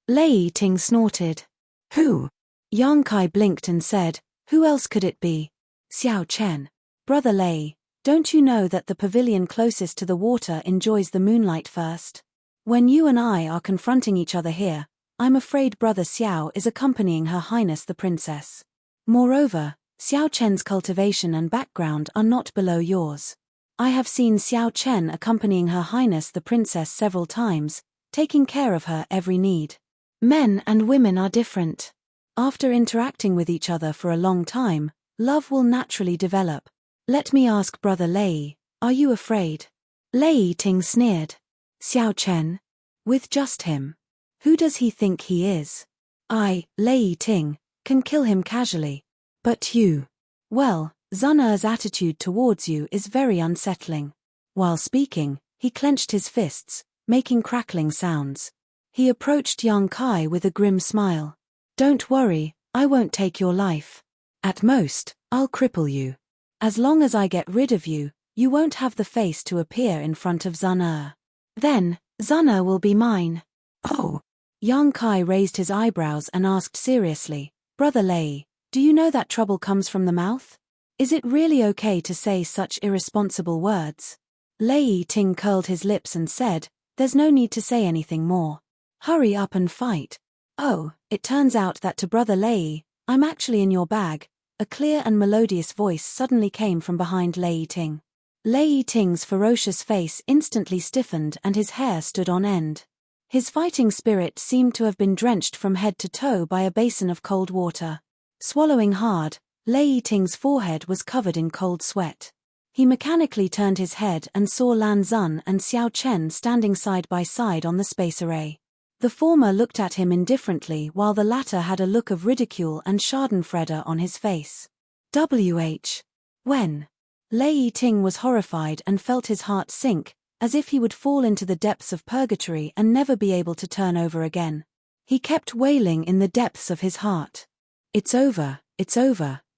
Lei Ting snorted. Who? Yang Kai blinked and said, who else could it be? Xiao Chen. Brother Lei, don't you know that the pavilion closest to the water enjoys the moonlight first? When you and I are confronting each other here, I'm afraid Brother Xiao is accompanying Her Highness the Princess. Moreover, Xiao Chen's cultivation and background are not below yours. I have seen Xiao Chen accompanying Her Highness the Princess several times, taking care of her every need. Men and women are different. After interacting with each other for a long time, love will naturally develop. Let me ask Brother Lei, are you afraid? Lei Ting sneered. Xiao Chen? With just him. Who does he think he is? I, Lei Ting, can kill him casually. But you. Well, Sun Er's attitude towards you is very unsettling. While speaking, he clenched his fists, making crackling sounds. He approached Yang Kai with a grim smile. Don't worry, I won't take your life. At most, I'll cripple you. As long as I get rid of you, you won't have the face to appear in front of Sun Er. Then, Sun Er will be mine. Oh. Yang Kai raised his eyebrows and asked seriously, Brother Lei, do you know that trouble comes from the mouth? Is it really okay to say such irresponsible words? Lei Ting curled his lips and said, there's no need to say anything more. Hurry up and fight. Oh, it turns out that to Brother Lei, I'm actually in your bag. A clear and melodious voice suddenly came from behind Lei Ting. Lei Ting's ferocious face instantly stiffened and his hair stood on end. His fighting spirit seemed to have been drenched from head to toe by a basin of cold water. Swallowing hard, Lei Ting's forehead was covered in cold sweat. He mechanically turned his head and saw Lan Xun and Xiao Chen standing side by side on the space array. The former looked at him indifferently while the latter had a look of ridicule and schadenfreude on his face. When? Lei Ting was horrified and felt his heart sink, as if he would fall into the depths of purgatory and never be able to turn over again. He kept wailing in the depths of his heart. It's over,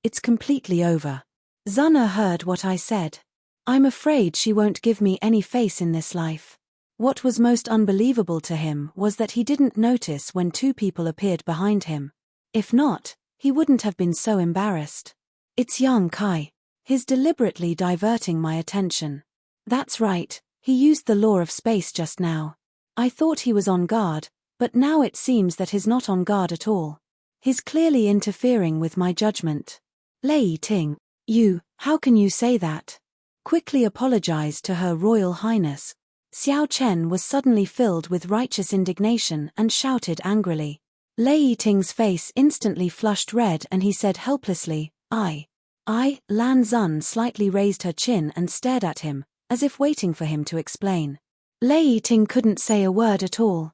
it's completely over. Sun Er heard what I said. I'm afraid she won't give me any face in this life. What was most unbelievable to him was that he didn't notice when two people appeared behind him. If not, he wouldn't have been so embarrassed. It's Yang Kai. He's deliberately diverting my attention. That's right, he used the law of space just now. I thought he was on guard, but now it seems that he's not on guard at all. He's clearly interfering with my judgment. Lei Ting, how can you say that? Quickly apologized to Her Royal Highness. Xiao Chen was suddenly filled with righteous indignation and shouted angrily. Lei Ting's face instantly flushed red and he said helplessly, Lan Xun slightly raised her chin and stared at him, as if waiting for him to explain. Lei Ting couldn't say a word at all.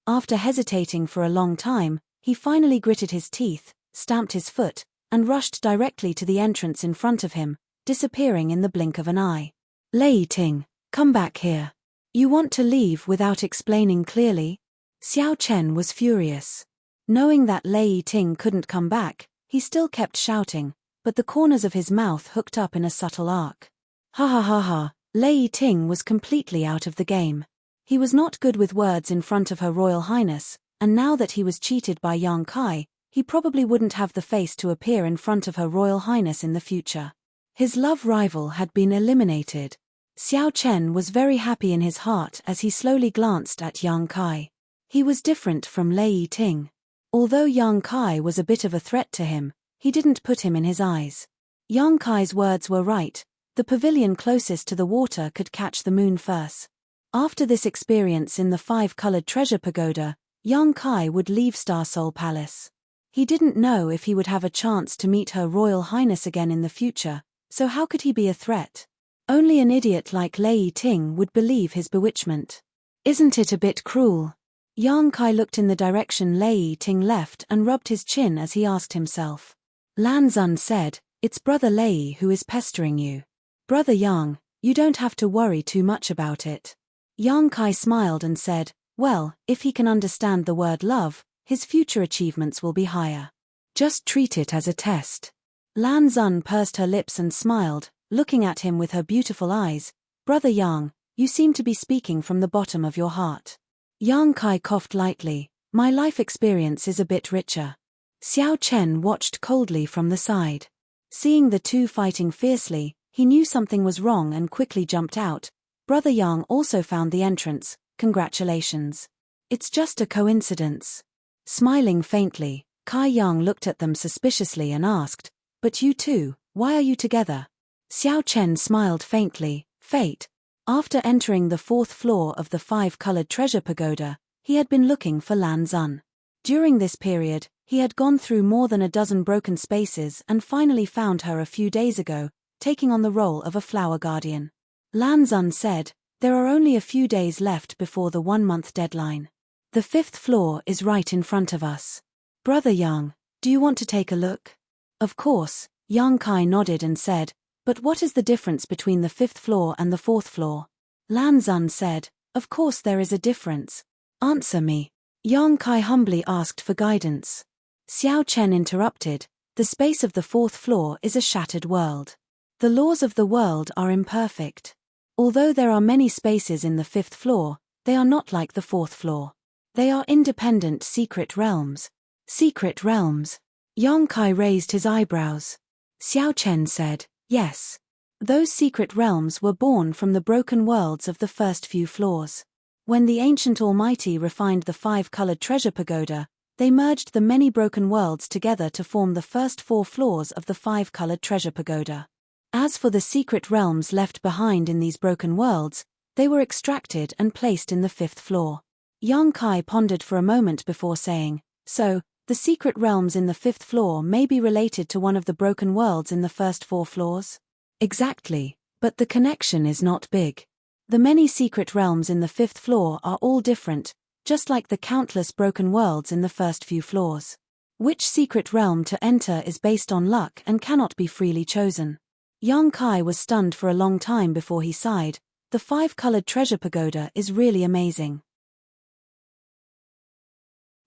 After hesitating for a long time, he finally gritted his teeth, stamped his foot, and rushed directly to the entrance in front of him, disappearing in the blink of an eye. Lei Ting, come back here. You want to leave without explaining clearly? Xiao Chen was furious. Knowing that Lei Ting couldn't come back, he still kept shouting, but the corners of his mouth hooked up in a subtle arc. Ha ha ha ha, Lei Ting was completely out of the game. He was not good with words in front of Her Royal Highness, and now that he was cheated by Yang Kai, he probably wouldn't have the face to appear in front of Her Royal Highness in the future. His love rival had been eliminated. Xiao Chen was very happy in his heart as he slowly glanced at Yang Kai. He was different from Lei Ting. Although Yang Kai was a bit of a threat to him, he didn't put him in his eyes. Yang Kai's words were right. The pavilion closest to the water could catch the moon first. After this experience in the five-colored treasure pagoda, Yang Kai would leave Star Soul Palace. He didn't know if he would have a chance to meet Her Royal Highness again in the future, so how could he be a threat? Only an idiot like Lei Ting would believe his bewitchment. Isn't it a bit cruel? Yang Kai looked in the direction Lei Ting left and rubbed his chin as he asked himself. Lan Xun said, it's Brother Lei who is pestering you. Brother Yang, you don't have to worry too much about it. Yang Kai smiled and said, well, if he can understand the word love, his future achievements will be higher. Just treat it as a test. Lan Xun pursed her lips and smiled, looking at him with her beautiful eyes. Brother Yang, you seem to be speaking from the bottom of your heart. Yang Kai coughed lightly. My life experience is a bit richer. Xiao Chen watched coldly from the side. Seeing the two fighting fiercely, he knew something was wrong and quickly jumped out. Brother Yang also found the entrance. Congratulations. It's just a coincidence. Smiling faintly, Kai Yang looked at them suspiciously and asked, but you two, why are you together? Xiao Chen smiled faintly. Fate. After entering the fourth floor of the five-colored treasure pagoda, he had been looking for Lan Xun. During this period, he had gone through more than a dozen broken spaces and finally found her a few days ago, taking on the role of a flower guardian. Lan Xun said, There are only a few days left before the 1-month deadline. The 5th floor is right in front of us. Brother Yang, do you want to take a look? Of course, Yang Kai nodded and said, but what is the difference between the 5th floor and the 4th floor? Lan Zun said, of course there is a difference. Answer me. Yang Kai humbly asked for guidance. Xiao Chen interrupted, the space of the 4th floor is a shattered world. The laws of the world are imperfect. Although there are many spaces in the 5th floor, they are not like the 4th floor. They are independent secret realms. Secret realms? Yang Kai raised his eyebrows. Xiao Chen said, yes. Those secret realms were born from the broken worlds of the first few floors. When the ancient Almighty refined the 5-colored treasure pagoda, they merged the many broken worlds together to form the first 4 floors of the 5-colored treasure pagoda. As for the secret realms left behind in these broken worlds, they were extracted and placed in the 5th floor. Yang Kai pondered for a moment before saying, so, the secret realms in the 5th floor may be related to one of the broken worlds in the first 4 floors? Exactly, but the connection is not big. The many secret realms in the 5th floor are all different, just like the countless broken worlds in the first few floors. Which secret realm to enter is based on luck and cannot be freely chosen. Yang Kai was stunned for a long time before he sighed, the 5-colored treasure pagoda is really amazing.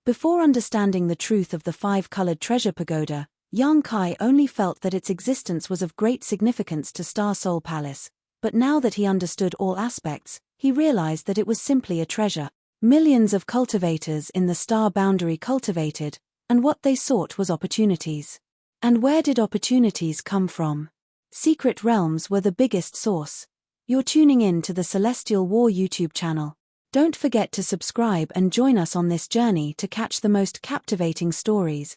Before understanding the truth of the 5-colored treasure pagoda, Yang Kai only felt that its existence was of great significance to Star Soul Palace, but now that he understood all aspects, he realized that it was simply a treasure. Millions of cultivators in the star boundary cultivated, and what they sought was opportunities. And where did opportunities come from? Secret realms were the biggest source. You're tuning in to the Celestial War YouTube channel. Don't forget to subscribe and join us on this journey to catch the most captivating stories.